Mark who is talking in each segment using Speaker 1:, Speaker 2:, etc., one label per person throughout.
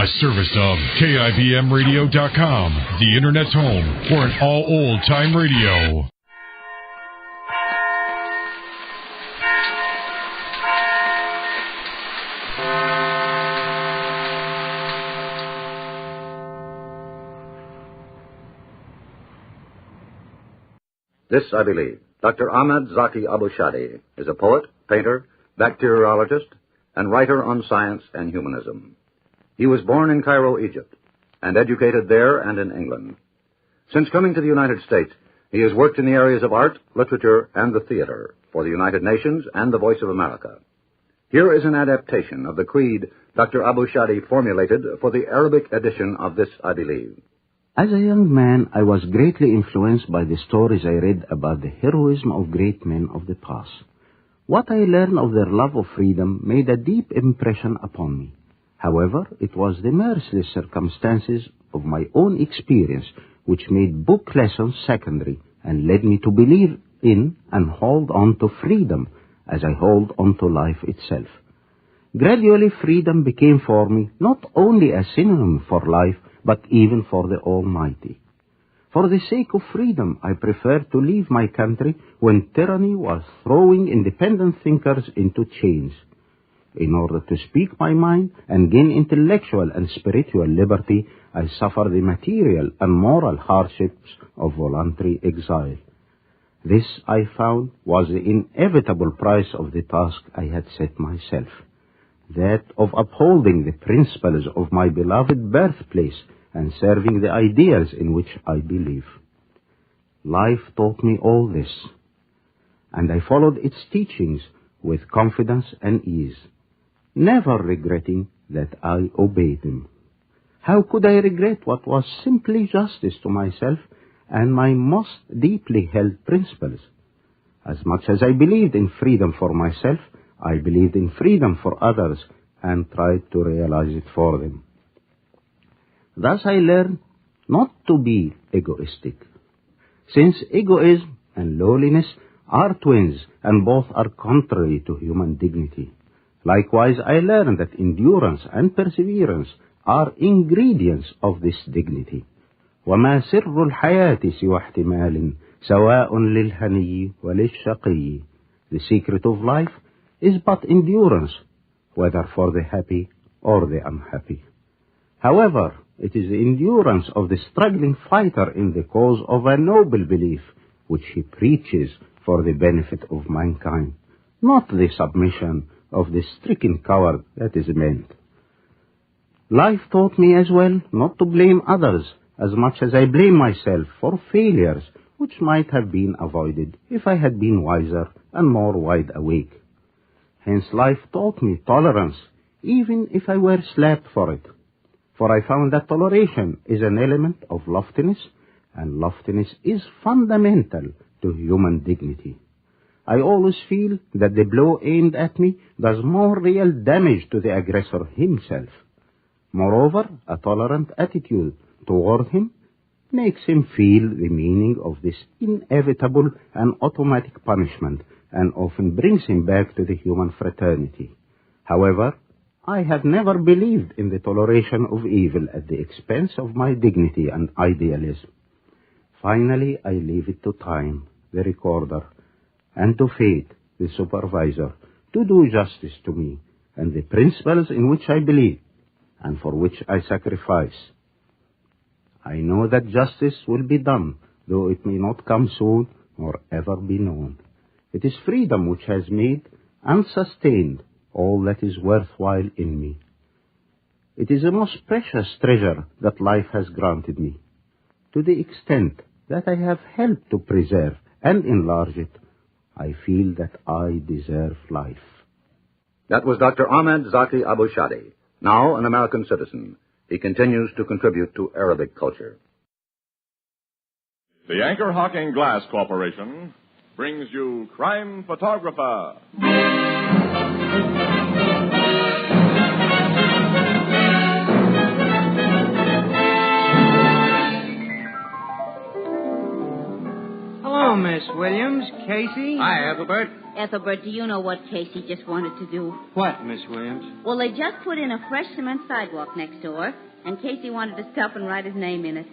Speaker 1: A service of KIBMradio.com, the Internet's home for an all old-time radio.
Speaker 2: This, I believe. Dr. Ahmed Zaki Abushadi is a poet, painter, bacteriologist, and writer on science and humanism. He was born in Cairo, Egypt, and educated there and in England. Since coming to the United States, he has worked in the areas of art, literature, and the theater for the United Nations and the Voice of America. Here is an adaptation of the creed Dr. Abushadi formulated for the Arabic edition of This, I Believe.
Speaker 3: As a young man, I was greatly influenced by the stories I read about the heroism of great men of the past. What I learned of their love of freedom made a deep impression upon me. However, it was the merciless circumstances of my own experience which made book lessons secondary and led me to believe in and hold on to freedom as I hold on to life itself. Gradually, freedom became for me not only a synonym for life, but even for the Almighty. For the sake of freedom, I preferred to leave my country when tyranny was throwing independent thinkers into chains. In order to speak my mind and gain intellectual and spiritual liberty, I suffered the material and moral hardships of voluntary exile. This, I found, was the inevitable price of the task I had set myself, that of upholding the principles of my beloved birthplace and serving the ideals in which I believe. Life taught me all this, and I followed its teachings with confidence and ease, never regretting that I obeyed them. How could I regret what was simply justice to myself and my most deeply held principles? As much as I believed in freedom for myself, I believed in freedom for others and tried to realize it for them. Thus I learned not to be egoistic, since egoism and lowliness are twins and both are contrary to human dignity. Likewise, I learned that endurance and perseverance are ingredients of this dignity. وَمَا سِرُّ الْحَيَاةِ سِوَى احْتِمَالٍ سَوَاءٌ لِلْهَنِيِّ وَلِلشَّقِيِّ. The secret of life is but endurance, whether for the happy or the unhappy. However, it is the endurance of the struggling fighter in the cause of a noble belief which he preaches for the benefit of mankind, not the submission of the stricken coward that is meant. Life taught me as well not to blame others as much as I blame myself for failures which might have been avoided if I had been wiser and more wide awake. Hence life taught me tolerance, even if I were slapped for it. For I found that toleration is an element of loftiness, and loftiness is fundamental to human dignity. I always feel that the blow aimed at me does more real damage to the aggressor himself. Moreover, a tolerant attitude toward him makes him feel the meaning of this inevitable and automatic punishment, and often brings him back to the human fraternity. However, I have never believed in the toleration of evil at the expense of my dignity and idealism. Finally, I leave it to time, the recorder, and to fate, the supervisor, to do justice to me and the principles in which I believe and for which I sacrifice. I know that justice will be done, though it may not come soon or ever be known. It is freedom which has made and sustained all that is worthwhile in me. It is a most precious treasure that life has granted me, to the extent that I have helped to preserve and enlarge it. I feel that I deserve life.
Speaker 2: That was Dr. Ahmed Zaki Abushadi, now an American citizen. He continues to contribute to Arabic culture.
Speaker 4: The Anchor Hocking Glass Corporation brings you Crime Photographer.
Speaker 5: Hello, Miss Williams. Casey?
Speaker 6: Hi, Ethelbert.
Speaker 7: Ethelbert, do you know what Casey just wanted to do?
Speaker 5: What, Miss Williams?
Speaker 7: Well, they just put in a fresh cement sidewalk next door, and Casey wanted to stop and write his name in it.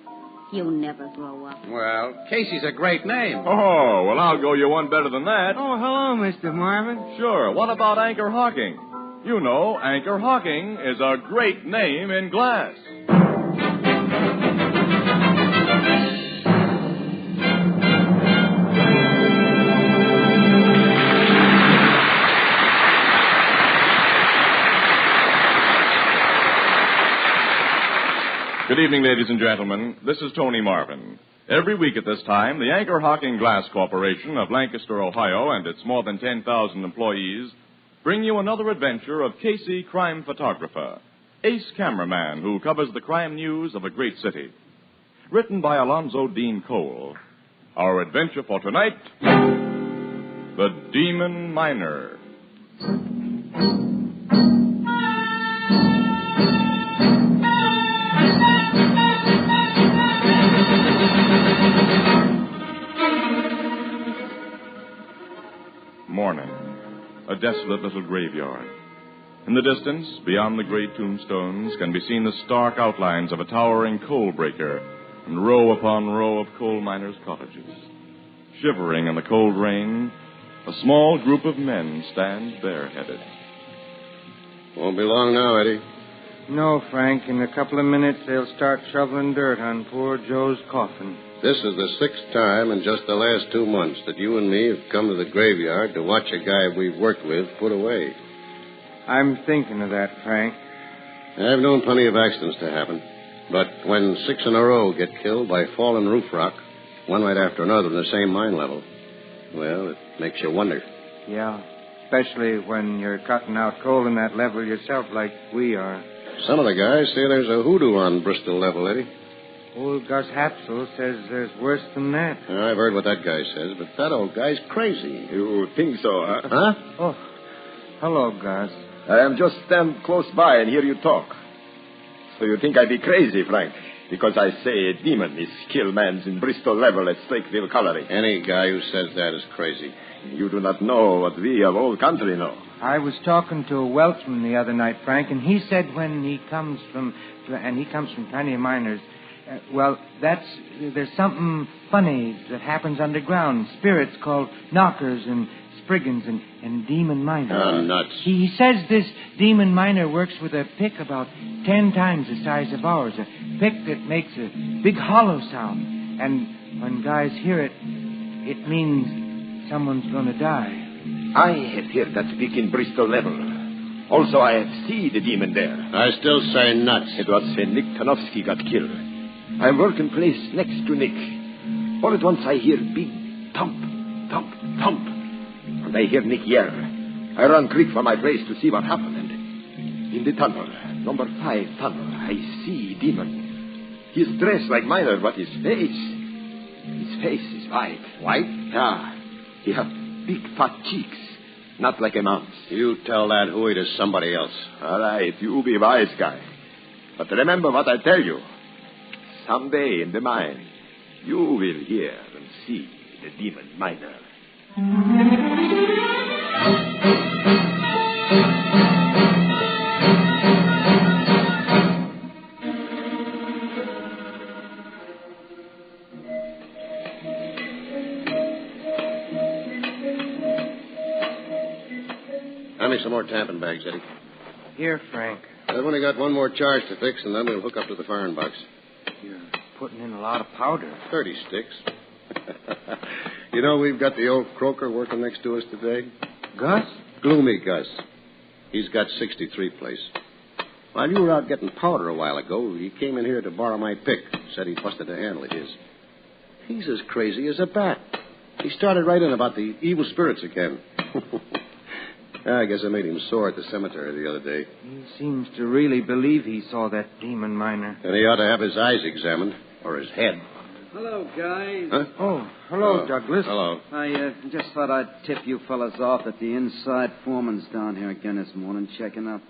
Speaker 7: He'll never grow up.
Speaker 6: Well, Casey's a great name.
Speaker 4: Oh, well, I'll go you one better than that.
Speaker 5: Oh, hello, Mr. Marvin.
Speaker 4: Sure. What about Anchor Hawking? You know, Anchor Hawking is a great name in glass. Good evening, ladies and gentlemen. This is Tony Marvin. Every week at this time, the Anchor Hawking Glass Corporation of Lancaster, Ohio, and its more than 10,000 employees bring you another adventure of Casey, crime photographer, ace cameraman who covers the crime news of a great city. Written by Alonzo Dean Cole. Our adventure for tonight, The Demon Miner. Morning. A desolate little graveyard. In the distance, beyond the gray tombstones, can be seen the stark outlines of a towering coal breaker and row upon row of coal miners' cottages. Shivering in the cold rain, a small group of men stands bareheaded.
Speaker 6: Won't be long now, Eddie.
Speaker 5: No, Frank. In a couple of minutes, they'll start shoveling dirt on poor Joe's coffin.
Speaker 6: This is the 6th time in just the last 2 months that you and me have come to the graveyard to watch a guy we've worked with put away.
Speaker 5: I'm thinking of that, Frank.
Speaker 6: I've known plenty of accidents to happen. But when 6 in a row get killed by fallen roof rock, one right after another in the same mine level, well, it makes you wonder.
Speaker 5: Yeah, especially when you're cutting out coal in that level yourself like we are.
Speaker 6: Some of the guys say there's a hoodoo on Bristol level, Eddie.
Speaker 5: Old Gus Hapsel says there's worse than that.
Speaker 6: I've heard what that guy says, but that old guy's crazy.
Speaker 8: You think so, huh?
Speaker 6: Huh?
Speaker 5: Oh, hello, Gus.
Speaker 8: I am just stand close by and hear you talk. So you think I be crazy, Frank? Because I say a demon is kill mans in Bristol level at Stakeville Colliery.
Speaker 6: Any guy who says that is crazy.
Speaker 8: You do not know what we of old country know.
Speaker 5: I was talking to a Welshman the other night, Frank, and he said when he comes from plenty of miners, there's something funny that happens underground. Spirits called knockers and spriggans and demon miners.
Speaker 6: Oh, nuts.
Speaker 5: He says this demon miner works with a pick about 10 times the size of ours, a pick that makes a big hollow sound. And when guys hear it, it means someone's going to die.
Speaker 8: I have heard that speak in Bristol level. Also, I have seen the demon there.
Speaker 6: I still say nuts.
Speaker 8: It was when Nick Tanofsky got killed. I'm working place next to Nick. All at once I hear big thump, thump, thump. And I hear Nick yell. I run quick for my place to see what happened. And in the tunnel, number 5 tunnel, I see demon. He's dressed like miner, but his face is white.
Speaker 6: White?
Speaker 8: Yeah. He have big fat cheeks, not like a man's.
Speaker 6: You tell that hooey to somebody else.
Speaker 8: All right, you be wise guy. But remember what I tell you. Someday in the mine, you will hear and see the demon miner.
Speaker 6: Hand me some more tampon bags, Eddie.
Speaker 5: Here, Frank.
Speaker 6: I've only got one more charge to fix, and then we'll hook up to the firing box.
Speaker 5: You're putting in a lot of powder.
Speaker 6: 30 sticks. You know, we've got the old croaker working next to us today.
Speaker 5: Gus?
Speaker 6: Gloomy Gus. He's got 63 place. While you were out getting powder a while ago, he came in here to borrow my pick. Said he busted a handle of his. He's as crazy as a bat. He started right in about the evil spirits again. I guess I made him sore at the cemetery the other day.
Speaker 5: He seems to really believe he saw that demon miner.
Speaker 6: And he ought to have his eyes examined, or his head.
Speaker 9: Hello, guys.
Speaker 6: Huh?
Speaker 5: Oh, hello, Douglas.
Speaker 6: Hello.
Speaker 9: I just thought I'd tip you fellas off that the inside foreman's down here again this morning checking up.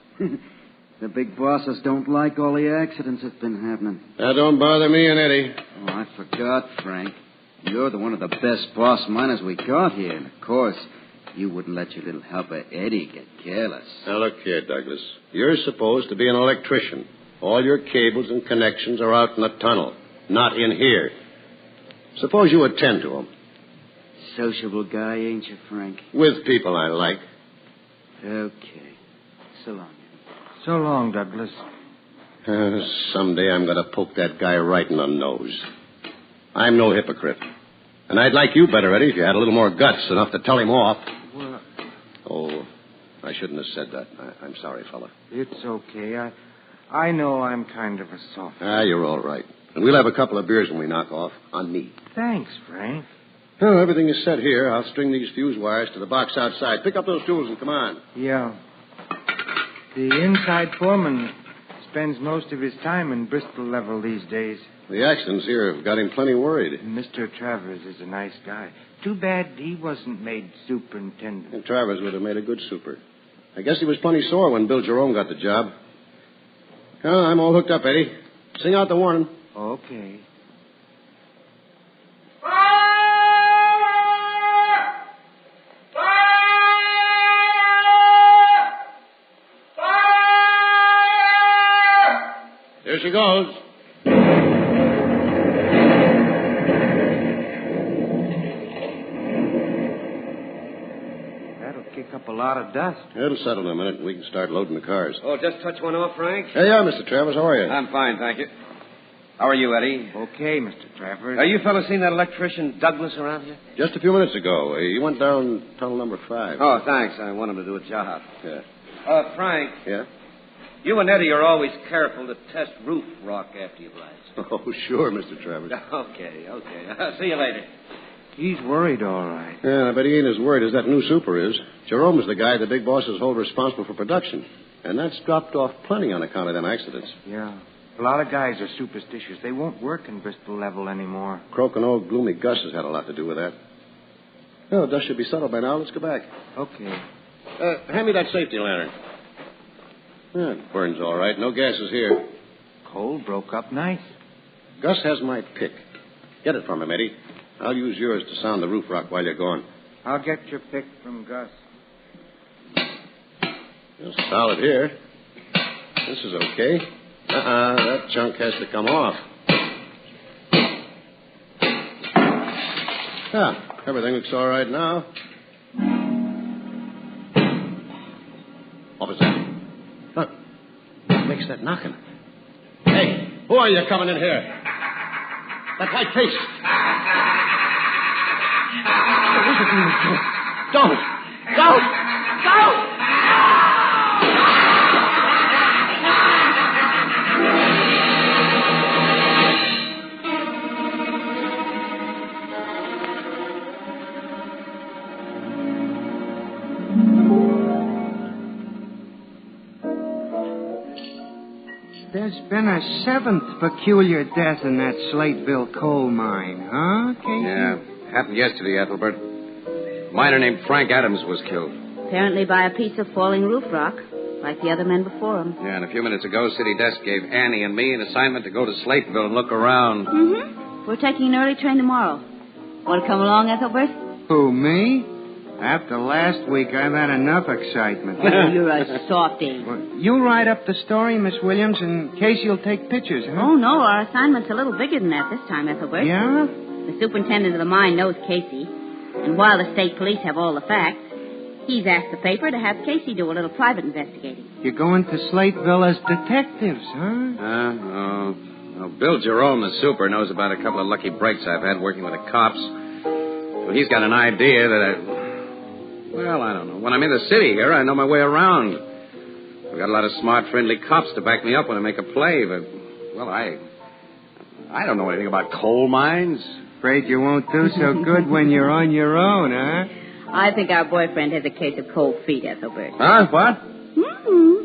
Speaker 9: The big bosses don't like all the accidents that's been happening.
Speaker 6: That don't bother me and Eddie.
Speaker 9: Oh, I forgot, Frank. You're one of the best boss miners we got here. And, of course, you wouldn't let your little helper Eddie get careless.
Speaker 6: Now, look here, Douglas. You're supposed to be an electrician. All your cables and connections are out in the tunnel, not in here. Suppose you attend to them.
Speaker 9: Sociable guy, ain't you, Frank?
Speaker 6: With people I like.
Speaker 9: Okay. So long.
Speaker 5: So long, Douglas.
Speaker 6: Someday I'm going to poke that guy right in the nose. I'm no hypocrite. And I'd like you better, Eddie, if you had a little more guts, enough to tell him off.
Speaker 5: Well,
Speaker 6: Oh, I shouldn't have said that. I'm sorry, fella.
Speaker 5: it's okay. I know I'm kind of a soft.
Speaker 6: You're all right. And we'll have a couple of beers when we knock off. On me.
Speaker 5: Thanks, Frank.
Speaker 6: Well, everything is set here. I'll string these fuse wires to the box outside. Pick up those tools and come on.
Speaker 5: Yeah. The inside foreman spends most of his time in Bristol level these days.
Speaker 6: The accidents here have got him plenty worried.
Speaker 5: Mr. Travers is a nice guy. Too bad he wasn't made superintendent.
Speaker 6: And Travers would have made a good super. I guess he was plenty sore when Bill Jerome got the job. Oh, I'm all hooked up, Eddie. Sing out the warning.
Speaker 5: Okay.
Speaker 6: Here she goes.
Speaker 5: That'll kick up a lot of dust.
Speaker 6: It'll settle in a minute, and we can start loading the cars.
Speaker 10: Oh, just touch one off, Frank?
Speaker 6: Hey, Mr. Travers. How are you?
Speaker 10: I'm fine, thank you. How are you, Eddie?
Speaker 5: Okay, Mr. Travers.
Speaker 10: You fellas seen that electrician Douglas around here?
Speaker 6: Just a few minutes ago. He went down tunnel number 5.
Speaker 10: Oh, thanks. I want him to do a job.
Speaker 6: Yeah.
Speaker 10: Frank.
Speaker 6: Yeah?
Speaker 10: You and Eddie are always careful to test roof rock after you blast.
Speaker 6: Oh, sure, Mr. Travers.
Speaker 10: Okay. See you later.
Speaker 5: He's worried, all right.
Speaker 6: Yeah, I bet he ain't as worried as that new super is. Jerome's the guy the big bosses hold responsible for production. And that's dropped off plenty on account of them accidents.
Speaker 5: Yeah. A lot of guys are superstitious. They won't work in Bristol level anymore.
Speaker 6: Croaking old gloomy Gus has had a lot to do with that. Well, dust should be settled by now. Let's go back.
Speaker 5: Okay.
Speaker 6: Hand me that safety lantern. Yeah, it burns all right. No gases here.
Speaker 5: Coal broke up nice.
Speaker 6: Gus has my pick. Get it from him, Eddie. I'll use yours to sound the roof rock while you're gone.
Speaker 5: I'll get your pick from Gus.
Speaker 6: It's solid here. This is okay. That chunk has to come off. Everything looks all right now. Officer. Look. What makes that knocking? Hey, who are you coming in here? That white face. Don't!
Speaker 5: There's been a 7th peculiar death in that Slateville coal mine, huh, Casey?
Speaker 10: Yeah, happened yesterday, Ethelbert. Miner named Frank Adams was killed.
Speaker 7: Apparently by a piece of falling roof rock, like the other men before him.
Speaker 10: Yeah, and a few minutes ago, City Desk gave Annie and me an assignment to go to Slateville and look around.
Speaker 7: Mm-hmm. We're taking an early train tomorrow. Want to come along, Ethelbert?
Speaker 5: Who, me? After last week, I've had enough excitement.
Speaker 7: Oh, you're a softy.
Speaker 5: Well, you write up the story, Miss Williams, and Casey will take pictures, huh?
Speaker 7: Oh, no, our assignment's a little bigger than that this time, Ethelbert.
Speaker 5: Yeah?
Speaker 7: The superintendent of the mine knows Casey. And while the state police have all the facts, he's asked the paper to have Casey do a little private investigating.
Speaker 5: You're going to Slateville as detectives, huh?
Speaker 10: Well, Bill Jerome, the super, knows about a couple of lucky breaks I've had working with the cops. Well, he's got an idea that I don't know. When I'm in the city here, I know my way around. I've got a lot of smart, friendly cops to back me up when I make a play, but, I don't know anything about coal mines.
Speaker 5: Afraid you won't do so good when you're on your own, huh?
Speaker 7: I think our boyfriend has a case of cold feet, Ethelbert.
Speaker 10: Huh? What?
Speaker 7: Mm-hmm.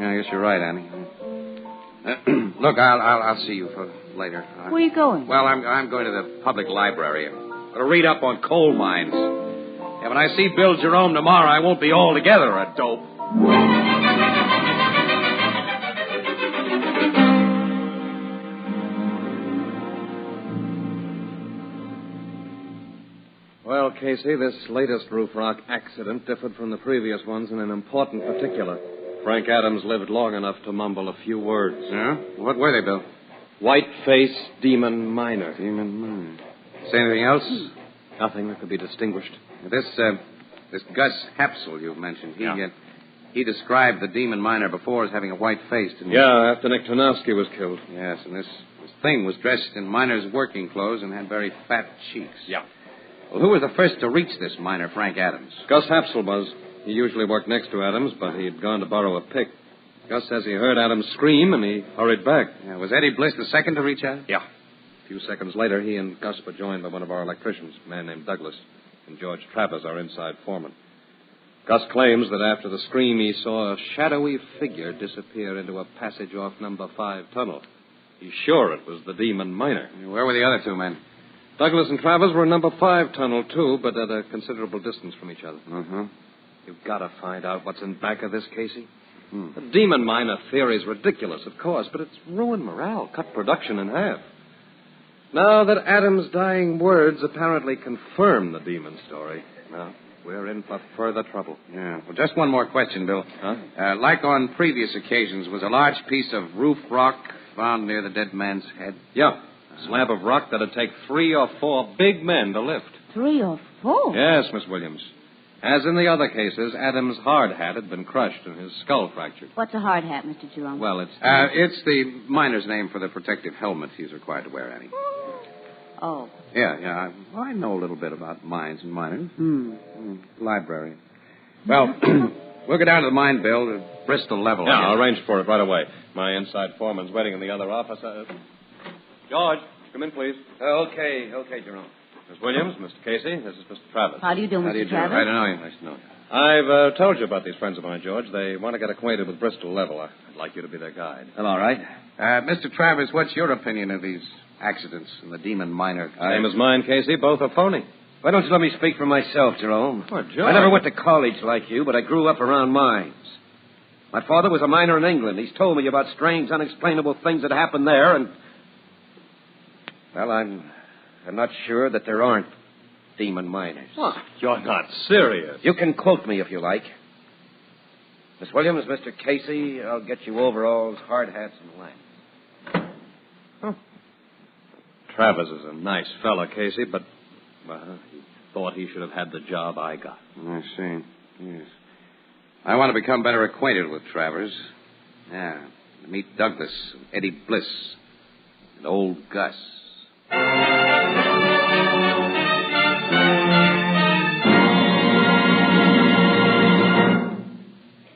Speaker 10: Yeah, I guess you're right, Annie. Look, I'll see you for later.
Speaker 7: Where are you going?
Speaker 10: Well, I'm going to the public library. I'm going to read up on coal mines. Yeah, when I see Bill Jerome tomorrow, I won't be altogether a dope.
Speaker 11: Casey, this latest roof rock accident differed from the previous ones in an important particular. Frank Adams lived long enough to mumble a few words.
Speaker 10: Yeah? What were they, Bill?
Speaker 11: White-face demon miner.
Speaker 10: Demon miner. Say anything else?
Speaker 11: Nothing that could be distinguished.
Speaker 10: This Gus Hapsel you mentioned, he described the demon miner before as having a white face, didn't he?
Speaker 11: Yeah, after Nick Tarnowski was killed.
Speaker 10: Yes, and this thing was dressed in miner's working clothes and had very fat cheeks.
Speaker 11: Yeah.
Speaker 10: Well, who was the first to reach this miner, Frank Adams?
Speaker 11: Gus Hapsel was. He usually worked next to Adams, but he'd gone to borrow a pick. Gus says he heard Adams scream, and he hurried back.
Speaker 10: Yeah, was Eddie Bliss the second to reach Adams?
Speaker 11: Yeah. A few seconds later, he and Gus were joined by one of our electricians, a man named Douglas, and George Travers, our inside foreman. Gus claims that after the scream, he saw a shadowy figure disappear into a passage off number 5 tunnel. He's sure it was the demon miner.
Speaker 10: Where were the other two men?
Speaker 11: Douglas and Travers were in number 5 tunnel, too, but at a considerable distance from each other.
Speaker 10: Uh-huh.
Speaker 11: You've got to find out what's in back of this, Casey. The demon miner theory's ridiculous, of course, but it's ruined morale, cut production in half. Now that Adams' dying words apparently confirm the demon story, now we're in for further trouble.
Speaker 10: Yeah. Well, just one more question, Bill.
Speaker 11: Huh?
Speaker 10: Like on previous occasions, was a large piece of roof rock found near the dead man's head?
Speaker 11: Yeah. A slab of rock that'd take 3 or 4 big men to lift.
Speaker 7: 3 or 4?
Speaker 11: Yes, Miss Williams. As in the other cases, Adams' hard hat had been crushed and his skull fractured.
Speaker 7: What's a hard hat, Mr. Jerome?
Speaker 11: Well, it's
Speaker 10: the miner's name for the protective helmet he's required to wear, Annie.
Speaker 7: Oh.
Speaker 10: Yeah. I know a little bit about mines and miners. Library. Well, we'll go down to the mine, Bill, to Bristol level.
Speaker 11: Yeah, I'll arrange for it right away. My inside foreman's waiting in the other office. George, come in, please.
Speaker 9: Okay, Jerome.
Speaker 11: Miss Williams, Mr. Casey, this is Mr. Travis.
Speaker 7: How do you do, Mr. Travis?
Speaker 10: I don't know you. Nice to know you.
Speaker 11: I've told you about these friends of mine, George. They want to get acquainted with Bristol level. I'd like you to be their guide.
Speaker 9: Well, all right.
Speaker 10: Mr. Travis, what's your opinion of these accidents and the demon miner?
Speaker 11: Same as mine, Casey. Both are phony.
Speaker 9: Why don't you let me speak for myself, Jerome?
Speaker 11: What, George?
Speaker 9: I never went to college like you, but I grew up around mines. My father was a miner in England. He's told me about strange, unexplainable things that happened there, and... Well, I'm not sure that there aren't demon miners.
Speaker 11: What? You're not serious.
Speaker 9: You can quote me if you like. Miss Williams, Mr. Casey, I'll get you overalls, hard hats, and lamps.
Speaker 11: Huh. Travis is a nice fella, Casey, but he thought he should have had the job I got.
Speaker 10: I see. Yes. I want to become better acquainted with Travers. Yeah. Meet Douglas, Eddie Bliss, and old Gus.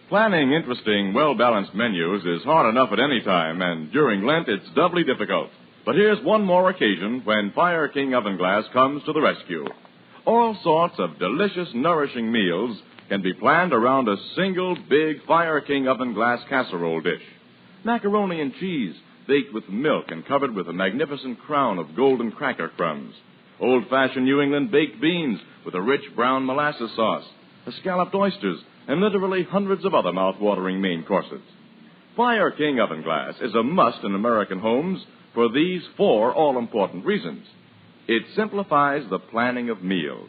Speaker 4: Planning interesting, well-balanced menus is hard enough at any time, and during Lent it's doubly difficult. But here's one more occasion when Fire King Oven Glass comes to the rescue. All sorts of delicious, nourishing meals can be planned around a single big Fire King Oven Glass casserole dish. Macaroni and cheese, baked with milk and covered with a magnificent crown of golden cracker crumbs. Old-fashioned New England baked beans with a rich brown molasses sauce. Scalloped oysters, and literally hundreds of other mouth-watering main courses. Fire King Oven Glass is a must in American homes for these 4 all-important reasons. It simplifies the planning of meals.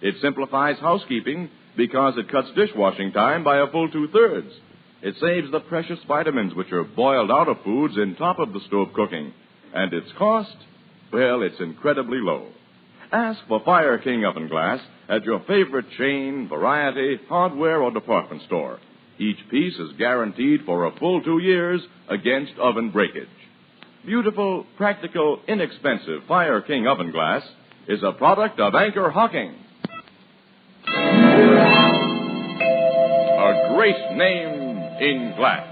Speaker 4: It simplifies housekeeping because it cuts dishwashing time by a full 2/3. It saves the precious vitamins which are boiled out of foods in top of the stove cooking. And its cost? Well, it's incredibly low. Ask for Fire King Oven Glass at your favorite chain, variety, hardware, or department store. Each piece is guaranteed for a full 2 years against oven breakage. Beautiful, practical, inexpensive Fire King Oven Glass is a product of Anchor Hocking. A great name in glass.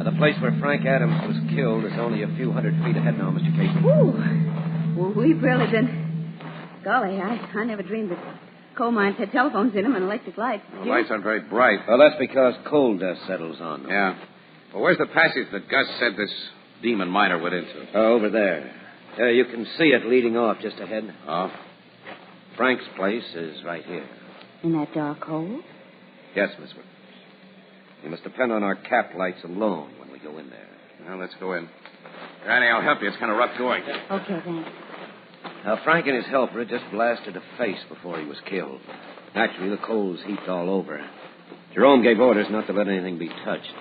Speaker 9: The place where Frank Adams was killed is only a few hundred feet ahead now, Mr. Casey.
Speaker 7: Ooh. Well, we've really been... Golly, I never dreamed that coal mines had telephones in them and electric lights.
Speaker 10: The lights aren't very bright.
Speaker 9: Well, that's because coal dust settles on them.
Speaker 10: Yeah. Well, where's the passage that Gus said this demon miner went into?
Speaker 9: Oh, over there. You can see it leading off just ahead.
Speaker 10: Oh?
Speaker 9: Frank's place is right here.
Speaker 7: In that dark hole?
Speaker 9: Yes, Miss Williams. You must depend on our cap lights alone when we go in there.
Speaker 10: Well, let's go in. Granny, I'll help you. It's kind of rough going.
Speaker 7: Okay, thanks.
Speaker 9: Now, Frank and his helper had just blasted a face before he was killed. Actually, the coals heaped all over. Jerome gave orders not to let anything be touched.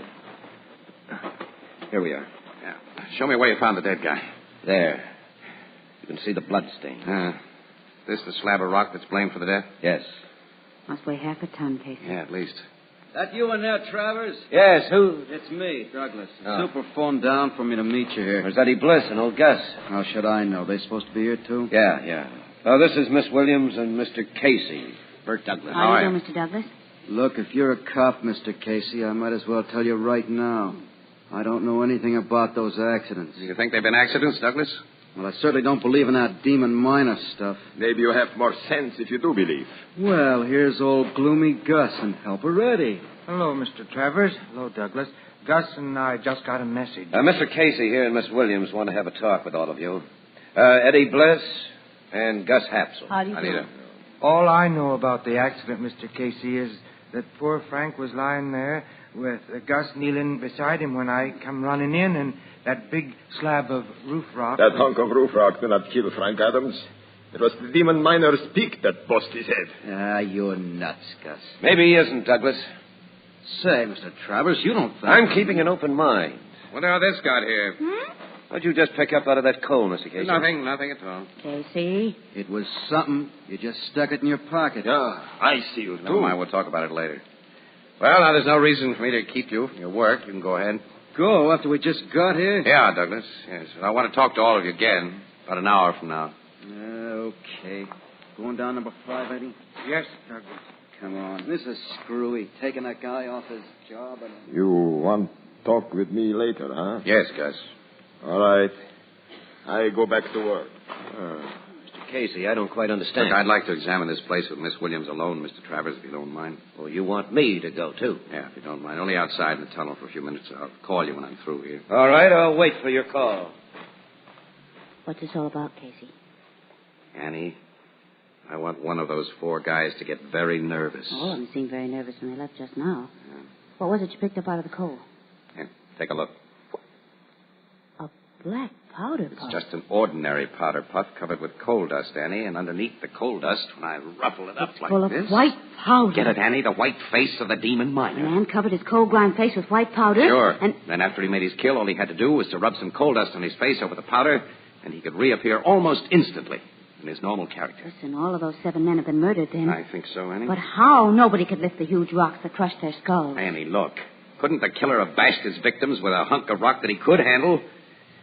Speaker 9: Here we are.
Speaker 10: Yeah. Show me where you found the dead guy.
Speaker 9: There. You can see the blood stain.
Speaker 10: This the slab of rock that's blamed for the death?
Speaker 9: Yes.
Speaker 7: Must weigh half a ton, Casey.
Speaker 10: Yeah, at least.
Speaker 12: That you in there, Travers?
Speaker 9: Yes, who?
Speaker 12: It's me, Douglas.
Speaker 9: Oh.
Speaker 12: Super phoned down for me to meet you here.
Speaker 9: Where's Eddie Bliss and old Gus?
Speaker 12: How should I know? They supposed to be here, too?
Speaker 9: Yeah. Oh, this is Miss Williams and Mr. Casey. Burke Douglas.
Speaker 7: How do you do, Mr. Douglas?
Speaker 12: Look, if you're a cop, Mr. Casey, I might as well tell you right now. I don't know anything about those accidents.
Speaker 10: You think they've been accidents, Douglas?
Speaker 12: Well, I certainly don't believe in that demon miner stuff.
Speaker 8: Maybe you have more sense if you do believe.
Speaker 12: Well, here's old gloomy Gus and helper Eddie.
Speaker 5: Hello, Mr. Travers. Hello, Douglas. Gus and I just got a message.
Speaker 9: Mr. Casey here and Miss Williams want to have a talk with all of you. Eddie Bliss and Gus Hapsel.
Speaker 7: How do you do?
Speaker 10: Anita.
Speaker 5: All I know about the accident, Mr. Casey, is that poor Frank was lying there with Gus kneeling beside him when I come running in, and that big slab of roof rock.
Speaker 8: That hunk of roof rock did not kill Frank Adams. It was the demon miner's peak that bust his head.
Speaker 12: Ah, you're nuts, Gus.
Speaker 9: Maybe he isn't, Douglas.
Speaker 12: Say, Mr. Travers, you don't think...
Speaker 9: I'm keeping an open mind.
Speaker 10: What all this got here?
Speaker 9: What'd you just pick up out of that coal, Mr. Casey?
Speaker 10: Nothing at all.
Speaker 7: Casey?
Speaker 12: It was something. You just stuck it in your pocket.
Speaker 8: Yeah, I see you,
Speaker 10: Never mind, we'll talk about it later. Well, now, there's no reason for me to keep you from your work. You can go ahead.
Speaker 12: Go after we just got here?
Speaker 10: Yeah, Douglas. Yes. And I want to talk to all of you again about an hour from now.
Speaker 12: Okay. Going down number 5, Eddie?
Speaker 5: Yes, Douglas.
Speaker 12: Come on. This is screwy. Taking that guy off his job and...
Speaker 8: You want to talk with me later, huh?
Speaker 10: Yes, Gus.
Speaker 8: All right. I go back to work.
Speaker 9: Mr. Casey, I don't quite understand.
Speaker 10: Look, I'd like to examine this place with Miss Williams alone, Mr. Travers, if you don't mind.
Speaker 9: Well, you want me to go, too?
Speaker 10: Yeah, if you don't mind. Only outside in the tunnel for a few minutes. I'll call you when I'm through here.
Speaker 9: All right, I'll wait for your call.
Speaker 7: What's this all about, Casey?
Speaker 10: Annie, I want one of those 4 guys to get very nervous.
Speaker 7: Oh, they seemed very nervous when they left just now. Yeah. What was it you picked up out of the coal?
Speaker 10: Here, take a look.
Speaker 7: A black powder puff.
Speaker 10: It's just an ordinary powder puff covered with coal dust, Annie, and underneath the coal dust, when I ruffle it up
Speaker 7: it's
Speaker 10: like
Speaker 7: full of
Speaker 10: this...
Speaker 7: white powder.
Speaker 10: Get it, Annie? The white face of the demon
Speaker 7: The
Speaker 10: miner.
Speaker 7: man covered his coal-grimed face with white powder.
Speaker 10: Sure.
Speaker 7: And
Speaker 10: then after he made his kill, all he had to do was to rub some coal dust on his face over the powder, and he could reappear almost instantly in his normal character.
Speaker 7: listen, all of those 7 men have been murdered then.
Speaker 10: I think so, Annie.
Speaker 7: But how? Nobody could lift the huge rocks that crushed their skulls.
Speaker 10: Annie, look. Couldn't the killer have bashed his victims with a hunk of rock that he could handle,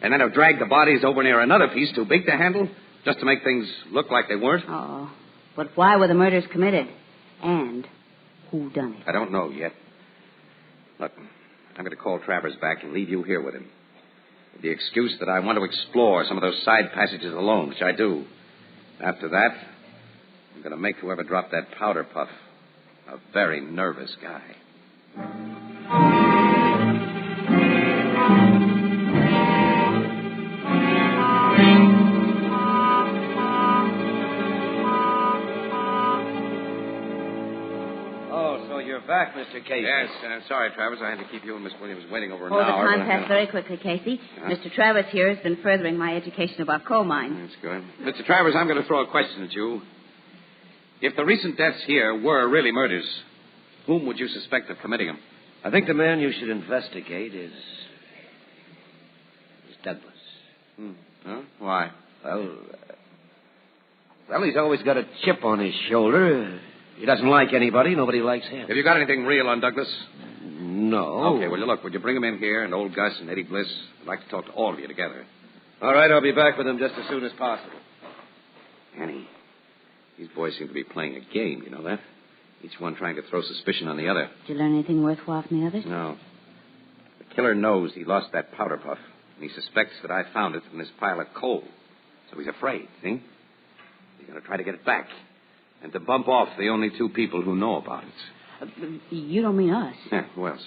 Speaker 10: and then have dragged the bodies over near another piece too big to handle, just to make things look like they weren't?
Speaker 7: Oh, but why were the murders committed? And who done it?
Speaker 10: I don't know yet. Look, I'm going to call Travers back and leave you here with him. With the excuse that I want to explore some of those side passages alone, which I do. After that, I'm going to make whoever dropped that powder puff a very nervous guy.
Speaker 9: Oh, so you're back, Mr. Casey.
Speaker 10: Yes, sorry, Travers. I had to keep you and Miss Williams waiting over an
Speaker 7: Oh, the
Speaker 10: hour.
Speaker 7: time passed very quickly, Casey. Mr. Travers here has been furthering my education about coal mines.
Speaker 10: That's good. Mr. Travers, I'm going to throw a question at you. If the recent deaths here were really murders, whom would you suspect of committing them?
Speaker 9: I think the man you should investigate is Douglas.
Speaker 10: Huh? Why?
Speaker 9: Well, he's always got a chip on his shoulder. He doesn't like anybody. Nobody likes him.
Speaker 10: Have you got anything real on Douglas?
Speaker 9: No.
Speaker 10: Okay, well, look, would you bring him in here, and old Gus and Eddie Bliss? I'd like to talk to all of you together.
Speaker 9: All right, I'll be back with him just as soon as possible.
Speaker 10: Annie, these boys seem to be playing a game, you know that? Each one trying to throw suspicion on the other.
Speaker 7: Did you learn anything worthwhile from the others?
Speaker 10: No. The killer knows he lost that powder puff, and he suspects that I found it in this pile of coal. So he's afraid, see? He's going to try to get it back, and to bump off the only 2 people who know about it.
Speaker 7: You don't mean us.
Speaker 10: Yeah, who else?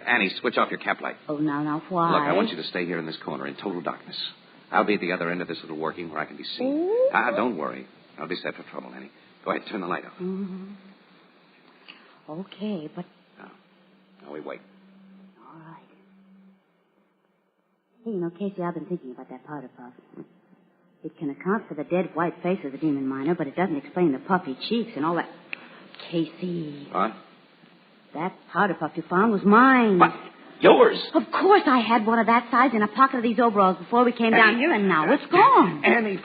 Speaker 10: Annie, switch off your cap light.
Speaker 7: Oh, now, why?
Speaker 10: Look, I want you to stay here in this corner in total darkness. I'll be at the other end of this little working where I can be seen.
Speaker 7: Ooh.
Speaker 10: Don't worry. I'll be set for trouble, Annie. Go ahead, turn the light off.
Speaker 7: Mm-hmm. Okay, but...
Speaker 6: Now we wait.
Speaker 7: All right. Hey, Casey, I've been thinking about that powder puff. It can account for the dead white face of the demon miner, but it doesn't explain the puffy cheeks and all that. Casey.
Speaker 6: What?
Speaker 7: That powder puff you found was mine.
Speaker 6: What? Yours?
Speaker 7: Of course I had one of that size in a pocket of these overalls before we came down here, and now it's gone.
Speaker 10: Annie,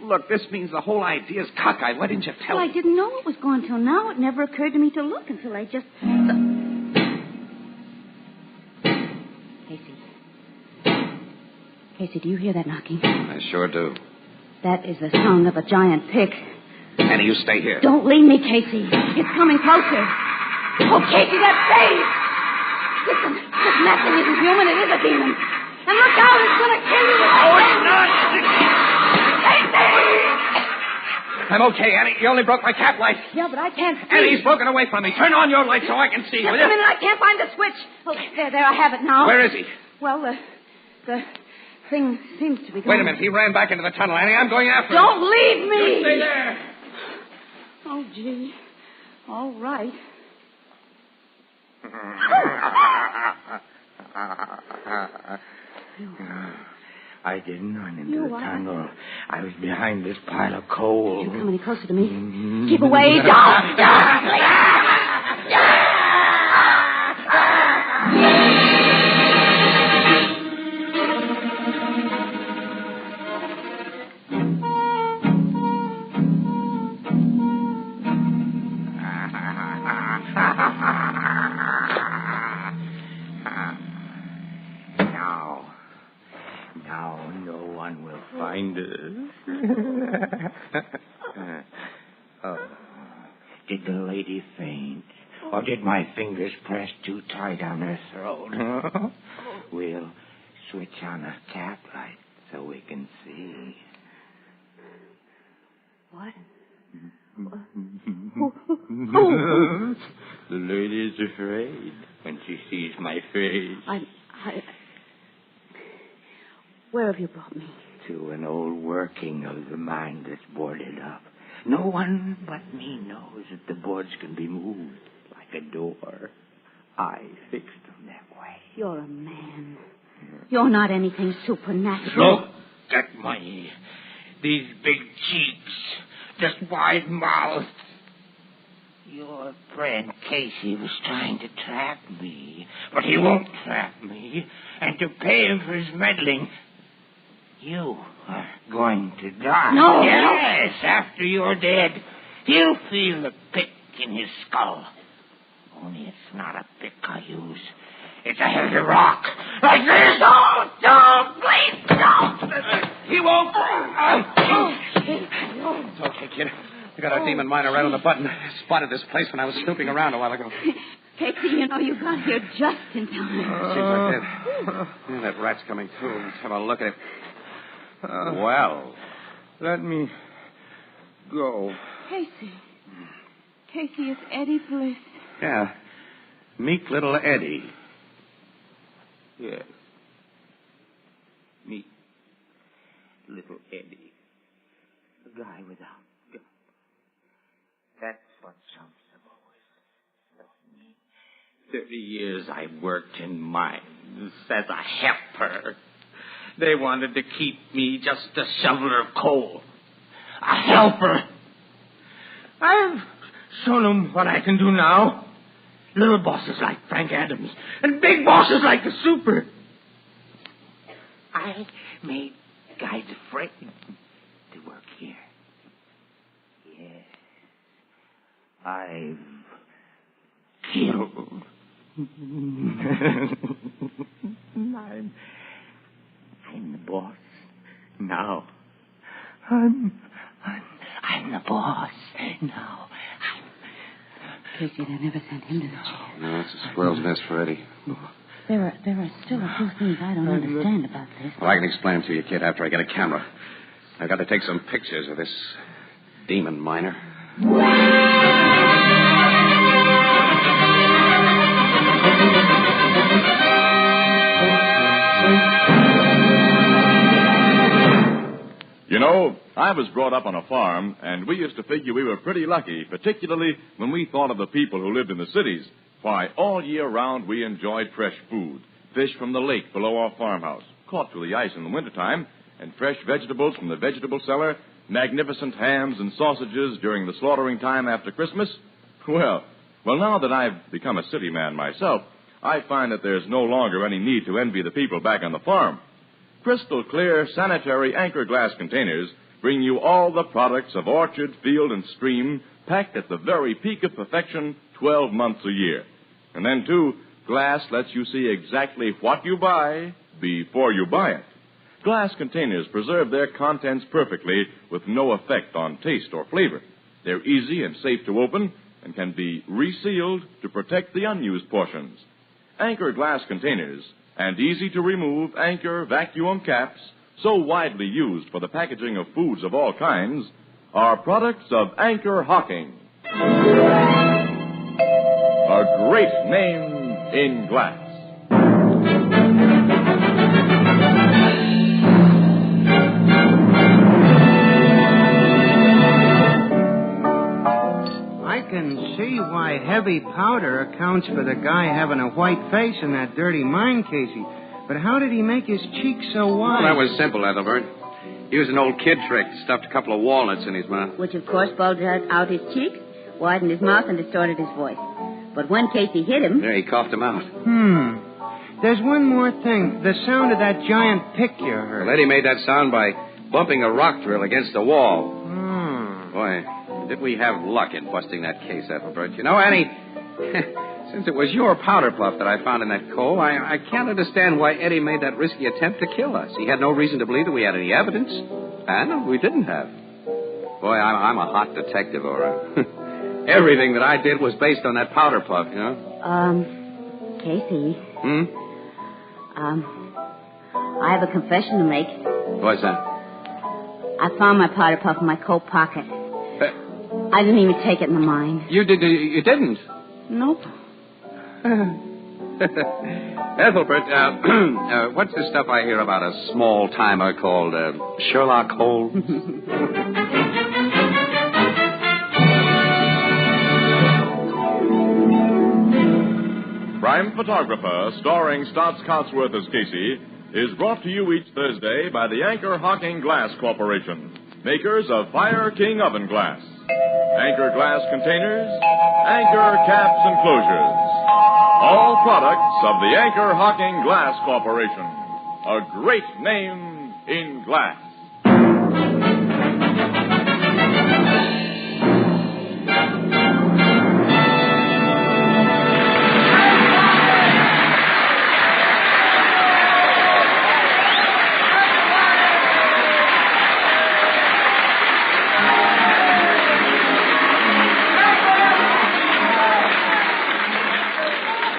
Speaker 10: Look, this means the whole idea is cockeyed. Why didn't you tell
Speaker 7: me?
Speaker 10: me?
Speaker 7: I didn't know it was gone till now. It never occurred to me to look until I just... Casey, do you hear that knocking?
Speaker 10: I sure do.
Speaker 7: That is the sound of a giant pick.
Speaker 10: Annie, you stay here.
Speaker 7: Don't leave me, Casey. It's coming closer. Oh, Casey, that face! Listen, that thing isn't human. It is a demon. And look out, it's going to kill you.
Speaker 10: Oh, it's not!
Speaker 7: Casey!
Speaker 10: I'm okay, Annie. You only broke my cap light.
Speaker 7: Yeah, but I can't see.
Speaker 10: Annie, he's broken away from me. Turn on your light so I can see.
Speaker 7: Just a minute, I can't find the switch. Oh, there, I have it now.
Speaker 10: Where is he?
Speaker 7: Well, the thing seems to be going...
Speaker 10: Wait a minute. He ran back into the tunnel, Annie. I'm going after him.
Speaker 7: Don't leave me!
Speaker 10: You stay there.
Speaker 7: Oh, gee. All right.
Speaker 5: I didn't run into the tunnel. I was behind this pile of coal.
Speaker 7: You come any closer to me? Mm-hmm. Keep away. Don't!
Speaker 5: Now no one will find us. Oh. Did the lady faint? Or did my fingers press too tight on her throat? We'll switch on a cap light so we can see.
Speaker 7: What?
Speaker 5: The lady's afraid when she sees my face.
Speaker 7: Where have you brought me?
Speaker 5: To an old working of the mine that's boarded up. No one but me knows that the boards can be moved like a door. I fixed them that way.
Speaker 7: You're a man. You're not anything supernatural.
Speaker 5: Look at these big cheeks, this wide mouth. Your friend Casey was trying to trap me, but he won't trap me. And to pay him for his meddling, you are going to die.
Speaker 7: No.
Speaker 5: Yes, after you're dead, he'll feel the pick in his skull. Only it's not a pick I use. It's a heavy rock. Like this. Don't, please, don't. He won't.
Speaker 10: It's okay, kid. I got our demon miner right on the button. Spotted this place when I was snooping around a while ago.
Speaker 7: Casey, you got here just in time.
Speaker 10: Seems I did. Yeah, that rat's coming through. Let's have a look at it.
Speaker 5: Well, let me go.
Speaker 13: Casey, it's Eddie Bliss.
Speaker 10: Yeah, meek little Eddie.
Speaker 5: Yes. Meek little Eddie. The guy without gun. That's what some boys told me. 30 years I worked in mines as a helper. They wanted to keep me just a shoveler of coal. A helper. I've shown them what I can do now. Little bosses like Frank Adams and big bosses like the Super. I made guys afraid to work here. Yes. I've killed. I'm the boss now. I'm the boss now.
Speaker 7: Casey, they never sent him to the jail.
Speaker 10: No, it's a squirrel's nest for Eddie.
Speaker 7: There are still a few things I don't understand about this.
Speaker 10: Well, I can explain them to you, kid, after I get a camera. I've got to take some pictures of this demon miner.
Speaker 4: You know, I was brought up on a farm, and we used to figure we were pretty lucky, particularly when we thought of the people who lived in the cities. Why, all year round we enjoyed fresh food. Fish from the lake below our farmhouse, caught through the ice in the wintertime, and fresh vegetables from the vegetable cellar, magnificent hams and sausages during the slaughtering time after Christmas. Well, now that I've become a city man myself, I find that there's no longer any need to envy the people back on the farm. Crystal clear, sanitary anchor glass containers bring you all the products of orchard, field, and stream packed at the very peak of perfection 12 months a year. And then, too, glass lets you see exactly what you buy before you buy it. Glass containers preserve their contents perfectly with no effect on taste or flavor. They're easy and safe to open and can be resealed to protect the unused portions. Anchor glass containers and easy-to-remove Anchor vacuum caps, so widely used for the packaging of foods of all kinds, are products of Anchor Hocking. A great name in glass.
Speaker 5: I can see why heavy powder accounts for the guy having a white face in that dirty mine, Casey. But how did he make his cheeks so wide?
Speaker 10: Well, that was simple, Ethelbert. He used an old kid trick, stuffed a couple of walnuts in his mouth.
Speaker 14: Which, of course, bulged out his cheek, widened his mouth, and distorted his voice. But when Casey hit him...
Speaker 10: There, he coughed him out.
Speaker 5: There's one more thing. The sound of that giant pick you heard.
Speaker 10: Well, Eddie made that sound by bumping a rock drill against the wall. Boy, did we have luck in busting that case, Ethelbert. You know, Annie, since it was your powder puff that I found in that coal, I can't understand why Eddie made that risky attempt to kill us. He had no reason to believe that we had any evidence. And we didn't have. Boy, I'm a hot detective, all right. Everything that I did was based on that powder puff, you know?
Speaker 14: Casey. I have a confession to make.
Speaker 10: What's that?
Speaker 14: I found my powder puff in my coat pocket. I didn't even take it in the mine.
Speaker 10: You didn't?
Speaker 14: Nope.
Speaker 10: Ethelbert, what's this stuff I hear about a small-timer called Sherlock Holmes?
Speaker 4: Crime Photographer, starring Stotts Cotsworth as Casey, is brought to you each Thursday by the Anchor Hocking Glass Corporation, makers of Fire King Oven Glass. Anchor glass containers, Anchor caps and closures. All products of the Anchor Hocking Glass Corporation. A great name in glass.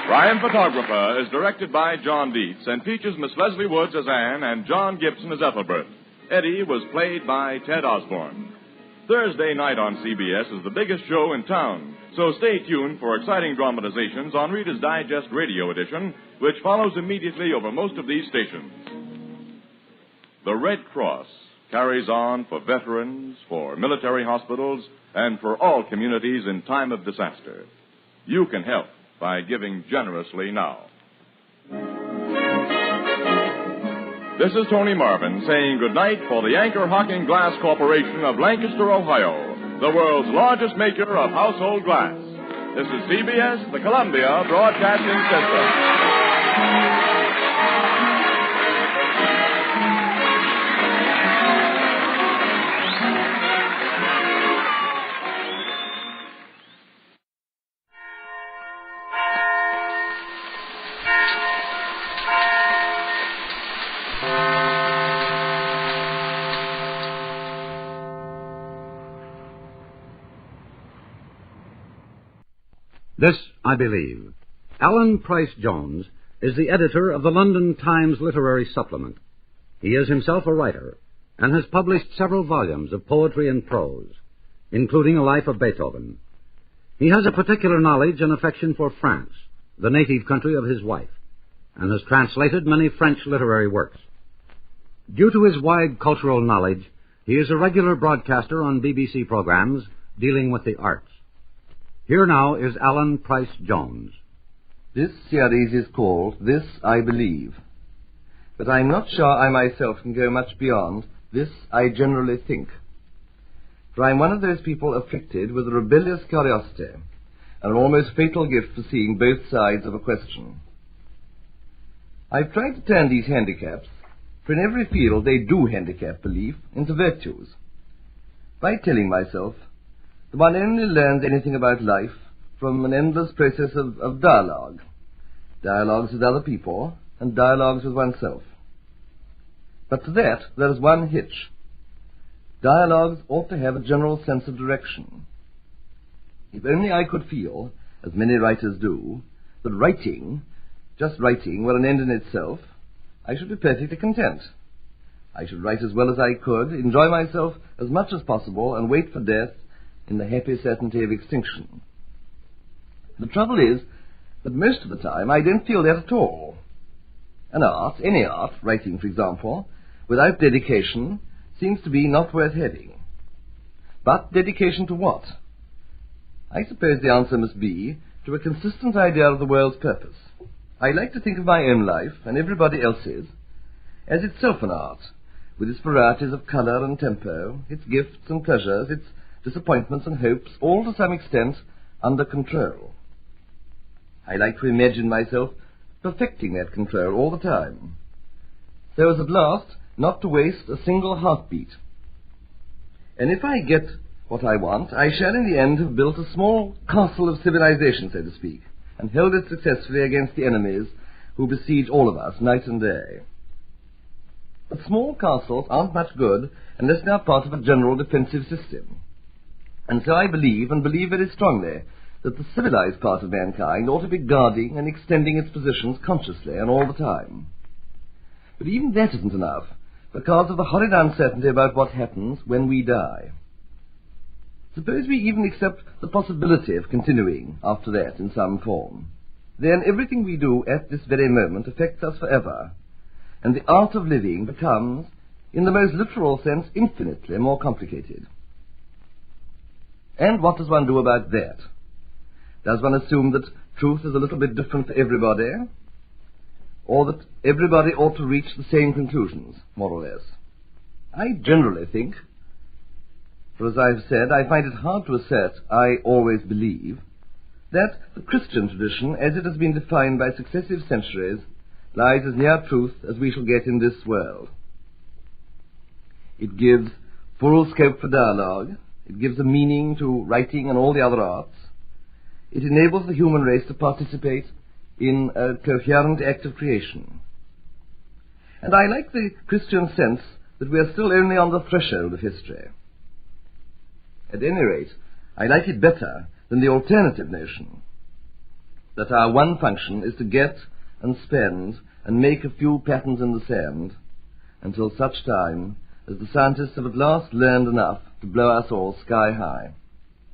Speaker 4: Crime Photographer is directed by John Dietz and features Miss Leslie Woods as Anne and John Gibson as Ethelbert. Eddie was played by Ted Osborne. Thursday night on CBS is the biggest show in town, so stay tuned for exciting dramatizations on Reader's Digest Radio Edition, which follows immediately over most of these stations. The Red Cross carries on for veterans, for military hospitals, and for all communities in time of disaster. You can help by giving generously now. This is Tony Marvin saying goodnight for the Anchor Hocking Glass Corporation of Lancaster, Ohio, the world's largest maker of household glass. This is CBS, the Columbia Broadcasting System.
Speaker 2: This, I believe. Alan Price Jones is the editor of the London Times Literary Supplement. He is himself a writer and has published several volumes of poetry and prose, including A Life of Beethoven. He has a particular knowledge and affection for France, the native country of his wife, and has translated many French literary works. Due to his wide cultural knowledge, He is a regular broadcaster on BBC programs dealing with the arts. Here now is Alan Price Jones.
Speaker 15: This series is called This I Believe. But I'm not sure I myself can go much beyond This I Generally Think. For I'm one of those people afflicted with a rebellious curiosity and an almost fatal gift for seeing both sides of a question. I've tried to turn these handicaps, for in every field they do handicap belief, into virtues, by telling myself that one only learns anything about life from an endless process of dialogue, dialogues with other people and dialogues with oneself. But to that there is one hitch. Dialogues ought to have a general sense of direction. If only I could feel, as many writers do, that writing, just writing, were an end in itself, I should be perfectly content. I should write as well as I could, enjoy myself as much as possible, and wait for death in the happy certainty of extinction. The trouble is that most of the time I don't feel that at all. An art, any art, writing for example, without dedication, seems to be not worth having. But dedication to what? I suppose the answer must be to a consistent idea of the world's purpose. I like to think of my own life, and everybody else's, as itself an art, with its varieties of colour and tempo, its gifts and pleasures, its disappointments and hopes, all to some extent under control. I like to imagine myself perfecting that control all the time, so as at last not to waste a single heartbeat. And if I get what I want, I shall in the end have built a small castle of civilization, so to speak, and held it successfully against the enemies who besiege all of us night and day. But small castles aren't much good unless they are part of a general defensive system. And so I believe, and believe very strongly, that the civilized part of mankind ought to be guarding and extending its positions consciously and all the time. But even that isn't enough, because of the horrid uncertainty about what happens when we die. Suppose we even accept the possibility of continuing after that in some form. Then everything we do at this very moment affects us forever, and the art of living becomes, in the most literal sense, infinitely more complicated. And what does one do about that? Does one assume that truth is a little bit different for everybody, or that everybody ought to reach the same conclusions, more or less? I generally think, for as I've said, I find it hard to assert, I always believe, that the Christian tradition, as it has been defined by successive centuries, lies as near truth as we shall get in this world. It gives full scope for dialogue, it gives a meaning to writing and all the other arts, it enables the human race to participate in a coherent act of creation. And I like the Christian sense that we are still only on the threshold of history. At any rate, I like it better than the alternative notion, that our one function is to get and spend and make a few patterns in the sand until such time as the scientists have at last learned enough to blow us all sky high.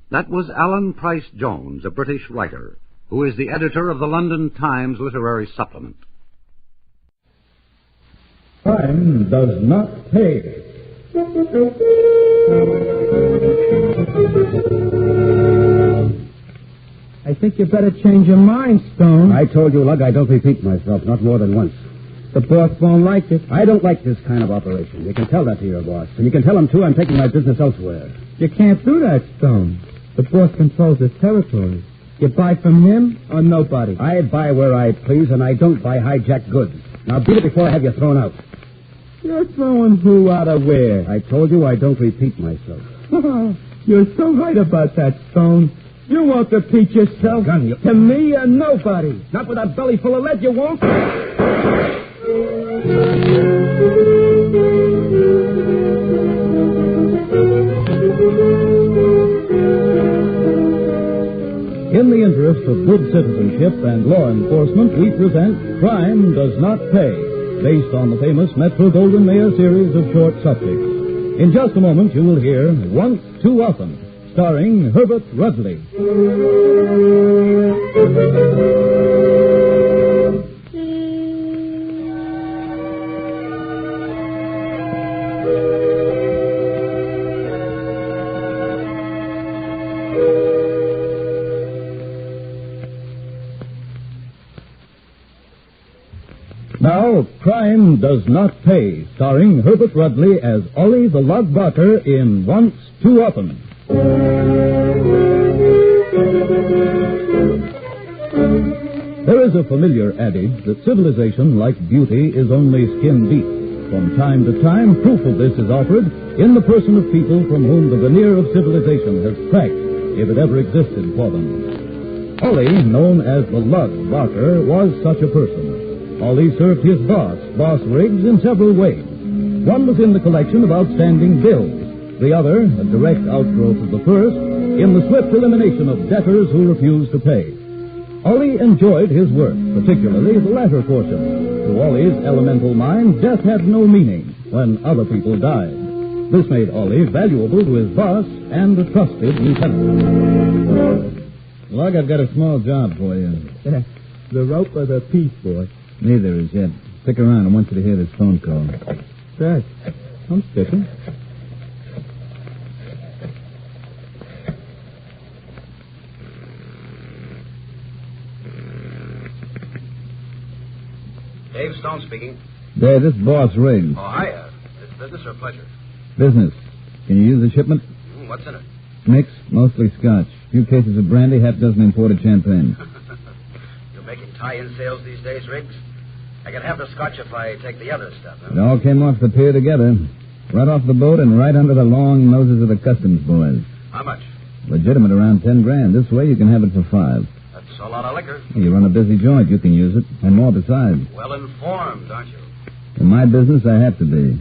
Speaker 2: That was Alan Price Jones, a British writer, who is the editor of the London Times Literary Supplement.
Speaker 16: Crime does not pay. I think you better change your mind, Stone.
Speaker 17: I told you, Lug, I don't repeat myself, not more than once.
Speaker 16: The boss won't like it.
Speaker 17: I don't like this kind of operation. You can tell that to your boss. And you can tell him, too, I'm taking my business elsewhere.
Speaker 16: You can't do that, Stone. The boss controls the territory. You buy from him or nobody?
Speaker 17: I buy where I please, and I don't buy hijacked goods. Now beat it before I have you thrown out.
Speaker 16: You're throwing who out of where?
Speaker 17: I told you I don't repeat myself.
Speaker 16: You're so right about that, Stone. You won't repeat yourself.
Speaker 17: Gun, you...
Speaker 16: To me or nobody. Not with a belly full of lead, you won't. In the interest of good citizenship and law enforcement, we present Crime Does Not Pay, based on the famous Metro-Goldwyn-Mayer series of short subjects. In just a moment, you will hear Once Too Often, starring Herbert Rudley. Crime Does Not Pay, starring Herbert Rudley as Ollie the Lug Barker in Once Too Often. There is a familiar adage that civilization, like beauty, is only skin deep. From time to time, proof of this is offered in the person of people from whom the veneer of civilization has cracked, if it ever existed for them. Ollie, known as the Lug Barker, was such a person. Ollie served his boss, Boss Riggs, in several ways. One was in the collection of outstanding bills. The other, a direct outgrowth of the first, in the swift elimination of debtors who refused to pay. Ollie enjoyed his work, particularly the latter portion. To Ollie's elemental mind, death had no meaning when other people died. This made Ollie valuable to his boss and a trusted lieutenant.
Speaker 17: Lug, I've got a small job for you.
Speaker 18: The rope or the piece, boy?
Speaker 17: Neither is yet. Stick around. I want you to hear this phone call.
Speaker 18: Right. I'm sticking.
Speaker 6: Dave Stone speaking.
Speaker 17: Dave, this is Boss Riggs.
Speaker 6: Oh, hiya. Is it business or pleasure?
Speaker 17: Business. Can you use the shipment?
Speaker 6: What's in it?
Speaker 17: Mix, mostly scotch. A few cases of brandy, half dozen imported champagne.
Speaker 6: You're making tie-in sales these days, Riggs? I can have the scotch if I take the other stuff, huh?
Speaker 17: It all came off the pier together. Right off the boat and right under the long noses of the customs boys.
Speaker 6: How much?
Speaker 17: Legitimate, around 10 grand. This way you can have it for 5.
Speaker 6: That's a lot of liquor.
Speaker 17: You run a busy joint, you can use it. And more besides.
Speaker 6: Well informed, aren't you?
Speaker 17: In my business, I have to be.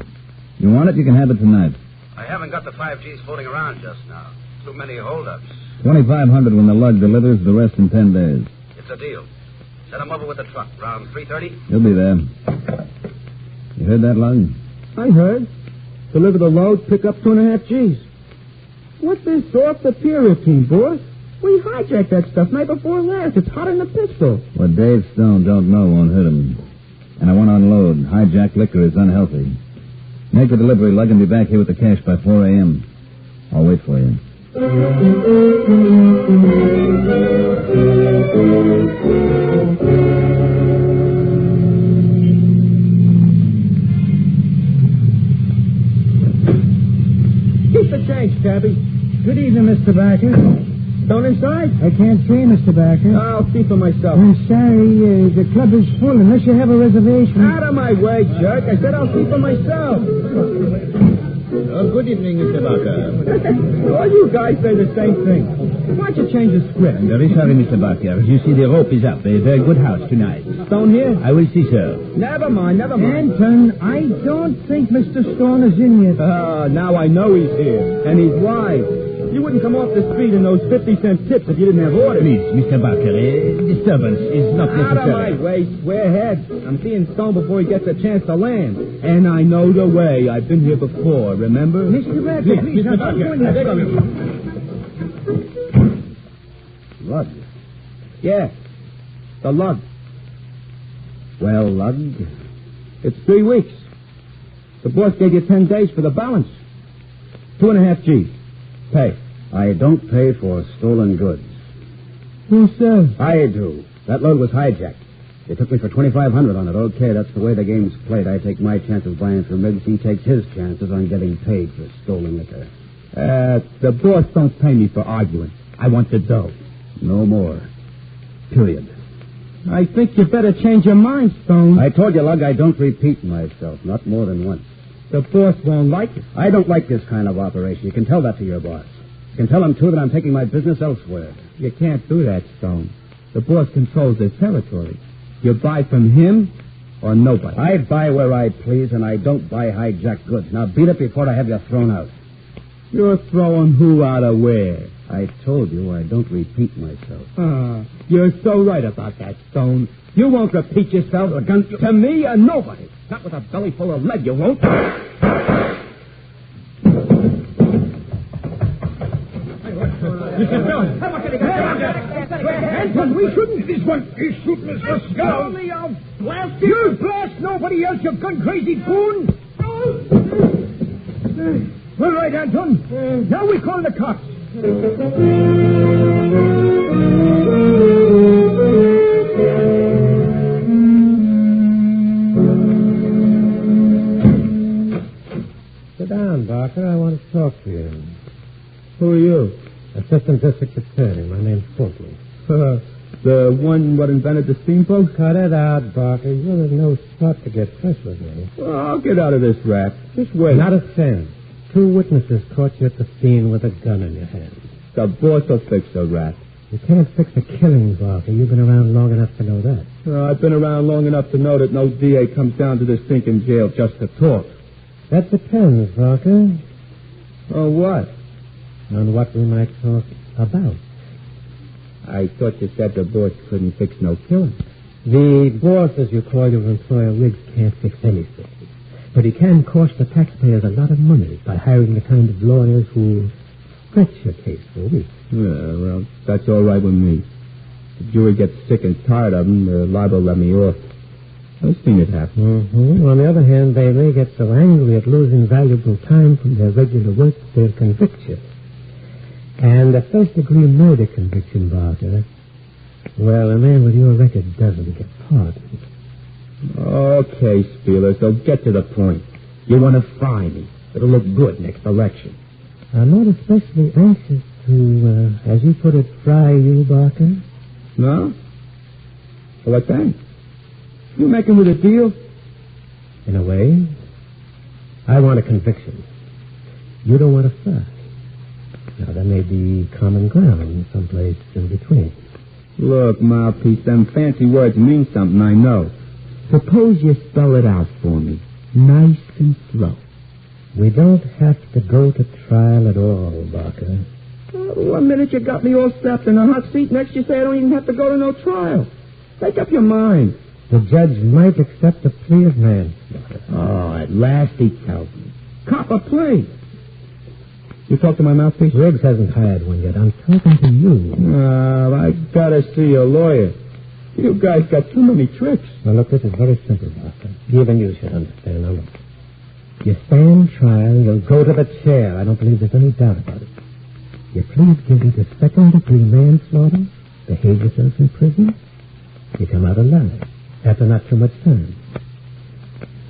Speaker 17: You want it, you can have it tonight.
Speaker 6: I haven't got the 5Gs floating around just now. Too many holdups.
Speaker 17: 2,500 when the lug delivers, the rest in 10 days.
Speaker 6: It's a deal. Send him over with the truck, around 3:30.
Speaker 17: He'll be there. You heard that, Lug?
Speaker 18: I heard. Deliver the load, pick up 2.5 Gs. What's this off the pier routine, boss? We hijacked that stuff night before last. It's hotter than a pistol.
Speaker 17: What Dave Stone don't know won't hurt him. And I want to unload. Hijacked liquor is unhealthy. Make the delivery, Lug, and be back here with the cash by 4 a.m. I'll wait for you.
Speaker 18: Keep the change, cabby. Good evening, Mr. Barker. Stone inside? I can't see, Mr. Barker. I'll see for myself.
Speaker 19: I'm sorry. The club is full unless you have a reservation.
Speaker 18: Out of my way, jerk. I said I'll see for myself.
Speaker 17: Good evening, Mr. Barker.
Speaker 18: All you guys say the same thing. Why don't you change the script?
Speaker 17: I'm very sorry, Mr. Barker. As you see, the rope is up. A very good house tonight.
Speaker 18: Stone here?
Speaker 17: I will see, sir.
Speaker 18: Never mind.
Speaker 19: Anton, I don't think Mr. Stone is in yet.
Speaker 18: Now I know he's here. And he's wise. You wouldn't come off the street in those 50-cent tips if you didn't have orders.
Speaker 17: Please, Mr. Barker, disturbance is not necessary.
Speaker 18: Out of my way, square head. I'm seeing Stone before he gets a chance to land. And I know the way. I've been here before, remember?
Speaker 19: Mr. Barker, please,
Speaker 18: Mr. Barker.
Speaker 17: Lug?
Speaker 18: Yeah, the lug.
Speaker 17: Well, Lug?
Speaker 18: It's 3 weeks. The boss gave you 10 days for the balance. 2.5 Gs. Pay.
Speaker 17: I don't pay for stolen goods.
Speaker 19: Who says?
Speaker 17: I do. That load was hijacked. They took me for $2,500 on it. Okay, that's the way the game's played. I take my chances buying from Riggs. He takes his chances on getting paid for stolen liquor.
Speaker 18: The boss don't pay me for arguing. I want the dough.
Speaker 17: No more. Period.
Speaker 18: I think you better change your mind, Stone.
Speaker 17: I told you, Lug, I don't repeat myself. Not more than once.
Speaker 18: The boss won't like it.
Speaker 17: I don't like this kind of operation. You can tell that to your boss. You can tell him, too, that I'm taking my business elsewhere.
Speaker 18: You can't do that, Stone. The boss controls the territory. You buy from him or nobody.
Speaker 17: I buy where I please, and I don't buy hijacked goods. Now beat it before I have you thrown out.
Speaker 18: You're throwing who out of where?
Speaker 17: I told you I don't repeat myself.
Speaker 18: You're so right about that, Stone. You won't repeat yourself to me or nobody. Not with a belly full of lead, you won't. Anton, we shouldn't.
Speaker 20: This one is shooting us for skull.
Speaker 18: Only I'll blast you. You'll blast nobody else, you gun-crazy coon. All right, Anton. Now we call the cops.
Speaker 21: down, Barker. I want to talk to you.
Speaker 18: Who are you?
Speaker 21: Assistant District Attorney. My name's Fulton.
Speaker 18: The one what invented the steamboat?
Speaker 21: Cut it out, Barker. You're in no spot to get fresh with me.
Speaker 18: Well, I'll get out of this rap. Just wait.
Speaker 21: Not a cent. 2 witnesses caught you at the scene with a gun in your hand.
Speaker 18: The boss will fix the rap.
Speaker 21: You can't fix a killing, Barker. You've been around long enough to know that.
Speaker 18: I've been around long enough to know that no DA comes down to this stinking jail just to talk.
Speaker 21: That depends, Barker.
Speaker 18: On what?
Speaker 21: On what we might talk about.
Speaker 18: I thought you said the boss couldn't fix no killing.
Speaker 21: The boss, as you call your employer, Riggs, can't fix anything. But he can cost the taxpayers a lot of money by hiring the kind of lawyers who stretch your case for weeks.
Speaker 18: Yeah, well, that's all right with me. The jury gets sick and tired of them, they're liable to let me off. I've seen it happen.
Speaker 21: Mm-hmm. On the other hand, they may get so angry at losing valuable time from their regular work that they'll convict you. And a first-degree murder conviction, Barker, well, a man with your record doesn't get pardoned.
Speaker 18: Okay, Spieler, so get to the point. You want to fry me. It'll look good next election.
Speaker 21: I'm not especially anxious to, as you put it, fry you, Barker.
Speaker 18: No? Well, what then? You making with a deal?
Speaker 21: In a way. I want a conviction. You don't want a fry. Now, there may be common ground someplace in between.
Speaker 18: Look, mouthpiece, them fancy words mean something, I know. Suppose you spell it out for me. Nice and slow.
Speaker 21: We don't have to go to trial at all, Barker.
Speaker 18: One minute you got me all strapped in a hot seat, next you say I don't even have to go to no trial. Make up your mind.
Speaker 21: The judge might accept a plea of manslaughter.
Speaker 18: Oh, at last he tells me. Cop a plea. You talk to my mouthpiece?
Speaker 21: Riggs hasn't hired one yet. I'm talking to you.
Speaker 18: I gotta see a lawyer. You guys got too many tricks.
Speaker 21: Now, look, this is very simple, Barker. Even you should understand. Now, look. You stand trial, you'll go to the chair. I don't believe there's any doubt about it. You plead guilty to second-degree manslaughter, behave yourself in prison, you come out alive after not too much time.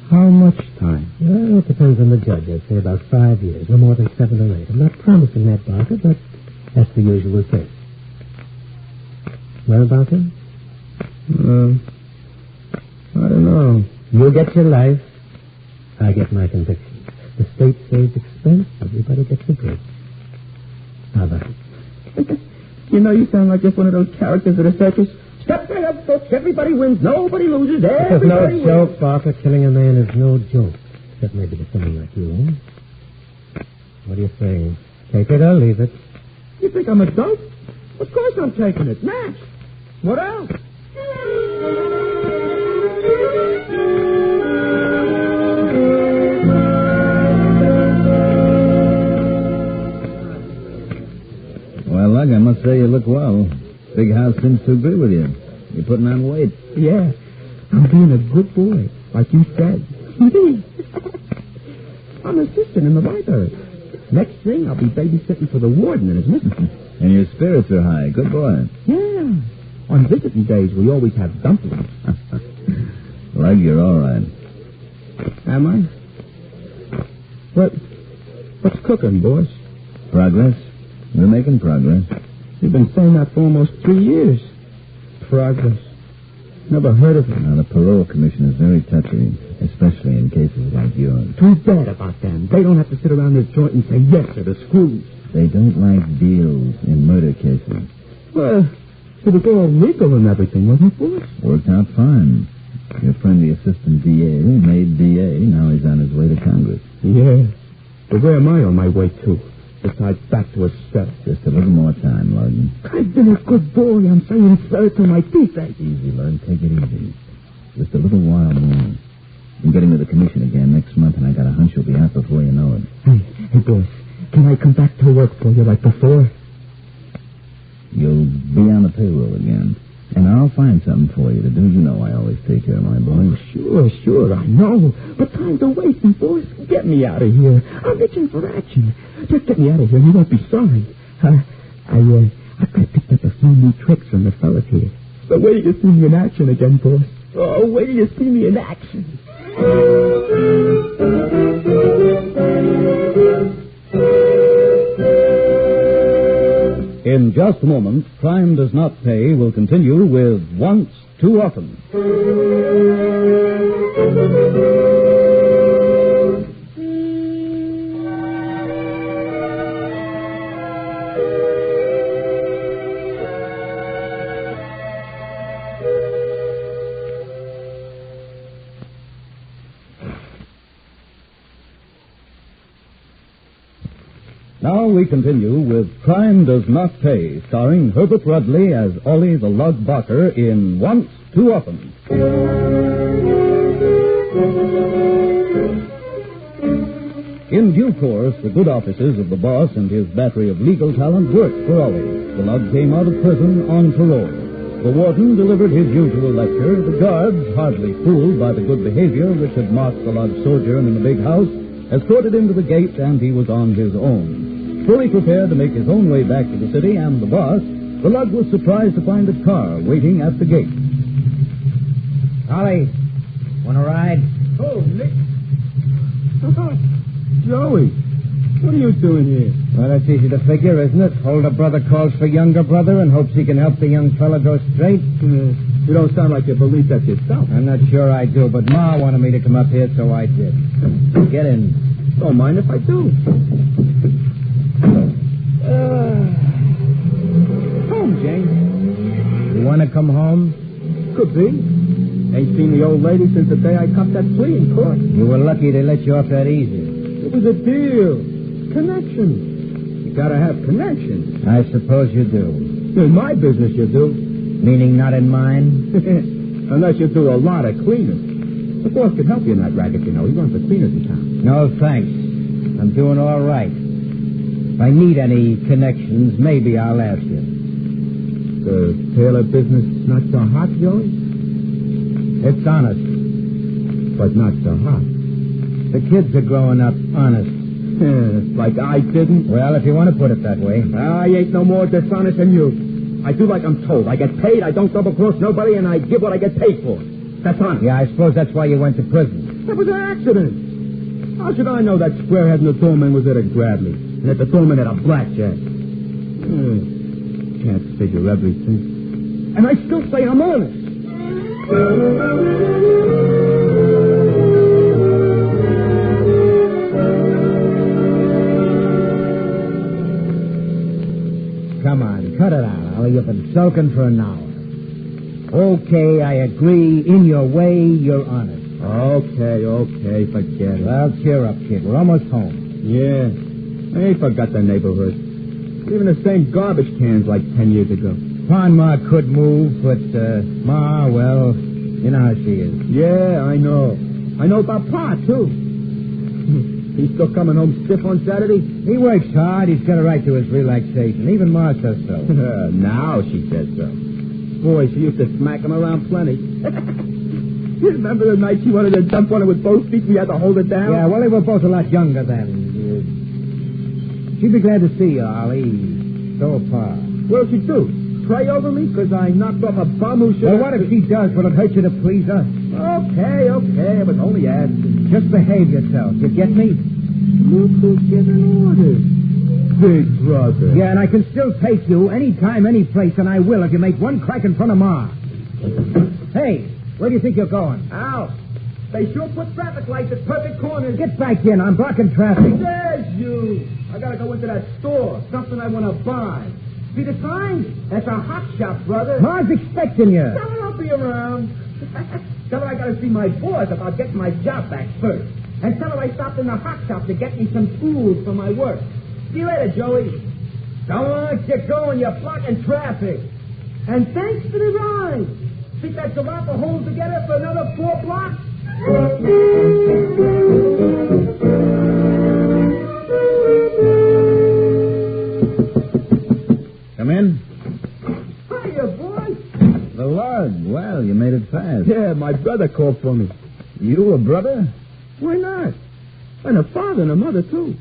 Speaker 18: How much time?
Speaker 21: Well, it depends on the judge. I'd say about 5 years, no more than 7 or 8. I'm not promising that, Barker, but that's the usual thing. Well, Barker?
Speaker 18: I don't know.
Speaker 21: You get your life, I get my conviction. The state saves expense, everybody gets a break. How about it?
Speaker 18: You know, you sound like just one of those characters at a circus. Step right up, folks. Everybody wins. Nobody loses. Everybody
Speaker 21: wins. No joke, Barker. Killing a man is no joke. Except maybe to someone like you. What do you say? Take it or leave it?
Speaker 18: You think I'm a dope? Of course I'm taking it. Match. What else?
Speaker 17: Well, Lug, I must say you look well. Big house seems to agree with you. You're putting on weight.
Speaker 18: Yeah. I'm being a good boy, like you said. I'm an assistant in the library. Next thing, I'll be babysitting for the warden and his missus.
Speaker 17: And your spirits are high. Good boy.
Speaker 18: Yeah. On visiting days, we always have dumplings.
Speaker 17: Lug, you're all right.
Speaker 18: Am I? What's cooking, boss?
Speaker 17: Progress. We're making progress.
Speaker 18: You've been saying that for almost 3 years. Progress. Never heard of it.
Speaker 17: Now, the parole commission is very touchy, especially in cases like yours.
Speaker 18: Too bad about them. They don't have to sit around this joint and say yes to the screws.
Speaker 17: They don't like deals in murder cases.
Speaker 18: Well, it was all legal and everything, wasn't it, boss?
Speaker 17: Worked out fine. Your friendly assistant DA made DA. Now he's on his way to Congress.
Speaker 18: Yeah. But where am I on my way to? Besides back to a cell.
Speaker 17: Just a little more time, Logan.
Speaker 18: I've been a good boy. I'm saying sir to my teeth.
Speaker 17: Easy, Logan. Take it easy. Just a little while more. I'm getting to the commission again next month, and I got a hunch you'll be out before you know it.
Speaker 18: Hey, boss. Can I come back to work for you like before?
Speaker 17: You'll be on the payroll again. And I'll find something for you to do. You know I always take care of my boys.
Speaker 18: Oh, sure, I know. But time's a wasting, boss. Get me out of here. I'm itching for action. Just get me out of here. You won't be sorry. I picked up a few new tricks from the fellas here. So wait till you see me in action again, boss. Oh, wait till you see me in action.
Speaker 16: just a moment, Crime Does Not Pay will continue with Once Too Often. Now we continue with Crime Does Not Pay, starring Herbert Rudley as Ollie the Lug Barker in Once Too Often. In due course, the good offices of the boss and his battery of legal talent worked for Ollie. The lug came out of prison on parole. The warden delivered his usual lecture. The guards, hardly fooled by the good behavior which had marked the lug's sojourn in the big house, escorted him to the gate, and he was on his own. Fully prepared to make his own way back to the city and the boss, the lug was surprised to find a car waiting at the gate.
Speaker 21: Ollie, want to ride?
Speaker 19: Oh, Nick. Joey, what are you doing here?
Speaker 21: Well, that's easy to figure, isn't it? Older brother calls for younger brother and hopes he can help the young fella go straight.
Speaker 19: You don't sound like you believe that yourself.
Speaker 21: I'm not sure I do, but Ma wanted me to come up here, so I did. Get in.
Speaker 19: Don't mind if I do. Home, James.
Speaker 21: You want to come home?
Speaker 19: Could be. Ain't seen the old lady since the day I copped that plea in court.
Speaker 21: You were lucky they let you off that easy.
Speaker 19: It was a deal. Connection. You gotta have connection.
Speaker 21: I suppose you do.
Speaker 19: In my business, you do.
Speaker 21: Meaning not in mine?
Speaker 19: Unless you do a lot of cleaning. The boss could help you in that racket, you know. He runs the cleaners in town.
Speaker 21: No, thanks. I'm doing all right. If I need any connections, maybe I'll ask you.
Speaker 19: The tailor business not so hot, Joey?
Speaker 21: It's honest.
Speaker 19: But not so hot.
Speaker 21: The kids are growing up honest.
Speaker 19: Like I didn't?
Speaker 21: Well, if you want to put it that way.
Speaker 19: I ain't no more dishonest than you. I do like I'm told. I get paid, I don't double-cross nobody, and I give what I get paid for. That's honest.
Speaker 21: Yeah, I suppose that's why you went to prison.
Speaker 19: That was an accident. How should I know that squarehead in the doorman was there to grab me? And that the doorman had a blackjack? Can't figure everything. And I still say I'm honest.
Speaker 21: Come on, cut it out, Ollie. You've been sulking for an hour. Okay, I agree. In your way, you're honest.
Speaker 19: Okay, forget it.
Speaker 21: Well, cheer up, kid. We're almost home.
Speaker 19: Yeah, I ain't forgot the neighborhood. Even the same garbage cans like 10 years ago.
Speaker 21: Pon Ma could move, but Ma, well, you know how she is.
Speaker 19: Yeah, I know. I know about Pa, too. He's still coming home stiff on Saturday?
Speaker 21: He works hard. He's got a right to his relaxation. Even Ma says so.
Speaker 19: Now she says so. Boy, she used to smack him around plenty. You remember the night she wanted to jump on it with both feet? We had to hold it down?
Speaker 21: Yeah, well, they were both a lot younger then. She'd be glad to see you, Ollie. So, Pa.
Speaker 19: What'll she do? Pray over me because I knocked off a bum who should...
Speaker 21: Well, what if she does? Will it hurt you to please her?
Speaker 19: Okay. It was only acting.
Speaker 21: Just behave yourself. You get me?
Speaker 19: Look who's giving orders. Big brother.
Speaker 21: Yeah, and I can still take you anytime, any place, and I will if you make one crack in front of Ma. Hey, where do you think you're going?
Speaker 19: Out. They sure put traffic lights at perfect corners.
Speaker 21: Get back in. I'm blocking traffic.
Speaker 19: There's you. I gotta go into that store. Something I want to buy. See the sign? That's a hot shop, brother.
Speaker 21: Ma's expecting you.
Speaker 19: Tell her I'll be around. Tell her I gotta see my boss about getting my job back first. And tell her I stopped in the hot shop to get me some tools for my work. See you later, Joey. Come on, get going. You're blocking traffic. And thanks for the ride. Think that giraffe will hold together for another 4 blocks?
Speaker 21: Come in.
Speaker 19: Hiya, boy.
Speaker 17: The lug. Well, you made it fast.
Speaker 19: Yeah, my brother called for me.
Speaker 17: You a brother?
Speaker 19: Why not? And a father and a mother, too.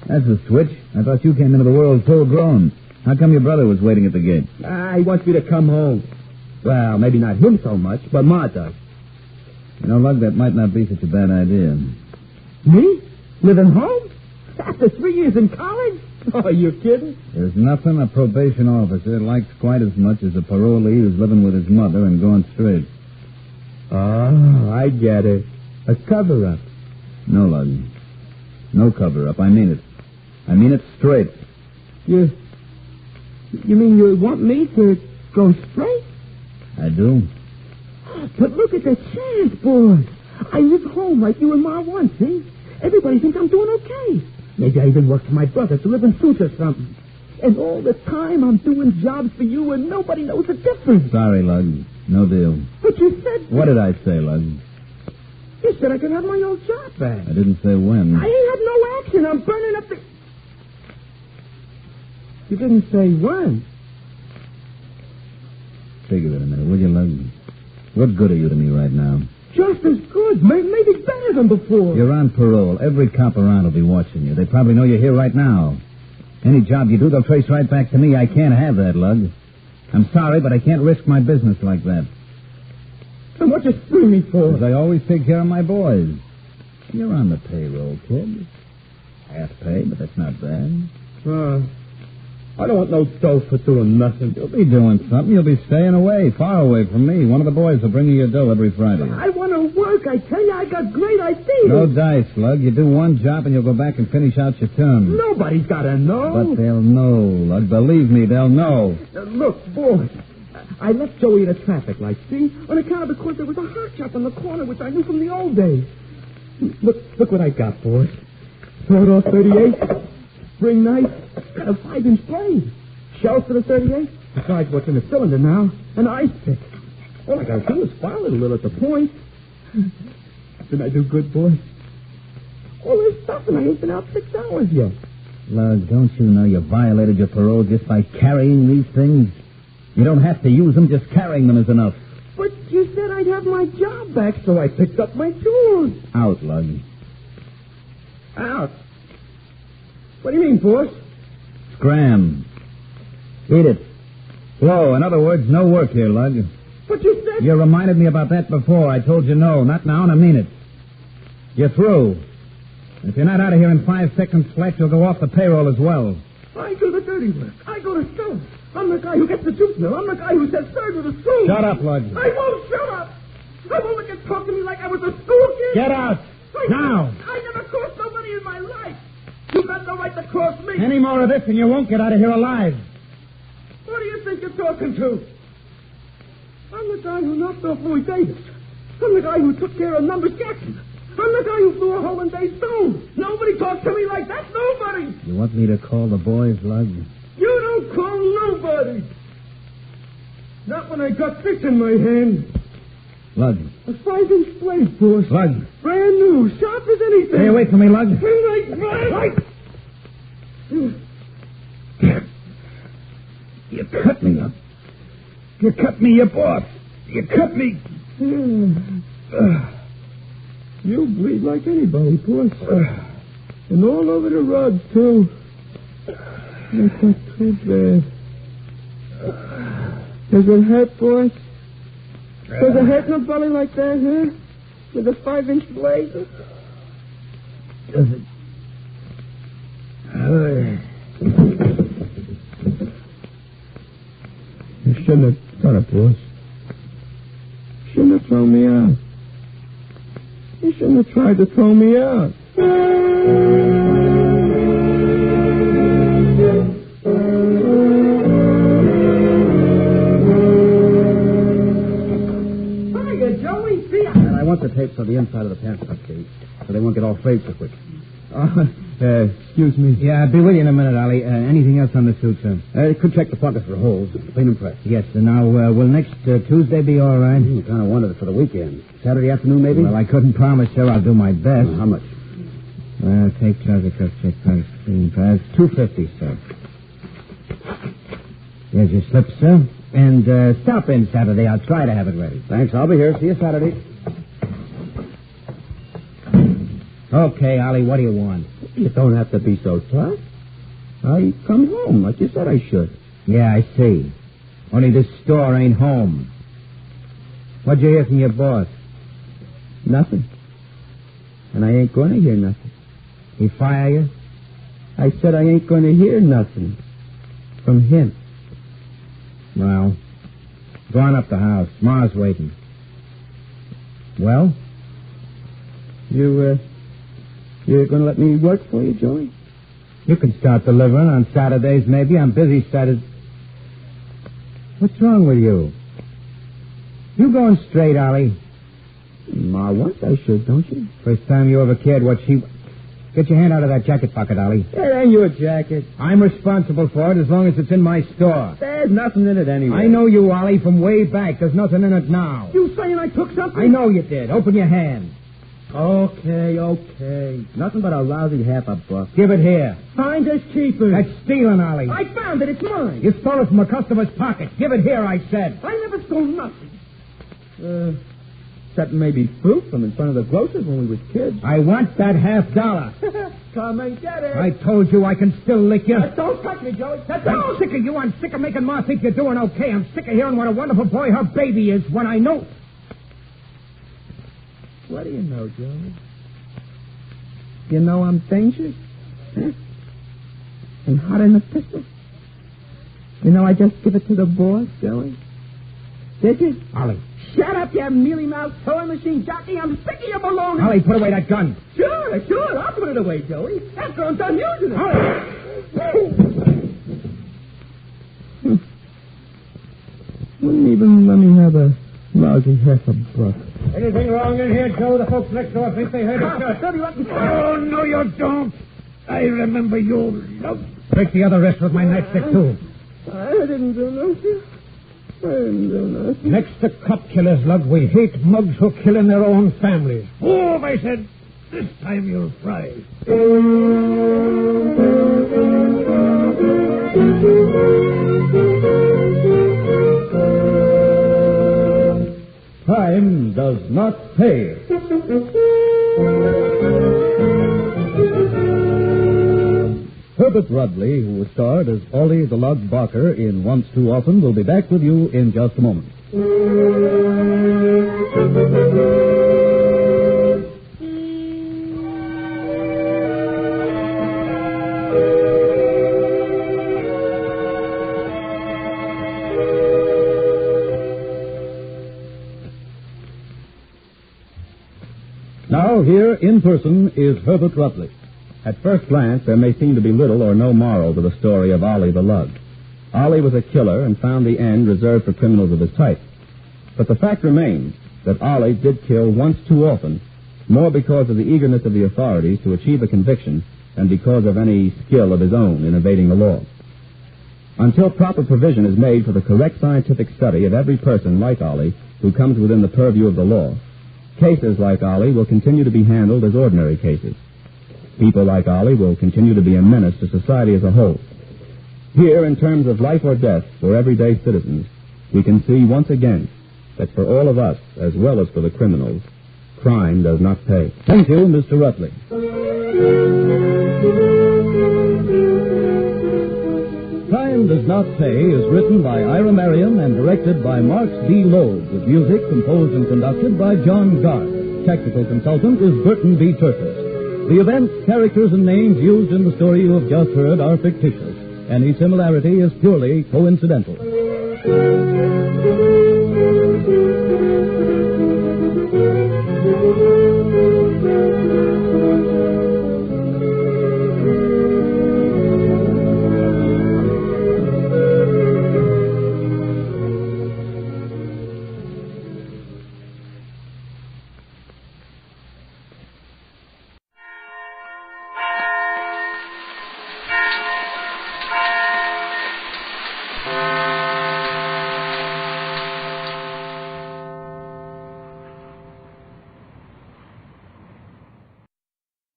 Speaker 17: That's a switch. I thought you came into the world full grown. How come your brother was waiting at the gate?
Speaker 19: He wants me to come home. Well, maybe not him so much, but Ma does.
Speaker 17: You know, Lug, that might not be such a bad idea.
Speaker 19: Me? Living home? After 3 years in college? Oh, you kidding?
Speaker 17: There's nothing a probation officer likes quite as much as a parolee who's living with his mother and going straight.
Speaker 19: Oh, I get it. A cover-up.
Speaker 17: No, Lug. No cover-up. I mean it. I mean it straight.
Speaker 19: You mean you want me to go straight?
Speaker 17: I do.
Speaker 19: But look at the chance, boy. I live home like you and Ma want, see? Everybody thinks I'm doing okay. Maybe I even work for my brother to live in suits or something. And all the time I'm doing jobs for you and nobody knows the difference.
Speaker 17: Sorry, Lug. No deal.
Speaker 19: But you said...
Speaker 17: What did I say, Lug?
Speaker 19: You said I could have my old job back.
Speaker 17: I didn't say when.
Speaker 19: I ain't had no action. I'm burning up the... You didn't say when.
Speaker 17: Figure it a minute, will you, Lug? What good are you to me right now?
Speaker 19: Just as good. Maybe better than before.
Speaker 17: You're on parole. Every cop around will be watching you. They probably know you're here right now. Any job you do, they'll trace right back to me. I can't have that, Lug. I'm sorry, but I can't risk my business like that.
Speaker 19: So what you screw me for?
Speaker 17: Because I always take care of my boys. You're on the payroll, kid. Half pay, but that's not bad.
Speaker 19: I don't want no dough for doing nothing.
Speaker 17: You'll be doing something. You'll be staying away, far away from me. One of the boys will bring you your dough every Friday.
Speaker 19: I want to work. I tell you, I got great ideas.
Speaker 17: No dice, Lug. You do one job and you'll go back and finish out your term.
Speaker 19: Nobody's got to know.
Speaker 17: But they'll know, Lug. Believe me, they'll know.
Speaker 19: Look, boy, I left Joey at a traffic light, see? On account of because there was a hot shop on the corner, which I knew from the old days. Look what I got, boy. Sawed-off 38, spring knife, got a 5-inch blade. Shells for the 38, besides what's in the cylinder now, an ice pick. All I got to do is file it a little at the point. Did I do good, boy? All this stuff, and I ain't been out 6 hours yet.
Speaker 17: Lug, don't you know you violated your parole just by carrying these things? You don't have to use them, just carrying them is enough.
Speaker 19: But you said I'd have my job back, so I picked up my tools.
Speaker 17: Out, Lug.
Speaker 19: Out? What do you mean, boss?
Speaker 17: Scram. Eat it. Slow. In other words, no work here, Lug.
Speaker 19: But you said...
Speaker 17: You reminded me about that before. I told you no. Not now, and I mean it. You're through. If you're not out of here in 5 seconds flat, you'll go off the payroll as well.
Speaker 19: I do the dirty work. I go to school. I'm the guy who gets the juice mill. I'm the guy who says third with a spoon.
Speaker 17: Shut up, Lug.
Speaker 19: I won't shut up. I won't let you talk to me like I was a school kid.
Speaker 17: Get out. Now.
Speaker 19: I never crossed nobody in my life. You got no right to cross me.
Speaker 17: Any more of this and you won't get out of here alive.
Speaker 19: What do you think you're talking to? I'm the guy who knocked off Louis Davis. I'm the guy who took care of Numbers Jackson. I'm the guy who blew a hole in Dave's stone. Nobody talks to me like that. Nobody.
Speaker 17: You want me to call the boys, Lug?
Speaker 19: You don't call nobody. Not when I got this in my hand.
Speaker 17: Lug.
Speaker 19: A 5-inch blade, boss.
Speaker 17: Lug.
Speaker 19: Brand new, sharp as anything.
Speaker 17: Stay away from me, Lug. You cut me up. You cut me, you boss. You cut me.
Speaker 19: You bleed like anybody, boss. And all over the rug, too. That's not too bad. Does it hurt, boss? Does it hurt in the belly like that, huh? With a 5-inch blade?
Speaker 17: Does it?
Speaker 19: You shouldn't have done it, boss. Shouldn't have thrown me out. You shouldn't have tried to throw me out. Hiya, Joey. See ya.
Speaker 3: And I want the tapes on the inside of the pants case, so they won't get all frayed so quick.
Speaker 19: Excuse me.
Speaker 3: Yeah, I'll be with you in a minute, Ollie. Anything else on the suit, sir? Could check the pockets for holes. Clean and fresh. Yes, and now, will next Tuesday be all right? Kind of wanted it for the weekend. Saturday afternoon, maybe? Well, I couldn't promise, sir. I'll do my best. How much? Take trouser cuff, check price, clean price. $2.50, sir. There's your slip, sir. And stop in Saturday. I'll try to have it ready. Thanks. I'll be here. See you Saturday. Okay, Ollie, what do you want?
Speaker 19: You don't have to be so tough. I come home like you said I should.
Speaker 3: Yeah, I see. Only this store ain't home. What'd you hear from your boss?
Speaker 19: Nothing. And I ain't going to hear nothing.
Speaker 3: He fire you?
Speaker 21: I said I ain't going to hear nothing from him.
Speaker 17: Well, go on up the house. Ma's waiting. Well?
Speaker 21: You're going to let me work for you, Joey?
Speaker 17: You can start delivering on Saturdays, maybe. I'm busy Saturdays. What's wrong with you? You going straight, Ollie?
Speaker 21: Ma wants I should, don't you?
Speaker 17: First time you ever cared what she... Get your hand out of that jacket pocket, Ollie.
Speaker 21: It ain't your jacket.
Speaker 17: I'm responsible for it as long as it's in my store.
Speaker 21: There's nothing in it anyway.
Speaker 17: I know you, Ollie, from way back. There's nothing in it now.
Speaker 21: You saying I took something?
Speaker 17: I know you did. Open your hand.
Speaker 21: Okay. Nothing but a lousy $50.
Speaker 17: Give it here.
Speaker 21: Find us cheaper.
Speaker 17: That's stealing, Ollie.
Speaker 21: I found it. It's mine.
Speaker 17: You stole it from a customer's pocket. Give it here, I said.
Speaker 21: I never stole nothing. Except maybe fruit from in front of the grocer's when we was kids.
Speaker 17: I want that $50.
Speaker 21: Come and get it.
Speaker 17: I told you I can still lick you.
Speaker 21: Don't touch me, Joey.
Speaker 17: I'm sick of you. I'm sick of making Ma think you're doing okay. I'm sick of hearing what a wonderful boy her baby is when I know...
Speaker 21: What do you know, Joey? You know I'm dangerous? Huh? And hot in the pistol? You know I just give it to the boss, Joey? Did you?
Speaker 17: Ollie.
Speaker 21: Shut up, you mealy-mouthed sewing machine jockey. I'm sick of your baloney.
Speaker 17: Ollie, put away that gun.
Speaker 21: Sure. I'll put it away, Joey. After I'm done using it.
Speaker 17: Ollie!
Speaker 21: Wouldn't even let me have a lousy $50.
Speaker 17: Anything wrong in here, Joe? The folks next door think they heard a shot.
Speaker 21: Oh,
Speaker 17: no, you don't. I remember you, love. Break the other wrist with my nightstick, too.
Speaker 21: I didn't do nothing.
Speaker 17: Next to cop killers, Lug, we hate mugs who kill in their own families. Move, I said. This time you'll fry.
Speaker 16: Crime does not pay. Herbert Rudley, who was starred as Ollie the Lug Barker in Once Too Often, will be back with you in just a moment. Now, here in person is Herbert Rudley. At first glance, there may seem to be little or no moral to the story of Ollie the Lug. Ollie was a killer and found the end reserved for criminals of his type. But the fact remains that Ollie did kill once too often, more because of the eagerness of the authorities to achieve a conviction than because of any skill of his own in evading the law. Until proper provision is made for the correct scientific study of every person like Ollie who comes within the purview of the law, cases like Ollie will continue to be handled as ordinary cases. People like Ollie will continue to be a menace to society as a whole. Here, in terms of life or death for everyday citizens, we can see once again that for all of us, as well as for the criminals, crime does not pay. Thank you, Mr. Rudley. Crime Does Not Pay is written by Ira Merriam and directed by Mark D. Loeb, with music composed and conducted by John Gard. Technical consultant is Burton B. Turtis. The events, characters, and names used in the story you have just heard are fictitious. Any similarity is purely coincidental.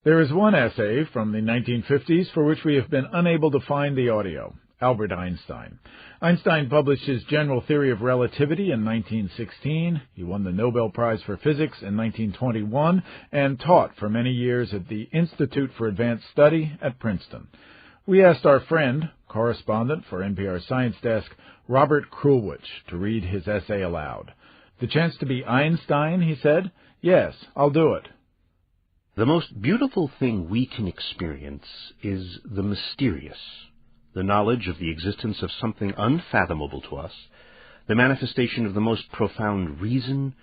Speaker 1: There is one essay from the 1950s for which we have been unable to find the audio. Albert Einstein. Einstein published his General Theory of Relativity in 1916. He won the Nobel Prize for Physics in 1921 and taught for many years at the Institute for Advanced Study at Princeton. We asked our friend, correspondent for NPR Science Desk, Robert Krulwich, to read his essay aloud. The chance to be Einstein, he said? Yes, I'll do it.
Speaker 11: The most beautiful thing we can experience is the mysterious, the knowledge of the existence of something unfathomable to us, the manifestation of the most profound reason,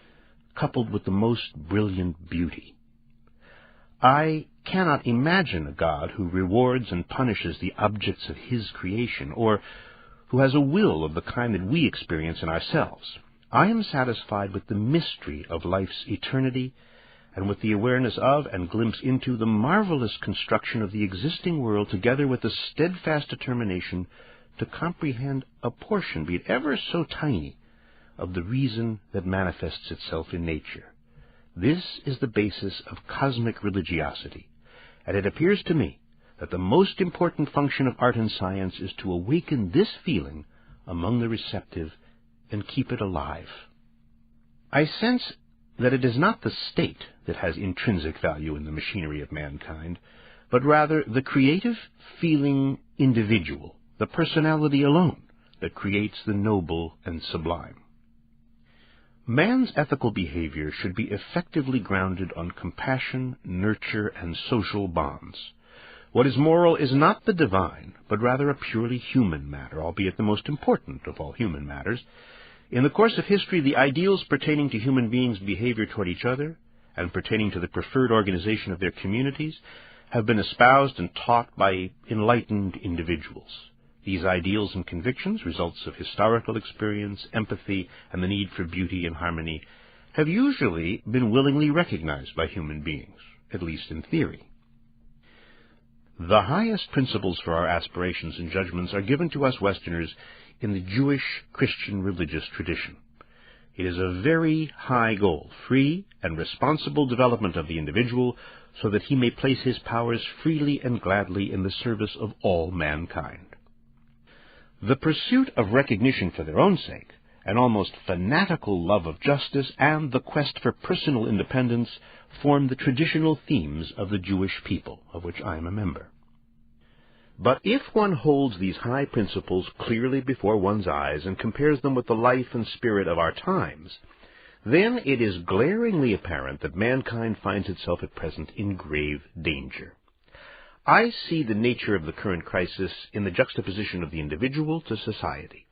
Speaker 11: coupled with the most brilliant beauty. I cannot imagine a God who rewards and punishes the objects of his creation, or who has a will of the kind that we experience in ourselves. I am satisfied with the mystery of life's eternity, and with the awareness of and glimpse into the marvelous construction of the existing world, together with the steadfast determination to comprehend a portion, be it ever so tiny, of the reason that manifests itself in nature. This is the basis of cosmic religiosity, and it appears to me that the most important function of art and science is to awaken this feeling among the receptive and keep it alive. I sense that it is not the state that has intrinsic value in the machinery of mankind, but rather the creative, feeling individual, the personality alone, that creates the noble and sublime. Man's ethical behavior should be effectively grounded on compassion, nurture, and social bonds. What is moral is not the divine, but rather a purely human matter, albeit the most important of all human matters. In the course of history, the ideals pertaining to human beings' behavior toward each other, and pertaining to the preferred organization of their communities, have been espoused and taught by enlightened individuals. These ideals and convictions, results of historical experience, empathy, and the need for beauty and harmony, have usually been willingly recognized by human beings, at least in theory. The highest principles for our aspirations and judgments are given to us Westerners in the Jewish Christian religious tradition. It is a very high goal, free and responsible development of the individual, so that he may place his powers freely and gladly in the service of all mankind. The pursuit of recognition for their own sake, an almost fanatical love of justice, and the quest for personal independence form the traditional themes of the Jewish people, of which I am a member. But if one holds these high principles clearly before one's eyes and compares them with the life and spirit of our times, then it is glaringly apparent that mankind finds itself at present in grave danger. I see the nature of the current crisis in the juxtaposition of the individual to society.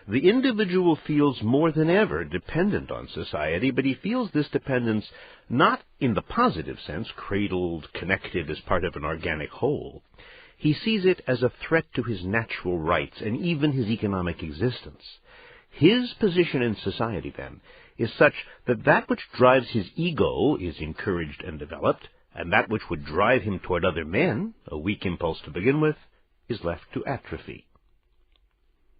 Speaker 11: The individual feels more than ever dependent on society, but he feels this dependence not in the positive sense, cradled, connected as part of an organic whole. He sees it as a threat to his natural rights and even his economic existence. His position in society, then, is such that that which drives his ego is encouraged and developed, and that which would drive him toward other men, a weak impulse to begin with, is left to atrophy.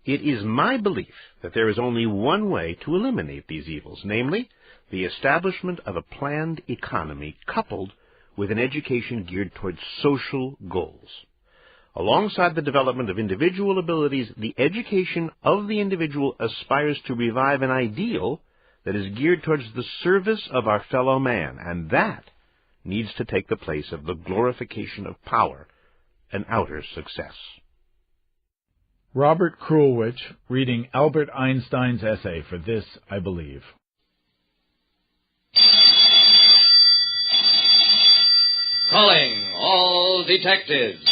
Speaker 11: It is my belief that there is only one way to eliminate these evils, namely, the establishment of a planned economy coupled with an education geared towards social goals. Alongside the development of individual abilities, the education of the individual aspires to revive an ideal that is geared towards the service of our fellow man, and that needs to take the place of the glorification of power and outer success.
Speaker 1: Robert Krulwich, reading Albert Einstein's essay for This I Believe.
Speaker 22: Calling all detectives.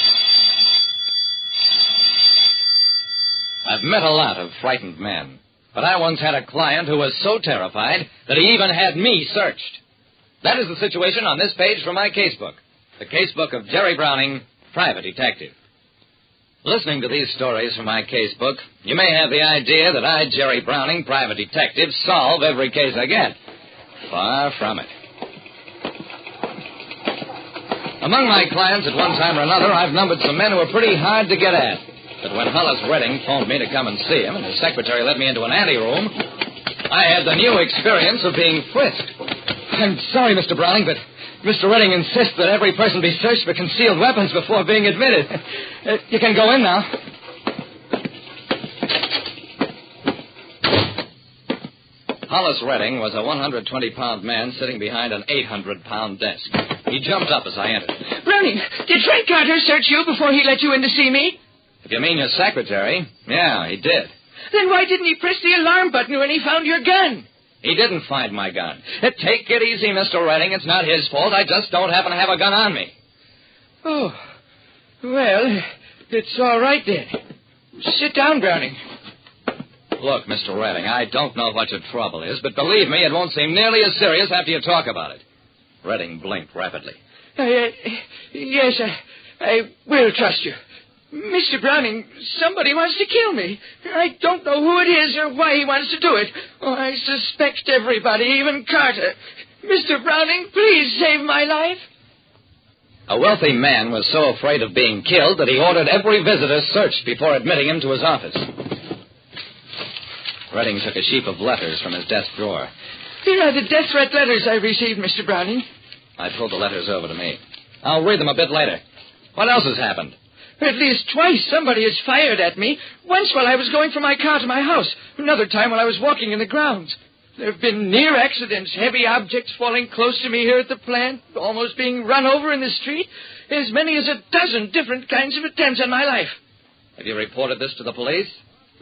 Speaker 22: I've met a lot of frightened men, but I once had a client who was so terrified that he even had me searched. That is the situation on this page from my casebook, the casebook of Jerry Browning, private detective. Listening to these stories from my casebook, you may have the idea that I, Jerry Browning, private detective, solve every case I get. Far from it. Among my clients at one time or another, I've numbered some men who are pretty hard to get at. But when Hollis Redding phoned me to come and see him, and his secretary let me into an anteroom, I had the new experience of being frisked. I'm sorry, Mr. Browning, but Mr. Redding insists that every person be searched for concealed weapons before being admitted. You can go in now. Hollis Redding was a 120-pound man sitting behind an 800-pound desk. He jumped up as I entered.
Speaker 23: Browning, did Frank Carter search you before he let you in to see me?
Speaker 22: If you mean your secretary, yeah, he did.
Speaker 23: Then why didn't he press the alarm button when he found your gun?
Speaker 22: He didn't find my gun. Take it easy, Mr. Redding. It's not his fault. I just don't happen to have a gun on me.
Speaker 23: Oh, well, it's all right then. Sit down, Browning.
Speaker 22: Look, Mr. Redding, I don't know what your trouble is, but believe me, it won't seem nearly as serious after you talk about it. Redding blinked rapidly.
Speaker 23: Yes, I will trust you. Mr. Browning, somebody wants to kill me. I don't know who it is or why he wants to do it. Oh, I suspect everybody, even Carter. Mr. Browning, please save my life.
Speaker 22: A wealthy man was so afraid of being killed that he ordered every visitor searched before admitting him to his office. Redding took a sheaf of letters from his desk drawer.
Speaker 23: Here are the death threat letters I received, Mr. Browning.
Speaker 22: I pulled the letters over to me. I'll read them a bit later. What else has happened?
Speaker 23: At least twice somebody has fired at me. Once while I was going from my car to my house. Another time while I was walking in the grounds. There have been near accidents, heavy objects falling close to me here at the plant, almost being run over in the street. As many as a dozen different kinds of attempts on my life.
Speaker 22: Have you reported this to the police?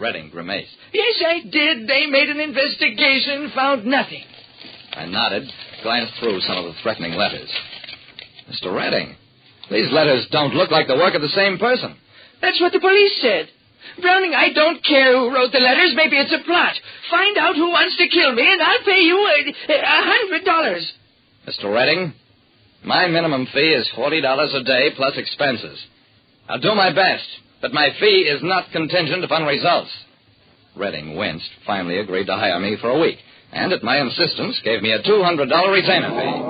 Speaker 22: Redding grimaced.
Speaker 23: Yes, I did. They made an investigation, found nothing.
Speaker 22: I nodded, glanced through some of the threatening letters. Mr. Redding, these letters don't look like the work of the same person.
Speaker 23: That's what the police said. Browning, I don't care who wrote the letters. Maybe it's a plot. Find out who wants to kill me, and I'll pay you $100.
Speaker 22: Mr. Redding, my minimum fee is $40 a day plus expenses. I'll do my best, but my fee is not contingent upon results. Redding winced, finally agreed to hire me for a week, and at my insistence gave me a $200 retainer fee.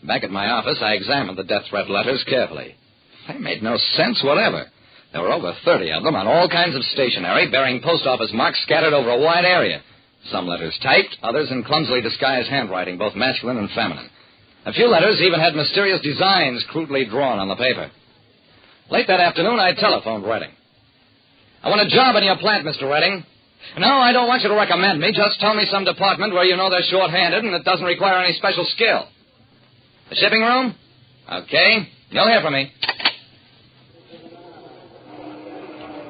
Speaker 22: Back at my office, I examined the death threat letters carefully. They made no sense whatever. There were over 30 of them on all kinds of stationery, bearing post office marks scattered over a wide area. Some letters typed, others in clumsily disguised handwriting, both masculine and feminine. A few letters even had mysterious designs crudely drawn on the paper. Late that afternoon, I telephoned Redding. I want a job in your plant, Mr. Redding. No, I don't want you to recommend me. Just tell me some department where you know they're short-handed and it doesn't require any special skill. The shipping room? Okay. You'll hear from me.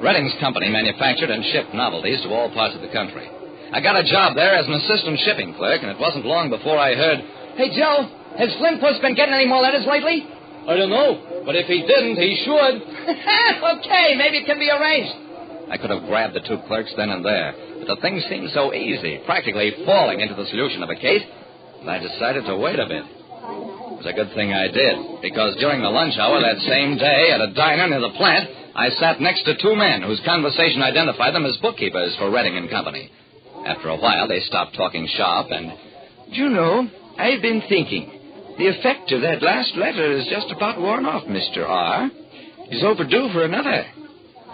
Speaker 22: Redding's company manufactured and shipped novelties to all parts of the country. I got a job there as an assistant shipping clerk, and it wasn't long before I heard, "Hey, Joe, has Flint Puss been getting any more letters lately?" "I don't know, but if he didn't, he should." "Okay, maybe it can be arranged." I could have grabbed the two clerks then and there, but the thing seemed so easy, practically falling into the solution of a case, that I decided to wait a bit. It was a good thing I did, because during the lunch hour that same day at a diner near the plant, I sat next to two men whose conversation identified them as bookkeepers for Redding and Company. After a while, they stopped talking shop and...
Speaker 23: "Do you know, I've been thinking. The effect of that last letter is just about worn off, Mr. R. He's overdue for another."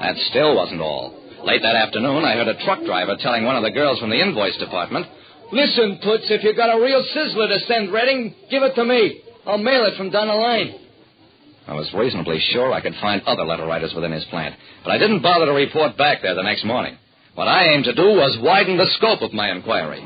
Speaker 22: That still wasn't all. Late that afternoon, I heard a truck driver telling one of the girls from the invoice department,
Speaker 23: "Listen, Toots, if you got a real sizzler to send Redding, give it to me. I'll mail it from down the line."
Speaker 22: I was reasonably sure I could find other letter writers within his plant, but I didn't bother to report back there the next morning. What I aimed to do was widen the scope of my inquiry.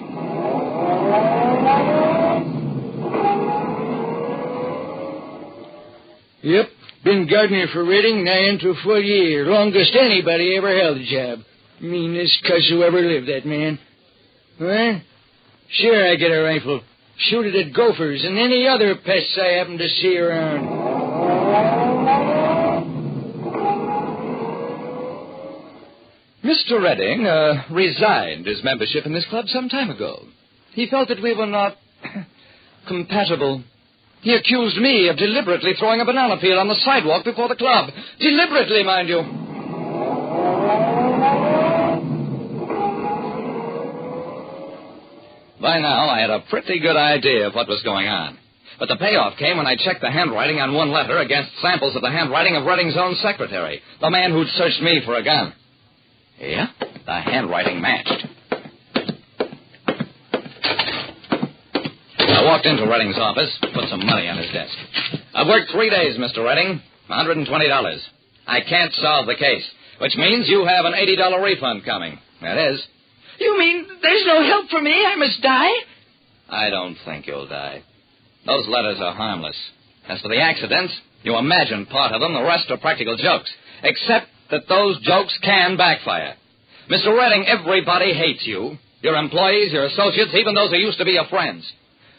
Speaker 23: Yep, been gardener for Redding nigh into a full year. Longest anybody ever held a job. Meanest cuss who ever lived, that man. Well, sure I get a rifle. Shoot it at gophers and any other pests I happen to see around.
Speaker 22: Mr. Redding resigned his membership in this club some time ago. He felt that we were not compatible. He accused me of deliberately throwing a banana peel on the sidewalk before the club. Deliberately, mind you. By now, I had a pretty good idea of what was going on. But the payoff came when I checked the handwriting on one letter against samples of the handwriting of Redding's own secretary, the man who'd searched me for a gun. Yeah, the handwriting matched. I walked into Redding's office, put some money on his desk. I've worked 3 days, Mr. Redding, $120. I can't solve the case, which means you have an $80 refund coming. That is.
Speaker 23: You mean there's no help for me? I must die?
Speaker 22: I don't think you'll die. Those letters are harmless. As for the accidents, you imagine part of them, the rest are practical jokes. Except that those jokes can backfire. Mr. Redding, everybody hates you. Your employees, your associates, even those who used to be your friends.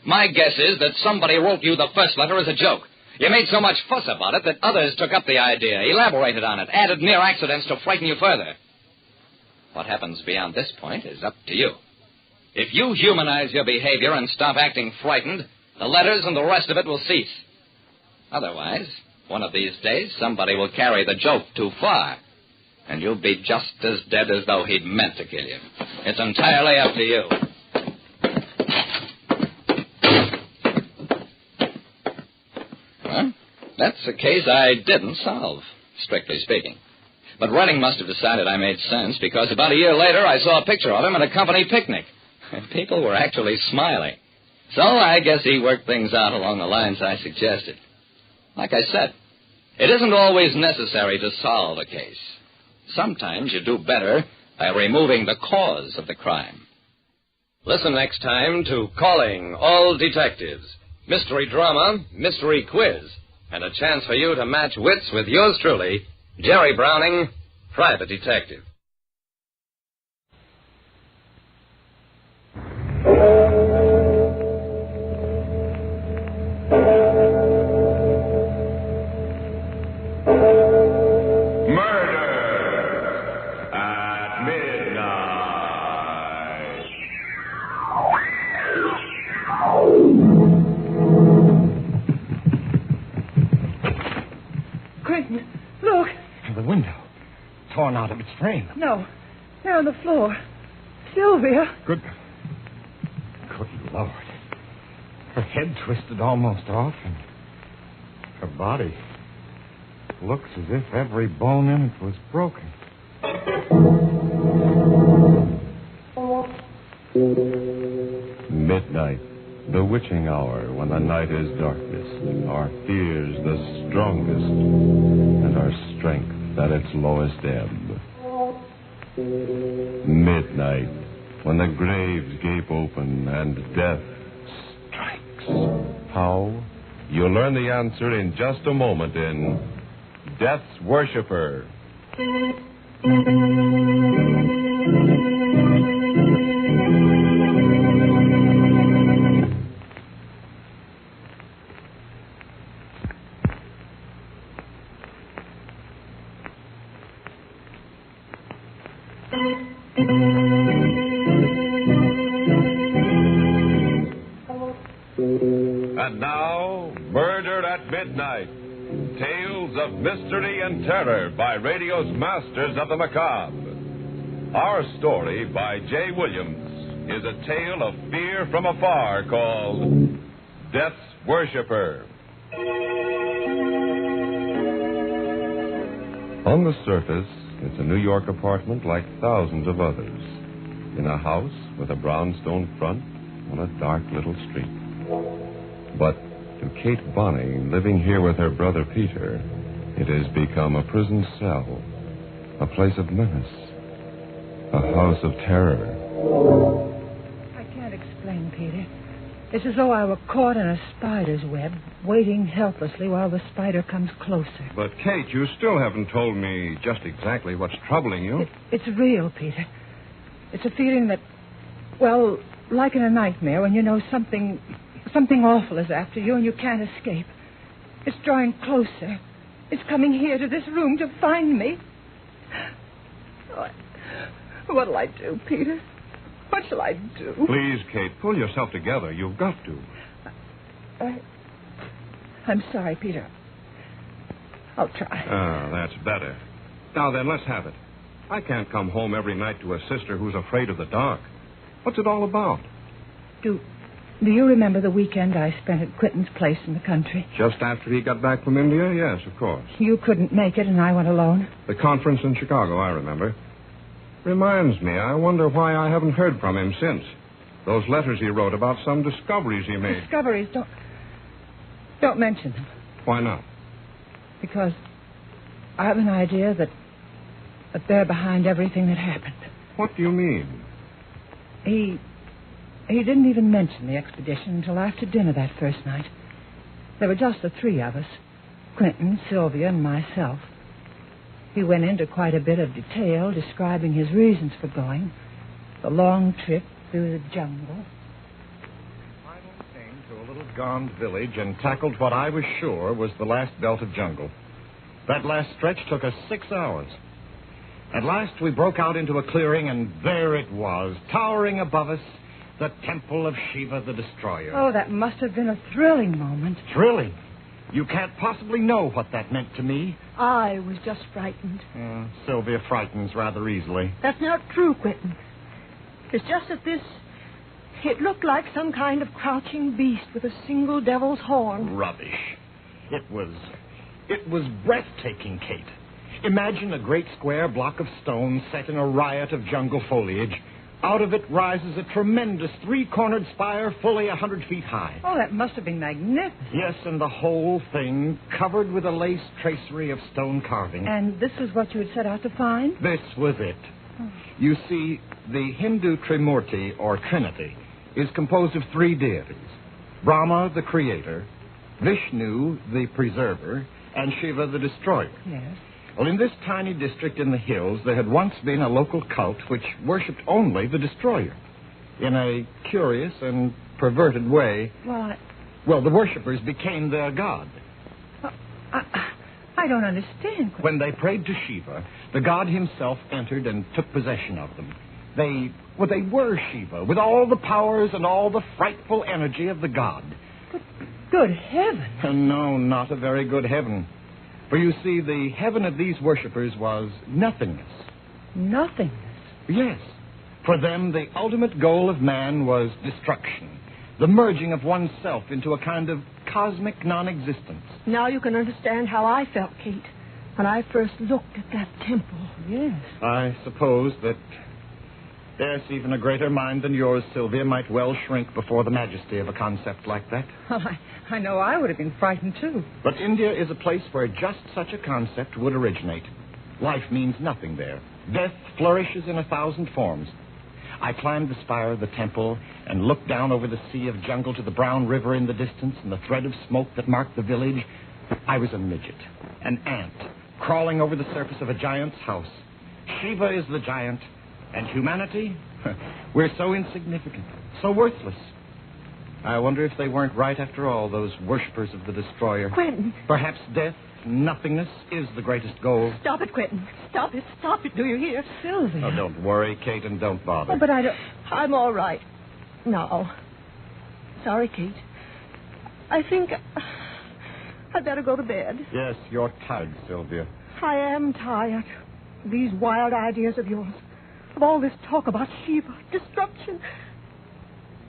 Speaker 22: My guess is that somebody wrote you the first letter as a joke. You made so much fuss about it that others took up the idea, elaborated on it, added near accidents to frighten you further. What happens beyond this point is up to you. If you humanize your behavior and stop acting frightened, the letters and the rest of it will cease. Otherwise, one of these days, somebody will carry the joke too far, and you'll be just as dead as though he'd meant to kill you. It's entirely up to you. Well, that's a case I didn't solve, strictly speaking. But Redding must have decided I made sense, because about a year later I saw a picture of him at a company picnic. And people were actually smiling. So I guess he worked things out along the lines I suggested. Like I said, it isn't always necessary to solve a case. Sometimes you do better by removing the cause of the crime.
Speaker 8: Listen next time to Calling All Detectives. Mystery drama, mystery quiz, and a chance for you to match wits with yours truly, Jerry Browning, Private Detective.
Speaker 9: Torn out of its frame.
Speaker 12: No, they're on the floor. Sylvia.
Speaker 9: Good Lord. Her head twisted almost off, and her body looks as if every bone in it was broken.
Speaker 24: Midnight, the witching hour when the night is darkest, our fears the strongest, and our strength at its lowest ebb. Midnight, when the graves gape open and death strikes. How? You'll learn the answer in just a moment in Death's Worshipper. And now, Murder at Midnight. Tales of mystery and terror by radio's masters of the macabre. Our story, by J. Williams, is a tale of fear from afar called Death's Worshipper. On the surface, it's a New York apartment like thousands of others. In a house with a brownstone front on a dark little street. But to Kate Bonney, living here with her brother Peter, it has become a prison cell, a place of menace, a house of terror.
Speaker 12: I can't explain, Peter. It's as though I were caught in a spider's web, waiting helplessly while the spider comes closer.
Speaker 9: But, Kate, you still haven't told me just exactly what's troubling you.
Speaker 12: It's real, Peter. It's a feeling that, well, like in a nightmare when you know something awful is after you and you can't escape. It's drawing closer. It's coming here to this room to find me. What'll I do, Peter? What shall I do?
Speaker 9: Please, Kate, pull yourself together. You've got to.
Speaker 12: I'm sorry, Peter. I'll try.
Speaker 9: Ah, that's better. Now then, let's have it. I can't come home every night to a sister who's afraid of the dark. What's it all about?
Speaker 12: Do you remember the weekend I spent at Quentin's place in the country?
Speaker 9: Just after he got back from India? Yes, of course.
Speaker 12: You couldn't make it and I went alone?
Speaker 9: The conference in Chicago, I remember. Reminds me, I wonder why I haven't heard from him since. Those letters he wrote about some discoveries he made.
Speaker 12: Discoveries? Don't mention them.
Speaker 9: Why not?
Speaker 12: Because I have an idea that they're behind everything that happened.
Speaker 9: What do you mean?
Speaker 12: He didn't even mention the expedition until after dinner that first night. There were just the three of us. Quentin, Sylvia, and myself. He went into quite a bit of detail, describing his reasons for going. The long trip through the jungle.
Speaker 9: Finally came to a little gone village and tackled what I was sure was the last belt of jungle. That last stretch took us 6 hours. At last we broke out into a clearing, and there it was, towering above us, the temple of Shiva the Destroyer.
Speaker 12: Oh, that must have been a thrilling moment.
Speaker 9: Thrilling? You can't possibly know what that meant to me.
Speaker 5: I was just frightened.
Speaker 9: Sylvia frightens rather easily.
Speaker 5: That's not true, Quentin. It's just that it looked like some kind of crouching beast with a single devil's horn.
Speaker 9: Rubbish. It was breathtaking, Kate. Imagine a great square block of stone set in a riot of jungle foliage. Out of it rises a tremendous three-cornered spire fully 100 feet high.
Speaker 12: Oh, that must have been magnificent.
Speaker 9: Yes, and the whole thing covered with a lace tracery of stone carving.
Speaker 12: And this is what you had set out to find?
Speaker 9: This was it. Oh. You see, the Hindu Trimurti, or Trinity, is composed of 3 deities. Brahma, the creator, Vishnu, the preserver, and Shiva, the destroyer.
Speaker 12: Yes.
Speaker 9: Well, in this tiny district in the hills, there had once been a local cult which worshipped only the destroyer. In a curious and perverted way. Well, the worshippers became their god.
Speaker 12: I don't understand.
Speaker 9: When they prayed to Shiva, the god himself entered and took possession of them. They were Shiva, with all the powers and all the frightful energy of the god.
Speaker 12: Good heaven.
Speaker 9: No, not a very good heaven. For you see, the heaven of these worshippers was nothingness.
Speaker 12: Nothingness?
Speaker 9: Yes. For them, the ultimate goal of man was destruction, the merging of oneself into a kind of cosmic non-existence.
Speaker 5: Now you can understand how I felt, Kate, when I first looked at that temple.
Speaker 12: Yes.
Speaker 9: I suppose that, yes, even a greater mind than yours, Sylvia, might well shrink before the majesty of a concept like that.
Speaker 12: Well, I know I would have been frightened, too.
Speaker 9: But India is a place where just such a concept would originate. Life means nothing there. Death flourishes in 1,000 forms. I climbed the spire of the temple and looked down over the sea of jungle to the brown river in the distance and the thread of smoke that marked the village. I was a midget, an ant, crawling over the surface of a giant's house. Shiva is the giant, and humanity, we're so insignificant, so worthless. I wonder if they weren't right after all, those worshippers of the destroyer.
Speaker 5: Quentin.
Speaker 9: Perhaps death, nothingness, is the greatest goal.
Speaker 5: Stop it, Quentin. Stop it. Stop it. Do you hear?
Speaker 12: Sylvia.
Speaker 9: Oh, don't worry, Kate, and don't bother.
Speaker 5: Oh, but I don't... I'm all right. No. Sorry, Kate. I think I'd better go to bed.
Speaker 9: Yes, you're tired, Sylvia.
Speaker 5: I am tired. These wild ideas of yours. Of all this talk about Shiva, destruction.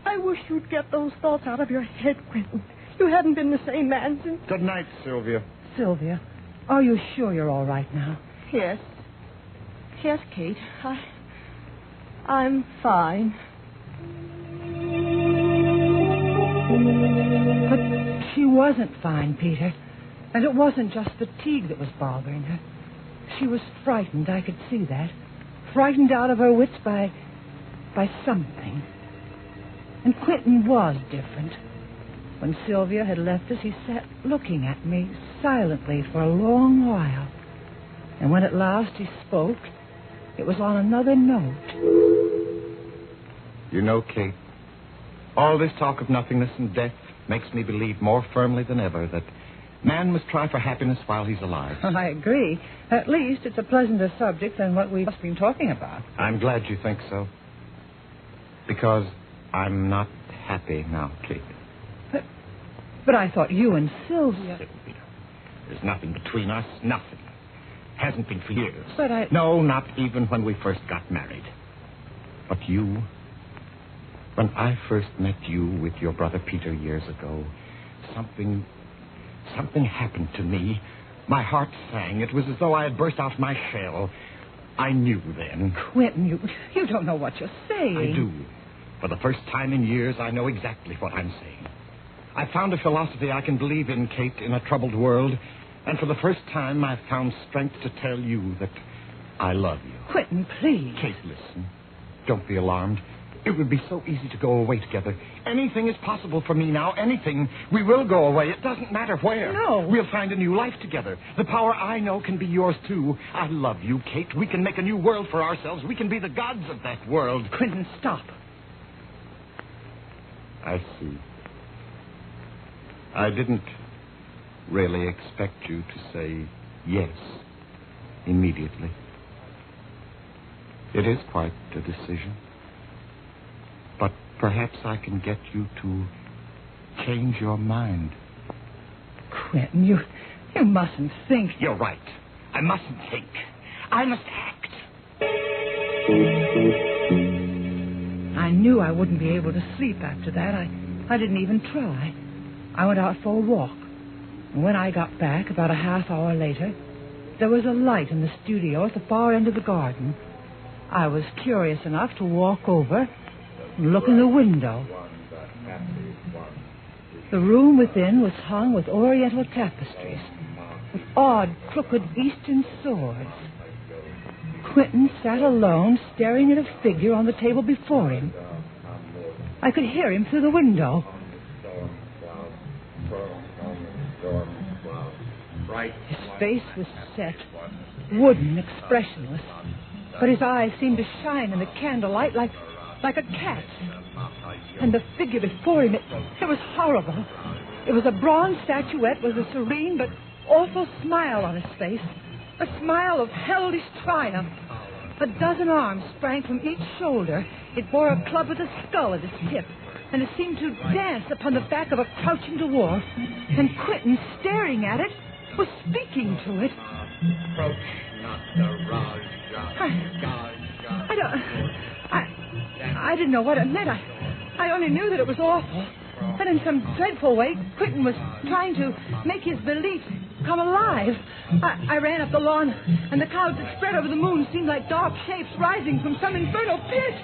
Speaker 5: I wish you'd get those thoughts out of your head, Quentin. You haven't been the same man since...
Speaker 9: Good night, Sylvia.
Speaker 12: Sylvia, are you sure you're all right now?
Speaker 5: Yes. Yes, Kate. I'm fine.
Speaker 12: But she wasn't fine, Peter. And it wasn't just fatigue that was bothering her. She was frightened, I could see that. Frightened out of her wits by something. And Quentin was different. When Sylvia had left us, he sat looking at me silently for a long while. And when at last he spoke, it was on another note.
Speaker 9: You know, Kate, all this talk of nothingness and death makes me believe more firmly than ever that man must try for happiness while he's alive.
Speaker 12: I agree. At least it's a pleasanter subject than what we've just been talking about.
Speaker 9: I'm glad you think so. Because I'm not happy now, Kate.
Speaker 12: But I thought you and Sylvia...
Speaker 9: Sylvia, there's nothing between us, nothing. Hasn't been for years.
Speaker 12: But
Speaker 9: No, not even when we first got married. But you... When I first met you with your brother Peter years ago, something happened to me. My heart sang. It was as though I had burst out my shell. I knew then.
Speaker 12: Quentin, you don't know what you're saying.
Speaker 9: I do. For the first time in years, I know exactly what I'm saying. I found a philosophy I can believe in, Kate, in a troubled world. And for the first time, I've found strength to tell you that I love you.
Speaker 12: Quentin, please.
Speaker 9: Kate, listen. Don't be alarmed. It would be so easy to go away together. Anything is possible for me now, anything. We will go away. It doesn't matter where.
Speaker 12: No.
Speaker 9: We'll find a new life together. The power I know can be yours, too. I love you, Kate. We can make a new world for ourselves. We can be the gods of that world.
Speaker 12: Quentin, stop.
Speaker 9: I see. I didn't really expect you to say yes immediately. It is quite a decision. But perhaps I can get you to change your mind.
Speaker 12: Quentin, you mustn't think.
Speaker 9: You're right. I mustn't think. I must act.
Speaker 12: I knew I wouldn't be able to sleep after that. I didn't even try. I went out for a walk. And when I got back, about a half hour later, there was a light in the studio at the far end of the garden. I was curious enough to walk over and look in the window. The room within was hung with oriental tapestries, with odd, crooked Eastern swords. Quentin sat alone, staring at a figure on the table before him. I could hear him through the window. His face was set, wooden, expressionless, but his eyes seemed to shine in the candlelight like a cat's. And the figure before him, it was horrible. It was a bronze statuette with a serene but awful smile on his face, a smile of hellish triumph. A dozen arms sprang from each shoulder. It bore a club with a skull at its tip, and it seemed to dance upon the back of a crouching dwarf. And Quentin, staring at it, was speaking to it. I didn't know what it meant. I only knew that it was awful. That in some dreadful way, Quentin was trying to make his belief come alive. I ran up the lawn, and the clouds that spread over the moon seemed like dark shapes rising from some infernal pit.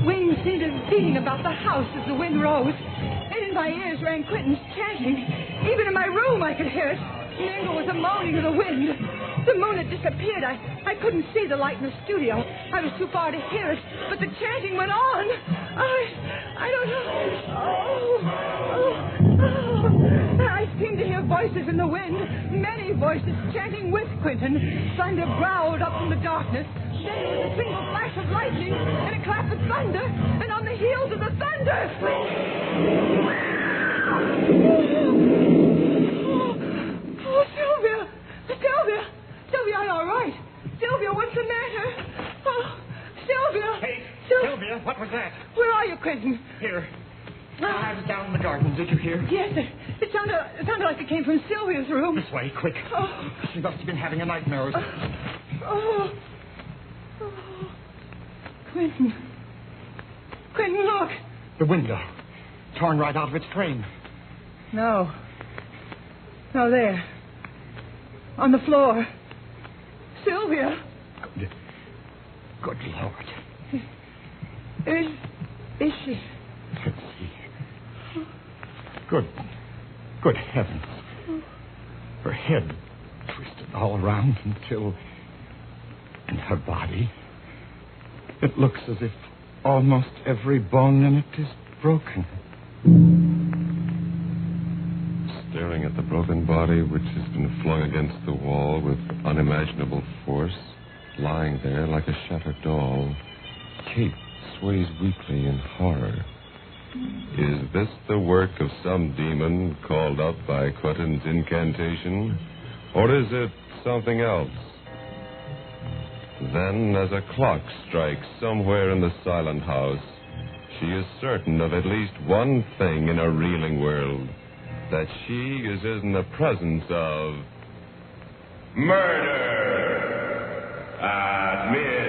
Speaker 12: Wings seemed to be beating about the house as the wind rose. And in my ears rang Quentin's chanting. Even in my room I could hear it, mingled with the moaning of the wind. The moon had disappeared. I couldn't see the light in the studio. I was too far to hear it, but the chanting went on. I don't know. I seemed to hear voices in the wind, many voices chanting with Quentin. Thunder growled up from the darkness. Then there was a single flash of lightning and a clap of thunder, and on the heels of the thunder... Oh, Sylvia! Sylvia, are you all right? Sylvia, what's the matter? Oh, Sylvia!
Speaker 9: Hey, Sylvia, what was that?
Speaker 12: Where are you, Quentin?
Speaker 9: Here. I was down in the garden. Did you hear?
Speaker 12: Yes, it sounded like it came from Sylvia's room.
Speaker 9: This way, quick.
Speaker 12: Oh.
Speaker 9: She must have been having a nightmare or something.
Speaker 12: Quentin, look.
Speaker 9: The window. Torn right out of its frame.
Speaker 12: No, there. On the floor. Sylvia.
Speaker 9: Good Lord.
Speaker 12: Is she?
Speaker 9: Let's see. Good heavens. Her head twisted all around until... And her body... It looks as if almost every bone in it is broken.
Speaker 24: Staring at the broken body which has been flung against the wall with unimaginable force, lying there like a shattered doll, Kate sways weakly in horror. Is this the work of some demon called up by Quentin's incantation? Or is it something else? Then, as a clock strikes somewhere in the silent house, she is certain of at least one thing in a reeling world, that she is in the presence of murder at midnight.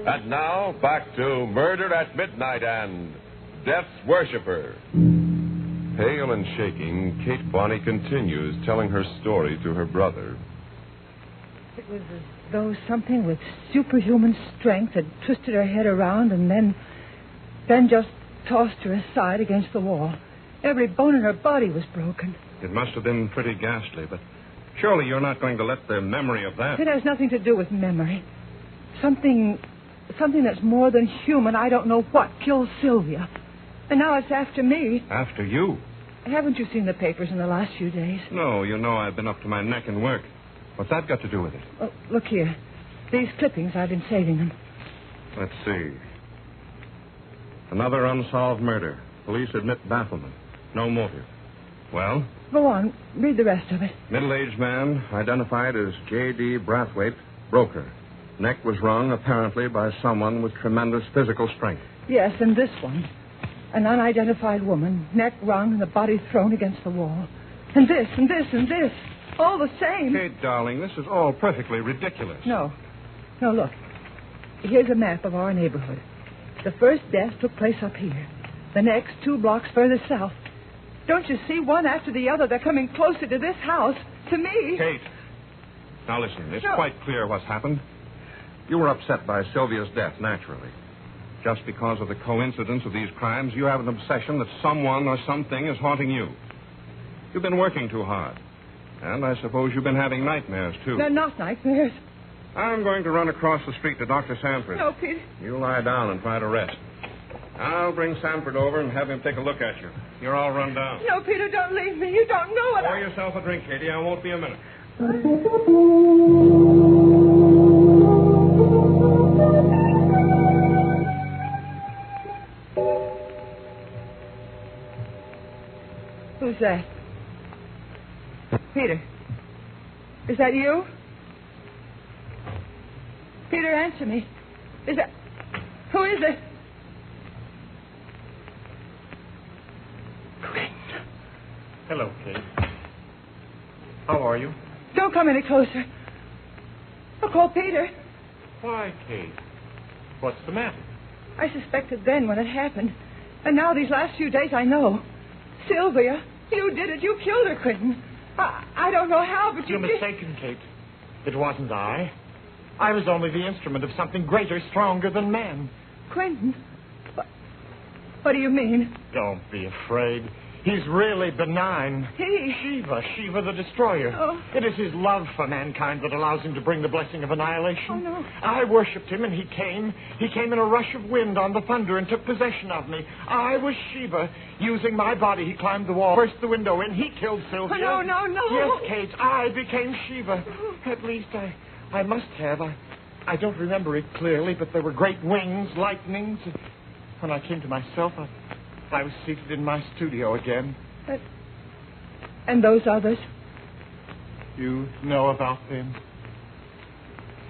Speaker 24: And now, back to Murder at Midnight and Death's Worshipper. Pale and shaking, Kate Bonney continues telling her story to her brother.
Speaker 12: It was though something with superhuman strength had twisted her head around and then just tossed her aside against the wall. Every bone in her body was broken.
Speaker 7: It must have been pretty ghastly, but surely you're not going to let the memory of that...
Speaker 12: It has nothing to do with memory. Something that's more than human. I don't know what killed Sylvia. And now it's after me.
Speaker 7: After you?
Speaker 12: Haven't you seen the papers in the last few days?
Speaker 7: No, you know I've been up to my neck in work. What's that got to do with it?
Speaker 12: Oh, look here. These clippings, I've been saving them.
Speaker 7: Let's see. Another unsolved murder. Police admit bafflement. No motive. Well?
Speaker 12: Go on. Read the rest of it.
Speaker 7: Middle-aged man, identified as J.D. Brathwaite, broker. Neck was wrung, apparently, by someone with tremendous physical strength.
Speaker 12: Yes, and this one. An unidentified woman, neck wrung and the body thrown against the wall. And this, and this, and this. All the same.
Speaker 7: Kate, darling, this is all perfectly ridiculous.
Speaker 12: No, look. Here's a map of our neighborhood. The first death took place up here. The next 2 blocks further south. Don't you see? One after the other, they're coming closer to this house. To me.
Speaker 7: Kate. Now listen, it's quite clear what's happened. You were upset by Sylvia's death, naturally. Just because of the coincidence of these crimes, you have an obsession that someone or something is haunting you. You've been working too hard. And I suppose you've been having nightmares, too.
Speaker 12: They're not nightmares.
Speaker 7: I'm going to run across the street to Dr. Sanford.
Speaker 12: No, Peter.
Speaker 7: You lie down and try to rest. I'll bring Sanford over and have him take a look at you. You're all run down.
Speaker 12: No, Peter, don't leave me. You don't know what
Speaker 7: Pour yourself a drink, Katie. I won't be a minute.
Speaker 12: Who's that? Peter. Is that you? Peter, answer me. Is that... Who is it?
Speaker 9: Hello, Kate. How are you?
Speaker 12: Don't come any closer. I'll call Peter.
Speaker 9: Why, Kate? What's the matter?
Speaker 12: I suspected then when it happened. And now these last few days I know. Sylvia, you did it. You killed her, Quentin. I don't know how, but
Speaker 9: You're mistaken, Kate. It wasn't I. I was only the instrument of something greater, stronger than man.
Speaker 12: Quentin? What do you mean?
Speaker 9: Don't be afraid. He's really benign.
Speaker 12: He?
Speaker 9: Shiva the Destroyer.
Speaker 12: Oh.
Speaker 9: It is his love for mankind that allows him to bring the blessing of annihilation.
Speaker 12: Oh, no.
Speaker 9: I worshipped him, and he came. He came in a rush of wind on the thunder and took possession of me. I was Shiva. Using my body, he climbed the wall, burst the window in. He killed Sylvia.
Speaker 12: Oh, no.
Speaker 9: Yes, Kate, I became Shiva. At least I must have. I don't remember it clearly, but there were great wings, lightnings. When I came to myself, I was seated in my studio again.
Speaker 12: And those others?
Speaker 9: You know about them?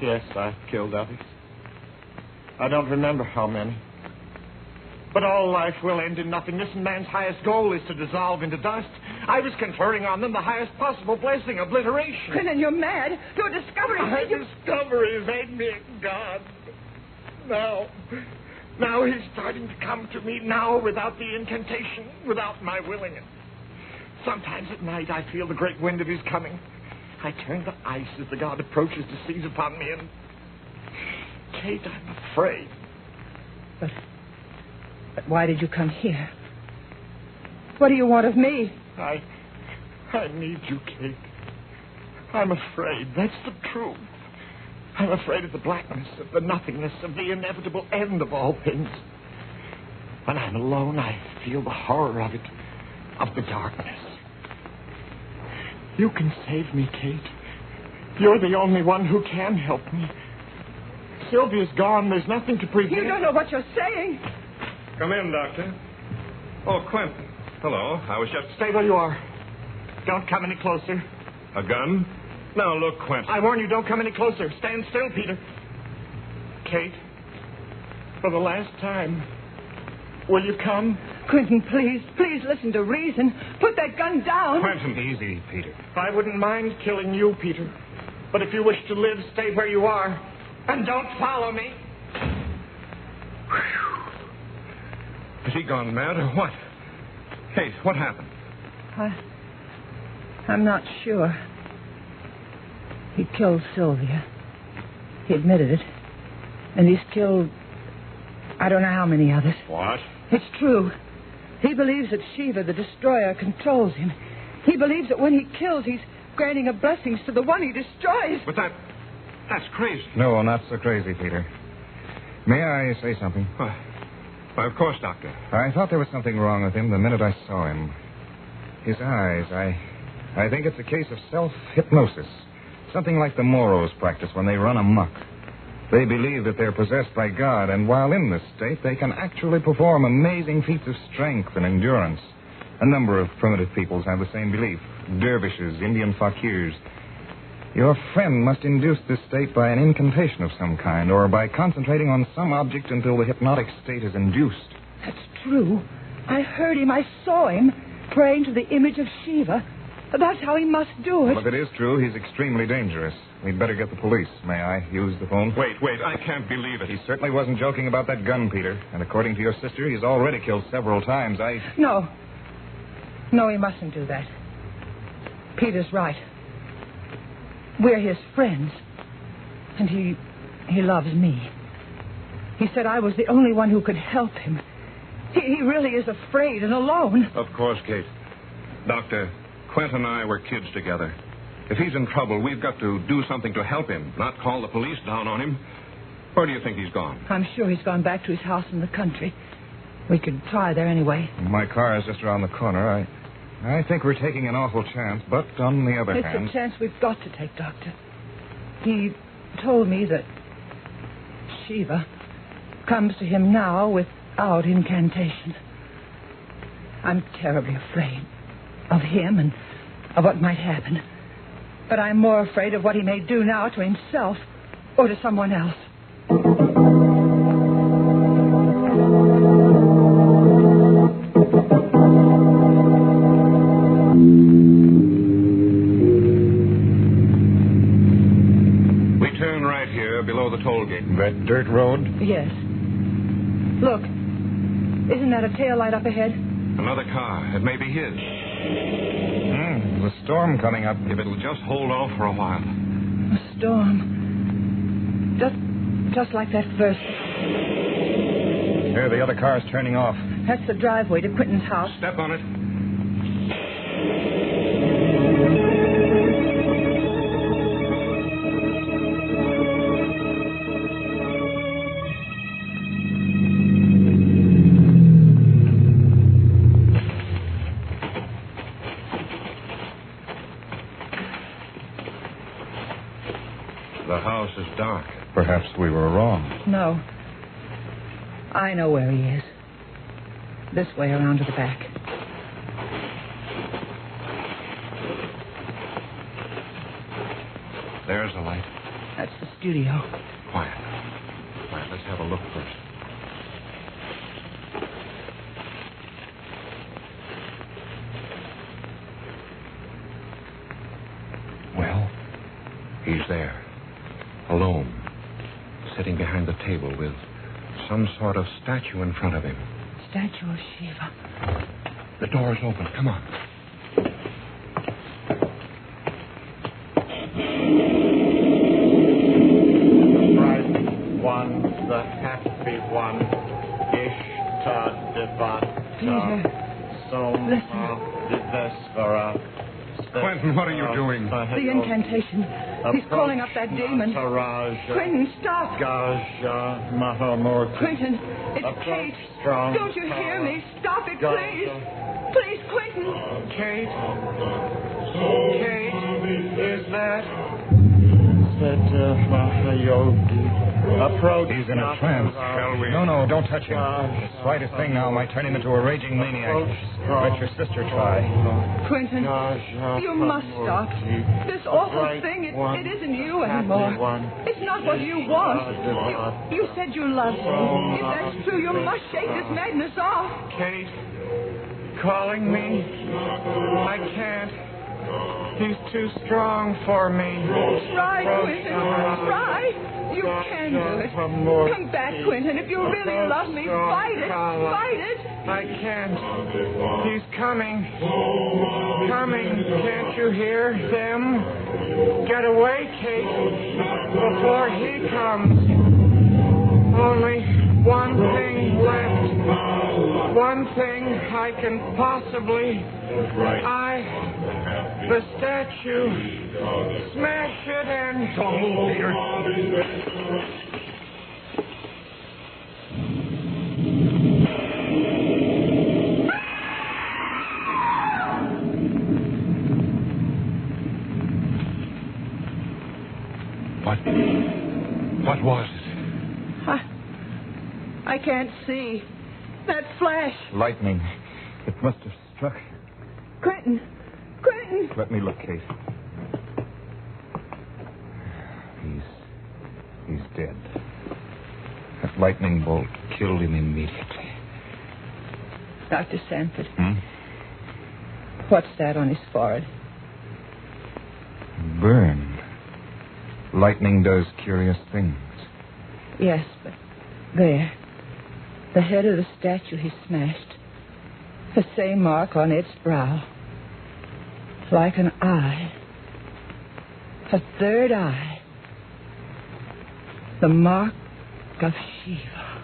Speaker 9: Yes, I killed others. I don't remember how many. But all life will end in nothingness, and man's highest goal is to dissolve into dust. I was conferring on them the highest possible blessing, obliteration.
Speaker 12: Quentin, you're mad. Your discovery...
Speaker 9: My discovery made me a god. Now he's starting to come to me now without the incantation, without my willing it. Sometimes at night I feel the great wind of his coming. I turn to ice as the god approaches to seize upon me, and... Kate, I'm afraid.
Speaker 12: But why did you come here? What do you want of me?
Speaker 9: I need you, Kate. I'm afraid. That's the truth. I'm afraid of the blackness, of the nothingness, of the inevitable end of all things. When I'm alone, I feel the horror of it, of the darkness. You can save me, Kate. You're the only one who can help me. Sylvia's gone. There's nothing to prevent...
Speaker 12: You don't know what you're saying.
Speaker 7: Come in, Doctor. Oh, Quentin. Hello. I was just...
Speaker 9: Stay where you are. Don't come any closer.
Speaker 7: A gun? Now, look, Quentin.
Speaker 9: I warn you, don't come any closer. Stand still, Peter. Kate, for the last time, will you come?
Speaker 12: Quentin, please listen to reason. Put that gun down.
Speaker 7: Quentin, easy, Peter.
Speaker 9: I wouldn't mind killing you, Peter. But if you wish to live, stay where you are. And don't follow me.
Speaker 7: Has he gone mad or what? Kate, what happened?
Speaker 12: I'm not sure. He killed Sylvia. He admitted it. And he's killed I don't know how many others.
Speaker 7: What?
Speaker 12: It's true. He believes that Shiva, the destroyer, controls him. He believes that when he kills, he's granting a blessings to the one he destroys.
Speaker 7: But that's crazy.
Speaker 9: No, not so crazy, Peter. May I say something?
Speaker 7: Why, of course, Doctor.
Speaker 9: I thought there was something wrong with him the minute I saw him. His eyes, I think it's a case of self-hypnosis. Something like the Moros practice when they run amok. They believe that they're possessed by God, and while in this state, they can actually perform amazing feats of strength and endurance. A number of primitive peoples have the same belief. Dervishes, Indian fakirs. Your friend must induce this state by an incantation of some kind, or by concentrating on some object until the hypnotic state is induced.
Speaker 12: That's true. I heard him. I saw him praying to the image of Shiva. That's how he must do it.
Speaker 9: Well, if it is true, he's extremely dangerous. We'd better get the police. May I use the phone?
Speaker 7: Wait, I can't believe it.
Speaker 9: He certainly wasn't joking about that gun, Peter. And according to your sister, he's already killed several times.
Speaker 12: No, he mustn't do that. Peter's right. We're his friends. And he loves me. He said I was the only one who could help him. He really is afraid and alone.
Speaker 7: Of course, Kate. Doctor, Quint and I were kids together. If he's in trouble, we've got to do something to help him, not call the police down on him. Where do you think he's gone?
Speaker 12: I'm sure he's gone back to his house in the country. We could try there anyway.
Speaker 9: My car is just around the corner. I think we're taking an awful chance, but on the other hand...
Speaker 12: It's a chance we've got to take, Doctor. He told me that Shiva comes to him now without incantation. I'm terribly afraid of him and of what might happen. But I'm more afraid of what he may do now to himself or to someone else.
Speaker 7: We turn right here below the toll gate.
Speaker 9: That dirt road?
Speaker 12: Yes. Look, isn't that a tail light up ahead?
Speaker 7: Another car. It may be his.
Speaker 9: There's a storm coming up.
Speaker 7: If it'll just hold off for a while.
Speaker 12: A storm. Just like that first.
Speaker 9: There, the other car's turning off.
Speaker 12: That's the driveway to Quentin's house.
Speaker 7: Step on it. The house is dark.
Speaker 9: Perhaps we were wrong.
Speaker 12: No. I know where he is. This way around to the back.
Speaker 7: There's the light.
Speaker 12: That's the studio.
Speaker 7: Quiet. Let's have a look first. Well, he's there. Alone. Sitting behind the table with some sort of statue in front of him.
Speaker 12: Statue of Shiva.
Speaker 7: The door's open. Come on.
Speaker 4: The bright one, the happy one, Ishtar Devata, Soma Vivesvara.
Speaker 7: Quentin, what are you doing?
Speaker 12: The incantation. He's calling up that demon. Quentin, stop.
Speaker 4: Gaja Mahamurti.
Speaker 12: Quentin, it's Kate. Don't you hear me? Stop it, please. Please, Quentin.
Speaker 4: Kate? Is that? Mahayogi. Approach.
Speaker 9: He's in a trance.
Speaker 7: Shall we?
Speaker 9: No, don't touch him. The slightest thing now might turn him into a raging maniac. Let your sister try.
Speaker 12: Quentin, you must stop. This awful thing, it isn't you anymore. It's not what you want. You said you loved me. If that's true, you must shake this madness off.
Speaker 4: Kate, calling me? I can't. He's too strong for me.
Speaker 12: Try, Quentin. Try. You can do it. Come back, Quentin. If you really love me, fight it. Fight it.
Speaker 4: I can't. He's coming. Coming. Can't you hear them? Get away, Kate, before he comes. Only one thing left. One thing I can possibly... the statue. Smash it and...
Speaker 7: Don't move, Peter. What was it?
Speaker 12: I can't see. That flash.
Speaker 9: Lightning. It must have struck.
Speaker 12: Quentin. Quentin.
Speaker 9: Let me look, Kate. He's dead. That lightning bolt killed him immediately.
Speaker 12: Dr. Sanford. What's that on his forehead?
Speaker 9: Burn. Lightning does curious things.
Speaker 12: Yes, but there. The head of the statue he smashed. The same mark on its brow. Like an eye. A third eye. The mark of Shiva.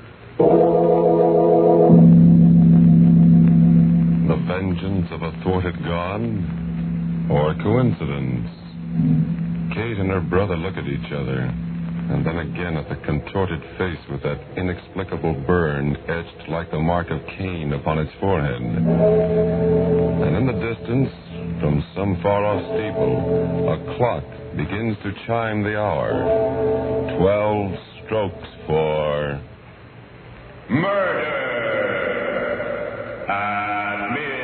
Speaker 24: The vengeance of a thwarted god? Or coincidence? Kate and her brother look at each other, and then again at the contorted face with that inexplicable burn etched like the mark of Cain upon its forehead. And in the distance, from some far-off steeple, a clock begins to chime the hour. 12 strokes for... murder! At midnight!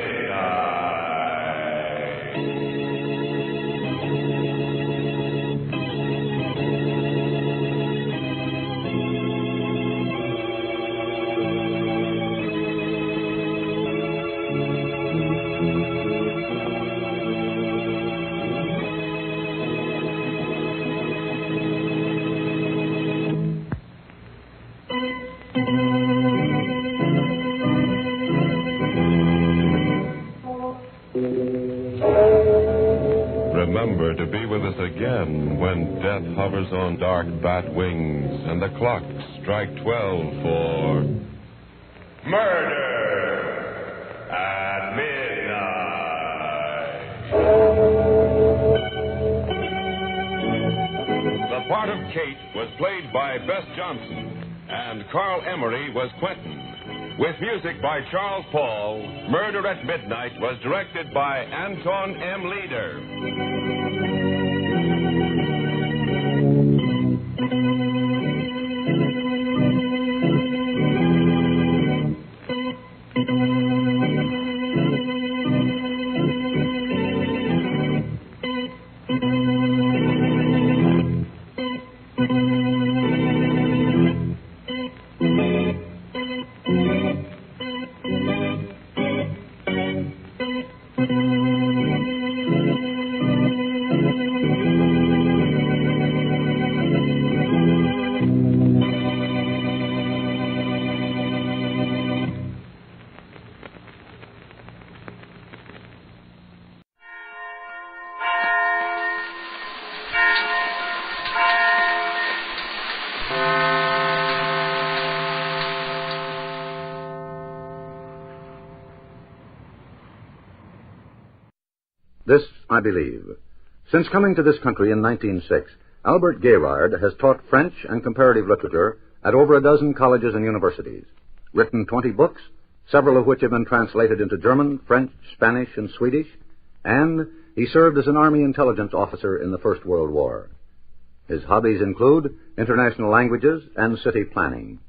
Speaker 24: Remember to be with us again when death hovers on dark bat wings and the clocks strike 12 for murder at midnight. The part of Kate was played by Bess Johnson, and Carl Emery was Quentin. With music by Charles Paul, Murder at Midnight was directed by Anton M. Leader.
Speaker 2: This, I believe. Since coming to this country in 1906, Albert Gerard has taught French and comparative literature at over a dozen colleges and universities, written 20 books, several of which have been translated into German, French, Spanish, and Swedish, and he served as an Army intelligence officer in the First World War. His hobbies include international languages and city planning.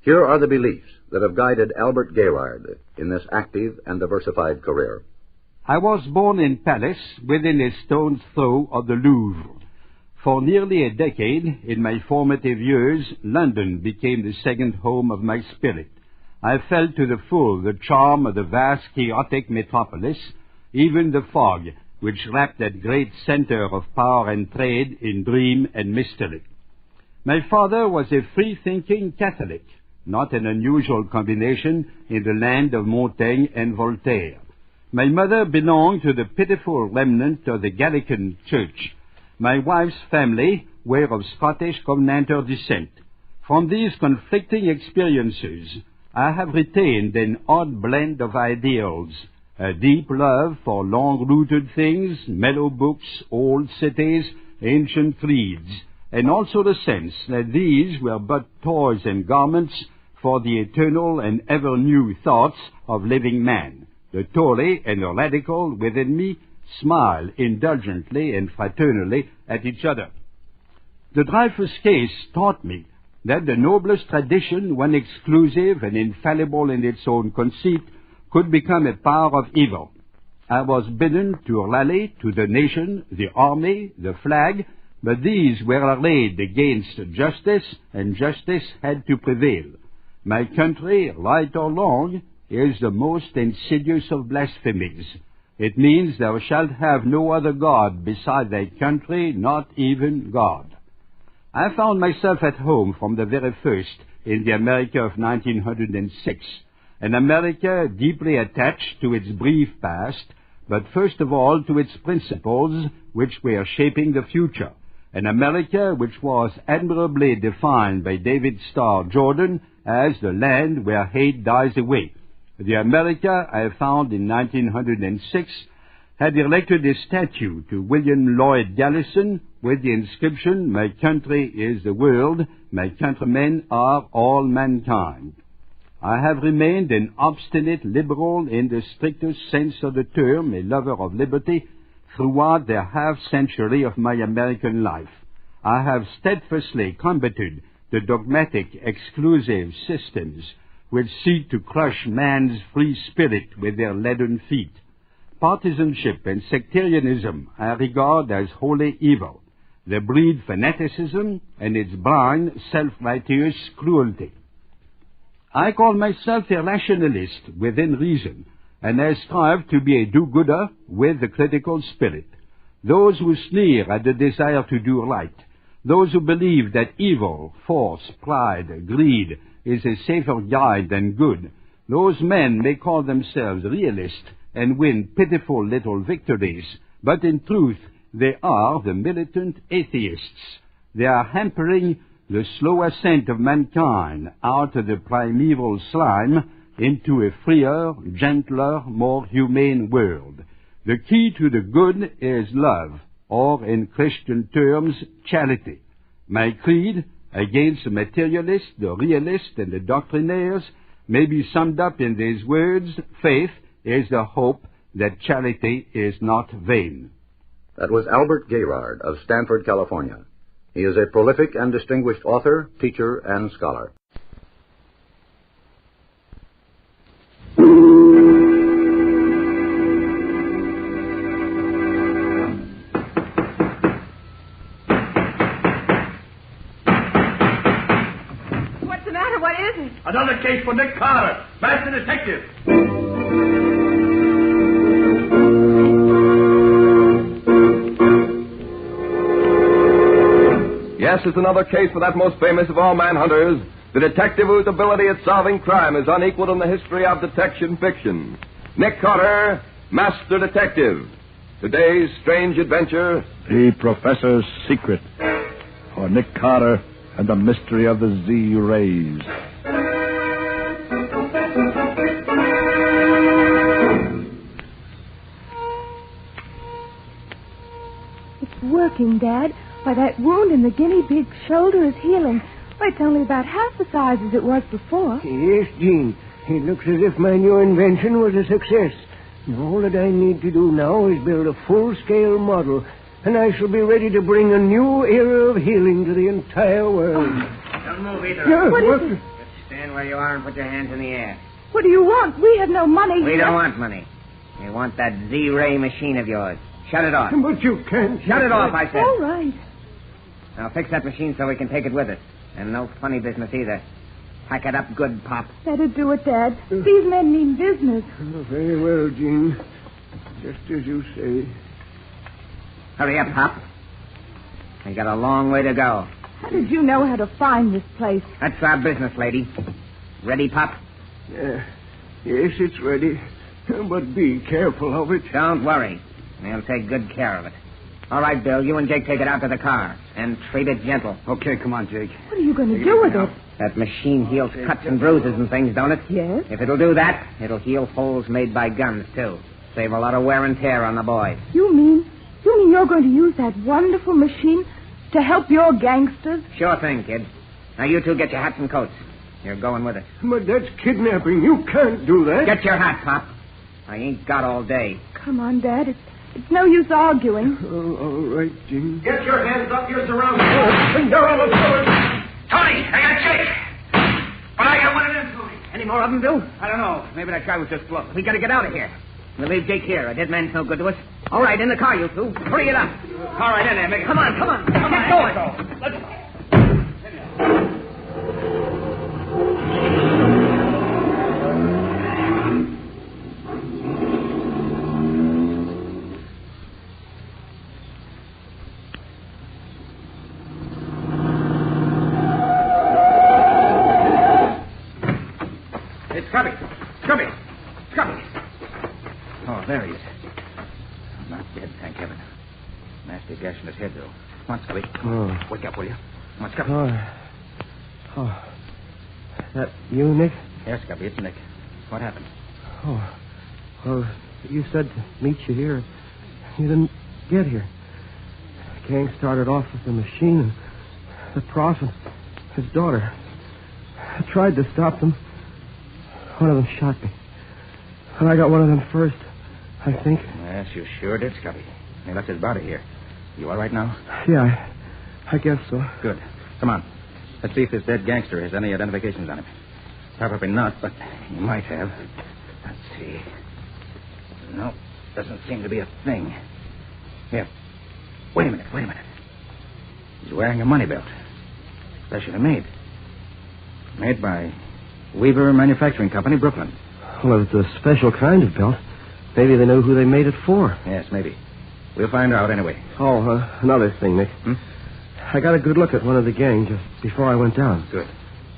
Speaker 2: Here are the beliefs that have guided Albert Gerard in this active and diversified career.
Speaker 10: I was born in Paris, within a stone's throw of the Louvre. For nearly a decade, in my formative years, London became the second home of my spirit. I felt to the full the charm of the vast, chaotic metropolis, even the fog, which wrapped that great center of power and trade in dream and mystery. My father was a free-thinking Catholic, not an unusual combination in the land of Montaigne and Voltaire. My mother belonged to the pitiful remnant of the Gallican Church. My wife's family were of Scottish Covenanter descent. From these conflicting experiences, I have retained an odd blend of ideals, a deep love for long-rooted things, mellow books, old cities, ancient creeds, and also the sense that these were but toys and garments for the eternal and ever-new thoughts of living man. The Tory and the radical within me smile indulgently and fraternally at each other. The Dreyfus case taught me that the noblest tradition, when exclusive and infallible in its own conceit, could become a power of evil. I was bidden to rally to the nation, the army, the flag, but these were arrayed against justice, and justice had to prevail. My country, right or wrong, is the most insidious of blasphemies. It means thou shalt have no other God beside thy country, not even God. I found myself at home from the very first in the America of 1906, an America deeply attached to its brief past, but first of all to its principles which were shaping the future, an America which was admirably defined by David Starr Jordan as the land where hate dies away. The America I found in 1906 had erected a statue to William Lloyd Garrison with the inscription, "My country is the world, my countrymen are all mankind." I have remained an obstinate liberal in the strictest sense of the term, a lover of liberty, throughout the half-century of my American life. I have steadfastly combated the dogmatic, exclusive systems which seek to crush man's free spirit with their leaden feet. Partisanship and sectarianism I regard as wholly evil. They breed fanaticism and its blind, self-righteous cruelty. I call myself a rationalist within reason, and I strive to be a do-gooder with the critical spirit. Those who sneer at the desire to do right, those who believe that evil, force, pride, greed is a safer guide than good, those men may call themselves realists and win pitiful little victories, but in truth they are the militant atheists. They are hampering the slow ascent of mankind out of the primeval slime into a freer, gentler, more humane world. The key to the good is love, or in Christian terms, charity. My creed, against the materialists, the realists, and the doctrinaires, may be summed up in these words: faith is the hope that charity is not vain.
Speaker 2: That was Albert Gayrard of Stanford, California. He is a prolific and distinguished author, teacher, and scholar.
Speaker 6: What's the matter? What is it?
Speaker 20: Another case for Nick Carter, master detective.
Speaker 13: Yes, it's another case for that most famous of all manhunters, the detective whose ability at solving crime is unequaled in the history of detection fiction. Nick Carter, Master Detective. Today's strange adventure,
Speaker 20: The Professor's Secret, for Nick Carter and the mystery of the Z-rays.
Speaker 5: It's working, Dad. Why, that wound in the guinea pig's shoulder is healing. Why, it's only about half the size as it was before.
Speaker 18: Yes, Jean. It looks as if my new invention was a success. And all that I need to do now is build a full-scale model, and I shall be ready to bring a new era of healing to the entire world.
Speaker 14: Don't move either.
Speaker 18: Yeah,
Speaker 14: What
Speaker 18: what
Speaker 14: is it? Just stand where you are and put your hands in the air.
Speaker 5: What do you want? We have no money.
Speaker 14: We don't want money. We want that Z-ray machine of yours. Shut it off.
Speaker 18: But you can't.
Speaker 14: Shut it off, I said.
Speaker 5: All right.
Speaker 14: Now fix that machine so we can take it with us. And no funny business either. Pack it up good, Pop.
Speaker 5: Better do it, Dad. These men mean business.
Speaker 18: Oh, very well, Jean. Just as you say.
Speaker 14: Hurry up, Pop. We got a long way to go.
Speaker 6: How did you know how to find this place?
Speaker 14: That's our business, lady. Ready, Pop?
Speaker 3: Yes, it's ready. But be careful of it.
Speaker 14: Don't worry. We'll take good care of it. All right, Bill, you and Jake take it out to the car. And treat it gentle.
Speaker 3: Okay, come on, Jake.
Speaker 6: What are you going to do with it?
Speaker 14: That machine heals cuts and bruises and things, don't it?
Speaker 6: Yes.
Speaker 14: If it'll do that, it'll heal holes made by guns, too. Save a lot of wear and tear on the boys.
Speaker 6: You mean you're going to use that wonderful machine to help your gangsters?
Speaker 14: Sure thing, kid. Now, you two get your hats and coats. You're going with us.
Speaker 3: But that's kidnapping. You can't do that.
Speaker 14: Get your hat, Pop. I ain't got all day.
Speaker 6: Come on, Dad. It's no use arguing.
Speaker 3: All right, Jim.
Speaker 14: Get your hands up. You're surrounded.
Speaker 3: They're on the floor.
Speaker 14: Tony, I got Jake. But I got one of them, Tony. Any more of them, Bill? I don't know. Maybe that guy was just bluffing. We got to get out of here. We'll leave Jake here. A dead man's no good to us. All right, in the car, you two. Hurry it up. All right, in there, Mick. Come on. Get going. Let's go. Scubby. Oh, there he is. Not dead, thank heaven. Nasty gash in his head, though. Come on, Scubby. Wake up, will you? Come on, Scubby.
Speaker 3: Oh. That you, Nick?
Speaker 14: Yes, Scubby, it's Nick. What happened?
Speaker 3: Oh. Well, you said to meet you here. You didn't get here. The gang started off with the machine and the prof and his daughter. I tried to stop them. One of them shot me. And I got one of them first, I think.
Speaker 14: Yes, you sure did, Scubby. They left his body here. You all right now?
Speaker 3: Yeah, I guess so.
Speaker 14: Good. Come on. Let's see if this dead gangster has any identifications on him. Probably not, but he might have. Let's see. No, doesn't seem to be a thing. Here. Wait a minute. He's wearing a money belt. Specially made. Made by Weaver Manufacturing Company, Brooklyn.
Speaker 3: Well, it's a special kind of belt. Maybe they know who they made it for.
Speaker 14: Yes, maybe. We'll find out anyway.
Speaker 3: Oh, another thing, Nick. I got a good look at one of the gang just before I went down.
Speaker 14: Good.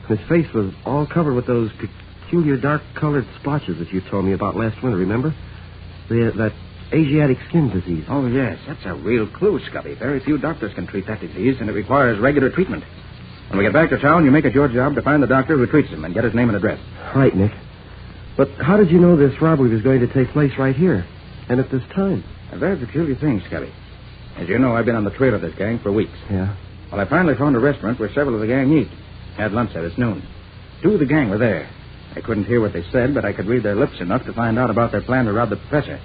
Speaker 3: His face was all covered with those peculiar dark-colored splotches that you told me about last winter, remember? That Asiatic skin disease.
Speaker 14: Oh, yes. That's a real clue, Scubby. Very few doctors can treat that disease, and it requires regular treatment. When we get back to town, you make it your job to find the doctor who treats him and get his name and address.
Speaker 3: Right, Nick. But how did you know this robbery was going to take place right here and at this time?
Speaker 14: A very peculiar thing, Scubby. As you know, I've been on the trail of this gang for weeks.
Speaker 3: Yeah?
Speaker 14: Well, I finally found a restaurant where several of the gang eat. Had lunch at noon. Two of the gang were there. I couldn't hear what they said, but I could read their lips enough to find out about their plan to rob the professor.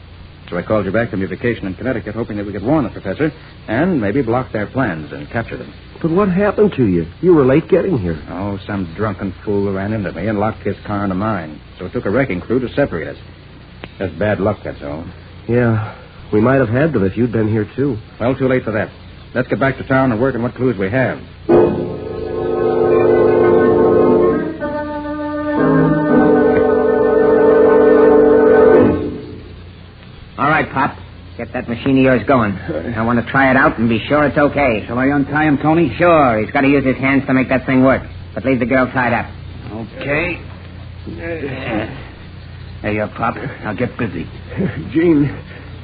Speaker 14: So I called you back from your vacation in Connecticut, hoping that we could warn the professor and maybe block their plans and capture them.
Speaker 3: But what happened to you? You were late getting here.
Speaker 14: Oh, some drunken fool ran into me and locked his car into mine. So it took a wrecking crew to separate us. Just bad luck, that's all.
Speaker 3: Yeah, we might have had them if you'd been here, too.
Speaker 14: Well, too late for that. Let's get back to town and work on what clues we have. All right, Pop. Get that machine of yours going. I want to try it out and be sure it's okay.
Speaker 17: Shall I untie him, Tony?
Speaker 14: Sure. He's got to use his hands to make that thing work. But leave the girl tied up.
Speaker 17: Okay.
Speaker 14: There you are, Pop. I'll get busy.
Speaker 3: Gene,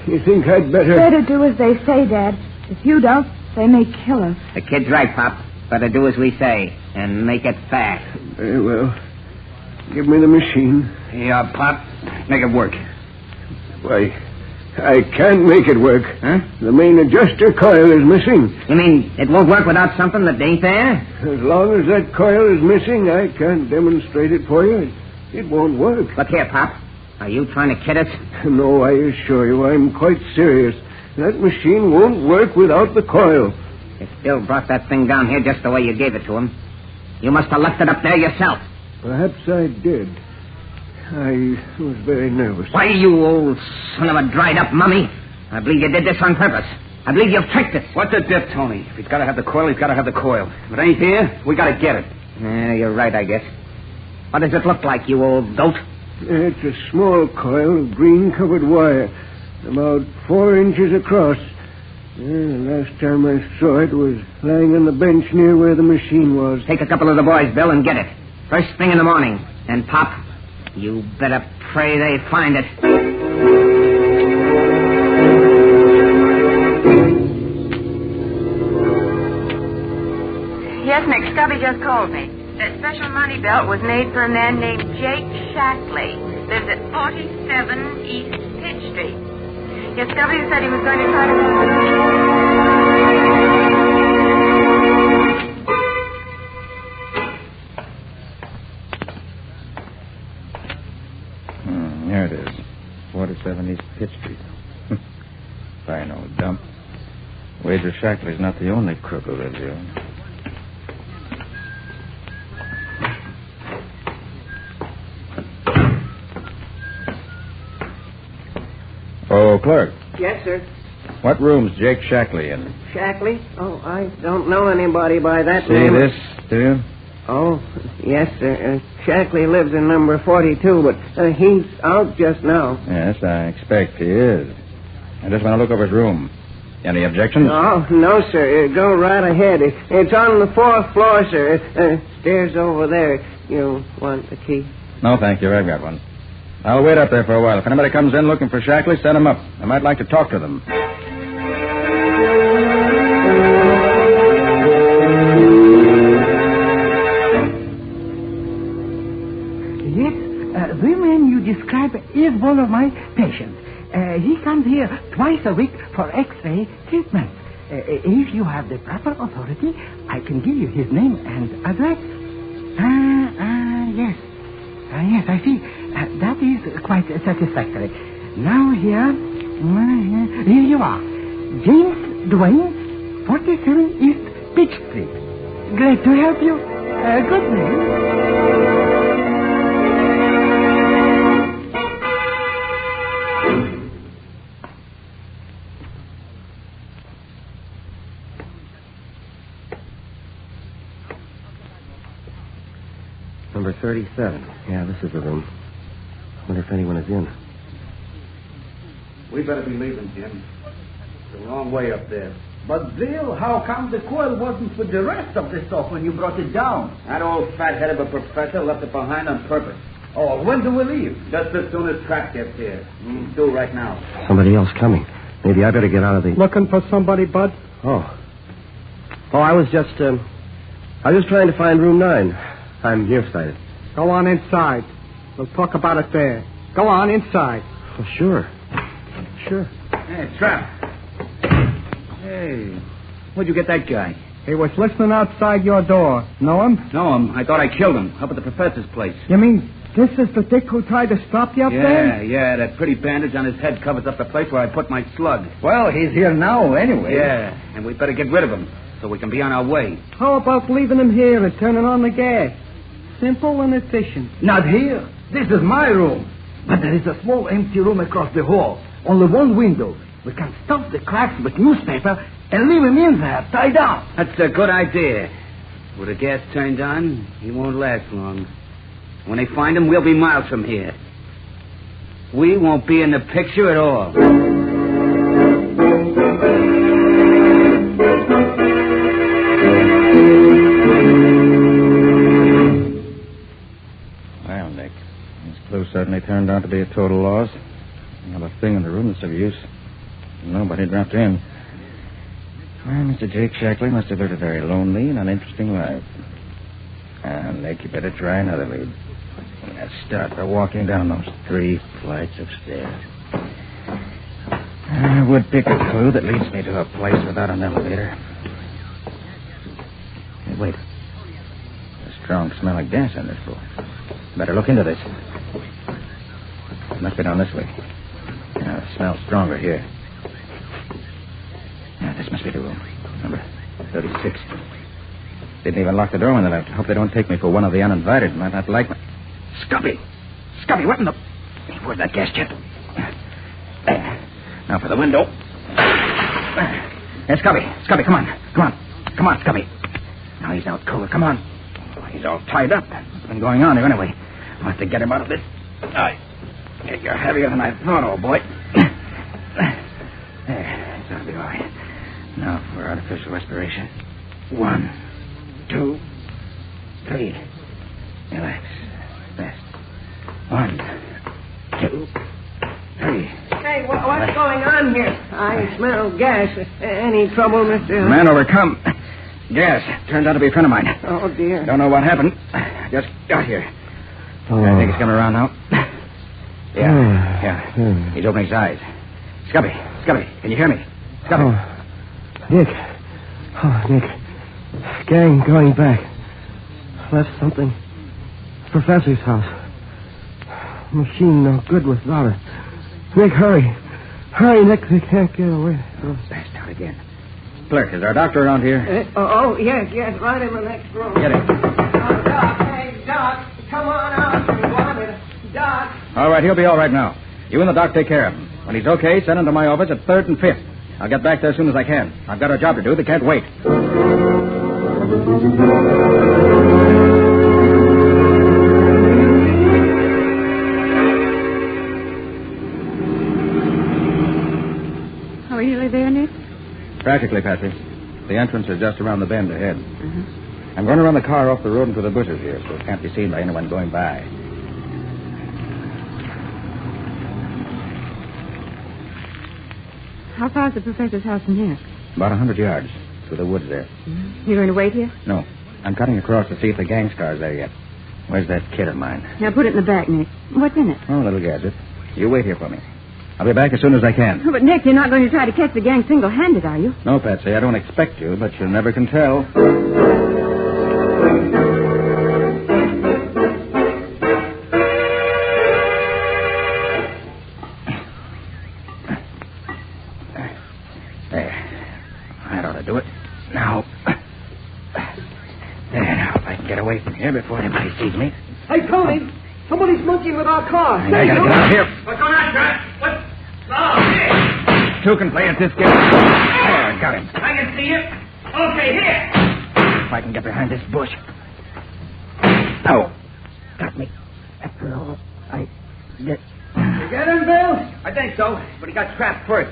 Speaker 3: you think I'd better...
Speaker 6: Better do as they say, Dad. If you don't, they may kill us.
Speaker 14: The kid's right, Pop. Better do as we say and make it fast.
Speaker 3: Very well. Give me the machine.
Speaker 14: Yeah, Pop. Make it work.
Speaker 3: Why, I can't make it work.
Speaker 14: Huh?
Speaker 3: The main adjuster coil is missing.
Speaker 14: You mean it won't work without something that ain't there?
Speaker 3: As long as that coil is missing, I can't demonstrate it for you. It won't work.
Speaker 14: Look here, Pop. Are you trying to kid us?
Speaker 3: No, I assure you, I'm quite serious. That machine won't work without the coil.
Speaker 14: You still brought that thing down here just the way you gave it to him. You must have left it up there yourself.
Speaker 3: Perhaps I did. I was very nervous.
Speaker 14: Why, you old son of a dried-up mummy. I believe you did this on purpose. I believe you've tricked us.
Speaker 17: What's the diff, Tony? If he's got to have the coil, he's got to have the coil. If it ain't here, we got to get it.
Speaker 14: Yeah, you're right, I guess. What does it look like, you old dolt?
Speaker 3: It's a small coil of green-covered wire, about 4 inches across. Last time I saw it was lying on the bench near where the machine was.
Speaker 14: Take a couple of the boys, Bill, and get it. First thing in the morning. And, Pop, you better pray they find it.
Speaker 15: Yes, Nick, Scubby just called me. That special money belt was made for a man named Jake Shackley. Lives at 47 East Pitch Street. Yes, Scubby said he was going to try to...
Speaker 14: There it is. 47 East Pitch Street. Fine old dump. Wager Shackley's not the only crook who lives here. Oh, clerk.
Speaker 3: Yes, sir.
Speaker 14: What room's Jake Shackley in?
Speaker 3: Shackley? Oh, I don't know anybody by that
Speaker 14: See
Speaker 3: name.
Speaker 14: this, do you?
Speaker 3: Oh, yes, sir. Shackley lives in number 42, but he's out just now.
Speaker 14: Yes, I expect he is. I just want to look over his room. Any objections?
Speaker 3: Oh, no, sir. Go right ahead. It's on the 4th floor, sir. Stairs over there. You want the key?
Speaker 14: No, thank you. I've got one. I'll wait up there for a while. If anybody comes in looking for Shackley, send him up. I might like to talk to them.
Speaker 18: Yes, the man you describe is one of my patients. He comes here twice a week for X-ray treatment. If you have the proper authority, I can give you his name and address. Yes. Yes, I see. That is quite satisfactory. Now here you are. James Duane, 47 East Pitch Street. Glad to help you. Good name.
Speaker 3: Number 37. Yeah, this is the room. Wonder if anyone is in.
Speaker 16: We better be leaving, Jim. It's a long way up there. But, Bill, how come the coil wasn't with the rest of the stuff when you brought it down?
Speaker 14: That old fat-head of a professor left it behind on purpose.
Speaker 16: Oh, when do we leave?
Speaker 14: Just as soon as Trapp gets here. Do right now.
Speaker 3: Somebody else coming. Maybe I better get out of the...
Speaker 19: Looking for somebody, Bud?
Speaker 3: Oh, I was just trying to find room 9. I'm nearsighted.
Speaker 19: Go on inside. We'll talk about it there. Go on inside.
Speaker 3: Oh, sure.
Speaker 16: Hey, Trapp. Hey, where'd you get that guy?
Speaker 19: He was listening outside your door. Know him?
Speaker 16: Know him. I thought I killed him up at the professor's place.
Speaker 19: You mean this is the dick who tried to stop you up there?
Speaker 16: Yeah. That pretty bandage on his head covers up the place where I put my slug. Well, he's here now anyway.
Speaker 14: Yeah, and we better get rid of him so we can be on our way.
Speaker 19: How about leaving him here and turning on the gas? Simple and efficient.
Speaker 16: Not here. This is my room. But there is a small empty room across the hall. Only one window. We can stuff the cracks with newspaper and leave him in there, tied down.
Speaker 14: That's a good idea. With the gas turned on, he won't last long. When they find him, we'll be miles from here. We won't be in the picture at all. Well, Nick, this clue certainly turned out to be a total loss. Not a thing in the room that's of use. Nobody dropped in. Well, Mr. Jake Shackley must have lived a very lonely and uninteresting life. Nick, you better try another lead. Let's start by walking down those 3 flights of stairs. I would pick a clue that leads me to a place without an elevator. Hey, wait. There's a strong smell of gas on this floor. Better look into this. It must be down this way. It smells stronger here. Yeah, this must be the room. Number 36. Didn't even lock the door when they left. Hope they don't take me for one of the uninvited. Might not like me. Scubby, what in the... Where's that gas jet? Now for the window. Hey, Scubby, come on, Scubby. Now he's out cold. Come on. He's all tied up. What's been going on here anyway? I'll have to get him out of this. You're heavier than I thought, old boy. There, that'll be all right. artificial respiration. 1, 2, 3. Relax. Rest. 1, 2, 3.
Speaker 19: Hey, what's going on here? I smell gas. Any trouble, Mr.
Speaker 14: Man overcome. Gas. Turns out to be a friend of mine.
Speaker 19: Oh, dear.
Speaker 14: Don't know what happened. Just got here. I think he's coming around now. Yeah. He's opening his eyes. Scubby, can you hear me? Scubby.
Speaker 3: Nick. Nick. Gang going back. Left something. Professor's house. Machine no good without it. Nick, hurry. Hurry, Nick. They can't get away.
Speaker 14: Passed out again. Burke, is our doctor around here?
Speaker 19: Yes. Right in the next room.
Speaker 14: Get him.
Speaker 19: Doc. Hey, Doc. Come on out. We wanted Doc.
Speaker 14: All right, he'll be all right now. You and the doc take care of him. When he's okay, send him to my office at 3rd and 5th. I'll get back there as soon as I can. I've got a job to do. They can't wait.
Speaker 6: Are we really there, Nick?
Speaker 14: Practically, Patsy. The entrance is just around the bend ahead. I'm going to run the car off the road into the bushes here so it can't be seen by anyone going by.
Speaker 6: How far is the professor's house from here?
Speaker 14: About 100 yards through the woods there.
Speaker 6: You're going to wait here?
Speaker 14: No. I'm cutting across to see if the gang car's there yet. Where's that kit of mine?
Speaker 6: Now put it in the back, Nick. What's in it?
Speaker 14: Oh, a little gadget. You wait here for me. I'll be back as soon as I can.
Speaker 6: Oh, but, Nick, you're not going to try to catch the gang single-handed, are you?
Speaker 14: No, Patsy, I don't expect you, but you never can tell. There. That ought to do it. Now. There, now, if I can get away from here before anybody sees me.
Speaker 19: Hey, Tony. Somebody's monkeying with our car.
Speaker 14: I gotta get out of here.
Speaker 4: What's going on, Jack? What? Oh, here.
Speaker 14: Two can play at this game. There, I got him.
Speaker 4: I can see you. Okay, here.
Speaker 14: If I can get behind this bush. Oh, got me. After all, I get...
Speaker 19: You get him, Bill?
Speaker 16: I think so, but he got trapped first.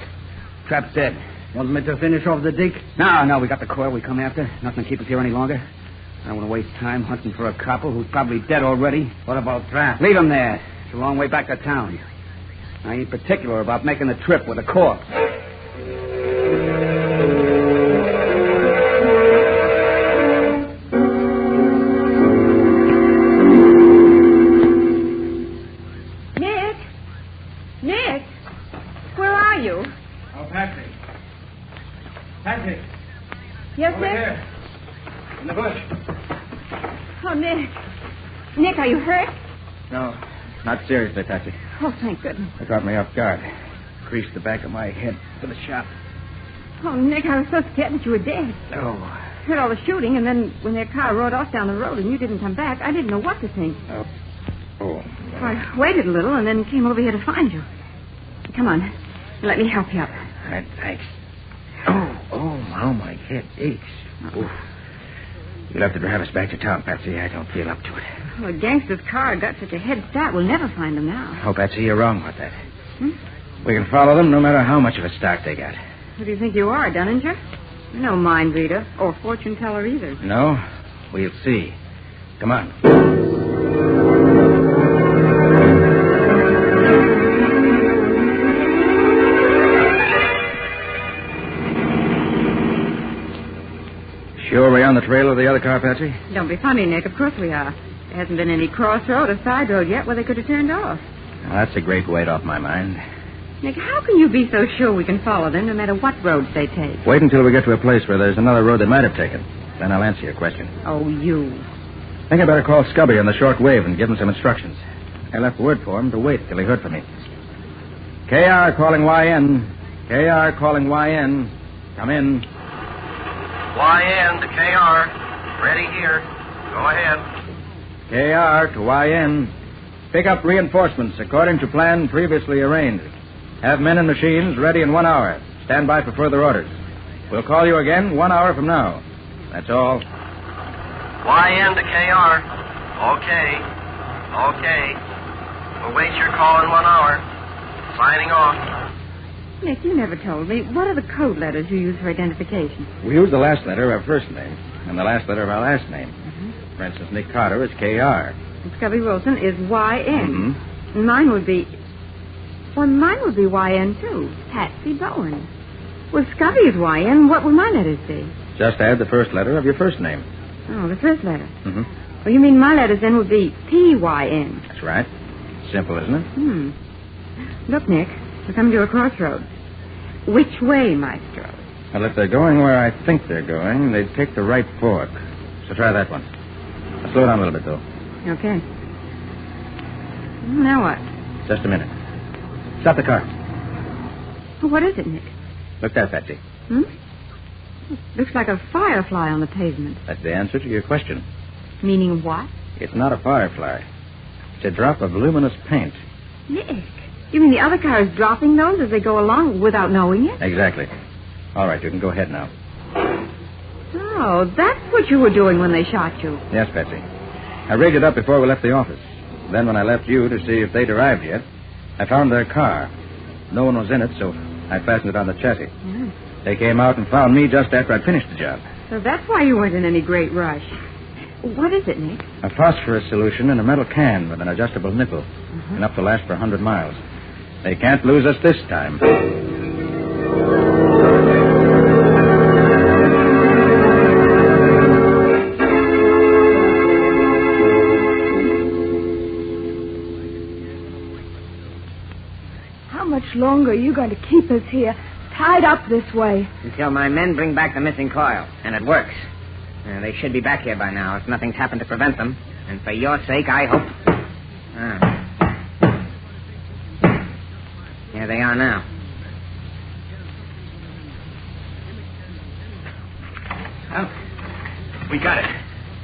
Speaker 14: Trap's dead.
Speaker 16: Want me to finish off the dig?
Speaker 14: No, we got the coil we come after. Nothing to keep us here any longer. I don't want to waste time hunting for a copper who's probably dead already.
Speaker 16: What about Trap?
Speaker 14: Leave him there. It's a long way back to town. I ain't particular about making the trip with a corpse.
Speaker 6: Nick, where are you?
Speaker 16: Oh, Patsy. Patsy.
Speaker 6: Yes,
Speaker 16: Over
Speaker 6: Nick?
Speaker 16: here. In the bush.
Speaker 6: Oh, Nick. Nick, are you hurt?
Speaker 14: No, not seriously, Patsy.
Speaker 6: Oh, thank goodness.
Speaker 14: They caught me off guard. Creased the back of my head with a shot.
Speaker 6: Oh, Nick, I was so scared that you were dead.
Speaker 14: Oh.
Speaker 6: Heard all the shooting, and then when their car rode off down the road and you didn't come back, I didn't know what to think.
Speaker 14: Oh.
Speaker 6: So I waited a little and then came over here to find you. Come on. Let me help you up.
Speaker 14: All right, thanks. Oh, my head aches. Oof. You'll have to drive us back to town, Patsy. I don't feel up to it.
Speaker 6: Well, a gangster's car got such a head start, we'll never find them now.
Speaker 14: Oh, Patsy, you're wrong about that. We can follow them no matter how much of a start they got.
Speaker 6: Who do you think you are, Dunninger? You're no mind reader or fortune teller either.
Speaker 14: No? We'll see. Come on. Sure we're on the trail of the other car, Patsy?
Speaker 6: Don't be funny, Nick. Of course we are. There hasn't been any crossroad or side road yet where they could have turned off.
Speaker 14: Well, that's a great weight off my mind.
Speaker 6: Nick, how can you be so sure we can follow them no matter what roads they take?
Speaker 14: Wait until we get to a place where there's another road they might have taken. Then I'll answer your question.
Speaker 6: Oh, you.
Speaker 14: I think I better call Scubby on the short wave and give him some instructions. I left word for him to wait till he heard from me. KR calling YN. KR calling YN. Come in.
Speaker 1: YN to KR. Ready here. Go ahead.
Speaker 14: KR to YN. Pick up reinforcements according to plan previously arranged. Have men and machines ready in 1 hour. Stand by for further orders. We'll call you again 1 hour from now. That's all.
Speaker 1: YN to KR. Okay. We'll wait your call in 1 hour. Signing off.
Speaker 6: Nick, you never told me. What are the code letters you use for identification?
Speaker 14: We use the last letter of our first name and the last letter of our last name. For instance, Nick Carter is KR.
Speaker 6: And Scubby Wilson is YN. And mine would be... Well, mine would be YN, too. Patsy Bowen. Well, Scubby is YN. What would my letters be?
Speaker 14: Just add the first letter of your first name.
Speaker 6: Oh, the first letter. Well, you mean my letters then would be PYN.
Speaker 14: That's right. Simple, isn't it?
Speaker 6: Look, Nick, we're coming to a crossroads. Which way, Maestro?
Speaker 14: Well, if they're going where I think they're going, they'd take the right fork. So try that one. Now, slow down a little bit, though.
Speaker 6: Okay. Now what?
Speaker 14: Just a minute. Stop the car.
Speaker 6: Well, what is it, Nick?
Speaker 14: Look there, Patsy.
Speaker 6: Looks like a firefly on the pavement.
Speaker 14: That's the answer to your question.
Speaker 6: Meaning what?
Speaker 14: It's not a firefly. It's a drop of luminous paint.
Speaker 6: Nick, you mean the other car is dropping those as they go along without knowing it?
Speaker 14: Exactly. All right, you can go ahead now.
Speaker 6: Oh, that's what you were doing when they shot you.
Speaker 14: Yes, Patsy. I rigged it up before we left the office. Then when I left you to see if they'd arrived yet, I found their car. No one was in it, so I fastened it on the chassis. They came out and found me just after I'd finished the job.
Speaker 6: So that's why you weren't in any great rush. What is it, Nick?
Speaker 14: A phosphorus solution in a metal can with an adjustable nipple. Enough to last for 100 miles. They can't lose us this time.
Speaker 5: How much longer are you going to keep us here, tied up this way?
Speaker 11: Until my men bring back the missing coil, and it works. They should be back here by now if nothing's happened to prevent them. And for your sake, I hope... Here they are now. Oh, we got it.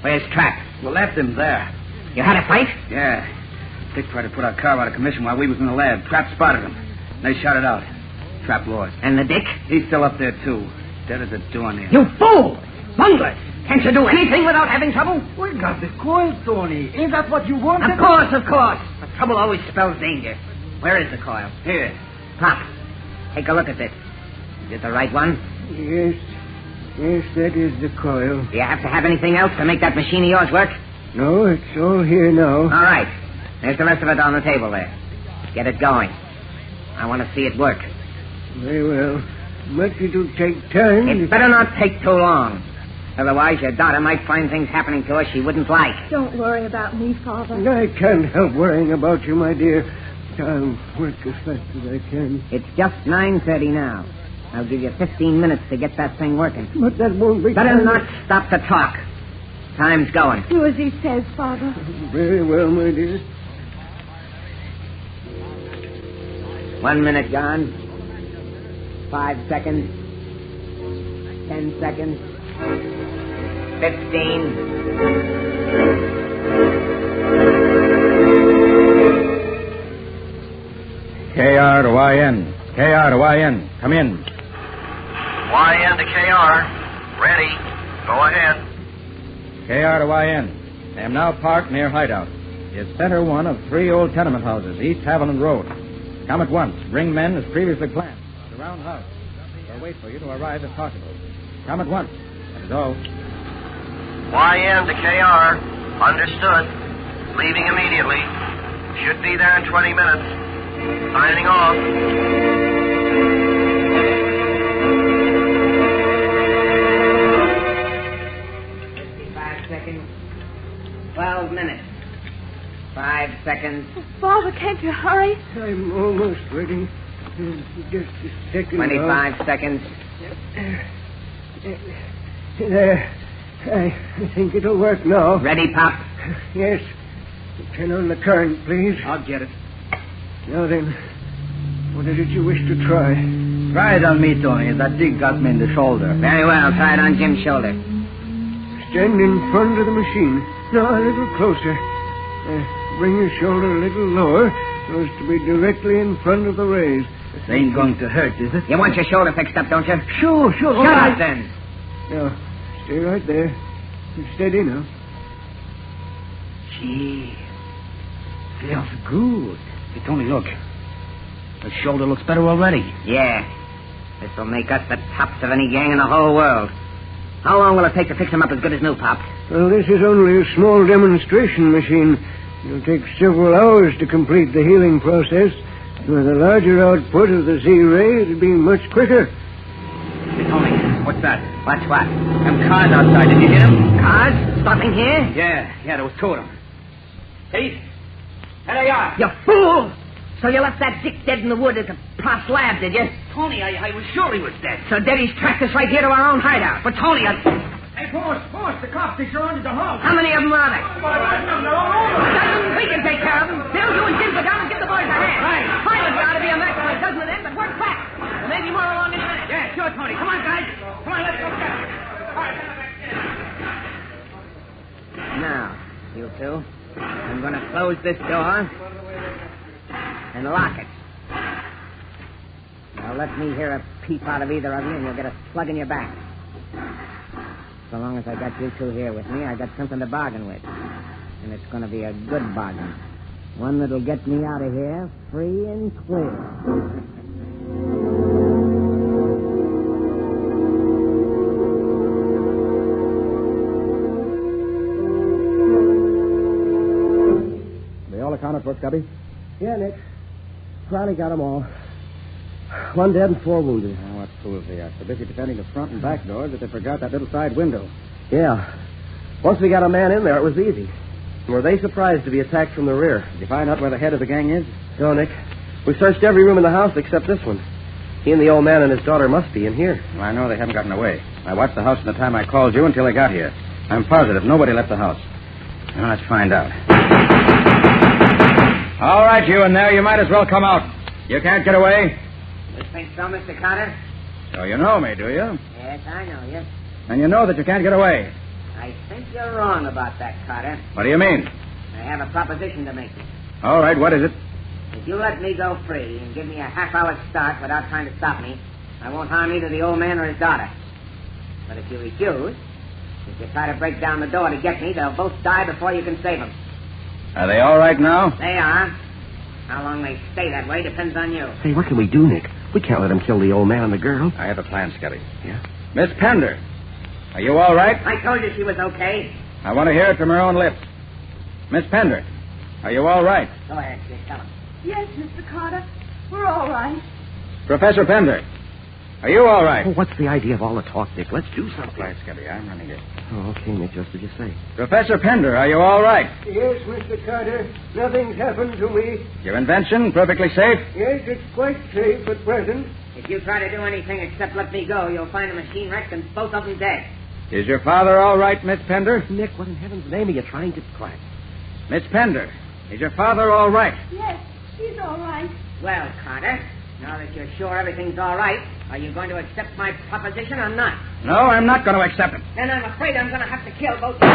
Speaker 11: Where's Trap?
Speaker 14: We left him there.
Speaker 11: You had a fight?
Speaker 14: Yeah. Dick tried to put our car out of commission while we was in the lab. Trap spotted him. They shot it out. Trap lost.
Speaker 11: And the Dick?
Speaker 14: He's still up there, too. Dead as a doornail.
Speaker 11: You fool! Bunglers! Can't you do anything without having trouble?
Speaker 16: We got the coil, Tony. Ain't that what you wanted?
Speaker 11: Of course, of course. But trouble always spells danger. Where is the coil?
Speaker 14: Here.
Speaker 11: Pop, take a look at this. Is it the right one?
Speaker 3: Yes, that is the coil.
Speaker 11: Do you have to have anything else to make that machine of yours work?
Speaker 3: No, it's all here now.
Speaker 11: All right. There's the rest of it on the table there. Get it going. I want to see it work.
Speaker 3: Very well. But it'll take time.
Speaker 11: It better not take too long. Otherwise, your daughter might find things happening to us she wouldn't like.
Speaker 5: Don't worry about me, Father.
Speaker 3: I can't help worrying about you, my dear. I'll work as fast as I can.
Speaker 11: It's just 9:30 now. I'll give you 15 minutes to get that thing working.
Speaker 3: But that won't be...
Speaker 11: Better not stop to talk. Time's going.
Speaker 5: Do as he says, Father.
Speaker 3: Very well, my dear.
Speaker 11: 1 minute gone. 5 seconds. 10 seconds. 15.
Speaker 14: KR to YN. KR to YN. Come in.
Speaker 1: YN to KR. Ready. Go ahead.
Speaker 14: KR to YN. I am now parked near Hideout. It's center one of 3 old tenement houses, East Haviland Road. Come at once. Bring men as previously planned. The round house. I'll wait for you to arrive if possible. Come at once. That is all.
Speaker 1: YN to KR. Understood. Leaving immediately. Should be there in 20 minutes. Signing off.
Speaker 11: 55 seconds. 12 minutes. 5 seconds.
Speaker 5: Father, can't you hurry?
Speaker 3: I'm almost ready. Just a second.
Speaker 11: 25 seconds.
Speaker 3: There. I think it'll work now.
Speaker 11: Ready, Pop?
Speaker 3: Yes. Turn on the current, please.
Speaker 14: I'll get it.
Speaker 3: Now then, what is it you wish to try?
Speaker 14: Try it on me, Tony. That dig got me in the shoulder.
Speaker 11: Very well. Try it on Jim's shoulder.
Speaker 3: Stand in front of the machine. No, a little closer. Bring your shoulder a little lower so as to be directly in front of the rays.
Speaker 14: This ain't going to hurt, is it?
Speaker 11: You want your shoulder fixed up, don't you?
Speaker 3: Sure.
Speaker 11: Shut up, then.
Speaker 3: Now, stay right there. Steady now.
Speaker 14: Gee, feels good. Hey, Tony, look.
Speaker 11: The shoulder looks better already. Yeah. This will make us the tops of any gang in the whole world. How long will it take to fix him up as good as new, Pop?
Speaker 8: Well, this is only a small demonstration machine. It'll take several hours to complete the healing process. With a larger output of the Z-ray, it'll be much quicker.
Speaker 11: Hey, Tony, what's that? Watch what? Them cars outside, did you hear them? Cars? Stopping here? Yeah, there was two of them. Pete? There they are. You fool! So you left that dick dead in the wood at the Prof's lab, did you? Tony, I was sure he was dead. So Debbie's tracked us right here to our own hideout. But Tony,
Speaker 4: Hey, boss, the cops, they surrounded the house.
Speaker 11: How many of them are there?
Speaker 4: No.
Speaker 11: We can take care of them. Bill, you and Jim go down and give the boys a hand. Right. Pilot's got to be a match for a dozen of them, but work fast. There may be more along in a minute. Yeah, sure, Tony. Come on, guys. Come on, let's go get them. Now, you two, I'm going to close this door and lock it. Now, let me hear a peep out of either of you, and you'll get a slug in your back. So long as I got you two here with me, I got something to bargain with. And it's going to be a good bargain. One that'll get me out of here free and clear.
Speaker 3: They all accounted for, Scubby? Yeah, Nick. Crowley got them all. One dead and 4 wounded.
Speaker 14: Oh, what fools they are. So busy defending the front and back doors that they forgot that little side window.
Speaker 3: Yeah. Once we got a man in there, it was easy. Were they surprised to be attacked from the rear?
Speaker 14: Did you find out where the head of the gang is?
Speaker 3: No, Nick. We searched every room in the house except this one. He and the old man and his daughter must be in here.
Speaker 14: Well, I know they haven't gotten away. I watched the house from the time I called you until they got here. I'm positive nobody left the house. Now, let's find out. All right, you in there. You might as well come out. You can't get away.
Speaker 11: You think so, Mr. Carter?
Speaker 14: So you know me, do you?
Speaker 11: Yes, I know you.
Speaker 14: And you know that you can't get away.
Speaker 11: I think you're wrong about that, Carter.
Speaker 14: What do you mean?
Speaker 11: I have a proposition to make you.
Speaker 14: All right, what is it?
Speaker 11: If you let me go free and give me a half-hour start without trying to stop me, I won't harm either the old man or his daughter. But if you refuse, if you try to break down the door to get me, they'll both die before you can save them.
Speaker 14: Are they all right now?
Speaker 11: They are. How long they stay that way depends on you.
Speaker 3: Hey, what can we do, Nick? We can't let him kill the old man and the girl.
Speaker 14: I have a plan, Scubby.
Speaker 3: Yeah?
Speaker 14: Miss Pender, are you all right?
Speaker 11: I told you she was okay.
Speaker 14: I want to hear it from her own lips. Miss Pender, are you all right?
Speaker 11: Go ahead, kid. Tell him.
Speaker 6: Yes, Mr. Carter. We're all right.
Speaker 14: Professor Pender, are you all right?
Speaker 3: Oh, what's the idea of all the talk, Nick? Let's do something.
Speaker 14: Right, Scubby, I'm running it.
Speaker 3: Oh, okay, Nick, just as you say.
Speaker 14: Professor Pender, are you all right?
Speaker 8: Yes, Mr. Carter. Nothing's happened to me.
Speaker 14: Your invention, perfectly safe?
Speaker 8: Yes, it's quite safe at present.
Speaker 11: If you try to do anything except let me go, you'll find the machine wrecked and both of them dead.
Speaker 14: Is your father all right, Miss Pender?
Speaker 3: Nick, what in heaven's name are you trying to... Quiet.
Speaker 14: Miss Pender, is your father all right?
Speaker 6: Yes, he's all right.
Speaker 11: Well, Carter, now that you're sure everything's all right, are you going to accept my proposition or not?
Speaker 14: No, I'm not going to accept it.
Speaker 11: Then I'm afraid I'm going to have to kill both of you.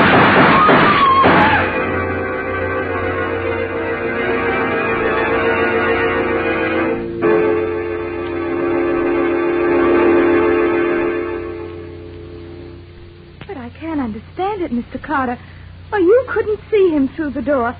Speaker 6: But I can't understand it, Mr. Carter. Why, you couldn't see him through the door,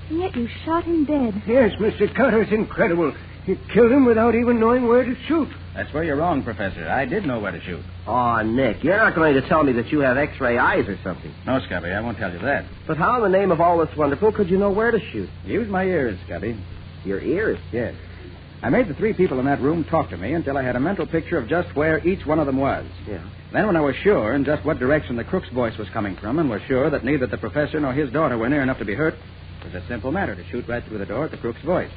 Speaker 6: and yet you shot him dead.
Speaker 8: Yes, Mr. Carter, it's incredible. You killed him without even knowing where to shoot.
Speaker 14: That's where you're wrong, Professor. I did know where to shoot.
Speaker 3: Oh, Nick, you're not going to tell me that you have X-ray eyes or something.
Speaker 14: No, Scubby, I won't tell you that.
Speaker 3: But how in the name of all that's wonderful could you know where to shoot?
Speaker 14: Use my ears, Scubby.
Speaker 3: Your ears?
Speaker 14: Yes. I made the 3 people in that room talk to me until I had a mental picture of just where each one of them was.
Speaker 3: Yeah.
Speaker 14: Then when I was sure in just what direction the crook's voice was coming from and was sure that neither the professor nor his daughter were near enough to be hurt, it was a simple matter to shoot right through the door at the crook's voice.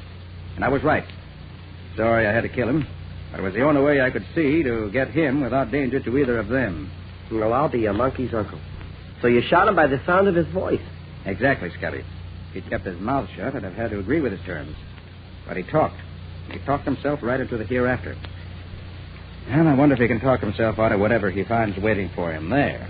Speaker 14: And I was right. Sorry I had to kill him, but it was the only way I could see to get him without danger to either of them.
Speaker 3: Well, I'll be a monkey's uncle. So you shot him by the sound of his voice?
Speaker 14: Exactly, Scubby. If he'd kept his mouth shut, I'd have had to agree with his terms. But he talked. He talked himself right into the hereafter. And I wonder if he can talk himself out of whatever he finds waiting for him there.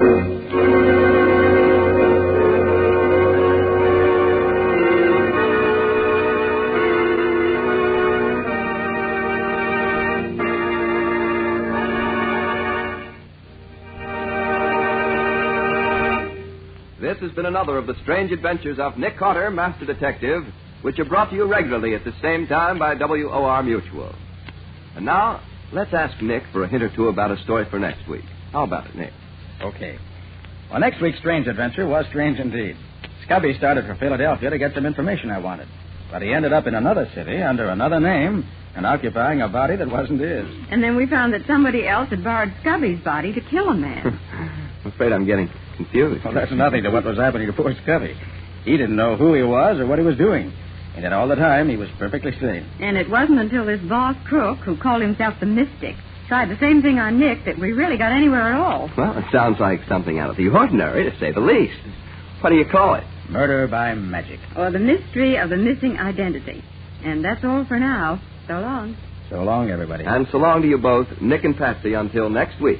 Speaker 13: This has been another of the strange adventures of Nick Carter, Master Detective, which are brought to you regularly at the same time by WOR Mutual. And now, let's ask Nick for a hint or two about a story for next week. How about it, Nick?
Speaker 14: Okay. Well, next week's strange adventure was strange indeed. Scubby started for Philadelphia to get some information I wanted. But he ended up in another city under another name and occupying a body that wasn't his.
Speaker 6: And then we found that somebody else had borrowed Scubby's body to kill a man.
Speaker 13: I'm afraid I'm getting confused.
Speaker 14: Well, that's nothing to what was happening to poor Scubby. He didn't know who he was or what he was doing. And yet all the time, he was perfectly sane.
Speaker 6: And it wasn't until this boss crook, who called himself the Mystic, tried the same thing on Nick that we really got anywhere at all.
Speaker 13: Well, it sounds like something out of the ordinary, to say the least. What do you call it?
Speaker 14: Murder by magic.
Speaker 6: Or the mystery of the missing identity. And that's all for now. So long.
Speaker 14: So long, everybody.
Speaker 13: And so long to you both, Nick and Patsy, until next week.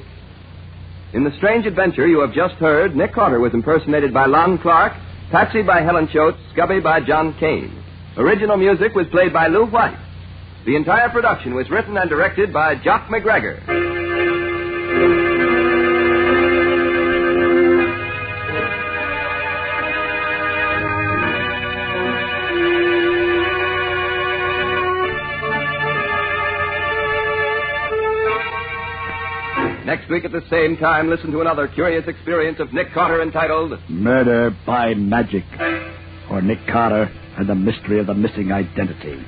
Speaker 13: In the strange adventure you have just heard, Nick Carter was impersonated by Lon Clark, Patsy by Helen Choate, Scubby by John Kane. Original music was played by Lou White. The entire production was written and directed by Jock McGregor. Next week at the same time, listen to another curious experience of Nick Carter entitled
Speaker 20: Murder by Magic, or Nick Carter and the Mystery of the Missing Identity.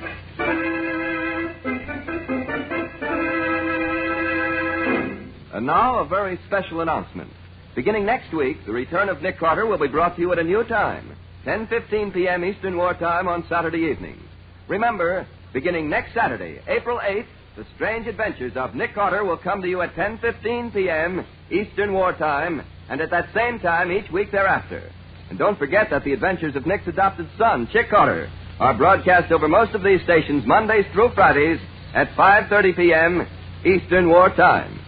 Speaker 13: And now, a very special announcement. Beginning next week, the return of Nick Carter will be brought to you at a new time, 10:15 p.m. Eastern Wartime on Saturday evenings. Remember, beginning next Saturday, April 8th, the strange adventures of Nick Carter will come to you at 10:15 p.m. Eastern Wartime, and at that same time each week thereafter. And don't forget that the adventures of Nick's adopted son, Chick Carter, are broadcast over most of these stations Mondays through Fridays at 5:30 p.m. Eastern Wartime.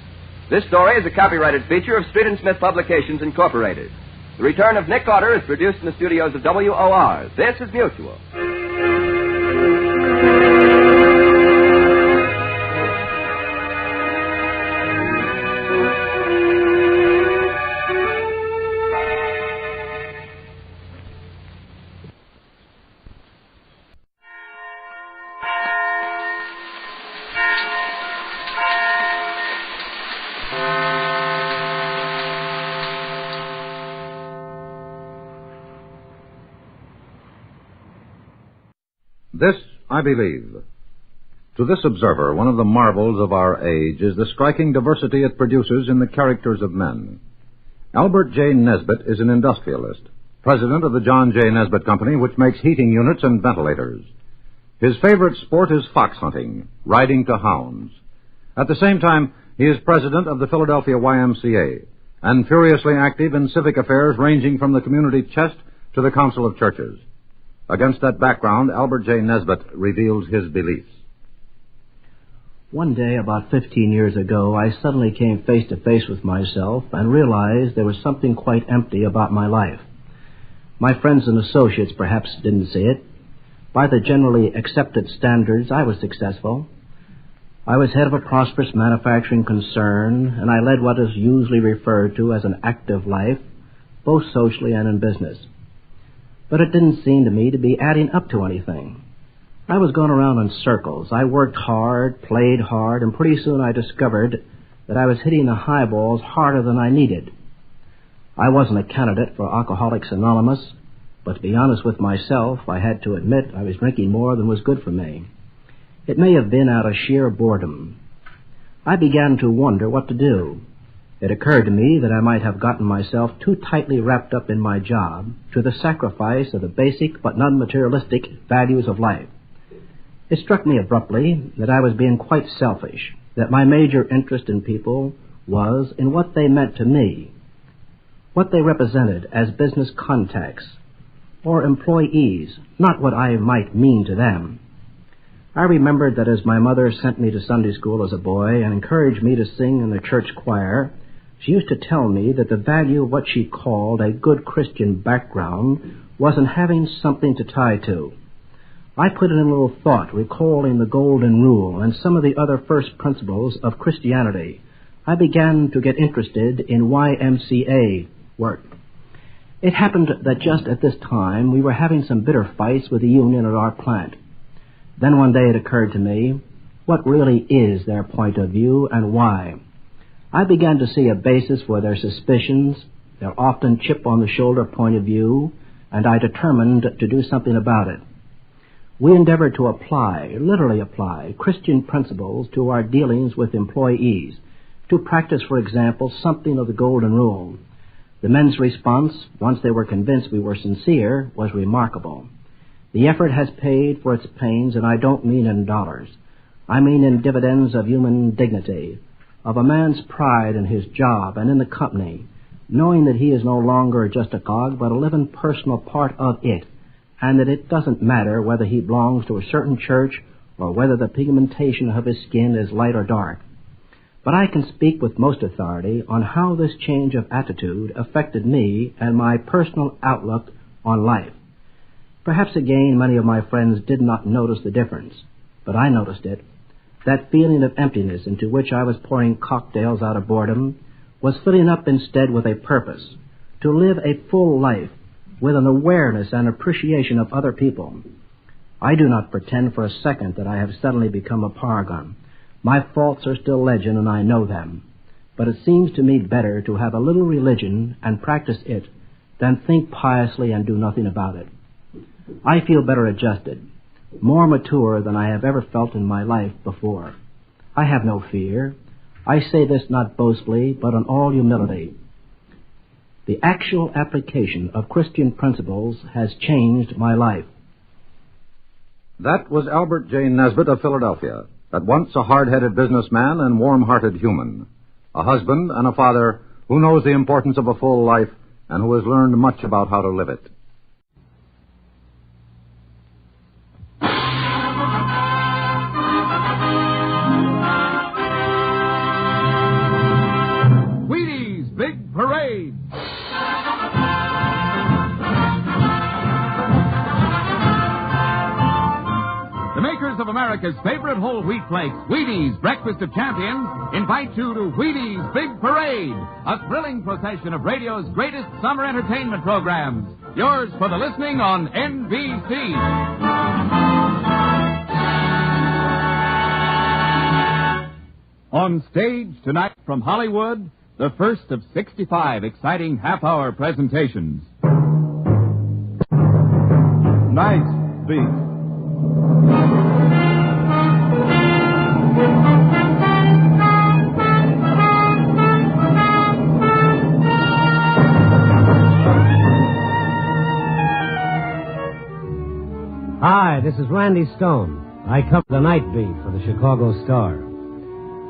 Speaker 13: This story is a copyrighted feature of Street and Smith Publications, Incorporated. The return of Nick Carter is produced in the studios of WOR. This is Mutual.
Speaker 2: This, I believe. To this observer, one of the marvels of our age is the striking diversity it produces in the characters of men. Albert J. Nesbitt is an industrialist, president of the John J. Nesbitt Company, which makes heating units and ventilators. His favorite sport is fox hunting, riding to hounds. At the same time, he is president of the Philadelphia YMCA, and furiously active in civic affairs ranging from the community chest to the Council of Churches. Against that background, Albert J. Nesbitt reveals his beliefs.
Speaker 7: One day, about 15 years ago, I suddenly came face to face with myself and realized there was something quite empty about my life. My friends and associates perhaps didn't see it. By the generally accepted standards, I was successful. I was head of a prosperous manufacturing concern, and I led what is usually referred to as an active life, both socially and in business. But it didn't seem to me to be adding up to anything. I was going around in circles. I worked hard, played hard, and pretty soon I discovered that I was hitting the high balls harder than I needed. I wasn't a candidate for Alcoholics Anonymous, but to be honest with myself, I had to admit I was drinking more than was good for me. It may have been out of sheer boredom. I began to wonder what to do. It occurred to me that I might have gotten myself too tightly wrapped up in my job to the sacrifice of the basic but non-materialistic values of life. It struck me abruptly that I was being quite selfish, that my major interest in people was in what they meant to me, what they represented as business contacts or employees, not what I might mean to them. I remembered that as my mother sent me to Sunday school as a boy and encouraged me to sing in the church choir, she used to tell me that the value of what she called a good Christian background was in having something to tie to. I put in a little thought, recalling the Golden Rule and some of the other first principles of Christianity. I began to get interested in YMCA work. It happened that just at this time we were having some bitter fights with the union at our plant. Then one day it occurred to me, what really is their point of view and why? I began to see a basis for their suspicions, their often chip-on-the-shoulder point of view, and I determined to do something about it. We endeavored to literally apply, Christian principles to our dealings with employees, to practice, for example, something of the Golden Rule. The men's response, once they were convinced we were sincere, was remarkable. The effort has paid for its pains, and I don't mean in dollars. I mean in dividends of human dignity, of a man's pride in his job and in the company, knowing that he is no longer just a cog, but a living personal part of it, and that it doesn't matter whether he belongs to a certain church or whether the pigmentation of his skin is light or dark. But I can speak with most authority on how this change of attitude affected me and my personal outlook on life. Perhaps again many of my friends did not notice the difference, but I noticed it. That feeling of emptiness into which I was pouring cocktails out of boredom was filling up instead with a purpose, to live a full life with an awareness and appreciation of other people. I do not pretend for a second that I have suddenly become a paragon. My faults are still legend, and I know them. But it seems to me better to have a little religion and practice it than think piously and do nothing about it. I feel better adjusted, more mature than I have ever felt in my life before. I have no fear. I say this not boastfully, but in all humility. The actual application of Christian principles has changed my life.
Speaker 2: That was Albert J. Nesbitt of Philadelphia, at once a hard-headed businessman and warm-hearted human, a husband and a father who knows the importance of a full life and who has learned much about how to live it.
Speaker 9: Wheaties Big Parade! The makers of America's favorite whole wheat flakes, Wheaties Breakfast of Champions, invite you to Wheaties Big Parade, a thrilling procession of radio's greatest summer entertainment programs. Yours for the listening on NBC. On stage tonight from Hollywood, the first of 65 exciting half-hour presentations. Nice beat.
Speaker 21: Hi, this is Randy Stone. I cover the night beat for the Chicago Star.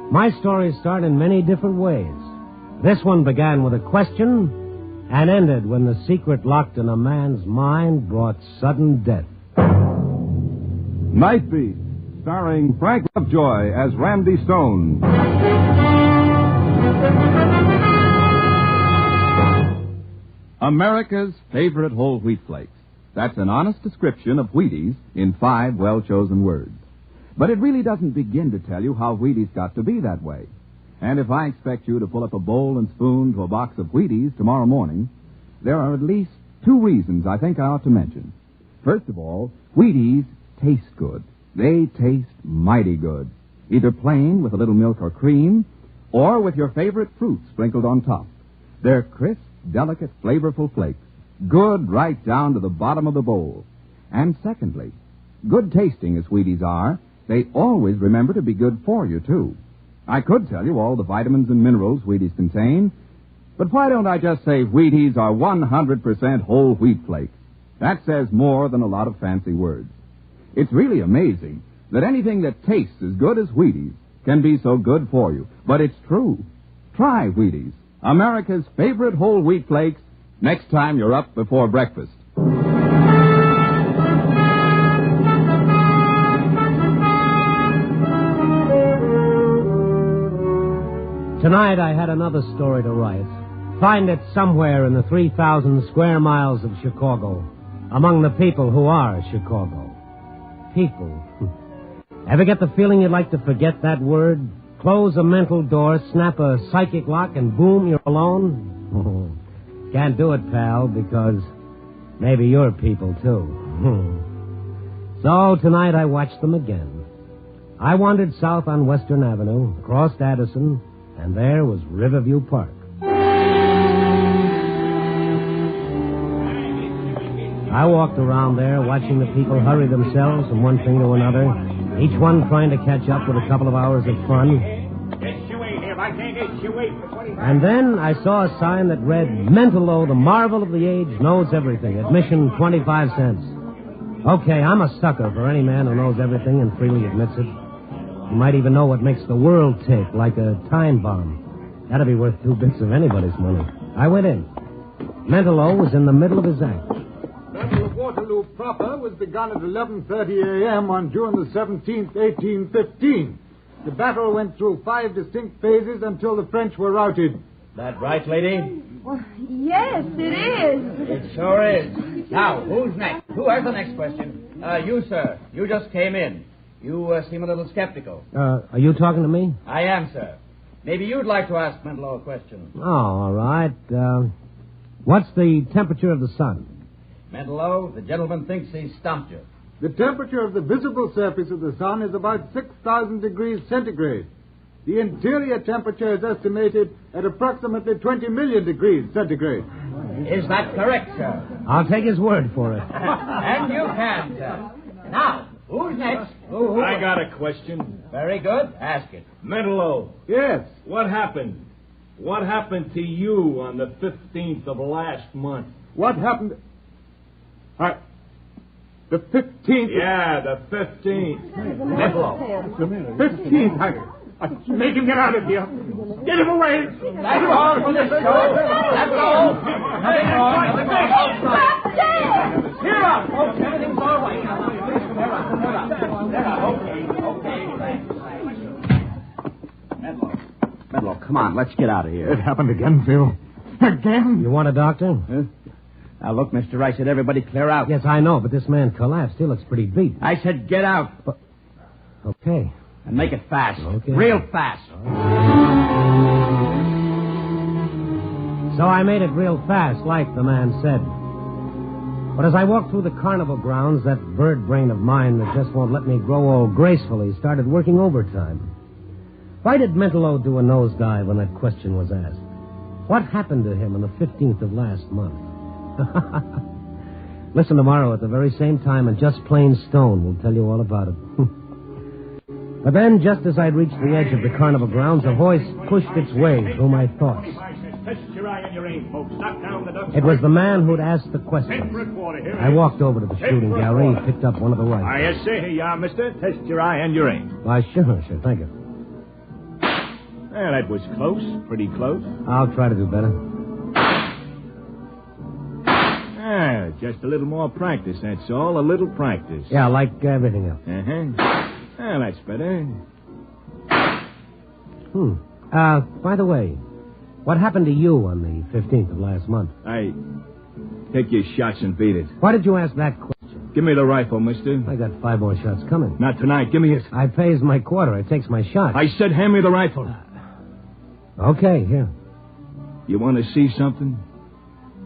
Speaker 21: My stories start in many different ways. This one began with a question and ended when the secret locked in a man's mind brought sudden death.
Speaker 9: Night Beat, starring Frank Lovejoy as Randy Stone. America's favorite whole wheat flakes. That's an honest description of Wheaties in 5 well-chosen words. But it really doesn't begin to tell you how Wheaties got to be that way. And if I expect you to pull up a bowl and spoon to a box of Wheaties tomorrow morning, there are at least 2 reasons I think I ought to mention. First of all, Wheaties taste good. They taste mighty good, either plain with a little milk or cream, or with your favorite fruit sprinkled on top. They're crisp, delicate, flavorful flakes, good right down to the bottom of the bowl. And secondly, good tasting as Wheaties are, they always remember to be good for you, too. I could tell you all the vitamins and minerals Wheaties contain, but why don't I just say Wheaties are 100% whole wheat flakes? That says more than a lot of fancy words. It's really amazing that anything that tastes as good as Wheaties can be so good for you. But it's true. Try Wheaties, America's favorite whole wheat flakes, next time you're up before breakfast.
Speaker 21: Tonight I had another story to write. Find it somewhere in the 3,000 square miles of Chicago, among the people who are Chicago. People. Ever get the feeling you'd like to forget that word? Close a mental door, snap a psychic lock, and boom, you're alone? Can't do it, pal, because maybe you're people, too. So tonight I watched them again. I wandered south on Western Avenue, crossed Addison, and there was Riverview Park. I walked around there, watching the people hurry themselves from one thing to another, each one trying to catch up with a couple of hours of fun. And then I saw a sign that read, Mentallo, the marvel of the age, knows everything. Admission 25 cents. Okay, I'm a sucker for any man who knows everything and freely admits it. He might even know what makes the world tick, like a time bomb. That'd be worth 2 bits of anybody's money. I went in. Mentallo was in the middle of his act.
Speaker 12: Battle of Waterloo proper was begun at 11:30 a.m. on June the 17th, 1815. The battle went through 5 distinct phases until the French were routed.
Speaker 14: That right, lady?
Speaker 6: Well, yes, it is.
Speaker 14: It sure is. Now, who's next? Who has the next question? You, sir. You just came in. You seem a little skeptical.
Speaker 21: Are you talking to me?
Speaker 14: I am, sir. Maybe you'd like to ask Mentallo a question.
Speaker 21: Oh, all right. What's the temperature of the sun?
Speaker 14: Mentallo, the gentleman thinks he's stumped you.
Speaker 12: The temperature of the visible surface of the sun is about 6,000 degrees centigrade. The interior temperature is estimated at approximately 20 million degrees centigrade.
Speaker 14: Is that correct, sir?
Speaker 21: I'll take his word for it.
Speaker 14: And you can, sir. Now, who's next? Who?
Speaker 22: I got a question.
Speaker 14: Very good. Ask it.
Speaker 22: Mentallo.
Speaker 12: Yes?
Speaker 22: What happened? What happened to you on the 15th of last month?
Speaker 12: What happened? The 15th?
Speaker 22: Yeah, the 15th.
Speaker 12: Mentallo. 15th. Make him get out of here. Get him away.
Speaker 14: That's all for this show. That's all. Nothing wrong. Cheer up, folks. Everything's all right. Okay.
Speaker 22: Mentallo, come on. Let's get out of here.
Speaker 12: It happened again, Phil. Again?
Speaker 21: You want a doctor?
Speaker 22: Huh? Now, look, mister, I said everybody clear out.
Speaker 21: Yes, I know, but this man collapsed. He looks pretty beat.
Speaker 22: I said get out.
Speaker 21: But... Okay.
Speaker 22: And make it fast.
Speaker 21: Okay.
Speaker 22: Real fast.
Speaker 21: So I made it real fast, like the man said. But as I walked through the carnival grounds, that bird brain of mine that just won't let me grow old gracefully started working overtime. Why did Mentallo do a nosedive when that question was asked? What happened to him on the 15th of last month? Listen tomorrow at the very same time, and Just Plain Stone will tell you all about it. But then, just as I'd reached the edge of the carnival grounds, a voice pushed its way through my thoughts.
Speaker 22: Test your eye and your aim, folks. Knock down the ducks.
Speaker 21: It was the man who'd asked the question. I walked over to the shooting gallery and picked up one of the rifles.
Speaker 22: I say, here you are, mister. Test your eye and your aim.
Speaker 21: Why, sure, thank you.
Speaker 22: Well, that was close. Pretty close.
Speaker 21: I'll try to do better.
Speaker 22: Just a little more practice, that's all. A little practice.
Speaker 21: Yeah, like everything else.
Speaker 22: Well, that's better.
Speaker 21: By the way, what happened to you on the 15th of last month?
Speaker 22: I take your shots and beat it.
Speaker 21: Why did you ask that question?
Speaker 22: Give me the rifle, mister.
Speaker 21: I got 5 more shots coming.
Speaker 22: Not tonight. Give me it.
Speaker 21: I pays my quarter. It takes my shot.
Speaker 22: I said hand me the rifle.
Speaker 21: Okay, here.
Speaker 22: You want to see something?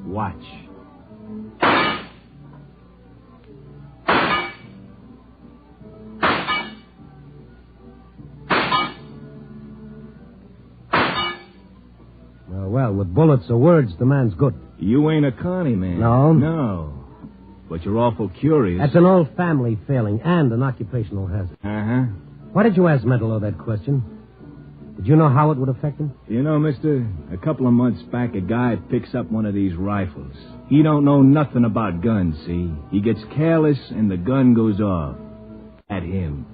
Speaker 22: Watch.
Speaker 21: Well, with bullets or words, the man's good.
Speaker 22: You ain't a conny man.
Speaker 21: No?
Speaker 22: No. But you're awful curious.
Speaker 21: That's an old family failing and an occupational hazard. Why did you ask Mentallo that question? Did you know how it would affect him?
Speaker 22: You know, mister, a couple of months back, a guy picks up one of these rifles. He don't know nothing about guns, see? He gets careless and the gun goes off. At him.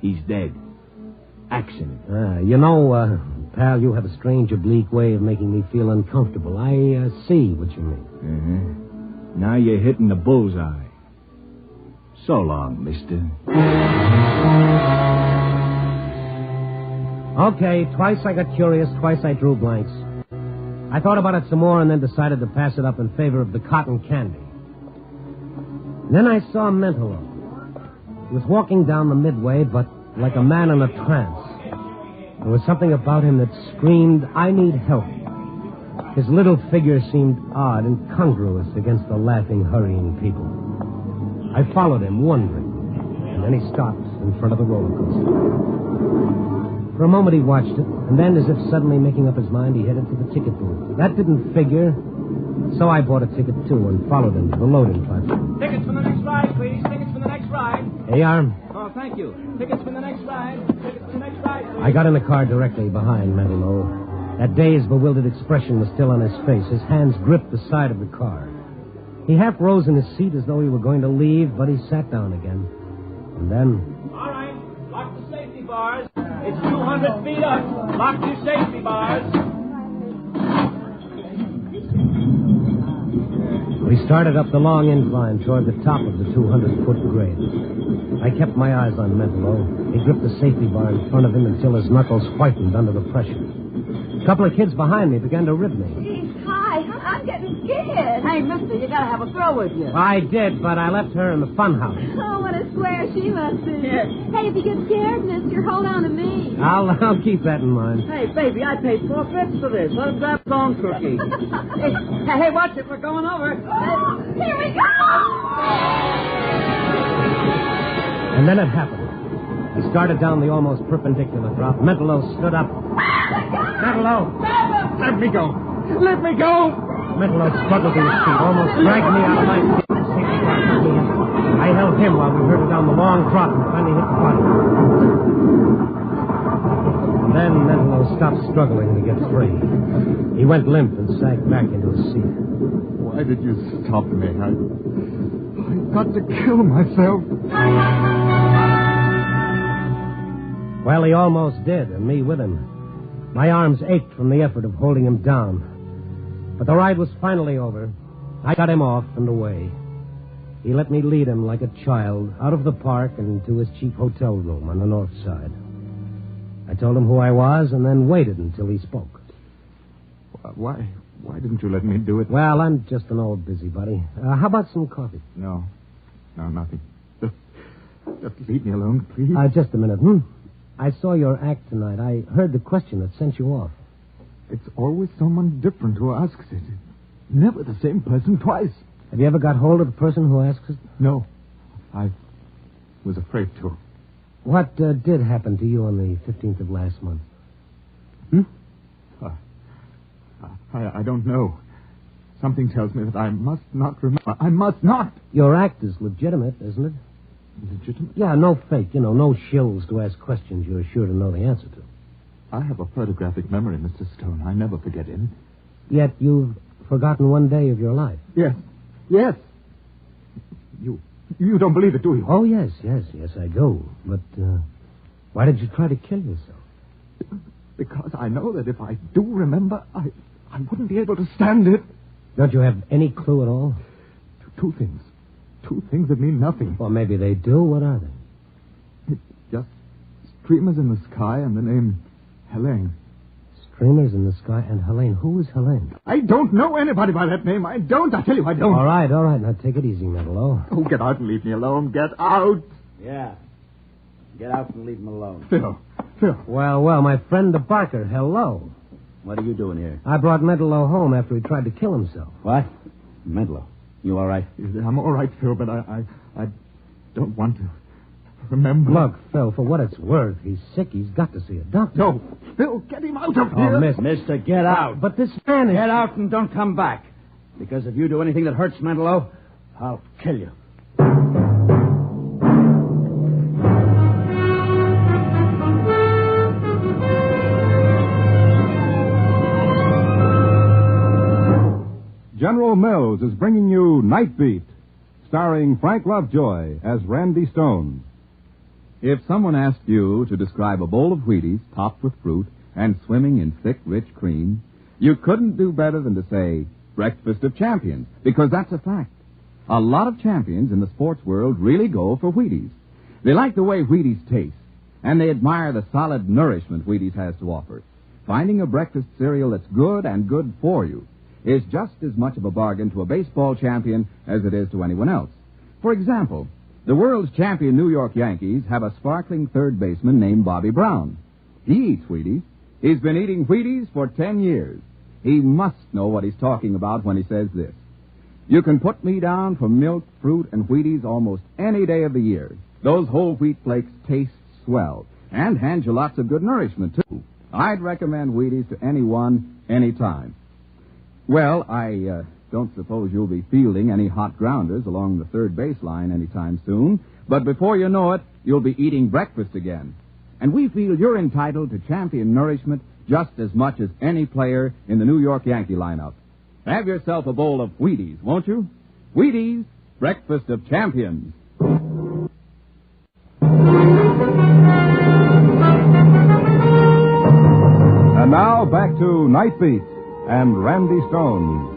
Speaker 22: He's dead. Accident.
Speaker 21: Pal, you have a strange, oblique way of making me feel uncomfortable. I see what you mean.
Speaker 22: Now you're hitting the bullseye. So long, mister.
Speaker 21: Okay, twice I got curious, twice I drew blanks. I thought about it some more and then decided to pass it up in favor of the cotton candy. And then I saw Mentallo. He was walking down the midway, but like a man in a trance. There was something about him that screamed, I need help. His little figure seemed odd, incongruous against the laughing, hurrying people. I followed him, wondering, and then he stopped in front of the roller coaster. For a moment he watched it, and then, as if suddenly making up his mind, he headed to the ticket booth. That didn't figure, so I bought a ticket, too, and followed him to the loading platform.
Speaker 22: Tickets for the next ride, please. Tickets for the next ride.
Speaker 21: Here you are.
Speaker 22: Oh, thank you. Tickets for the next ride. Tickets for the next ride, please.
Speaker 21: I got in the car directly behind Mentallo. That dazed, bewildered expression was still on his face. His hands gripped the side of the car. He half rose in his seat as though he were going to leave, but he sat down again. And then...
Speaker 22: All right. Lock the safety bars. It's 200 feet up. Lock your safety bars.
Speaker 21: We started up the long incline toward the top of the 200-foot grade. I kept my eyes on Mentallo. He gripped the safety bar in front of him until his knuckles whitened under the pressure. A couple of kids behind me began to rib me.
Speaker 6: Hi, I'm getting scared.
Speaker 10: Hey, mister, you gotta have a girl with you.
Speaker 21: I did, but I left her in the fun house.
Speaker 6: Oh, what a square she must be. Hey, if you get scared, mister, hold on to me.
Speaker 21: I'll keep that in mind.
Speaker 10: Hey, baby, I paid 4 bits for this. Let him grab his own cookie. hey, watch it. We're going over.
Speaker 6: Here we go!
Speaker 21: And then it happened. He started down the almost perpendicular drop. Mentallo stood up. Mentallo!
Speaker 12: Let me go! Let me go!
Speaker 21: Mentallo struggled to his feet, almost dragged me out of my seat. I held him while we hurtled down the long drop and finally hit the bottom. Then Mentallo stopped struggling to get free. He went limp and sank back into his seat.
Speaker 12: Why did you stop me? I've got to kill myself.
Speaker 21: Well, he almost did, and me with him. My arms ached from the effort of holding him down. But the ride was finally over. I got him off and away. He let me lead him like a child out of the park and to his cheap hotel room on the north side. I told him who I was and then waited until he spoke.
Speaker 12: Why didn't you let me do it?
Speaker 21: Well, I'm just an old busybody. How about some coffee?
Speaker 12: No, nothing. Just leave me alone, please.
Speaker 21: Just a minute. I saw your act tonight. I heard the question that sent you off.
Speaker 12: It's always someone different who asks it. Never the same person twice.
Speaker 21: Have you ever got hold of the person who asks it?
Speaker 12: No. I was afraid to.
Speaker 21: What did happen to you on the 15th of last month?
Speaker 12: I don't know. Something tells me that I must not remember. I must not.
Speaker 21: Your act is legitimate, isn't it?
Speaker 12: Legitimate?
Speaker 21: Yeah, no fake. No shills to ask questions you're sure to know the answer to.
Speaker 12: I have a photographic memory, Mr. Stone. I never forget anything.
Speaker 21: Yet you've forgotten one day of your life.
Speaker 12: Yes. You don't believe it, do you?
Speaker 21: Oh, yes, I do. But why did you try to kill yourself?
Speaker 12: Because I know that if I do remember, I wouldn't be able to stand it.
Speaker 21: Don't you have any clue at all?
Speaker 12: Two things. Two things that mean nothing.
Speaker 21: Well, maybe they do. What are they?
Speaker 12: It's just streamers in the sky and the name Helene.
Speaker 21: Streamers in the sky and Helene. Who is Helene?
Speaker 12: I don't know anybody by that name. I don't. I tell you, I don't.
Speaker 21: All right. Now take it easy, Mentallo.
Speaker 12: Oh, get out and leave me alone. Get out.
Speaker 14: Yeah. Get out and leave him alone.
Speaker 12: Phil.
Speaker 21: Well, my friend the Barker, hello.
Speaker 14: What are you doing here?
Speaker 21: I brought Mentallo home after he tried to kill himself.
Speaker 14: What? Mentallo. You all right?
Speaker 12: I'm all right, Phil, but I don't want to remember.
Speaker 21: Look, Phil, for what it's worth, he's sick. He's got to see a doctor.
Speaker 12: No, Phil, get him out of here.
Speaker 14: Mister, get out.
Speaker 21: But this man is...
Speaker 14: Get out and don't come back. Because if you do anything that hurts Mentallo, I'll kill you.
Speaker 9: General Mills is bringing you Night Beat, starring Frank Lovejoy as Randy Stone. If someone asked you to describe a bowl of Wheaties topped with fruit and swimming in thick, rich cream, you couldn't do better than to say Breakfast of Champions, because that's a fact. A lot of champions in the sports world really go for Wheaties. They like the way Wheaties taste, and they admire the solid nourishment Wheaties has to offer. Finding a breakfast cereal that's good and good for you is just as much of a bargain to a baseball champion as it is to anyone else. For example, the world's champion New York Yankees have a sparkling third baseman named Bobby Brown. He eats Wheaties. He's been eating Wheaties for 10 years. He must know what he's talking about when he says this. You can put me down for milk, fruit, and Wheaties almost any day of the year. Those whole wheat flakes taste swell and hand you lots of good nourishment, too. I'd recommend Wheaties to anyone, anytime. Well, I don't suppose you'll be fielding any hot grounders along the third baseline anytime soon, but before you know it, you'll be eating breakfast again. And we feel you're entitled to champion nourishment just as much as any player in the New York Yankee lineup. Have yourself a bowl of Wheaties, won't you? Wheaties, breakfast of champions. And now back to Night Beat and Randy Stone.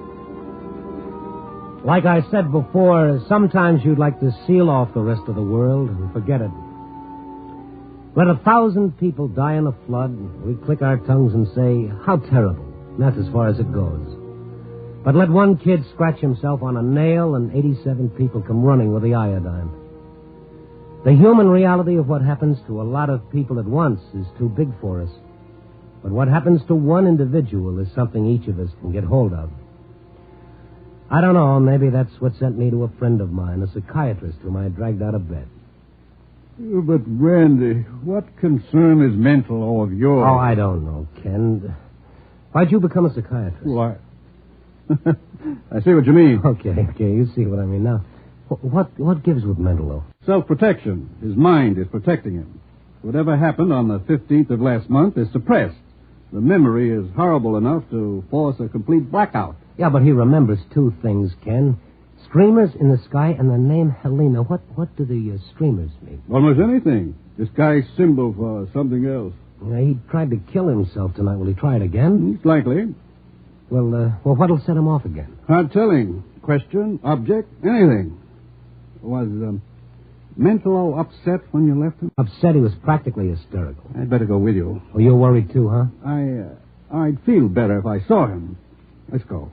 Speaker 21: Like I said before, sometimes you'd like to seal off the rest of the world and forget it. Let 1,000 people die in a flood, we click our tongues and say, how terrible. And that's as far as it goes. But let one kid scratch himself on a nail and 87 people come running with the iodine. The human reality of what happens to a lot of people at once is too big for us. But what happens to one individual is something each of us can get hold of. I don't know, maybe that's what sent me to a friend of mine, a psychiatrist whom I dragged out of bed.
Speaker 15: But, Randy, what concern is Mentallo of yours?
Speaker 21: Oh, I don't know, Ken. Why'd you become a psychiatrist?
Speaker 15: Why? I see what you mean.
Speaker 21: Okay, you see what I mean. Now, what gives with Mentallo?
Speaker 15: Self-protection. His mind is protecting him. Whatever happened on the 15th of last month is suppressed. The memory is horrible enough to force a complete blackout.
Speaker 21: Yeah, but he remembers two things, Ken. Streamers in the sky and the name Helena. What do the streamers mean?
Speaker 15: Almost anything. This guy's symbol for something else.
Speaker 21: Yeah, he tried to kill himself tonight. Will he try it again?
Speaker 15: It's likely.
Speaker 21: Well, what'll set him off again?
Speaker 15: Hard telling. Question, object, anything. Was Mentallo upset when you left him?
Speaker 21: Upset? He was practically hysterical.
Speaker 15: I'd better go with you.
Speaker 21: Oh, you're worried too, huh?
Speaker 15: I'd feel better if I saw him. Let's go.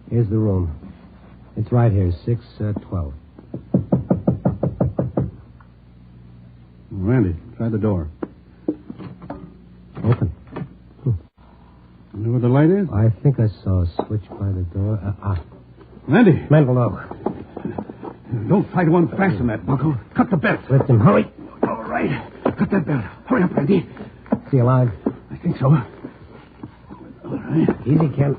Speaker 21: Here's the room. It's right here, 612.
Speaker 15: Randy, try the door.
Speaker 21: Open.
Speaker 15: You know where the light is?
Speaker 21: I think I saw a switch by the door.
Speaker 15: Randy!
Speaker 21: Mentallo.
Speaker 15: Don't try to unfasten that buckle. Cut the belt.
Speaker 21: Lift him. Hurry.
Speaker 15: All right. Cut that belt. Hurry up, Randy.
Speaker 21: Is he alive?
Speaker 15: I think so. All right.
Speaker 21: Easy, Ken.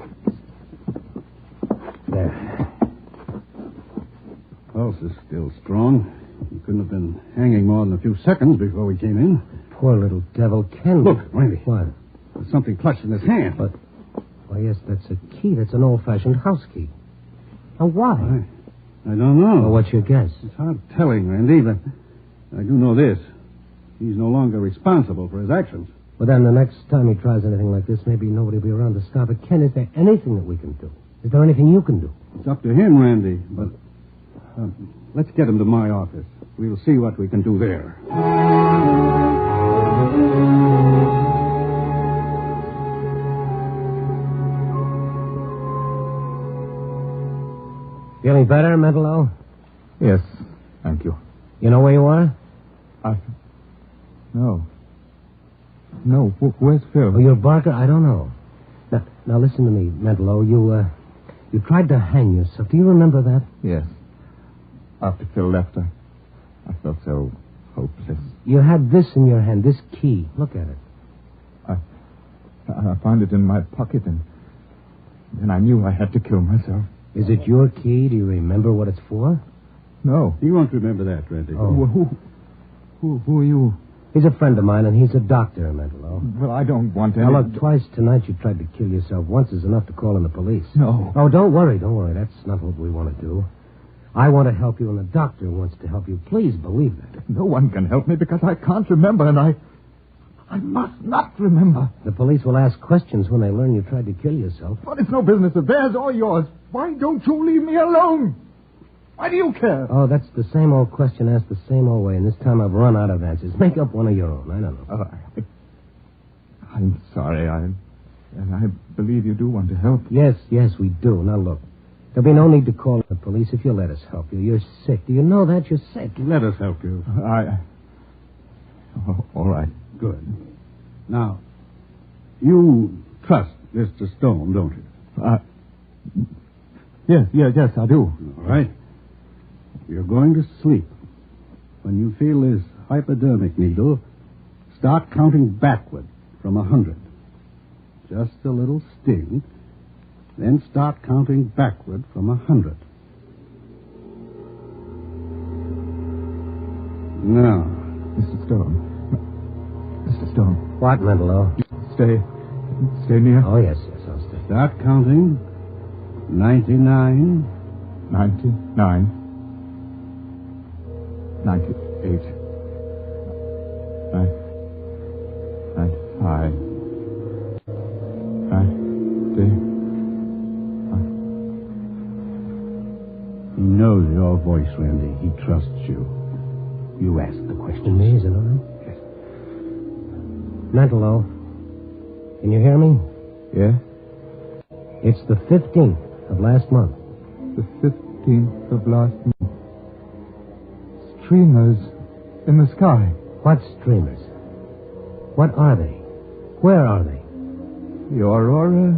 Speaker 21: There.
Speaker 15: Pulse is still strong. He couldn't have been hanging more than a few seconds before we came in.
Speaker 21: Poor little devil, Ken.
Speaker 15: Look, Randy.
Speaker 21: What?
Speaker 15: There's something clutched in his hand.
Speaker 21: But, why, yes, that's a key. That's an old-fashioned house key. Now, why?
Speaker 15: I don't know.
Speaker 21: Well, what's your guess?
Speaker 15: It's hard telling, Randy, but I do know this. He's no longer responsible for his actions.
Speaker 21: Well, then the next time he tries anything like this, maybe nobody will be around to stop it. Ken, is there anything that we can do? Is there anything you can do?
Speaker 15: It's up to him, Randy, but let's get him to my office. We'll see what we can do there.
Speaker 21: Feeling better, Mentallo?
Speaker 22: Yes, thank you.
Speaker 21: You know where you are?
Speaker 22: No. No, where's Phil?
Speaker 21: Oh, you're Barker? I don't know. Now listen to me, Mentallo. You tried to hang yourself. Do you remember that?
Speaker 22: Yes. After Phil left, I felt so hopeless.
Speaker 21: You had this in your hand, this key. Look at it.
Speaker 22: I found it in my pocket, and then I knew I had to kill myself.
Speaker 21: Is it your key? Do you remember what it's for?
Speaker 22: No.
Speaker 15: You won't remember that, Randy.
Speaker 22: Oh. Who are you?
Speaker 21: He's a friend of mine, and he's a doctor, Mentallo.
Speaker 22: Well, I don't want to...
Speaker 21: Now, look, twice tonight you tried to kill yourself. Once is enough to call in the police.
Speaker 22: No.
Speaker 21: Oh, don't worry. That's not what we want to do. I want to help you, and the doctor wants to help you. Please believe that.
Speaker 22: No one can help me because I can't remember, and I must not remember.
Speaker 21: The police will ask questions when they learn you tried to kill yourself.
Speaker 22: But it's no business of theirs or yours. Why don't you leave me alone? Why do you care?
Speaker 21: Oh, that's the same old question asked the same old way, and this time I've run out of answers. Make up one of your own. I don't know.
Speaker 22: I'm sorry. And I believe you do want to help.
Speaker 21: Yes, we do. Now, look. There'll be no need to call the police if you'll let us help you. You're sick. Do you know that? You're sick.
Speaker 15: Let us help you.
Speaker 9: All right.
Speaker 15: Good. Now, you trust Mr. Stone, don't you?
Speaker 9: Yes, I do.
Speaker 15: All right. You're going to sleep. When you feel this hypodermic needle, start counting backward from 100. Just a little sting. Then start counting backward from 100. Now.
Speaker 9: Mr. Stone.
Speaker 21: What, Mentallo?
Speaker 9: Stay near.
Speaker 21: Oh, yes, I'll stay.
Speaker 15: Start counting. 99.
Speaker 9: 99. 98. 95. 90.
Speaker 15: He knows your voice, Randy. He trusts you. You ask the question.
Speaker 21: Me, is it all right? Yes. Mentallo, can you hear me?
Speaker 9: Yeah?
Speaker 21: It's the 15th of last month.
Speaker 9: The 15th of last month. Streamers in the sky.
Speaker 21: What streamers? What are they? Where are they?
Speaker 9: The Aurora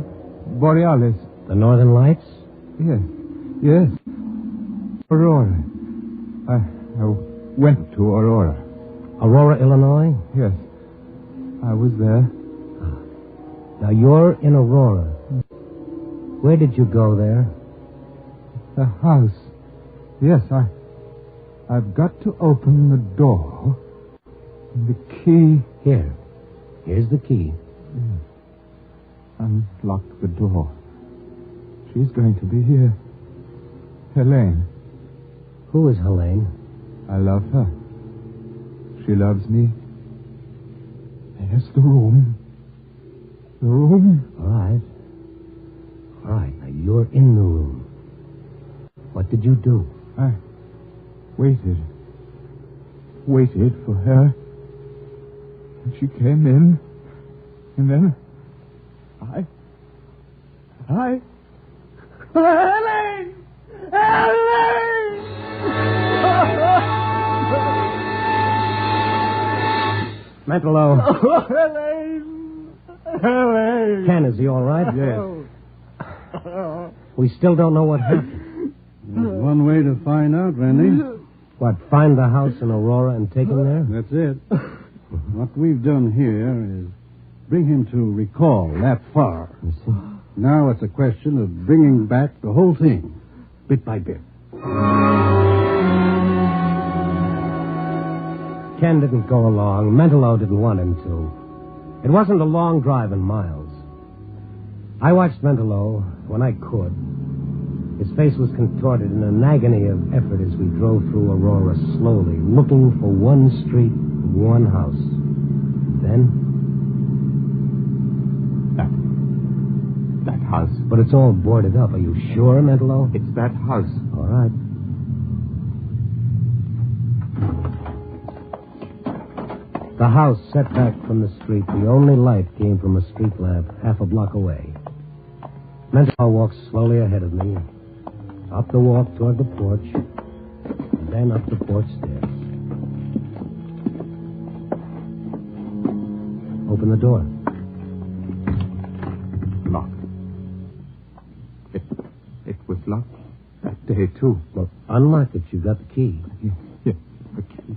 Speaker 9: Borealis.
Speaker 21: The Northern Lights?
Speaker 9: Yes. Aurora. I went to Aurora.
Speaker 21: Aurora, Illinois?
Speaker 9: Yes. I was there.
Speaker 21: Now, you're in Aurora. Where did you go there?
Speaker 9: The house. Yes, I've got to open the door. The key.
Speaker 21: Here's the key.
Speaker 9: Unlock the door. She's going to be here. Helene.
Speaker 21: Who is Helene?
Speaker 9: I love her. She loves me. There's the room. The room.
Speaker 21: All right. Now, you're in the room. What did you do?
Speaker 9: I waited for her. And she came in. And then Helene!
Speaker 21: Mentallo.
Speaker 9: Oh, Helene!
Speaker 21: Ken, is he all right?
Speaker 9: Yes.
Speaker 21: We still don't know what happened.
Speaker 15: There's one way to find out, Randy.
Speaker 21: What, find the house in Aurora and take him there?
Speaker 15: That's it. What we've done here is bring him to recall that far. Now it's a question of bringing back the whole thing, bit by bit.
Speaker 21: Ken didn't go along. Mentallo didn't want him to. It wasn't a long drive in miles. I watched Mentallo when I could. His face was contorted in an agony of effort as we drove through Aurora slowly, looking for one street, one house. Then...
Speaker 9: That house.
Speaker 21: But it's all boarded up. Are you sure, Mentallo?
Speaker 9: It's that house.
Speaker 21: All right. The house set back from the street. The only light came from a street lamp half a block away. Mentallo walked slowly ahead of me, up the walk toward the porch, and then up the porch stairs. Open the door.
Speaker 9: Locked. It was locked that day, too.
Speaker 21: Well, unlock it. You've got the key.
Speaker 9: Yeah, the key.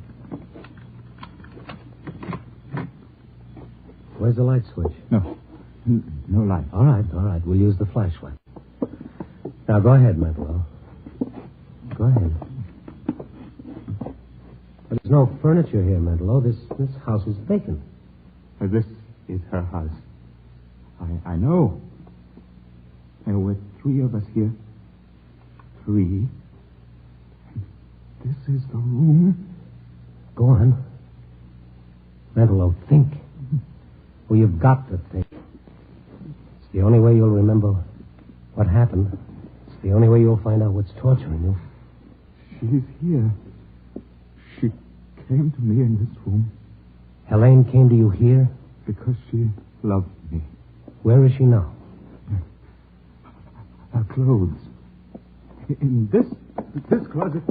Speaker 21: Where's the light switch?
Speaker 9: No light.
Speaker 21: All right. We'll use the flashlight. Now, go ahead, Mentallo. Go ahead. But there's no furniture here, Mentallo. This house is vacant.
Speaker 9: This is her house. I know. There were 3 of us here. 3. This is the room.
Speaker 21: Go on. Mentallo, think. Well, you've got to think. It's the only way you'll remember what happened. It's the only way you'll find out what's torturing you.
Speaker 9: She's here. She came to me in this room.
Speaker 21: Helene came to you here?
Speaker 9: Because she loved me.
Speaker 21: Where is she now?
Speaker 9: Her clothes.
Speaker 12: In this closet.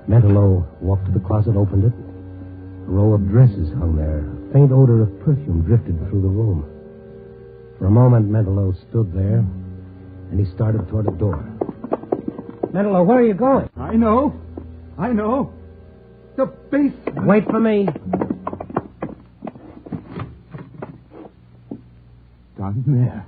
Speaker 21: Mentallo walked to the closet, opened it. A row of dresses hung there. A faint odor of perfume drifted through the room. For a moment, Mentallo stood there, and he started toward a door. Mentallo, where are you going?
Speaker 12: I know. The basement.
Speaker 21: Wait for me.
Speaker 12: Down there.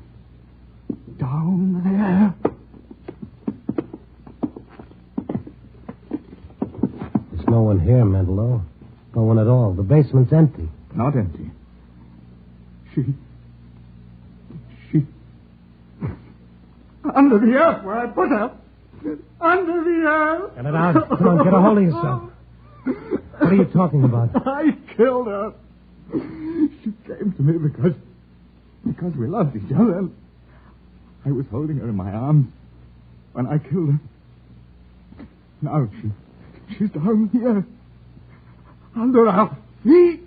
Speaker 21: There's no one here, Mentallo. No one at all. The basement's empty.
Speaker 12: Not empty. She... Under the earth where I put her. Under the earth.
Speaker 21: Get it out. Come on, get a hold of yourself. What are you talking about?
Speaker 12: I killed her. She came to me because we loved each other. And I was holding her in my arms when I killed her. Now she's down here. Under our feet.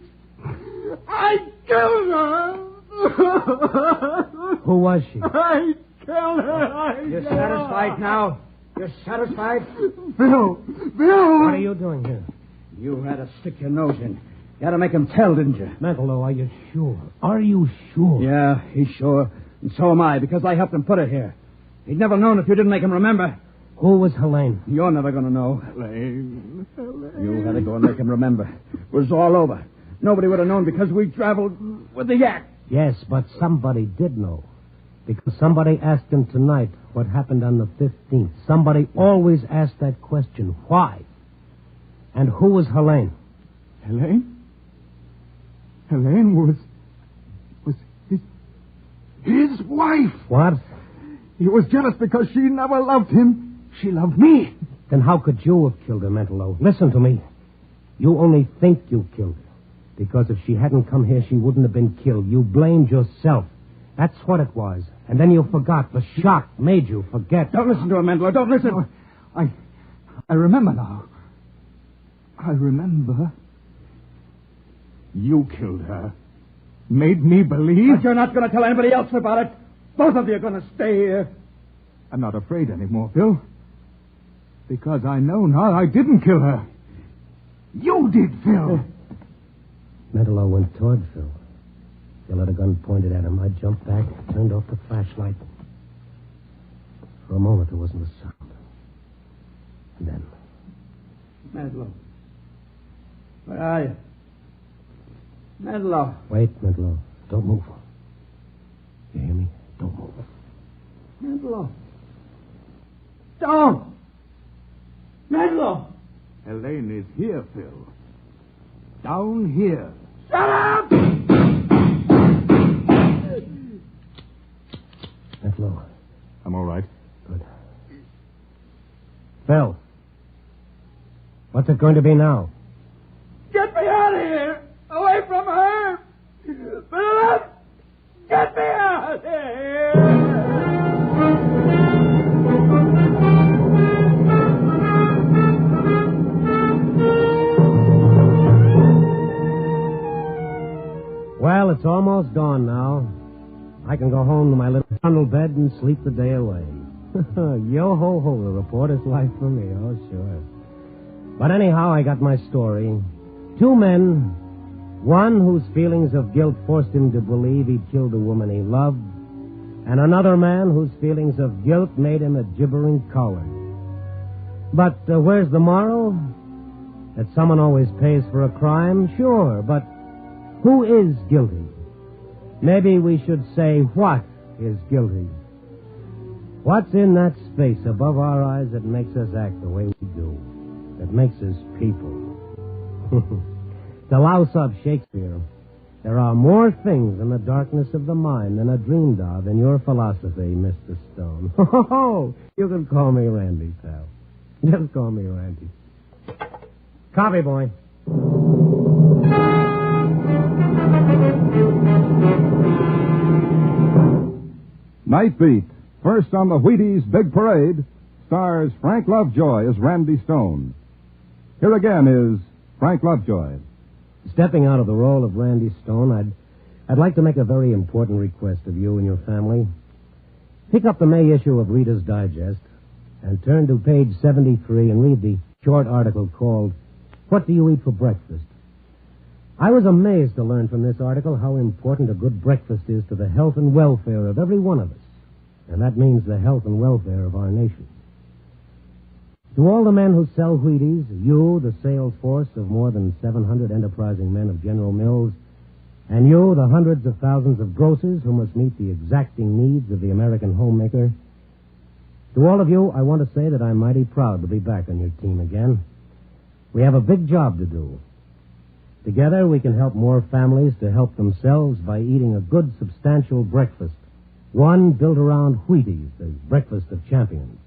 Speaker 12: I killed her.
Speaker 21: Who was she?
Speaker 12: I killed her.
Speaker 11: You're satisfied now? You're satisfied?
Speaker 12: Bill!
Speaker 21: What are you doing here?
Speaker 11: You had to stick your nose in. You had to make him tell, didn't you?
Speaker 21: Mentallo, are you sure? Are you sure?
Speaker 11: Yeah, he's sure. And so am I, because I helped him put it here. He'd never known if you didn't make him remember.
Speaker 21: Who was Helene?
Speaker 11: You're never going to know.
Speaker 12: Helene.
Speaker 11: You had to go and make him remember. It was all over. Nobody would have known because we traveled with the yak.
Speaker 21: Yes, but somebody did know. Because somebody asked him tonight what happened on the 15th. Somebody always asked that question. Why? And who was Helene?
Speaker 12: Helene? Helene was his wife.
Speaker 21: What?
Speaker 12: He was jealous because she never loved him. She loved me.
Speaker 21: Then how could you have killed her, Mentallo? Listen to me. You only think you killed her. Because if she hadn't come here, she wouldn't have been killed. You blamed yourself. That's what it was. And then you forgot. The shock made you forget.
Speaker 11: Don't listen to him, Mentallo. Don't listen.
Speaker 12: No, I remember now. I remember. You killed her. Made me believe.
Speaker 11: But you're not going to tell anybody else about it. Both of you are going to stay here.
Speaker 12: I'm not afraid anymore, Phil. Because I know now I didn't kill her. You did, Phil.
Speaker 21: Mentallo went toward Phil. Phil had a gun pointed at him. I jumped back, turned off the flashlight. For a moment, there wasn't a sound. And then...
Speaker 11: Mentallo. Where are you? Mentallo.
Speaker 21: Wait, Mentallo. Don't move. You hear me? Don't move.
Speaker 11: Mentallo. Don't. Mentallo.
Speaker 12: Helene is here, Phil. Down here.
Speaker 11: Shut up!
Speaker 21: Mentallo.
Speaker 12: I'm all right.
Speaker 21: Good. Phil. What's it going to be now?
Speaker 11: Get me out of here! Away from her! Philip! Get me out of here!
Speaker 21: Well, it's almost dawn now. I can go home to my little tunnel bed and sleep the day away. Yo-ho-ho, the reporter's life for me, oh, sure. But anyhow, I got my story. Two men, one whose feelings of guilt forced him to believe he'd killed a woman he loved, and another man whose feelings of guilt made him a gibbering coward. But where's the moral? That someone always pays for a crime? Sure, but who is guilty? Maybe we should say, what is guilty? What's in that space above our eyes that makes us act the way we do? That makes us people? To louse up Shakespeare, there are more things in the darkness of the mind than are dreamed of in your philosophy, Mr. Stone. You can call me Randy, pal. Just call me Randy. Copy, boy.
Speaker 9: Night Beat, first on the Wheaties Big Parade, stars Frank Lovejoy as Randy Stone. Here again is Frank Lovejoy.
Speaker 21: Stepping out of the role of Randy Stone, I'd like to make a very important request of you and your family. Pick up the May issue of Reader's Digest. and turn to page 73 and read the short article called, What Do You Eat for Breakfast? I was amazed to learn from this article how important a good breakfast is to the health and welfare of every one of us. And that means the health and welfare of our nation. To all the men who sell Wheaties, you, the sales force of more than 700 enterprising men of General Mills, and you, the hundreds of thousands of grocers who must meet the exacting needs of the American homemaker, to all of you, I want to say that I'm mighty proud to be back on your team again. We have a big job to do. Together, we can help more families to help themselves by eating a good, substantial breakfast, one built around Wheaties, the breakfast of champions.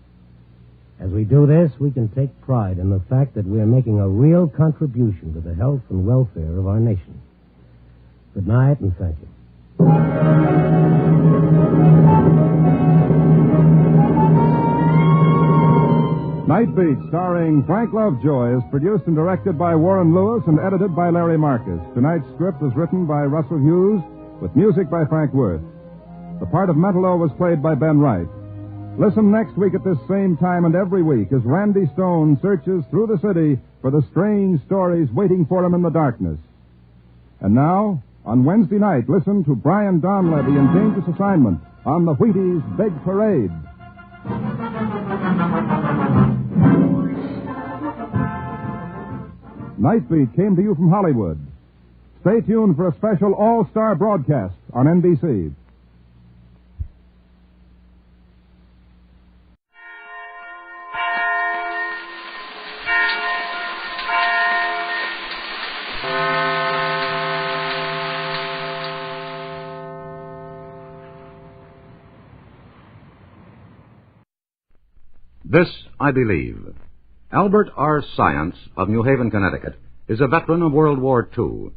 Speaker 21: As we do this, we can take pride in the fact that we are making a real contribution to the health and welfare of our nation. Good night, and thank you.
Speaker 9: Night Beat, starring Frank Lovejoy, is produced and directed by Warren Lewis and edited by Larry Marcus. Tonight's script was written by Russell Hughes, with music by Frank Worth. The part of Mentallo was played by Ben Wright. Listen next week at this same time and every week as Randy Stone searches through the city for the strange stories waiting for him in the darkness. And now, on Wednesday night, listen to Brian Donlevy in Dangerous Assignment on the Wheaties Big Parade. Night Beat came to you from Hollywood. Stay tuned for a special all-star broadcast on NBC.
Speaker 2: This I Believe. Albert R. Science of New Haven, Connecticut, is a veteran of World War II.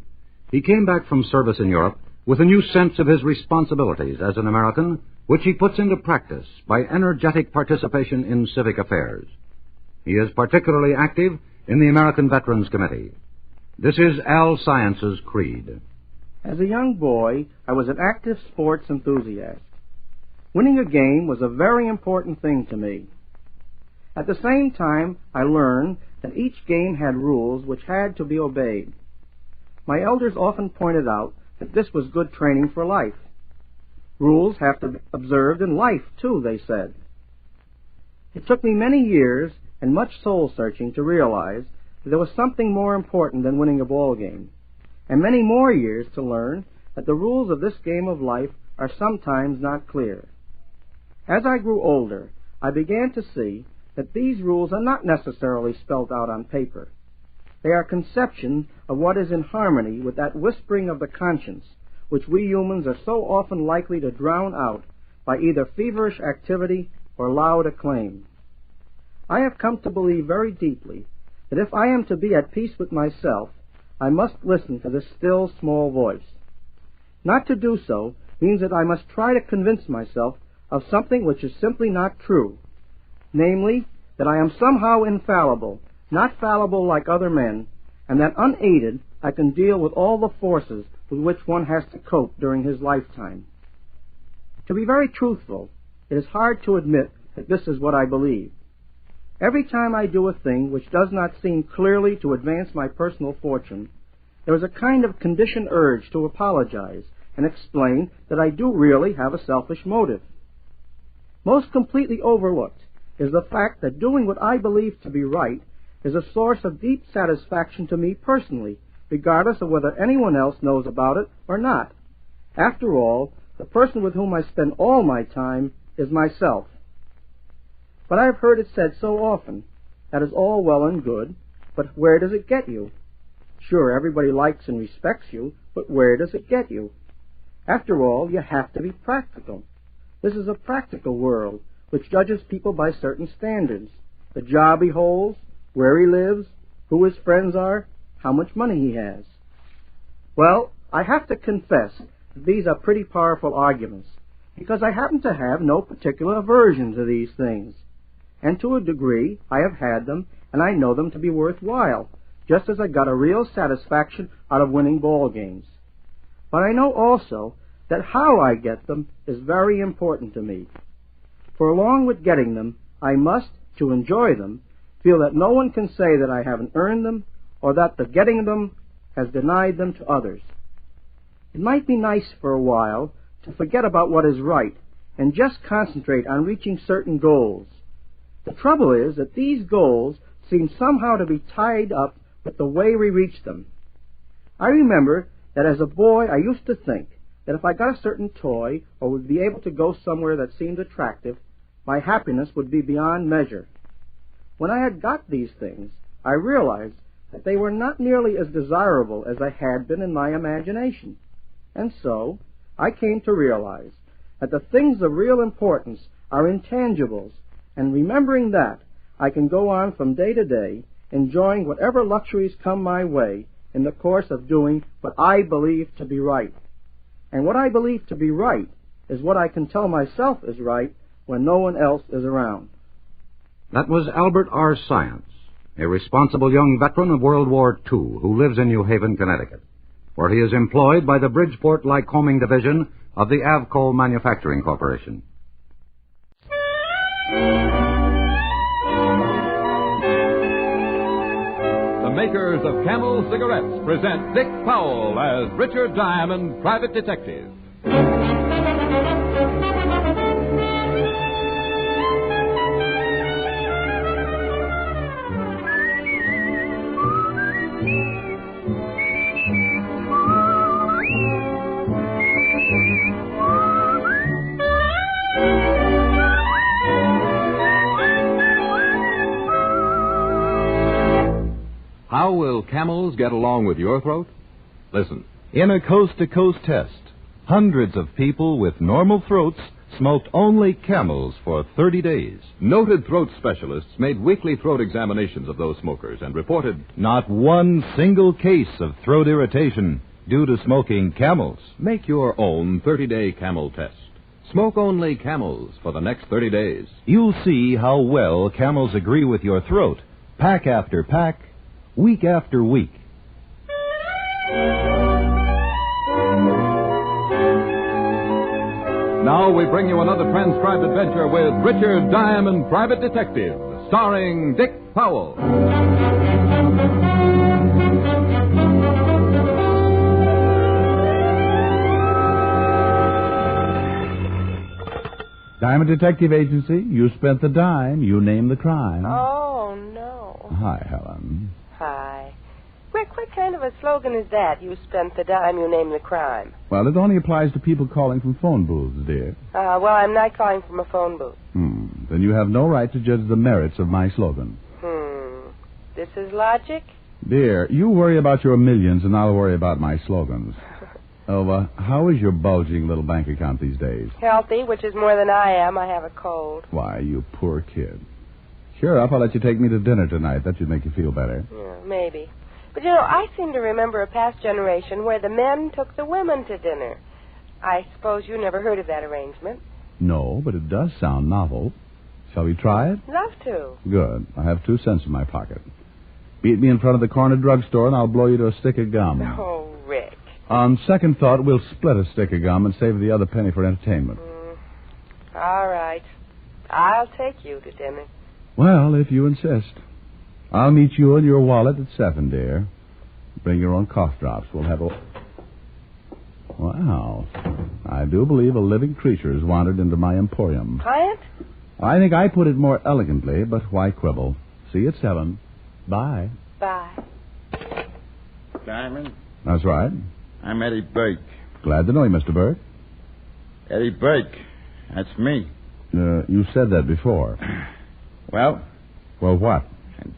Speaker 2: He came back from service in Europe with a new sense of his responsibilities as an American, which he puts into practice by energetic participation in civic affairs. He is particularly active in the American Veterans Committee. This is Al Science's creed.
Speaker 3: As a young boy, I was an active sports enthusiast. Winning a game was a very important thing to me. At the same time, I learned that each game had rules which had to be obeyed. My elders often pointed out that this was good training for life. Rules have to be observed in life, too, they said. It took me many years and much soul-searching to realize that there was something more important than winning a ball game, and many more years to learn that the rules of this game of life are sometimes not clear. As I grew older, I began to see that these rules are not necessarily spelled out on paper. They are conceptions of what is in harmony with that whispering of the conscience, which we humans are so often likely to drown out by either feverish activity or loud acclaim. I have come to believe very deeply that if I am to be at peace with myself, I must listen to this still, small voice. Not to do so means that I must try to convince myself of something which is simply not true, namely, that I am somehow infallible, not fallible like other men, and that unaided I can deal with all the forces with which one has to cope during his lifetime. To be very truthful, it is hard to admit that this is what I believe. Every time I do a thing which does not seem clearly to advance my personal fortune, there is a kind of conditioned urge to apologize and explain that I do really have a selfish motive. Most completely overlooked is the fact that doing what I believe to be right is a source of deep satisfaction to me personally, regardless of whether anyone else knows about it or not. After all, the person with whom I spend all my time is myself. But I have heard it said so often, that is all well and good, but where does it get you? Sure, everybody likes and respects you, but where does it get you? After all, you have to be practical. This is a practical world, which judges people by certain standards: the job he holds, where he lives, who his friends are, how much money he has. Well, I have to confess that these are pretty powerful arguments, because I happen to have no particular aversion to these things. And to a degree, I have had them, and I know them to be worthwhile, just as I got a real satisfaction out of winning ball games. But I know also that how I get them is very important to me. For along with getting them, I must, to enjoy them, feel that no one can say that I haven't earned them or that the getting them has denied them to others. It might be nice for a while to forget about what is right and just concentrate on reaching certain goals. The trouble is that these goals seem somehow to be tied up with the way we reach them. I remember that as a boy I used to think that if I got a certain toy or would be able to go somewhere that seemed attractive, my happiness would be beyond measure. When I had got these things, I realized that they were not nearly as desirable as I had been in my imagination. And so I came to realize that the things of real importance are intangibles, and remembering that, I can go on from day to day, enjoying whatever luxuries come my way in the course of doing what I believe to be right. And what I believe to be right is what I can tell myself is right when no one else is around.
Speaker 2: That was Albert R. Science, a responsible young veteran of World War II who lives in New Haven, Connecticut, where he is employed by the Bridgeport-Lycoming Division of the Avco Manufacturing Corporation.
Speaker 9: The makers of Camel cigarettes present Dick Powell as Richard Diamond, Private Detective. How will camels get along with your throat? Listen.
Speaker 17: In a coast-to-coast test, hundreds of people with normal throats smoked only Camels for 30 days.
Speaker 9: Noted throat specialists made weekly throat examinations of those smokers and reported
Speaker 17: not one single case of throat irritation due to smoking Camels.
Speaker 9: Make your own 30-day Camel test. Smoke only Camels for the next 30 days.
Speaker 17: You'll see how well Camels agree with your throat, pack after pack, week after week.
Speaker 9: Now we bring you another transcribed adventure with Richard Diamond, Private Detective, starring Dick Powell.
Speaker 15: Diamond Detective Agency, you spent the dime, you name the crime.
Speaker 18: Oh, no.
Speaker 15: Hi, Helen.
Speaker 18: Hi. Rick, what kind of a slogan is that? You spent the dime, you name the crime.
Speaker 15: Well, it only applies to people calling from phone booths, dear.
Speaker 18: Well, I'm not calling from a phone booth.
Speaker 15: Then you have no right to judge the merits of my slogan.
Speaker 18: This is logic?
Speaker 15: Dear, you worry about your millions and I'll worry about my slogans. How is your bulging little bank account these days?
Speaker 18: Healthy, which is more than I am. I have a cold.
Speaker 15: Why, you poor kid. Cheer up, I'll let you take me to dinner tonight. That should make you feel better.
Speaker 18: Yeah, maybe. But, I seem to remember a past generation where the men took the women to dinner. I suppose you never heard of that arrangement.
Speaker 15: No, but it does sound novel. Shall we try it?
Speaker 18: Love to.
Speaker 15: Good. I have 2 cents in my pocket. Beat me in front of the corner drugstore and I'll blow you to a stick of gum.
Speaker 18: Oh, Rick.
Speaker 15: On second thought, we'll split a stick of gum and save the other penny for entertainment.
Speaker 18: All right. I'll take you to dinner.
Speaker 15: Well, if you insist. I'll meet you and your wallet at 7, dear. Bring your own cough drops. We'll have a... Wow. I do believe a living creature has wandered into my emporium.
Speaker 18: Client?
Speaker 15: I think I put it more elegantly, but why quibble? See you at 7. Bye.
Speaker 18: Bye.
Speaker 23: Diamond?
Speaker 15: That's right.
Speaker 23: I'm Eddie Burke.
Speaker 15: Glad to know you, Mr. Burke.
Speaker 23: Eddie Burke. That's me.
Speaker 15: You said that before.
Speaker 23: Well?
Speaker 15: Well, what?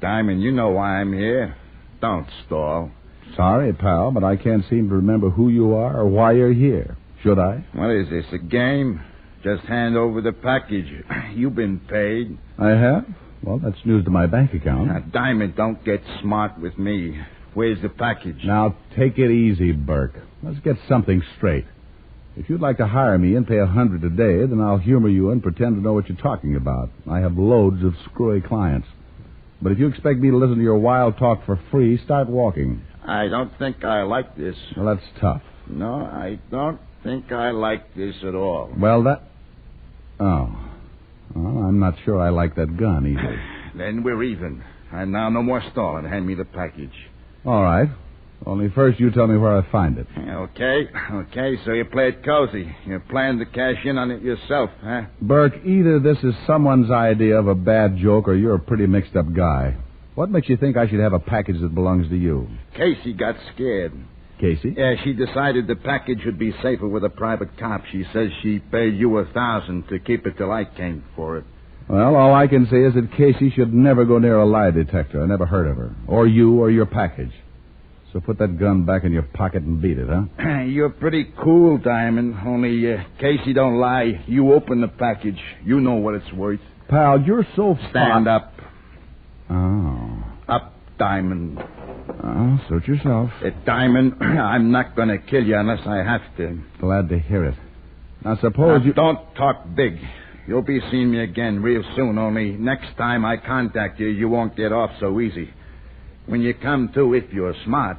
Speaker 23: Diamond, you know why I'm here. Don't stall.
Speaker 15: Sorry, pal, but I can't seem to remember who you are or why you're here. Should I?
Speaker 23: What is this, a game? Just hand over the package. You've been paid.
Speaker 15: I have? Well, that's news to my bank account.
Speaker 23: Now, Diamond, don't get smart with me. Where's the package?
Speaker 15: Now, take it easy, Burke. Let's get something straight. If you'd like to hire me and pay $100 a day, then I'll humor you and pretend to know what you're talking about. I have loads of screwy clients. But if you expect me to listen to your wild talk for free, start walking.
Speaker 23: I don't think I like this.
Speaker 15: Well, that's tough.
Speaker 23: No, I don't think I like this at all.
Speaker 15: Well, that... Oh. Well, I'm not sure I like that gun either.
Speaker 23: Then we're even. And now no more stalling. Hand me the package.
Speaker 15: All right. Only first you tell me where I find it.
Speaker 23: Okay, so you play it cozy. You plan to cash in on it yourself, huh?
Speaker 15: Burke, either this is someone's idea of a bad joke or you're a pretty mixed-up guy. What makes you think I should have a package that belongs to you?
Speaker 23: Casey got scared.
Speaker 15: Casey?
Speaker 23: Yeah, she decided the package would be safer with a private cop. She says she'd pay you $1,000 to keep it till I came for it.
Speaker 15: Well, all I can say is that Casey should never go near a lie detector. I never heard of her. Or you or your package. So put that gun back in your pocket and beat it, huh?
Speaker 23: You're pretty cool, Diamond. Only Casey don't lie. You open the package. You know what it's worth.
Speaker 15: Pal, you're so
Speaker 23: Stand up.
Speaker 15: Oh.
Speaker 23: Up, Diamond.
Speaker 15: Oh, suit yourself.
Speaker 23: Diamond, I'm not going to kill you unless I have to.
Speaker 15: Glad to hear it. Now, suppose you...
Speaker 23: Don't talk big. You'll be seeing me again real soon, only next time I contact you, you won't get off so easy. When you come to, if you're smart,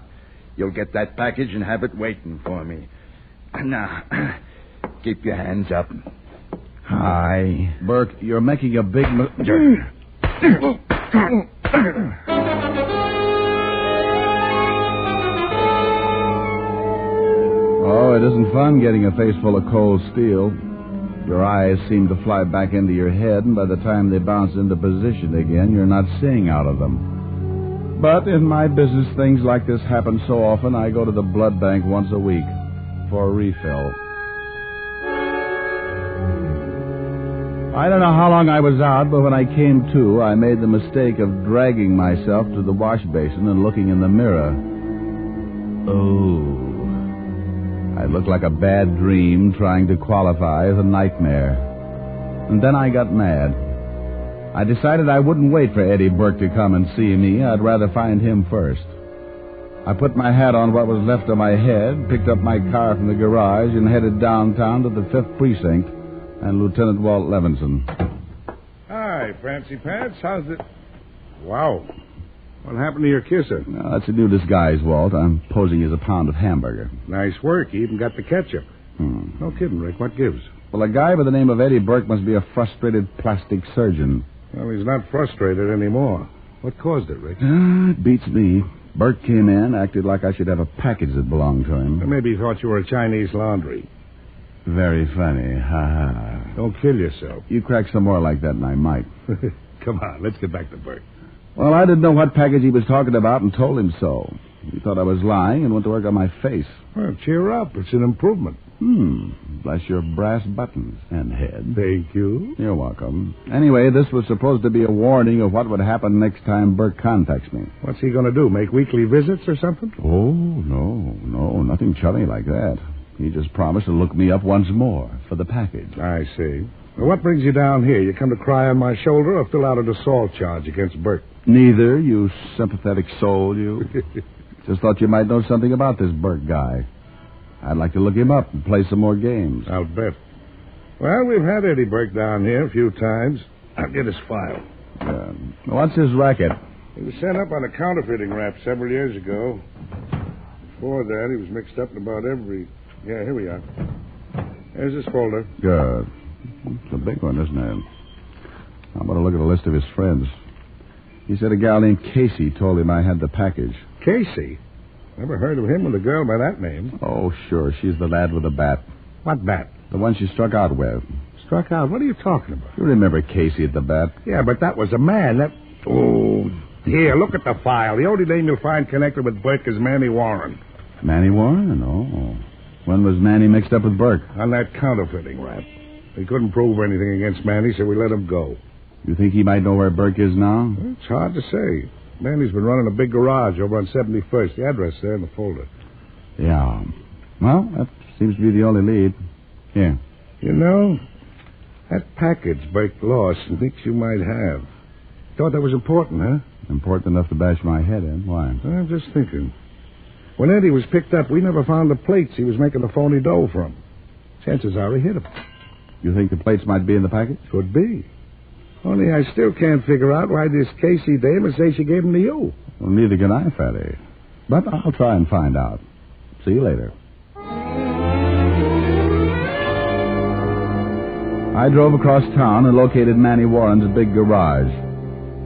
Speaker 23: you'll get that package and have it waiting for me. Now, keep your hands up. Hi.
Speaker 15: Burke, you're making a big... Oh, it isn't fun getting a face full of cold steel. Your eyes seem to fly back into your head, and by the time they bounce into position again, you're not seeing out of them. But in my business, things like this happen so often, I go to the blood bank once a week for a refill. I don't know how long I was out, but when I came to, I made the mistake of dragging myself to the wash basin and looking in the mirror. Oh. I looked like a bad dream trying to qualify as a nightmare. And then I got mad. I decided I wouldn't wait for Eddie Burke to come and see me. I'd rather find him first. I put my hat on what was left of my head, picked up my car from the garage, and headed downtown to the 5th Precinct and Lieutenant Walt Levinson.
Speaker 1: Hi, Fancy Pants. How's it? Wow. What happened to your kisser?
Speaker 15: That's a new disguise, Walt. I'm posing as a pound of hamburger.
Speaker 1: Nice work. You even got the ketchup. No kidding, Rick. What gives?
Speaker 15: Well, a guy by the name of Eddie Burke must be a frustrated plastic surgeon.
Speaker 1: Well, he's not frustrated anymore. What caused it, Rick?
Speaker 15: It beats me. Burke came in, acted like I should have a package that belonged to him.
Speaker 1: Well, maybe he thought you were a Chinese laundry.
Speaker 15: Very funny. Ha-ha.
Speaker 1: Don't kill yourself.
Speaker 15: You crack some more like that and I might.
Speaker 1: Come on, let's get back to Burke.
Speaker 15: Well, I didn't know what package he was talking about and told him so. He thought I was lying and went to work on my face.
Speaker 1: Well, cheer up. It's an improvement.
Speaker 15: Bless your brass buttons and head.
Speaker 1: Thank you.
Speaker 15: You're welcome. Anyway, this was supposed to be a warning of what would happen next time Burke contacts me.
Speaker 1: What's he going to do, make weekly visits or something?
Speaker 15: Oh, no, nothing chummy like that. He just promised to look me up once more for the package.
Speaker 1: I see. Well, what brings you down here? You come to cry on my shoulder or fill out an assault charge against Burke?
Speaker 15: Neither, you sympathetic soul, you. Just thought you might know something about this Burke guy. I'd like to look him up and play some more games.
Speaker 1: I'll bet. Well, we've had Eddie Burke down here a few times. I'll get his file.
Speaker 15: What's his racket?
Speaker 1: He was sent up on a counterfeiting rap several years ago. Before that, he was mixed up in about every... Yeah, here we are. There's his folder.
Speaker 15: Good. It's a big one, isn't it? I'm going to look at a list of his friends. He said a gal named Casey told him I had the package.
Speaker 1: Casey? Never heard of him with a girl by that name.
Speaker 15: Oh, sure. She's the lad with the bat.
Speaker 1: What bat?
Speaker 15: The one she struck out with.
Speaker 1: Struck out? What are you talking about?
Speaker 15: You remember Casey at the bat?
Speaker 1: Yeah, but that was a man. Oh, here, look at the file. The only name you'll find connected with Burke is Manny Warren.
Speaker 15: Manny Warren? Oh. When was Manny mixed up with Burke?
Speaker 1: On that counterfeiting rap. We couldn't prove anything against Manny, so we let him go.
Speaker 15: You think he might know where Burke is now?
Speaker 1: It's hard to say. Manny's been running a big garage over on 71st. The address there in the folder.
Speaker 15: Yeah. Well, that seems to be the only lead. Here.
Speaker 1: You know, that package Burke lost and thinks you might have. Thought that was important, huh?
Speaker 15: Important enough to bash my head in. Why?
Speaker 1: I'm just thinking. When Eddie was picked up, we never found the plates he was making the phony dough from. Chances are he hit him.
Speaker 15: You think the plates might be in the package?
Speaker 1: Could be. Only I still can't figure out why this Casey dame would say she gave them to you.
Speaker 15: Well, neither can I, Fatty. But I'll try and find out. See you later. I drove across town and located Manny Warren's big garage.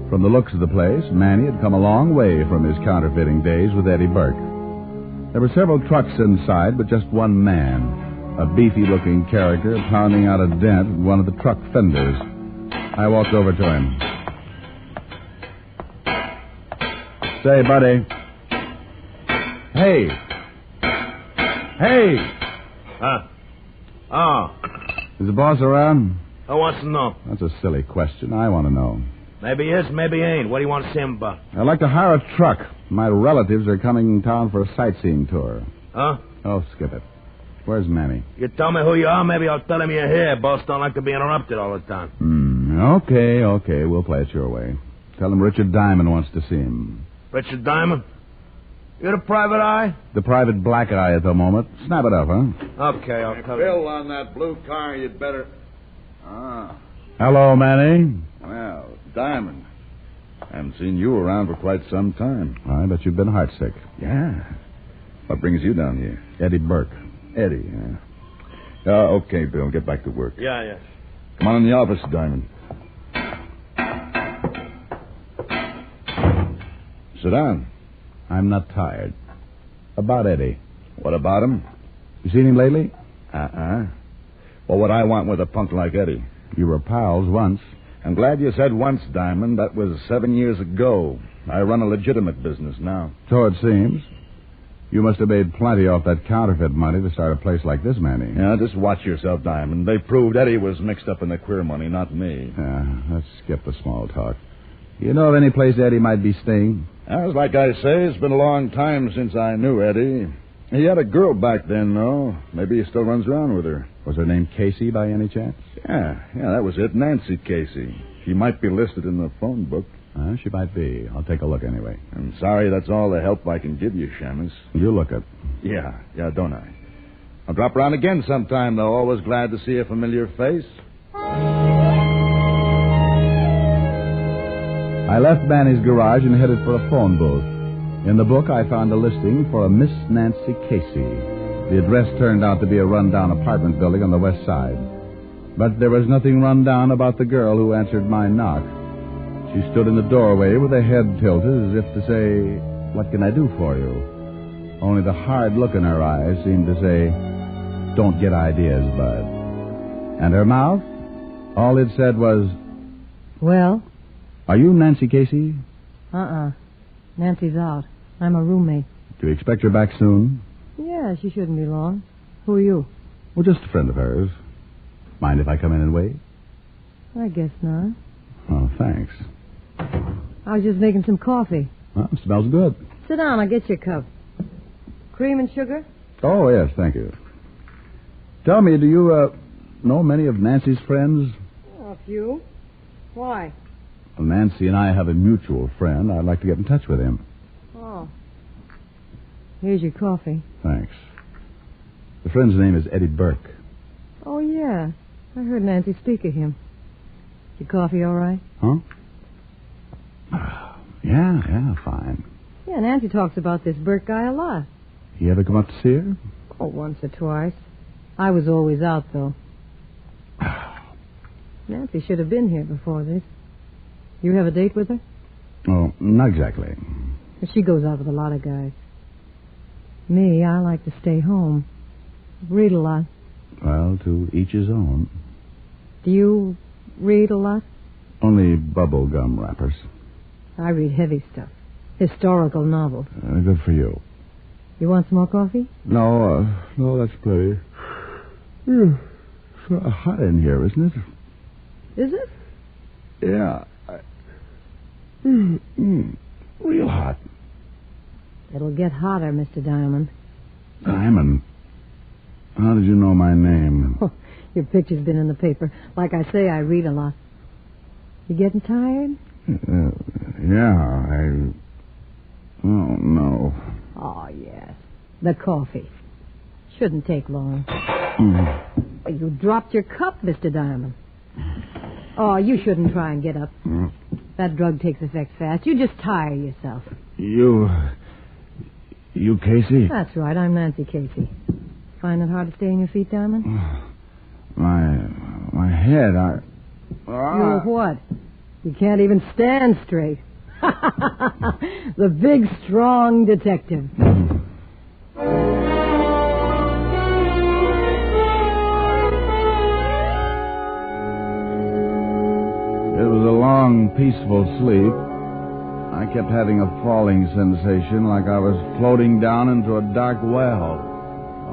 Speaker 15: From the looks of the place, Manny had come a long way from his counterfeiting days with Eddie Burke. There were several trucks inside, but just one man, a beefy-looking character pounding out a dent in one of the truck fenders. I walked over to him. Say, buddy. Hey. Hey!
Speaker 5: Huh? Oh.
Speaker 15: Is the boss around?
Speaker 5: Who wants to know?
Speaker 15: That's a silly question. I want to know.
Speaker 5: Maybe he is, maybe he ain't. What do you want to see him about?
Speaker 15: I'd like to hire a truck. My relatives are coming in town for a sightseeing tour.
Speaker 5: Huh?
Speaker 15: Oh, skip it. Where's Manny?
Speaker 5: You tell me who you are, maybe I'll tell him you're here. Boss don't like to be interrupted all the time.
Speaker 15: Okay. We'll play it your way. Tell him Richard Diamond wants to see him.
Speaker 5: Richard Diamond? You're the private eye?
Speaker 15: The private black eye at the moment. Snap it up, huh?
Speaker 5: Okay, I'll tell
Speaker 23: Bill, on that blue car, you'd better... Ah.
Speaker 15: Hello, Manny.
Speaker 23: Well, Diamond. I haven't seen you around for quite some time.
Speaker 15: I bet you've been heartsick.
Speaker 23: Yeah. What brings you down here?
Speaker 15: Eddie Burke.
Speaker 23: Eddie, yeah. Okay, Bill, get back to work.
Speaker 5: Yeah.
Speaker 23: Come on in the office, Diamond. Sit down.
Speaker 15: I'm not tired. About Eddie.
Speaker 23: What about him?
Speaker 15: You seen him lately?
Speaker 23: Well, what I want with a punk like Eddie.
Speaker 15: You were pals once.
Speaker 23: I'm glad you said once, Diamond. That was 7 years ago. I run a legitimate business now.
Speaker 15: So it seems. You must have made plenty off that counterfeit money to start a place like this, Manny.
Speaker 23: Yeah, just watch yourself, Diamond. They proved Eddie was mixed up in the queer money, not me.
Speaker 15: Yeah, let's skip the small talk. You know of any place Eddie might be staying?
Speaker 23: As like I say, it's been a long time since I knew Eddie. He had a girl back then, though. Maybe he still runs around with her.
Speaker 15: Was her name Casey by any chance?
Speaker 23: Yeah, that was it. Nancy Casey. She might be listed in the phone book.
Speaker 15: She might be. I'll take a look anyway.
Speaker 23: I'm sorry that's all the help I can give you, Shamus.
Speaker 15: You look it.
Speaker 23: Yeah, don't I? I'll drop around again sometime, though. Always glad to see a familiar face.
Speaker 15: I left Manny's garage and headed for a phone booth. In the book, I found a listing for a Miss Nancy Casey. The address turned out to be a rundown apartment building on the west side. But there was nothing rundown about the girl who answered my knock. She stood in the doorway with her head tilted as if to say, "What can I do for you?" Only the hard look in her eyes seemed to say, "Don't get ideas, bud." And her mouth? All it said was,
Speaker 16: Well?
Speaker 15: "Are you Nancy Casey?"
Speaker 16: Nancy's out. I'm a roommate.
Speaker 15: Do you expect her back soon?
Speaker 16: Yeah, she shouldn't be long. Who are you?
Speaker 15: Well, just a friend of hers. Mind if I come in and wait?
Speaker 16: I guess not.
Speaker 15: Oh, thanks.
Speaker 16: I was just making some coffee.
Speaker 15: Well, it smells good.
Speaker 16: Sit down, I'll get you a cup. Cream and sugar?
Speaker 15: Oh, yes, thank you. Tell me, do you, know many of Nancy's friends?
Speaker 16: A few. Why?
Speaker 15: Well, Nancy and I have a mutual friend. I'd like to get in touch with him.
Speaker 16: Oh. Here's your coffee.
Speaker 15: Thanks. The friend's name is Eddie Burke.
Speaker 16: Oh, yeah. I heard Nancy speak of him. Your coffee all right?
Speaker 15: Huh? Yeah, fine.
Speaker 16: Yeah, Nancy talks about this Burke guy a lot.
Speaker 15: You ever come up to see her?
Speaker 16: Oh, once or twice. I was always out, though. Nancy should have been here before this. You have a date with her?
Speaker 15: Oh, not exactly.
Speaker 16: She goes out with a lot of guys. Me, I like to stay home. Read a lot.
Speaker 15: Well, to each his own.
Speaker 16: Do you read a lot?
Speaker 15: Only bubble gum wrappers.
Speaker 16: I read heavy stuff. Historical novels.
Speaker 15: Good for you.
Speaker 16: You want some more coffee?
Speaker 15: No, that's plenty. It's sort of hot in here, isn't it?
Speaker 16: Is it?
Speaker 15: Yeah. Real hot.
Speaker 16: It'll get hotter, Mr. Diamond.
Speaker 15: Diamond? How did you know my name?
Speaker 16: Oh, your picture's been in the paper. Like I say, I read a lot. You getting tired?
Speaker 15: Yeah, Oh, no.
Speaker 16: Oh, yes. The coffee. Shouldn't take long. You dropped your cup, Mr. Diamond. Oh, you shouldn't try and get up. That drug takes effect fast. You just tire yourself.
Speaker 15: You Casey?
Speaker 16: That's right. I'm Nancy Casey. Find it hard to stay on your feet, Diamond?
Speaker 15: My head,
Speaker 16: You what? You can't even stand straight. The big, strong detective.
Speaker 4: It was a long, peaceful sleep. I kept having a falling sensation like I was floating down into a dark well,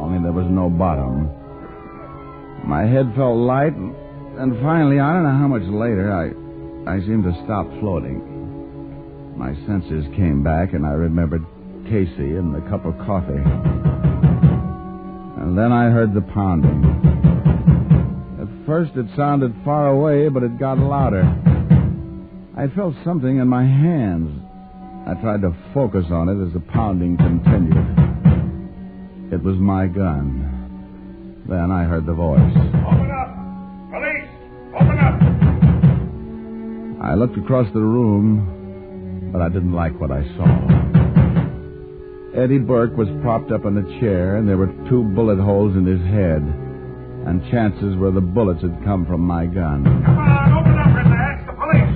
Speaker 4: only there was no bottom. My head felt light, and finally, I don't know how much later, I seemed to stop floating. My senses came back, and I remembered Casey and the cup of coffee. And then I heard the pounding. At first, it sounded far away, but it got louder. I felt something in my hands. I tried to focus on it as the pounding continued. It was my gun. Then I heard the voice.
Speaker 1: Open up! Police! Open up!
Speaker 4: I looked across the room, but I didn't like what I saw. Eddie Burke was propped up in a chair, and there were 2 bullet holes in his head. And chances were the bullets had come from my gun.
Speaker 1: Come on, open up, Rizza. It's the police!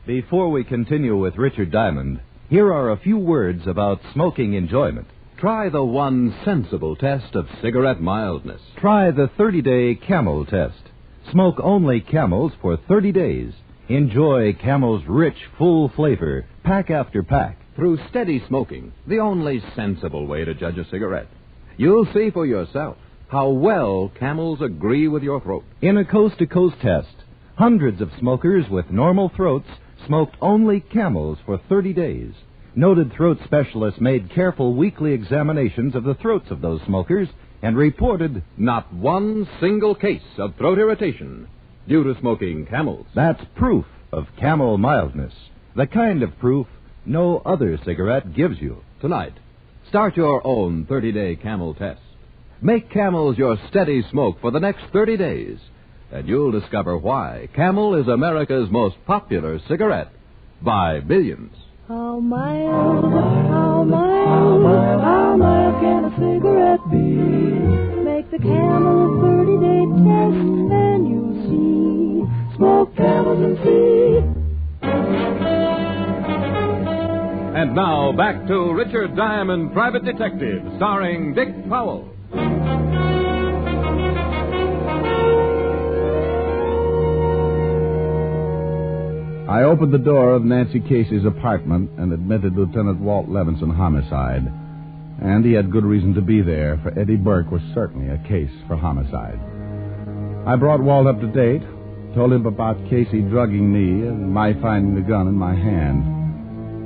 Speaker 17: Before we continue with Richard Diamond, here are a few words about smoking enjoyment. Try the one sensible test of cigarette mildness. Try the 30-day Camel test. Smoke only Camels for 30 days. Enjoy Camel's rich, full flavor, pack after pack. Through steady smoking, the only sensible way to judge a cigarette. You'll see for yourself how well Camels agree with your throat. In a coast-to-coast test, hundreds of smokers with normal throats smoked only Camels for 30 days. Noted throat specialists made careful weekly examinations of the throats of those smokers and reported not one single case of throat irritation due to smoking Camels. That's proof of Camel mildness, the kind of proof no other cigarette gives you. Tonight, start your own 30-day Camel test. Make Camels your steady smoke for the next 30 days, and you'll discover why Camel is America's most popular cigarette by billions.
Speaker 8: How mild can a cigarette be? Make the Camel 30-day test, and you'll see. Smoke Camels and see.
Speaker 17: And now, back to Richard Diamond, Private Detective, starring Dick Powell.
Speaker 4: I opened the door of Nancy Casey's apartment and admitted Lieutenant Walt Levinson homicide. And he had good reason to be there, for Eddie Burke was certainly a case for homicide. I brought Walt up to date, told him about Casey drugging me and my finding the gun in my hand.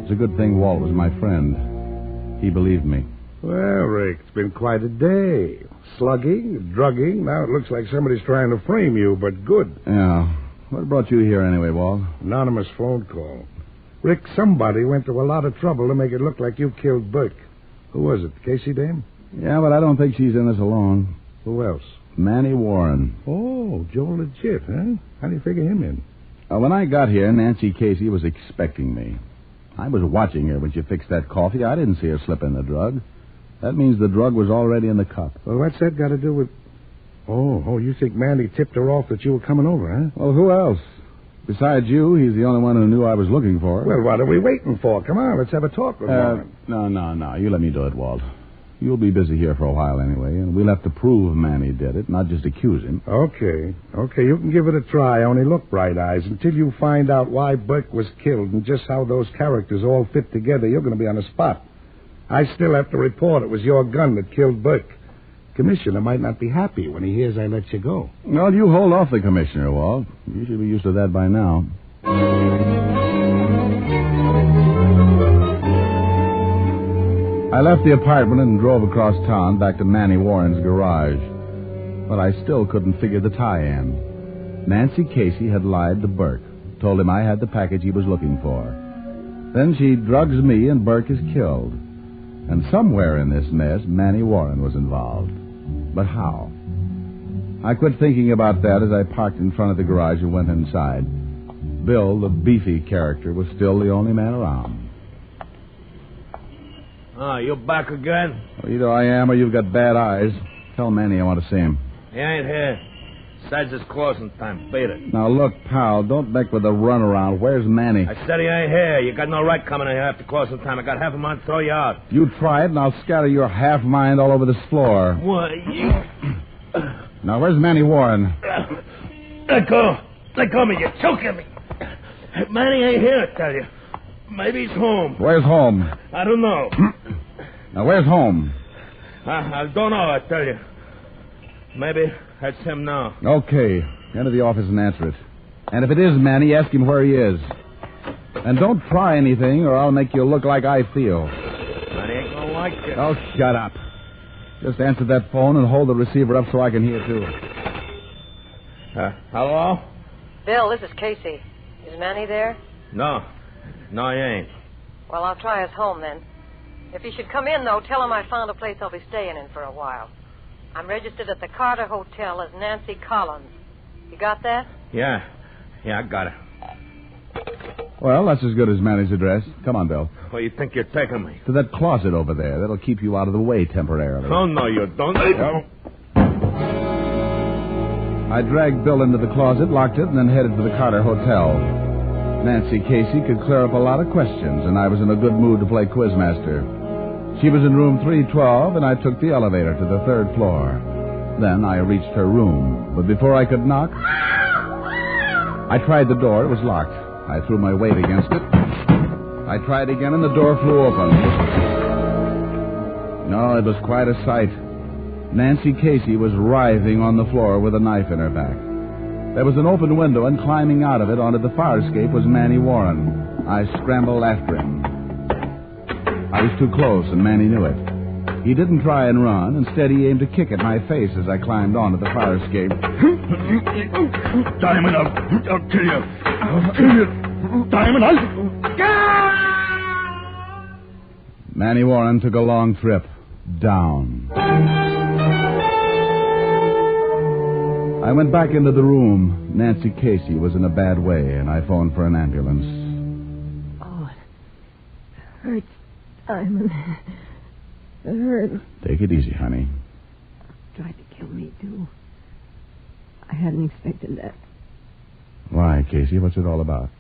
Speaker 4: It's a good thing Walt was my friend. He believed me.
Speaker 1: Well, Rick, it's been quite a day. Slugging, drugging. Now it looks like somebody's trying to frame you, but good.
Speaker 4: Yeah. What brought you here anyway, Walt?
Speaker 1: Anonymous phone call. Rick, somebody went to a lot of trouble to make it look like you killed Burke. Who was it, Casey dame?
Speaker 4: Yeah, but I don't think she's in this alone.
Speaker 1: Who else?
Speaker 4: Manny Warren.
Speaker 1: Oh, Joe Legit, huh? How do you figure him in?
Speaker 4: When I got here, Nancy Casey was expecting me. I was watching her when she fixed that coffee. I didn't see her slip in the drug. That means the drug was already in the cup.
Speaker 1: Well, what's that got to do with... Oh, you think Mandy tipped her off that you were coming over, huh?
Speaker 4: Well, who else? Besides you, he's the only one who knew I was looking for her.
Speaker 1: Well, what are we waiting for? Come on, let's have a talk with Warren.
Speaker 4: No. You let me do it, Walt. You'll be busy here for a while anyway, and we'll have to prove Manny did it, not just accuse him.
Speaker 1: Okay, you can give it a try. Only look, Bright Eyes, until you find out why Burke was killed and just how those characters all fit together, you're going to be on the spot. I still have to report it was your gun that killed Burke. Commissioner might not be happy when he hears I let you go.
Speaker 4: Well, you hold off the commissioner, Walt. You should be used to that by now. I left the apartment and drove across town back to Manny Warren's garage. But I still couldn't figure the tie-in. Nancy Casey had lied to Burke, told him I had the package he was looking for. Then she drugs me and Burke is killed. And somewhere in this mess, Manny Warren was involved. But how? I quit thinking about that as I parked in front of the garage and went inside. Bill, the beefy character, was still the only man around.
Speaker 5: Oh, you back again?
Speaker 4: Well, either I am or you've got bad eyes. Tell Manny I want to see him.
Speaker 5: He ain't here. Besides, it's closing time. Beat it.
Speaker 4: Now, look, pal, don't make with the runaround. Where's Manny?
Speaker 5: I said he ain't here. You got no right coming in here after closing time. I got half a mind to throw you out.
Speaker 4: You try it, and I'll scatter your half mind all over this floor.
Speaker 5: What?
Speaker 4: Now, where's Manny Warren?
Speaker 5: Let go. Let go of me. You're choking me. Manny ain't here, I tell you. Maybe he's home.
Speaker 4: Where's home?
Speaker 5: I don't know.
Speaker 4: Now, where's home?
Speaker 5: I don't know, I tell you. Maybe that's him now.
Speaker 4: Okay. Enter the office and answer it. And if it is Manny, ask him where he is. And don't try anything, or I'll make you look like I feel.
Speaker 5: Manny ain't gonna like it.
Speaker 4: Oh, shut up. Just answer that phone and hold the receiver up so I can hear, too.
Speaker 5: Hello?
Speaker 13: Bill, this is Casey. Is Manny there?
Speaker 5: No, he ain't.
Speaker 13: Well, I'll try his home then. If he should come in, though, tell him I found a place I'll be staying in for a while. I'm registered at the Carter Hotel as Nancy Collins. You got that?
Speaker 5: Yeah, I got it.
Speaker 4: Well, that's as good as Manny's address. Come on, Bill.
Speaker 5: Where you think you're taking me?
Speaker 4: To that closet over there. That'll keep you out of the way temporarily.
Speaker 5: Oh, no, you don't.
Speaker 4: I dragged Bill into the closet, locked it, and then headed for the Carter Hotel. Nancy Casey could clear up a lot of questions, and I was in a good mood to play quizmaster. She was in room 312, and I took the elevator to the third floor. Then I reached her room, but before I could knock, I tried the door. It was locked. I threw my weight against it. I tried again, and the door flew open. No, it was quite a sight. Nancy Casey was writhing on the floor with a knife in her back. There was an open window, and climbing out of it onto the fire escape was Manny Warren. I scrambled after him. I was too close, and Manny knew it. He didn't try and run. Instead, he aimed a kick at my face as I climbed onto the fire escape.
Speaker 5: Diamond, I'll kill you. I'll kill you. Diamond, I'll...
Speaker 4: Manny Warren took a long trip down. I went back into the room. Nancy Casey was in a bad way, and I phoned for an ambulance.
Speaker 16: Oh, it hurts, Diamond. It hurts.
Speaker 4: Take it easy, honey.
Speaker 16: Tried to kill me, too. I hadn't expected that.
Speaker 4: Why, Casey? What's it all about?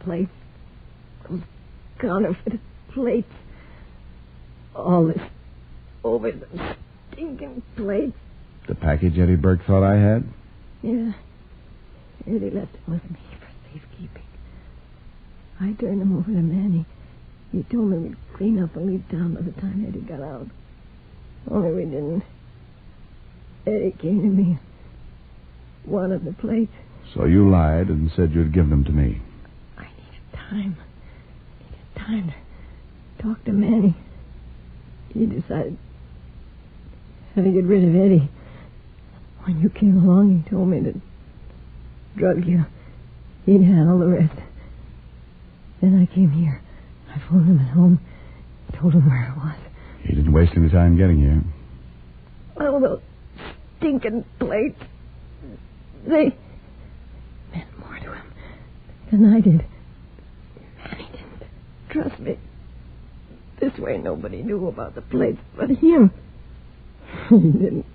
Speaker 16: Plates. Those counterfeit plates. All this over the stinking plates.
Speaker 4: The package Eddie Burke thought I had?
Speaker 16: Yeah. Eddie left it with me for safekeeping. I turned them over to Manny. He told me we'd clean up and leave town by the time Eddie got out. Only we didn't. Eddie came to me. Wanted the plates.
Speaker 4: So you lied and said you'd give them to me.
Speaker 16: I needed time. Time to talk to Manny. He decided how to get rid of Eddie. When you came along, he told me to drug you. He'd handle the rest. Then I came here. I phoned him at home. Told him where I was.
Speaker 4: He didn't waste any time getting here.
Speaker 16: Well, those stinking plates. They meant more to him than I did. And he didn't trust me. This way nobody knew about the plates but him. He didn't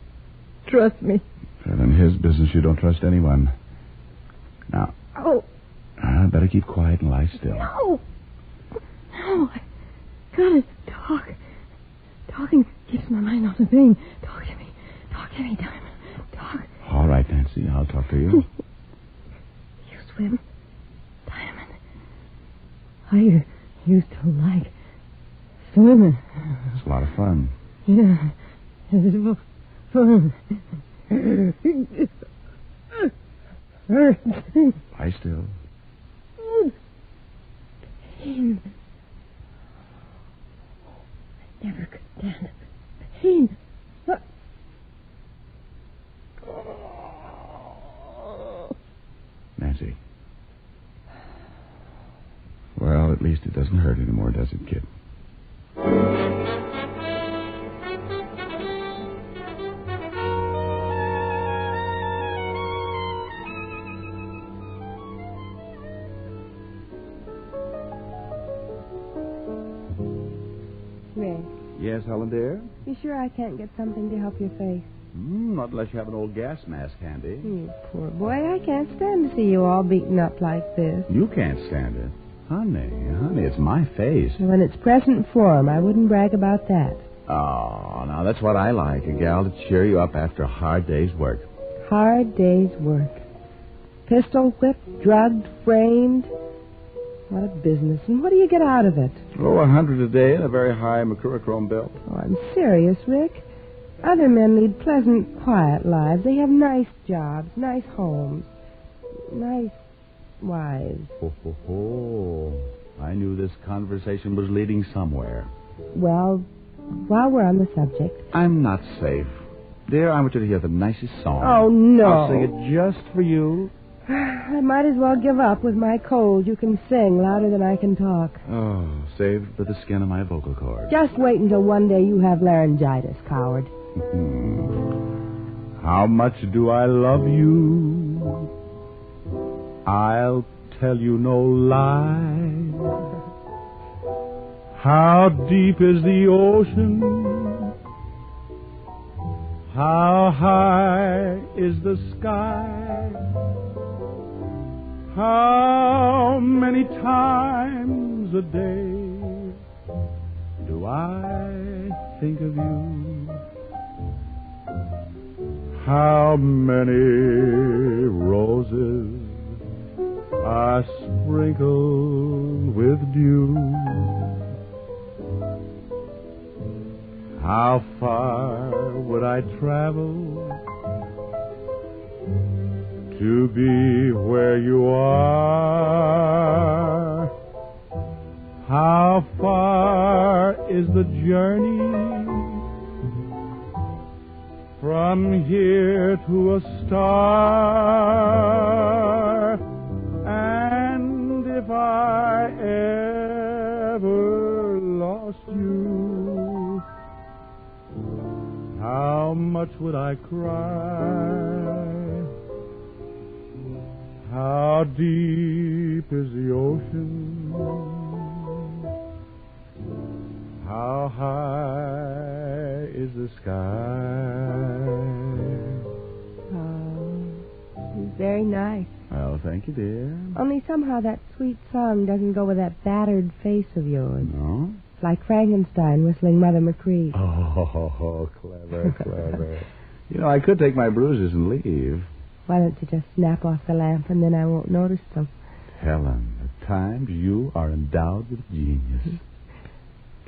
Speaker 16: trust me.
Speaker 4: Well, in his business, you don't trust anyone. Now,
Speaker 16: Oh,
Speaker 4: I better keep quiet and lie still.
Speaker 16: no. No, I gotta talk. Talking keeps my mind off the pain. Talk to me. Talk to me, Diamond. Talk.
Speaker 4: All right, Nancy, I'll talk to you.
Speaker 16: You swim, Diamond. I used to like swimming.
Speaker 4: It's a lot of fun.
Speaker 16: Yeah, it's fun.
Speaker 4: Lie still.
Speaker 16: Pain. I never could stand pain.
Speaker 4: Nancy. Well, at least it doesn't hurt anymore, does it, kid? Yes, Helen, dear?
Speaker 18: You sure I can't get something to help your face?
Speaker 4: Not unless you have an old gas mask handy.
Speaker 18: You poor boy, I can't stand to see you all beaten up like this.
Speaker 4: You can't stand it. Honey, it's my face.
Speaker 18: When it's present form, I wouldn't brag about that.
Speaker 4: Oh, now that's what I like, a gal to cheer you up after a hard day's work.
Speaker 18: Hard day's work. Pistol whipped, drugged, framed. What a business. And what do you get out of it?
Speaker 4: Oh, 100 a day and a very high mercurochrome belt.
Speaker 18: Oh, I'm serious, Rick. Other men lead pleasant, quiet lives. They have nice jobs, nice homes, nice wives.
Speaker 4: Oh. I knew this conversation was leading somewhere.
Speaker 18: Well, while we're on the subject...
Speaker 4: I'm not safe. Dear, I want you to hear the nicest song.
Speaker 18: Oh, no.
Speaker 4: I'll sing it just for you.
Speaker 18: I might as well give up with my cold. You can sing louder than I can talk.
Speaker 4: Oh, saved by the skin of my vocal cord.
Speaker 18: Just wait until one day you have laryngitis, coward.
Speaker 4: How much do I love you? I'll tell you no lie. How deep is the ocean? How high is the sky? How many times a day do I think of you? How many roses are sprinkled with dew? How far would I travel to be where you are? How far is the journey from here to a star? And if I ever lost you, how much would I cry? How deep is the ocean? How high is the sky?
Speaker 18: Oh, very nice.
Speaker 4: Well, thank you, dear.
Speaker 18: Only somehow that sweet song doesn't go with that battered face of yours.
Speaker 4: No?
Speaker 18: It's like Frankenstein whistling Mother McCree.
Speaker 4: Oh, clever. You know, I could take my bruises and leave.
Speaker 18: Why don't you just snap off the lamp and then I won't notice them?
Speaker 4: Helen, at times you are endowed with genius.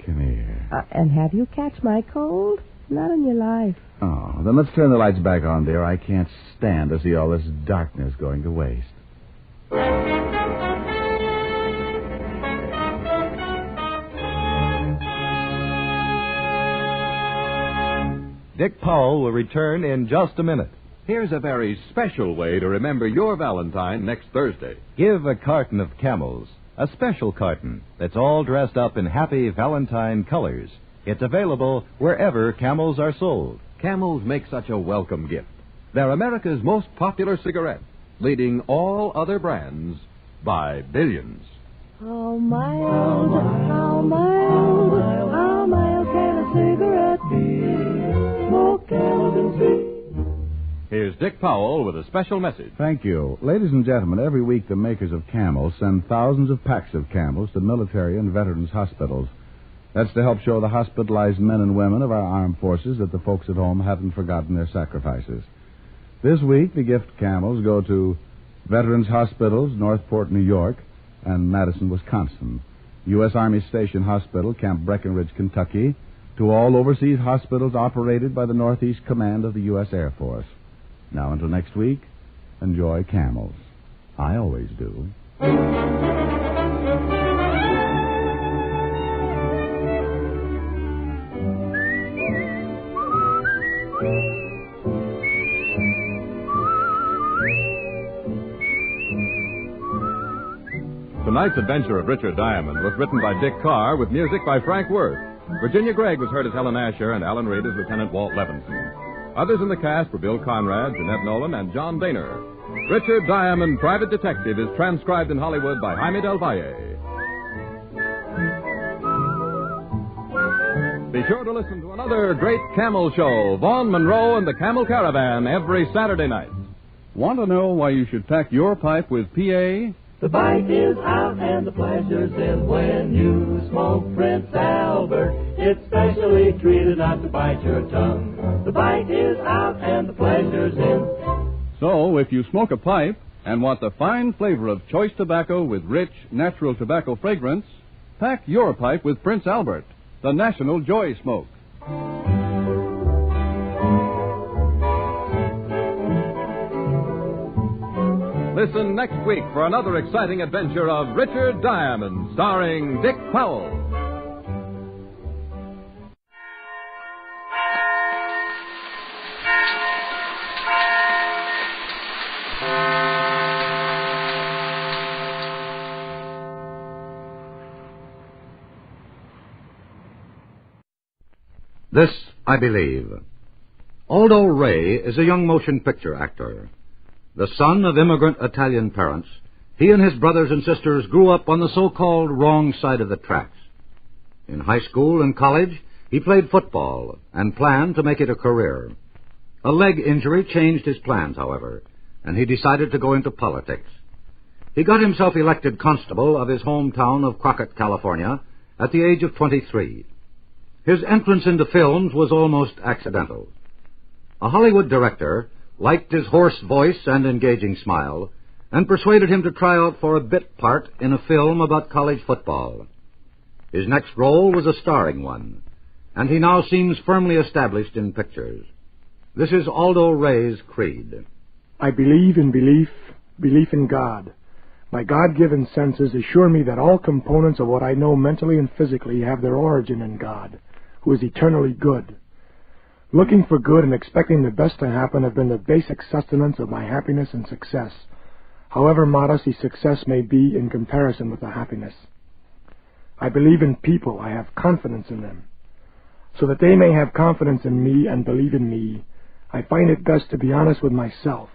Speaker 4: Come here.
Speaker 18: And have you catch my cold? Not in your life.
Speaker 4: Oh, then let's turn the lights back on, dear. I can't stand to see all this darkness going to waste.
Speaker 17: Dick Powell will return in just a minute. Here's a very special way to remember your Valentine next Thursday. Give a carton of Camels, a special carton that's all dressed up in happy Valentine colors. It's available wherever Camels are sold. Camels make such a welcome gift. They're America's most popular cigarette, leading all other brands by billions.
Speaker 8: How mild, how mild, how mild can a cigarette be? Smoke Camels and see.
Speaker 17: Here's Dick Powell with a special message.
Speaker 4: Thank you. Ladies and gentlemen, every week the makers of Camels send thousands of packs of Camels to military and veterans hospitals. That's to help show the hospitalized men and women of our armed forces that the folks at home haven't forgotten their sacrifices. This week, the gift Camels go to Veterans Hospitals, Northport, New York, and Madison, Wisconsin, U.S. Army Station Hospital, Camp Breckenridge, Kentucky, to all overseas hospitals operated by the Northeast Command of the U.S. Air Force. Now, until next week, enjoy Camels. I always do.
Speaker 17: Tonight's adventure of Richard Diamond was written by Dick Carr with music by Frank Worth. Virginia Gregg was heard as Helen Asher and Alan Reed as Lieutenant Walt Levinson. Others in the cast were Bill Conrad, Jeanette Nolan, and John Daner. Richard Diamond, Private Detective, is transcribed in Hollywood by Jaime Del Valle. Be sure to listen to another great camel show, Vaughn Monroe and the Camel Caravan, every Saturday night.
Speaker 7: Want to know why you should pack your pipe with PA?
Speaker 8: The bite is out and the pleasure's in when you smoke Prince Albert. It's specially treated not to bite your tongue. The bite is out and the pleasure's in.
Speaker 7: So, if you smoke a pipe and want the fine flavor of choice tobacco with rich, natural tobacco fragrance, pack your pipe with Prince Albert, the National Joy Smoke.
Speaker 17: Listen next week for another exciting adventure of Richard Diamond, starring Dick Powell.
Speaker 2: This, I believe. Aldo Ray is a young motion picture actor. The son of immigrant Italian parents, he and his brothers and sisters grew up on the so-called wrong side of the tracks. In high school and college, he played football and planned to make it a career. A leg injury changed his plans, however, and he decided to go into politics. He got himself elected constable of his hometown of Crockett, California, at the age of 23. His entrance into films was almost accidental. A Hollywood director liked his hoarse voice and engaging smile, and persuaded him to try out for a bit part in a film about college football. His next role was a starring one, and he now seems firmly established in pictures. This is Aldo Ray's creed.
Speaker 19: I believe in belief in God. My God-given senses assure me that all components of what I know mentally and physically have their origin in God, who is eternally good. Looking for good and expecting the best to happen have been the basic sustenance of my happiness and success, however modest the success may be in comparison with the happiness. I believe in people. I have confidence in them. So that they may have confidence in me and believe in me, I find it best to be honest with myself,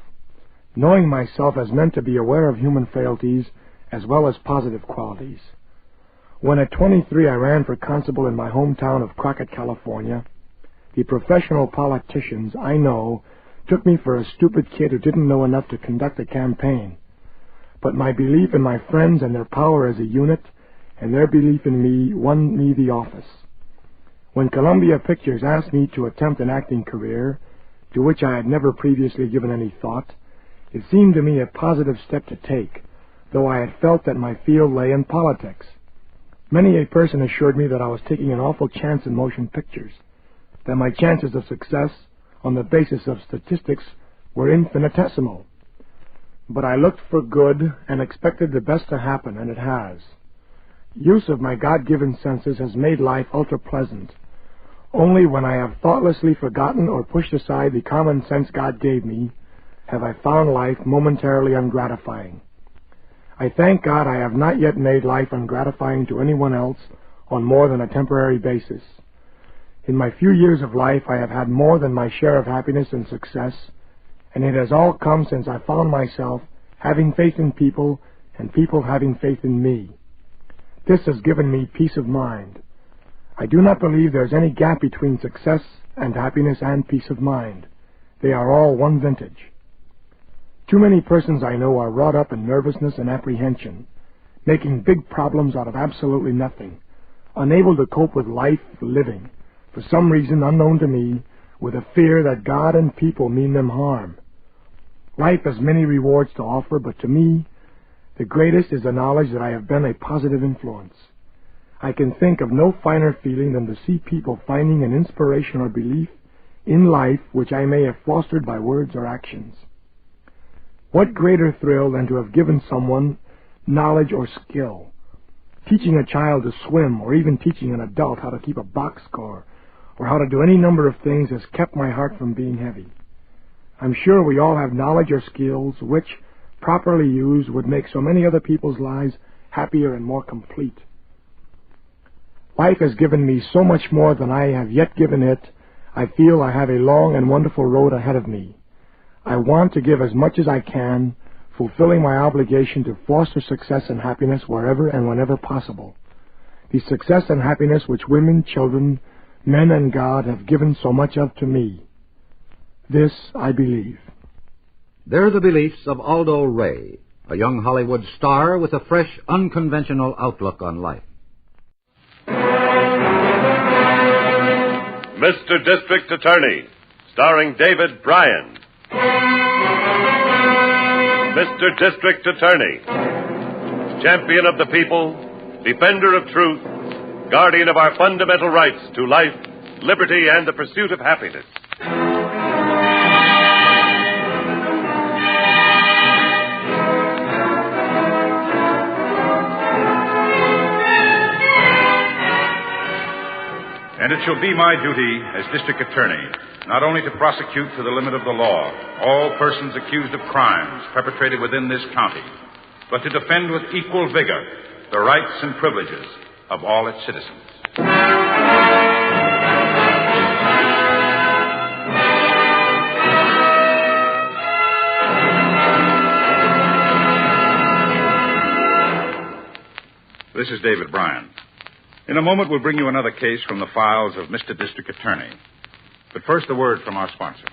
Speaker 19: knowing myself as meant to be aware of human frailties as well as positive qualities. When at 23 I ran for constable in my hometown of Crockett, California, the professional politicians I know took me for a stupid kid who didn't know enough to conduct a campaign. But my belief in my friends and their power as a unit and their belief in me won me the office. When Columbia Pictures asked me to attempt an acting career, to which I had never previously given any thought, it seemed to me a positive step to take, though I had felt that my field lay in politics. Many a person assured me that I was taking an awful chance in motion pictures, that my chances of success on the basis of statistics were infinitesimal. But I looked for good and expected the best to happen, and it has. Use of my God-given senses has made life ultra-pleasant. Only when I have thoughtlessly forgotten or pushed aside the common sense God gave me have I found life momentarily ungratifying. I thank God I have not yet made life ungratifying to anyone else on more than a temporary basis. In my few years of life, I have had more than my share of happiness and success, and it has all come since I found myself having faith in people and people having faith in me. This has given me peace of mind. I do not believe there is any gap between success and happiness and peace of mind. They are all one vintage. Too many persons I know are wrought up in nervousness and apprehension, making big problems out of absolutely nothing, unable to cope with life living, for some reason unknown to me, with a fear that God and people mean them harm. Life has many rewards to offer, but to me, the greatest is the knowledge that I have been a positive influence. I can think of no finer feeling than to see people finding an inspiration or belief in life which I may have fostered by words or actions. What greater thrill than to have given someone knowledge or skill? Teaching a child to swim, or even teaching an adult how to keep a box score, or how to do any number of things has kept my heart from being heavy. I'm sure we all have knowledge or skills which, properly used, would make so many other people's lives happier and more complete. Life has given me so much more than I have yet given it. I feel I have a long and wonderful road ahead of me. I want to give as much as I can, fulfilling my obligation to foster success and happiness wherever and whenever possible. The success and happiness which women, children, men and God have given so much of to me. This I believe.
Speaker 2: They're the beliefs of Aldo Ray, a young Hollywood star with a fresh, unconventional outlook on life.
Speaker 6: Mr. District Attorney, starring David Bryan. Mr. District Attorney, champion of the people, defender of truth, guardian of our fundamental rights to life, liberty, and the pursuit of happiness.
Speaker 10: And it shall be my duty as district attorney not only to prosecute to the limit of the law all persons accused of crimes perpetrated within this county, but to defend with equal vigor the rights and privileges of all its citizens. This is David Bryan. In a moment, we'll bring you another case from the files of Mr. District Attorney. But first, a word from our sponsor.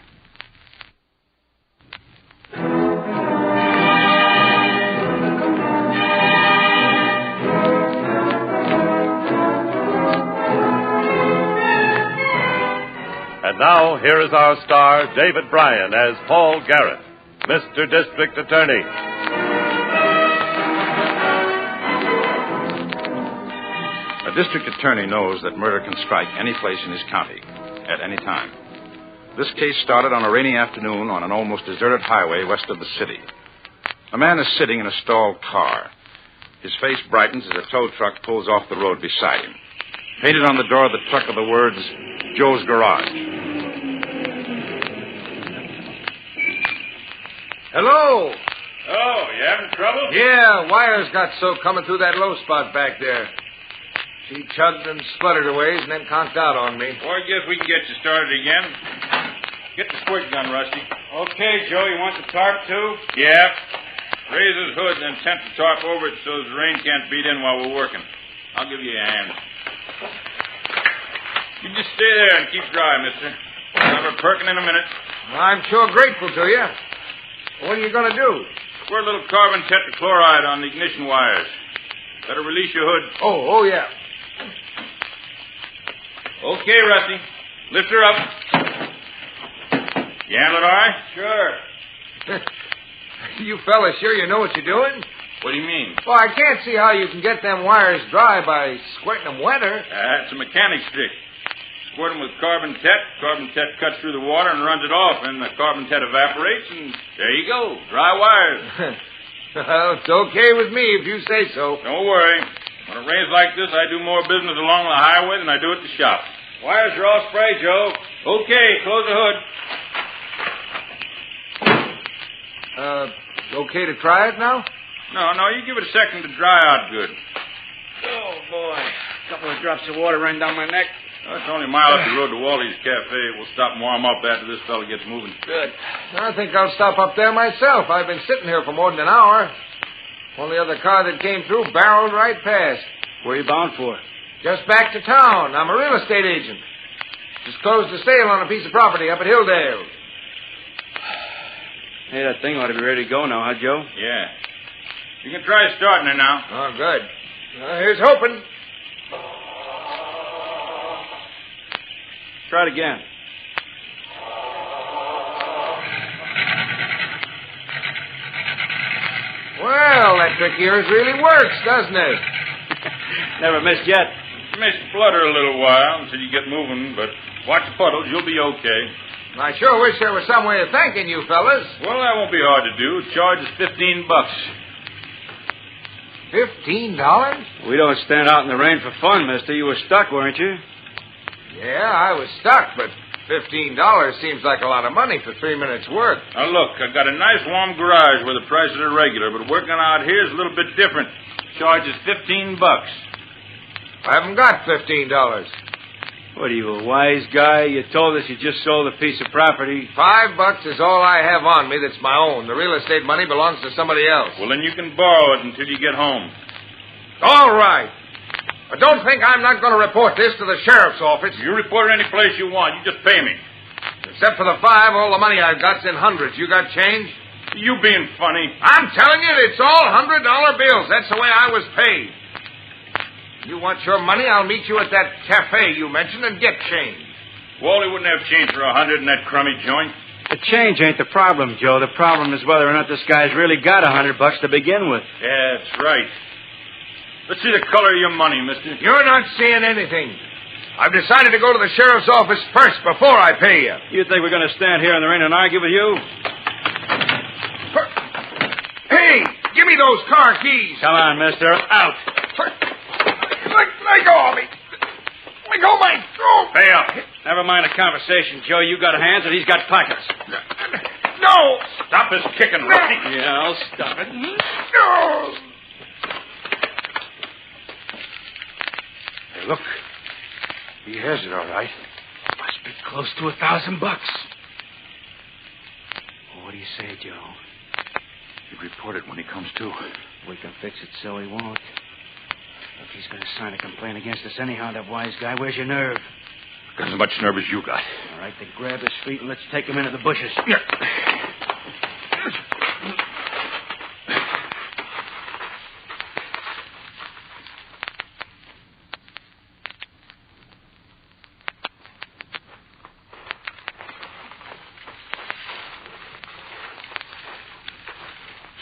Speaker 6: And now, here is our star, David Bryan, as Paul Garrett, Mr. District Attorney.
Speaker 10: A district attorney knows that murder can strike any place in his county, at any time. This case started on a rainy afternoon on an almost deserted highway west of the city. A man is sitting in a stalled car. His face brightens as a tow truck pulls off the road beside him. Painted on the door of the truck are the words, Joe's Garage.
Speaker 20: Hello.
Speaker 10: Oh, you having trouble?
Speaker 20: Yeah, wires got soaked coming through that low spot back there. She chugged and spluttered a ways and then conked out on me.
Speaker 10: Well, I guess we can get you started again. Get the squirt gun, Rusty.
Speaker 20: Okay, Joe, you want the tarp, too?
Speaker 10: Yeah. Raise his hood and then tent the tarp over it so the rain can't beat in while we're working. I'll give you a hand. You just stay there and keep dry, mister. I'll have her perking in a minute.
Speaker 20: I'm sure grateful to you. What are you going to do?
Speaker 10: Squirt a little carbon tetrachloride on the ignition wires. Better release your hood.
Speaker 20: Oh, yeah.
Speaker 10: Okay, Rusty. Lift her up. You handle it all right?
Speaker 20: Sure. You fellas sure you know what you're doing?
Speaker 10: What do you mean?
Speaker 20: Well, I can't see how you can get them wires dry by squirting them wetter.
Speaker 10: It's a mechanic's trick. Squirt them with carbon tet. Carbon tet cuts through the water and runs it off, and the carbon tet evaporates, and there you go. Dry wires.
Speaker 20: Well, it's okay with me if you say so.
Speaker 10: Don't worry. When it rains like this, I do more business along the highway than I do at the shop.
Speaker 20: Wires are all sprayed, Joe.
Speaker 10: Okay, close the hood.
Speaker 20: Okay to try it now?
Speaker 10: No, you give it a second to dry out good.
Speaker 20: Oh, boy. A couple of drops of water running down my neck.
Speaker 10: Oh, it's only a mile up the road to Wally's Cafe. We'll stop and warm up after this fella gets moving.
Speaker 20: Good. I think I'll stop up there myself. I've been sitting here for more than an hour. Only other car that came through barreled right past.
Speaker 22: Where are you bound for?
Speaker 20: Just back to town. I'm a real estate agent. Just closed the sale on a piece of property up at Hilldale.
Speaker 22: Hey, that thing ought to be ready to go now, huh, Joe?
Speaker 10: Yeah. You can try starting her now.
Speaker 20: Oh, good. Here's hoping.
Speaker 22: Try it again.
Speaker 20: Well, that trick of yours really works, doesn't it?
Speaker 22: Never missed yet.
Speaker 10: You may splutter a little while until you get moving, but watch the puddles. You'll be okay.
Speaker 20: I sure wish there was some way of thanking you fellas.
Speaker 10: Well, that won't be hard to do. Charge is $15.
Speaker 20: $15?
Speaker 22: We don't stand out in the rain for fun, mister. You were stuck, weren't you?
Speaker 20: Yeah, I was stuck, but $15 seems like a lot of money for 3 minutes' work.
Speaker 10: Now, look, I've got a nice warm garage where the prices are regular, but working out here is a little bit different. Charge is $15.
Speaker 20: I haven't got $15.
Speaker 22: What are you, a wise guy? You told us you just sold a piece of property.
Speaker 20: $5 is all I have on me that's my own. The real estate money belongs to somebody else.
Speaker 10: Well, then you can borrow it until you get home.
Speaker 20: All right. But don't think I'm not going to report this to the sheriff's office.
Speaker 10: You report it any place you want. You just pay me.
Speaker 20: Except for the 5, all the money I've got's in hundreds. You got change?
Speaker 10: You being funny.
Speaker 20: I'm telling you, it's all $100 bills. That's the way I was paid. You want your money, I'll meet you at that cafe you mentioned and get change.
Speaker 10: Wally wouldn't have change for 100 in that crummy joint.
Speaker 11: The change ain't the problem, Joe. The problem is whether or not this guy's really got $100 to begin with.
Speaker 10: Yeah, that's right. Let's see the color of your money, mister.
Speaker 20: You're not seeing anything. I've decided to go to the sheriff's office first before I pay you.
Speaker 11: You think we're going to stand here in the rain and argue with you?
Speaker 20: Hey, give me those car keys.
Speaker 11: Come on, mister. Out.
Speaker 20: Let go of me. Let go of my throat.
Speaker 11: Pay up. Never mind the conversation, Joe. You got hands and he's got pockets.
Speaker 20: No.
Speaker 10: Stop this kicking, Rusty.
Speaker 11: Yeah, I'll stop it.
Speaker 20: No.
Speaker 11: Hey, look. He has it all right. Must be close to $1,000. Well, what do you say, Joe?
Speaker 10: You report it when he comes to.
Speaker 11: We can fix it so he won't. If he's going to sign a complaint against us anyhow, that wise guy, where's your nerve?
Speaker 10: Got as much nerve as you got.
Speaker 11: All right, then grab his feet and let's take him into the bushes.
Speaker 10: Yeah.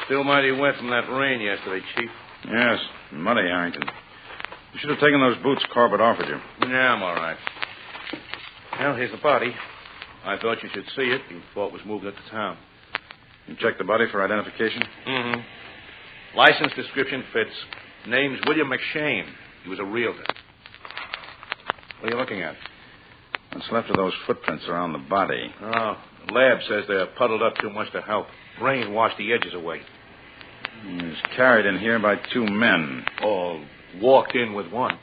Speaker 12: Still mighty wet from that rain yesterday, Chief.
Speaker 10: Yes, muddy, Harrington. You should have taken those boots Corbett offered you.
Speaker 12: Yeah, I'm all right. Well, here's the body. I thought you should see it before it was moved into town.
Speaker 10: You checked the body for identification?
Speaker 12: Mm-hmm. License description fits. Name's William McShane. He was a realtor.
Speaker 10: What are you looking at? What's left of those footprints around the body?
Speaker 12: Oh, the lab says they're puddled up too much to help. Rain washed the edges away.
Speaker 10: He was carried in here by 2 men.
Speaker 12: Oh, walked in with one.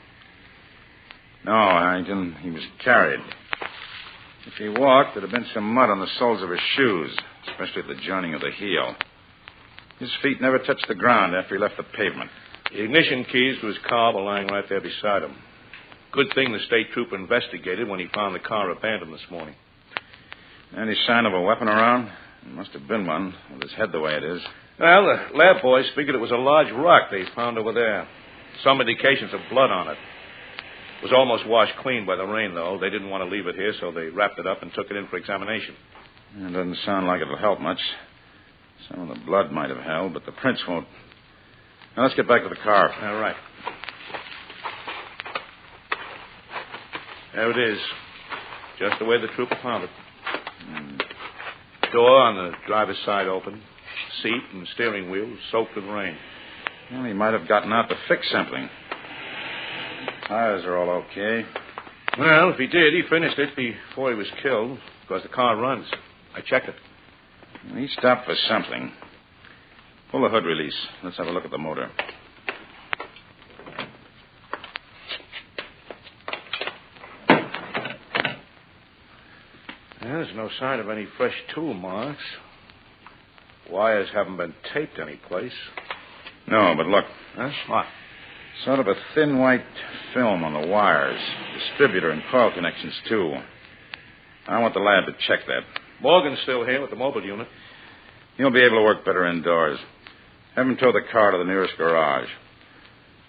Speaker 10: No, Harrington, he was carried. If he walked, there'd have been some mud on the soles of his shoes, especially at the joining of the heel. His feet never touched the ground after he left the pavement.
Speaker 12: The ignition keys to his car were lying right there beside him. Good thing the state trooper investigated when he found the car abandoned this morning.
Speaker 10: Any sign of a weapon around? There must have been one, with his head the way it is.
Speaker 12: Well, the lab boys figured it was a large rock they found over there. Some indications of blood on it. It was almost washed clean by the rain, though. They didn't want to leave it here, so they wrapped it up and took it in for examination.
Speaker 10: It doesn't sound like it'll help much. Some of the blood might have held, but the prints won't. Now, let's get back to the car.
Speaker 12: All right. There it is. Just the way the trooper found it. Door on the driver's side open. Seat and steering wheel soaked with rain.
Speaker 10: Well, he might have gotten out to fix something. Tires are all okay.
Speaker 12: Well, if he did, he finished it before he was killed, because the car runs. I checked it.
Speaker 10: He stopped for something. Pull the hood release. Let's have a look at the motor.
Speaker 12: There's no sign of any fresh tool marks. Wires haven't been taped anyplace.
Speaker 10: No, but look.
Speaker 12: Huh? What?
Speaker 10: Sort of a thin white film on the wires. Distributor and coil connections, too. I want the lab to check that.
Speaker 12: Morgan's still here with the mobile unit.
Speaker 10: He'll be able to work better indoors. Have him tow the car to the nearest garage.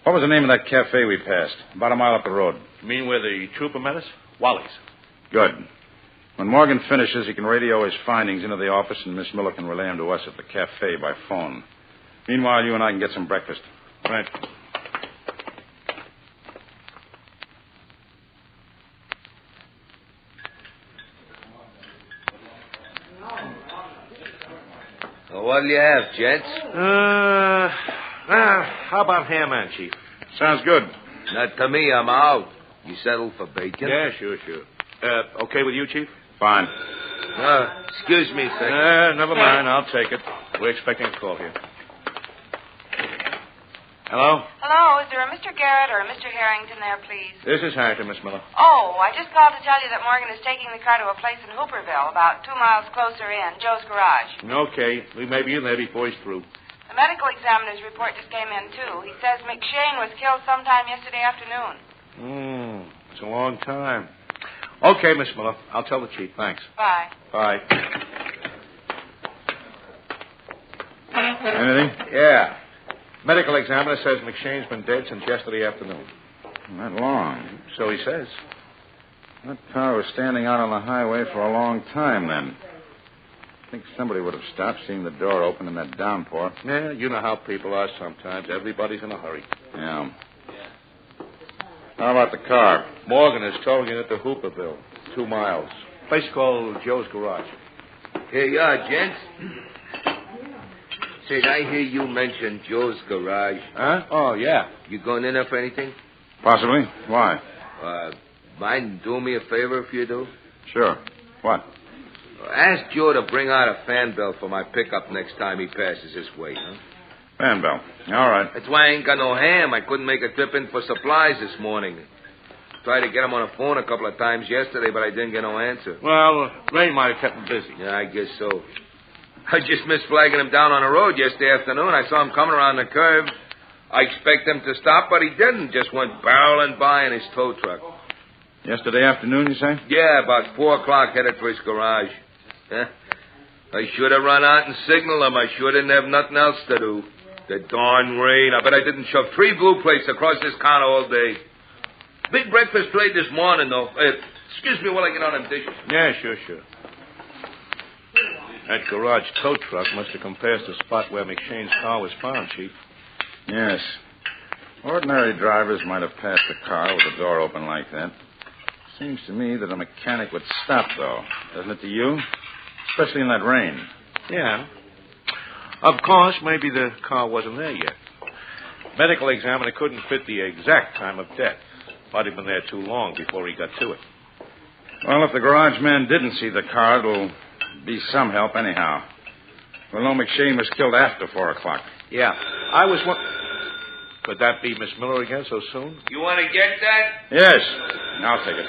Speaker 10: What was the name of that cafe we passed? About a mile up the road.
Speaker 12: You mean where the trooper met us? Wally's.
Speaker 10: Good. When Morgan finishes, he can radio his findings into the office, and Miss Miller can relay them to us at the cafe by phone. Meanwhile, you and I can get some breakfast.
Speaker 12: Right.
Speaker 14: Well, what'll you have, gents?
Speaker 12: How about ham and Chief?
Speaker 10: Sounds good.
Speaker 14: Not to me, I'm out. You settled for bacon?
Speaker 12: Yeah, sure. Okay with you, Chief?
Speaker 10: Fine.
Speaker 14: Excuse me a second.
Speaker 12: Never mind. I'll take it. We're expecting a call here. Hello?
Speaker 24: Hello, is there a Mr. Garrett or a Mr. Harrington there, please?
Speaker 12: This is Harrington, Miss Miller.
Speaker 24: Oh, I just called to tell you that Morgan is taking the car to a place in Hooperville, about 2 miles closer in, Joe's garage.
Speaker 12: Okay. We may be in there before he's through.
Speaker 24: The medical examiner's report just came in, too. He says McShane was killed sometime yesterday afternoon.
Speaker 12: It's a long time. Okay, Miss Miller. I'll tell the chief. Thanks.
Speaker 24: Bye.
Speaker 12: Bye.
Speaker 10: Anything?
Speaker 12: Yeah. Medical examiner says McShane's been dead since yesterday afternoon.
Speaker 10: Not long.
Speaker 12: So he says.
Speaker 10: That car was standing out on the highway for a long time then. I think somebody would have stopped seeing the door open in that downpour.
Speaker 12: Yeah, you know how people are sometimes. Everybody's in a hurry.
Speaker 10: Yeah. How about the car?
Speaker 12: Morgan is towing it to Hooperville. 2 miles. Place called Joe's Garage.
Speaker 14: Here you are, gents. Say, did I hear you mention Joe's Garage?
Speaker 12: Huh? Oh, yeah.
Speaker 14: You going in there for anything?
Speaker 10: Possibly. Why?
Speaker 14: Mind doing me a favor if you do?
Speaker 10: Sure. What?
Speaker 14: Ask Joe to bring out a fan bell for my pickup next time he passes this way, huh?
Speaker 10: Fan bell. All right.
Speaker 14: That's why I ain't got no ham. I couldn't make a trip in for supplies this morning. Tried to get him on the phone a couple of times yesterday, but I didn't get no answer.
Speaker 12: Well, rain might have kept him busy.
Speaker 14: Yeah, I guess so. I just missed flagging him down on the road yesterday afternoon. I saw him coming around the curve. I expect him to stop, but he didn't. Just went barreling by in his tow truck.
Speaker 10: Yesterday afternoon, you say?
Speaker 14: Yeah, about 4 o'clock, headed for his garage. I should have run out and signaled him. I sure didn't have nothing else to do. The darn rain. I bet I didn't shove 3 blue plates across this counter all day. Big breakfast plate this morning, though. Excuse me while I get on them dishes.
Speaker 12: Yeah, sure. That garage tow truck must have compassed the spot where McShane's car was found, Chief.
Speaker 10: Yes. Ordinary drivers might have passed the car with the door open like that. Seems to me that a mechanic would stop, though. Doesn't it to you? Especially in that rain.
Speaker 12: Yeah. Of course, maybe the car wasn't there yet. Medical examiner couldn't fit the exact time of death. Might have been there too long before he got to it.
Speaker 10: Well, if the garage man didn't see the car, it'll be some help anyhow. We'll know McShane was killed after 4 o'clock.
Speaker 12: Yeah. I was one... Could that be Miss Miller again so soon?
Speaker 14: You want to get that?
Speaker 10: Yes. I'll take it.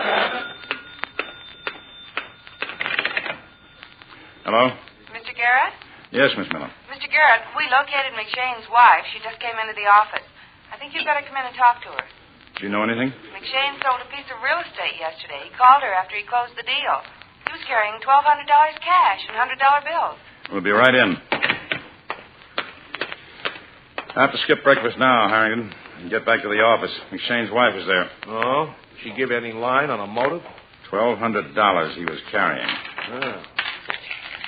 Speaker 10: Hello?
Speaker 24: Mr. Garrett?
Speaker 10: Yes, Miss Miller.
Speaker 24: Mr. Garrett, we located McShane's wife. She just came into the office. I think you'd better come in and talk to her.
Speaker 10: Do you know anything?
Speaker 24: McShane sold a piece of real estate yesterday. He called her after he closed the deal. He was carrying $1,200 cash and $100 bills.
Speaker 10: We'll be right in. I have to skip breakfast now, Harrington, and get back to the office. McShane's wife is there.
Speaker 12: Oh? She give any line on a motive?
Speaker 10: $1,200 he was carrying.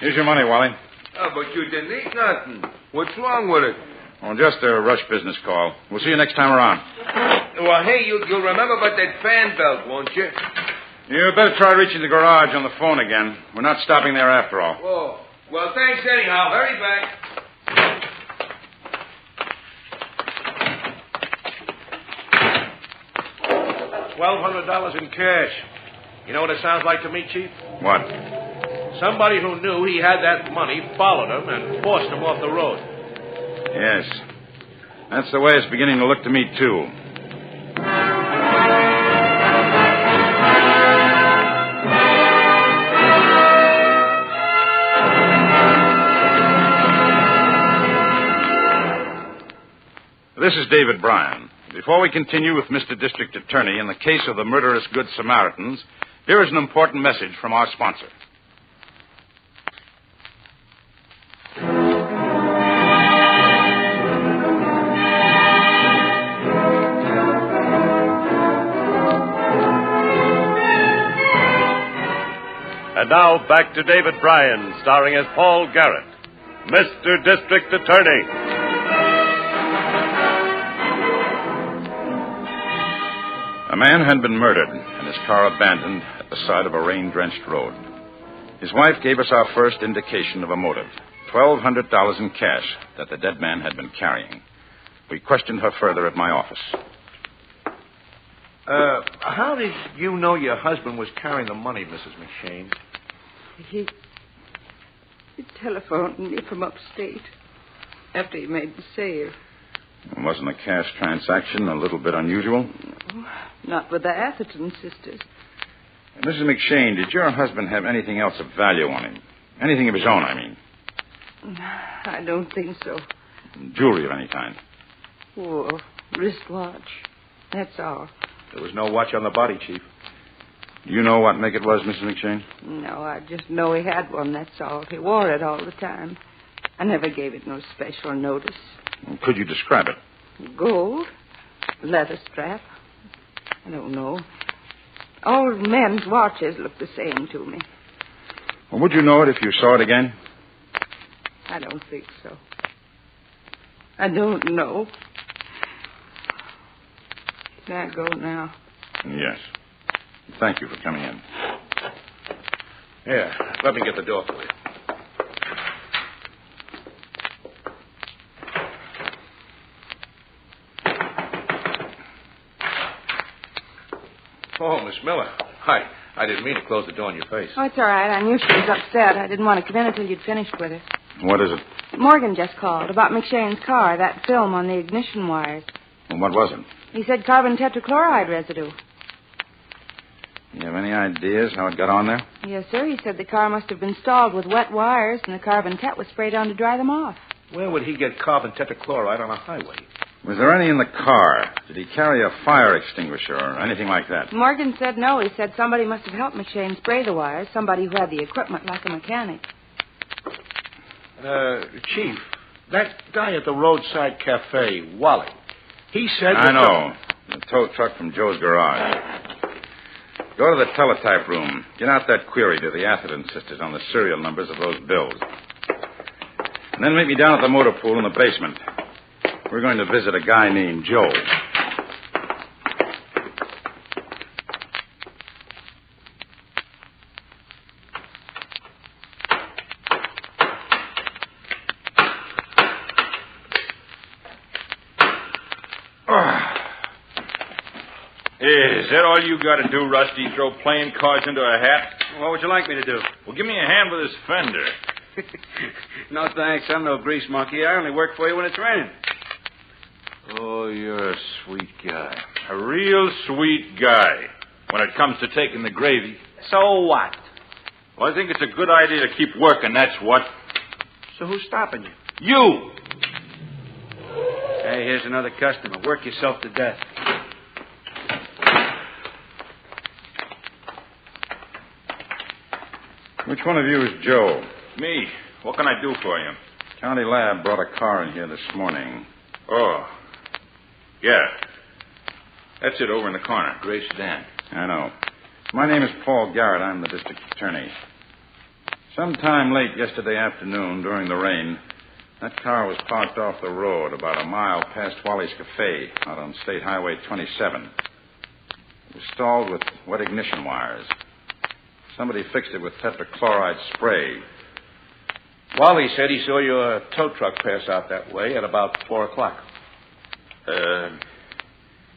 Speaker 10: Here's your money, Wally.
Speaker 14: Oh, but you didn't eat nothing. What's wrong with it?
Speaker 10: Oh, just a rush business call. We'll see you next time around.
Speaker 14: Well, hey, you'll remember about that fan belt, won't you?
Speaker 10: You better try reaching the garage on the phone again. We're not stopping there after all.
Speaker 14: Oh, well, thanks anyhow. Hurry back.
Speaker 12: $1,200 in cash. You know what it sounds like to me, Chief?
Speaker 10: What?
Speaker 12: Somebody who knew he had that money followed him and forced him off the road.
Speaker 10: Yes. That's the way it's beginning to look to me, too. This is David Bryan. Before we continue with Mr. District Attorney in the case of the murderous Good Samaritans, here is an important message from our sponsor.
Speaker 6: And now back to David Bryan, starring as Paul Garrett, Mr. District Attorney.
Speaker 10: A man had been murdered and his car abandoned at the side of a rain-drenched road. His wife gave us our first indication of a motive, $1,200 in cash that the dead man had been carrying. We questioned her further at my office.
Speaker 12: How did you know your husband was carrying the money, Mrs. McShane?
Speaker 3: He telephoned me from upstate after he made the sale.
Speaker 10: Wasn't a cash transaction a little bit unusual?
Speaker 3: No, not with the Atherton sisters.
Speaker 10: Mrs. McShane, did your husband have anything else of value on him? Anything of his own, I mean.
Speaker 3: I don't think so.
Speaker 10: Jewelry of any kind.
Speaker 3: Oh, wristwatch. That's all.
Speaker 12: There was no watch on the body, Chief.
Speaker 10: Do you know what make it was, Mrs. McShane?
Speaker 3: No, I just know he had one, that's all. He wore it all the time. I never gave it no special notice.
Speaker 10: Could you describe it?
Speaker 3: Gold? Leather strap? I don't know. All men's watches look the same to me.
Speaker 10: Well, would you know it if you saw it again?
Speaker 3: I don't think so. I don't know. Can I go now?
Speaker 10: Yes. Thank you for coming in.
Speaker 12: Here, let me get the door for you. Oh, Miss Miller. Hi. I didn't mean to close the door in your face.
Speaker 24: Oh, it's all right. I knew she was upset. I didn't want to come in until you'd finished with her.
Speaker 10: What is it?
Speaker 24: Morgan just called about McShane's car, that film on the ignition wires.
Speaker 10: And what was it?
Speaker 24: He said carbon tetrachloride residue.
Speaker 10: You have any ideas how it got on there?
Speaker 24: Yes, sir. He said the car must have been stalled with wet wires and the carbon tet was sprayed on to dry them off.
Speaker 12: Where would he get carbon tetrachloride on a highway?
Speaker 10: Was there any in the car? Did he carry a fire extinguisher or anything like that?
Speaker 24: Morgan said no. He said somebody must have helped McShane spray the wires, somebody who had the equipment like a mechanic.
Speaker 12: Chief, that guy at the roadside cafe, Wally, he said...
Speaker 10: I know. The tow truck from Joe's garage. Go to the teletype room. Get out that query to the Atherton sisters on the serial numbers of those bills. And then meet me down at the motor pool in the basement. We're going to visit a guy named Joe.
Speaker 12: Is that all you got to do, Rusty? Throw playing cards into a hat?
Speaker 11: What would you like me to do?
Speaker 12: Well, give me a hand with this fender.
Speaker 11: No, thanks. I'm no grease monkey. I only work for you when it's raining.
Speaker 12: Oh, you're a sweet guy. A real sweet guy. When it comes to taking the gravy.
Speaker 11: So what?
Speaker 12: Well, I think it's a good idea to keep working, that's what.
Speaker 11: So who's stopping you?
Speaker 12: You!
Speaker 11: Hey, here's another customer. Work yourself to death.
Speaker 10: Which one of you is Joe?
Speaker 12: Me. What can I do for you?
Speaker 10: County Lab brought a car in here this morning.
Speaker 12: Oh. Yeah. That's it over in the corner. Gray sedan.
Speaker 10: I know. My name is Paul Garrett. I'm the district attorney. Sometime late yesterday afternoon, during the rain, that car was parked off the road about a mile past Wally's Cafe out on State Highway 27. It was stalled with wet ignition wires. Somebody fixed it with tetrachloride spray.
Speaker 12: Wally said he saw your tow truck pass out that way at about 4 o'clock.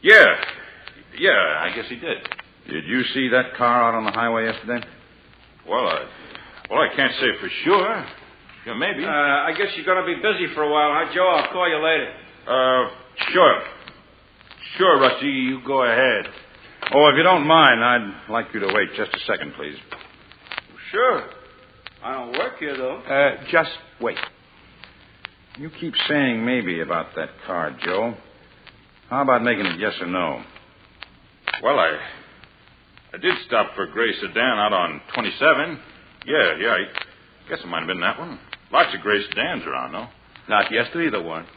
Speaker 12: Yeah, I guess he did.
Speaker 10: Did you see that car out on the highway yesterday?
Speaker 12: Well, I can't say for sure. Yeah, maybe.
Speaker 11: I guess you're going to be busy for a while, huh, Joe? I'll call you later.
Speaker 12: Sure. Sure, Rusty, you go ahead.
Speaker 10: Oh, if you don't mind, I'd like you to wait just a second, please.
Speaker 11: Sure. I don't work here, though.
Speaker 12: Just wait.
Speaker 10: You keep saying maybe about that car, Joe. How about making it yes or no?
Speaker 12: Well, I did stop for a gray sedan out on 27. Yeah, I guess it might have been that one. Lots of gray sedans around, though. Not yesterday, there weren't.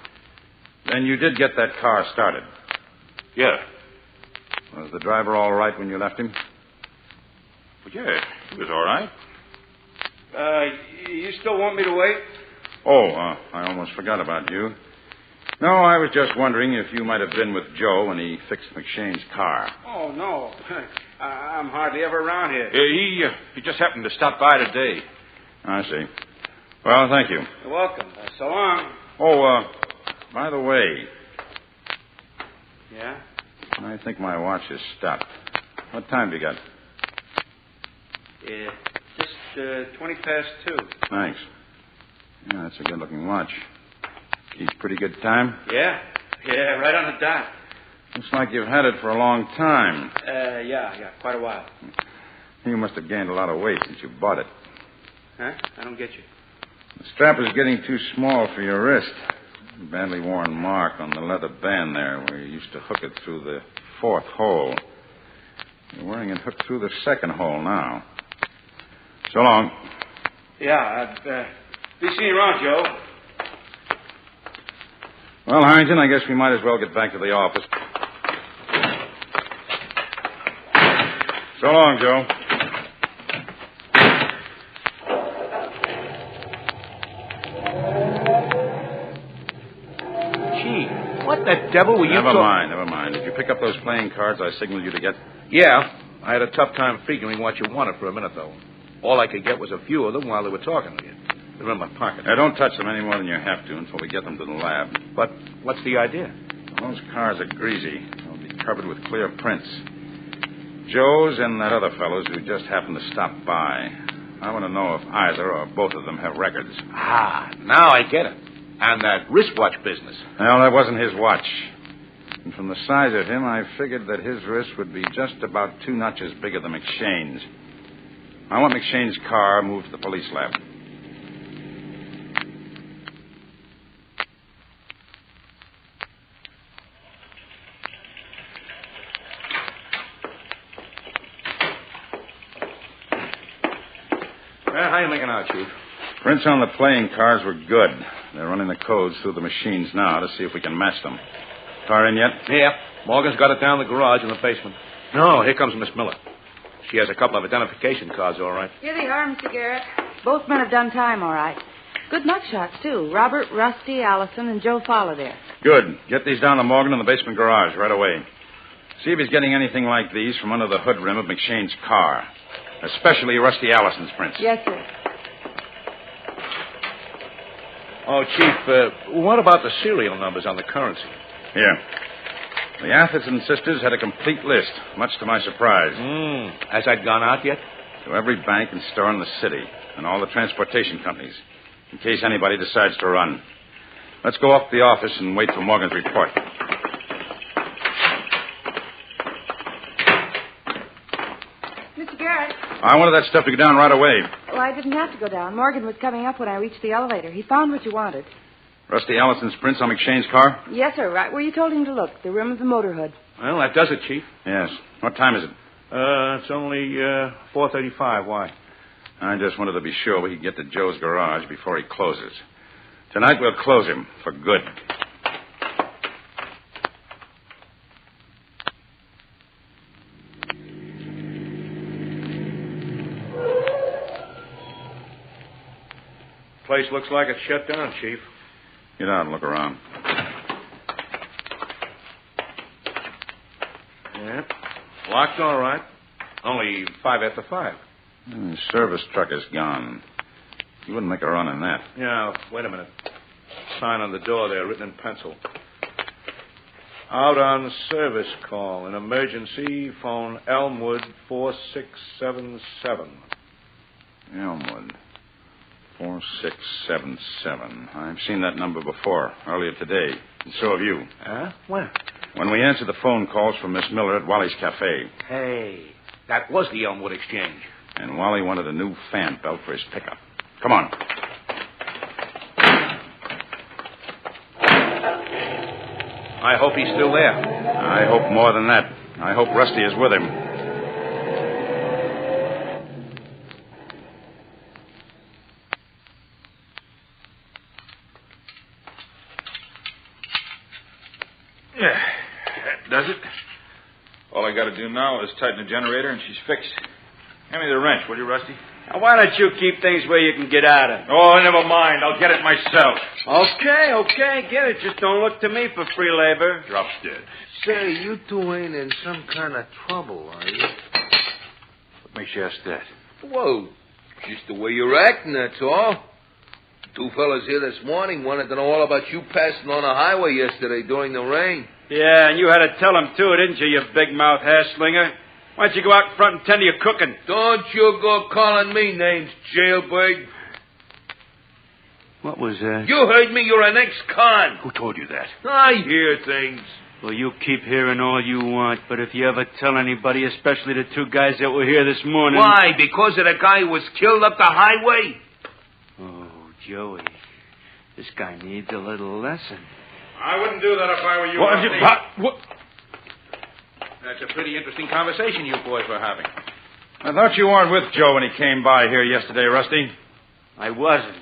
Speaker 10: Then you did get that car started?
Speaker 12: Yeah.
Speaker 10: Was the driver all right when you left him?
Speaker 12: Well, yeah, he was all right.
Speaker 11: You still want me to wait?
Speaker 10: Oh, I almost forgot about you. No, I was just wondering if you might have been with Joe when he fixed McShane's car.
Speaker 11: Oh, no. I'm hardly ever around here.
Speaker 12: He just happened to stop by today.
Speaker 10: I see. Well, thank you.
Speaker 11: You're welcome. So long.
Speaker 10: Oh, by the way.
Speaker 11: Yeah?
Speaker 10: I think my watch is stopped. What time have you got?
Speaker 11: Just 20 past 2.
Speaker 10: Thanks. Yeah, that's a good-looking watch. Keeps pretty good time?
Speaker 11: Yeah, right on the dot.
Speaker 10: Looks like you've had it for a long time.
Speaker 11: Yeah, quite a while.
Speaker 10: You must have gained a lot of weight since you bought it.
Speaker 11: Huh? I don't get you.
Speaker 10: The strap is getting too small for your wrist. Badly worn mark on the leather band there where you used to hook it through the fourth hole. You're wearing it hooked through the second hole now. So long.
Speaker 11: Yeah, I'd be seeing you around, Joe.
Speaker 10: Well, Harrington, I guess we might as well get back to the office. So long, Joe.
Speaker 11: What the devil were you
Speaker 10: Never mind. Did you pick up those playing cards I signaled you to get?
Speaker 12: Yeah. I had a tough time figuring what you wanted for a minute, though. All I could get was a few of them while they were talking to you. They're in my pocket.
Speaker 10: Now, don't touch them any more than you have to until we get them to the lab.
Speaker 12: But what's the idea?
Speaker 10: Those cards are greasy. They'll be covered with clear prints. Joe's and that other fellow's who just happened to stop by. I want to know if either or both of them have records.
Speaker 12: Ah, now I get it. And that wristwatch business.
Speaker 10: Well, that wasn't his watch. And from the size of him, I figured that his wrist would be just about 2 notches bigger than McShane's. I want McShane's car moved to the police lab.
Speaker 12: Well, how you making out, Chief?
Speaker 10: Prints on the playing cards were good. They're running the codes through the machines now to see if we can match them. Car in yet?
Speaker 12: Yeah. Morgan's got it down in the garage in the basement. No, here comes Miss Miller. She has a couple of identification cards, all right.
Speaker 24: Here they are, Mr. Garrett. Both men have done time, all right. Good mugshots, too. Robert, Rusty, Allison, and Joe Fowler there.
Speaker 10: Good. Get these down to Morgan in the basement garage right away. See if he's getting anything like these from under the hood rim of McShane's car. Especially Rusty Allison's prints.
Speaker 24: Yes, sir.
Speaker 12: Oh, Chief, what about the serial numbers on the currency?
Speaker 10: Here. The Atherton sisters had a complete list, much to my surprise.
Speaker 12: Has that gone out yet?
Speaker 10: To every bank and store in the city, and all the transportation companies, in case anybody decides to run. Let's go up to the office and wait for Morgan's report.
Speaker 24: Mr. Garrett.
Speaker 10: I wanted that stuff to go down right away.
Speaker 24: Well, I didn't have to go down. Morgan was coming up when I reached the elevator. He found what you wanted.
Speaker 10: Rusty Allison's prints on McShane's car?
Speaker 24: Yes, sir. Right where you told him to look. The rim of the motor hood.
Speaker 12: Well, that does it, Chief.
Speaker 10: Yes. What time is it?
Speaker 12: It's only 4:35. Why?
Speaker 10: I just wanted to be sure we could get to Joe's garage before he closes. Tonight we'll close him for good.
Speaker 12: Place looks like it's shut down, Chief.
Speaker 10: Get out and look around.
Speaker 12: Yeah. Locked all right. Only 5 after 5.
Speaker 10: The service truck is gone. You wouldn't make a run in that.
Speaker 12: Yeah, wait a minute. Sign on the door there, written in pencil. Out on service call. An emergency. Phone Elmwood 4677.
Speaker 10: Elmwood 4677. I've seen that number before, earlier today. And so have you.
Speaker 12: Huh? Where?
Speaker 10: When we answered the phone calls from Miss Miller at Wally's Cafe.
Speaker 12: Hey, that was the Elmwood Exchange.
Speaker 10: And Wally wanted a new fan belt for his pickup. Come on.
Speaker 12: I hope he's still there.
Speaker 10: I hope more than that. I hope Rusty is with him.
Speaker 12: Yeah, that does it.
Speaker 9: All I got to do now is tighten the generator, and she's fixed. Hand me the wrench, will you, Rusty?
Speaker 11: Now, why don't you keep things where you can get at them?
Speaker 9: Oh, never mind. I'll get it myself.
Speaker 11: Okay, get it. Just don't look to me for free labor.
Speaker 9: Drops dead.
Speaker 14: Say, you two ain't in some kind of trouble, are you?
Speaker 9: What makes you ask that?
Speaker 14: Well, just the way you're acting, that's all. 2 fellas here this morning wanted to know all about you passing on the highway yesterday during the rain.
Speaker 11: Yeah, and you had to tell them, too, didn't you, you big-mouth hair-slinger? Why don't you go out in front and tend to your cooking?
Speaker 14: Don't you go calling me names, jailbird.
Speaker 11: What was that?
Speaker 14: You heard me. You're an ex-con.
Speaker 9: Who told you that?
Speaker 14: I hear things.
Speaker 11: Well, you keep hearing all you want, but if you ever tell anybody, especially the 2 guys that were here this morning...
Speaker 14: Why? Because of the guy who was killed up the highway?
Speaker 11: Oh, Joey. This guy needs a little lesson.
Speaker 10: I wouldn't do that if I were you.
Speaker 9: What?
Speaker 10: That's a pretty interesting conversation you boys were having. I thought you weren't with Joe when he came by here yesterday, Rusty.
Speaker 11: I wasn't.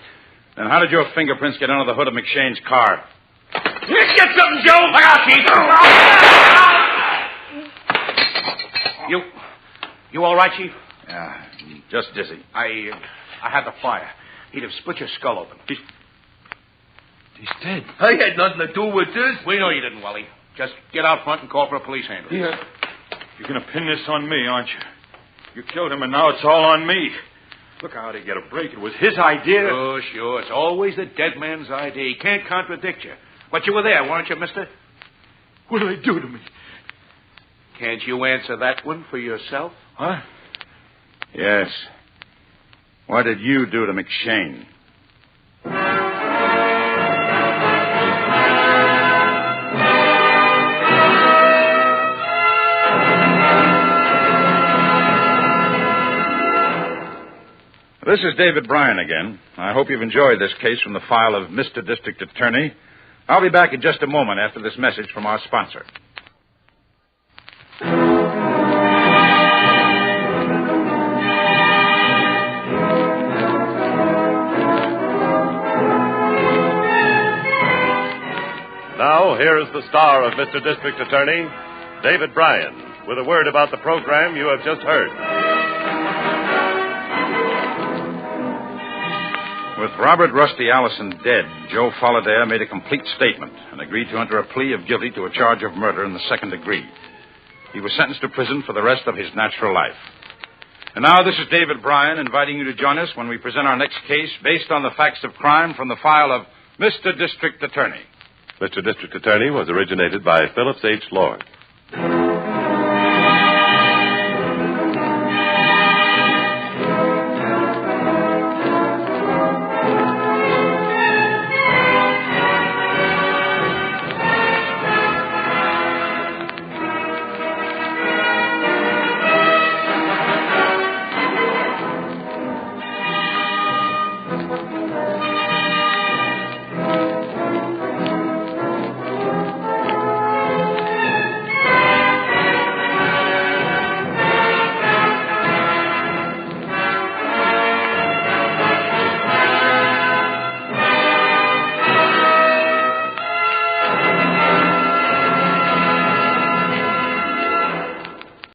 Speaker 10: Then how did your fingerprints get under the hood of McShane's car?
Speaker 20: Get something, Joe! Look out, Chief!
Speaker 10: You all right, Chief? Yeah, just dizzy.
Speaker 12: I had the fire. He'd have split your skull open.
Speaker 10: He's dead.
Speaker 14: I had nothing to do with this.
Speaker 12: We know you didn't, Wally. Just get out front and call for a police handler.
Speaker 9: Yeah. You're going to pin this on me, aren't you? You killed him, and now it's all on me. Look how to get a break. It was his idea.
Speaker 12: Sure. It's always the dead man's idea. He can't contradict you. But you were there, weren't you, mister?
Speaker 9: What did they do to me?
Speaker 12: Can't you answer that one for yourself?
Speaker 9: Huh?
Speaker 10: Yes. What did you do to McShane? This is David Bryan again. I hope you've enjoyed this case from the file of Mr. District Attorney. I'll be back in just a moment after this message from our sponsor.
Speaker 6: Now, here is the star of Mr. District Attorney, David Bryan, with a word about the program you have just heard.
Speaker 10: With Robert Rusty Allison dead, Joe Follidaire made a complete statement and agreed to enter a plea of guilty to a charge of murder in the second degree. He was sentenced to prison for the rest of his natural life. And now this is David Bryan inviting you to join us when we present our next case based on the facts of crime from the file of Mr. District Attorney.
Speaker 6: Mr. District Attorney was originated by Phillips H. Lord.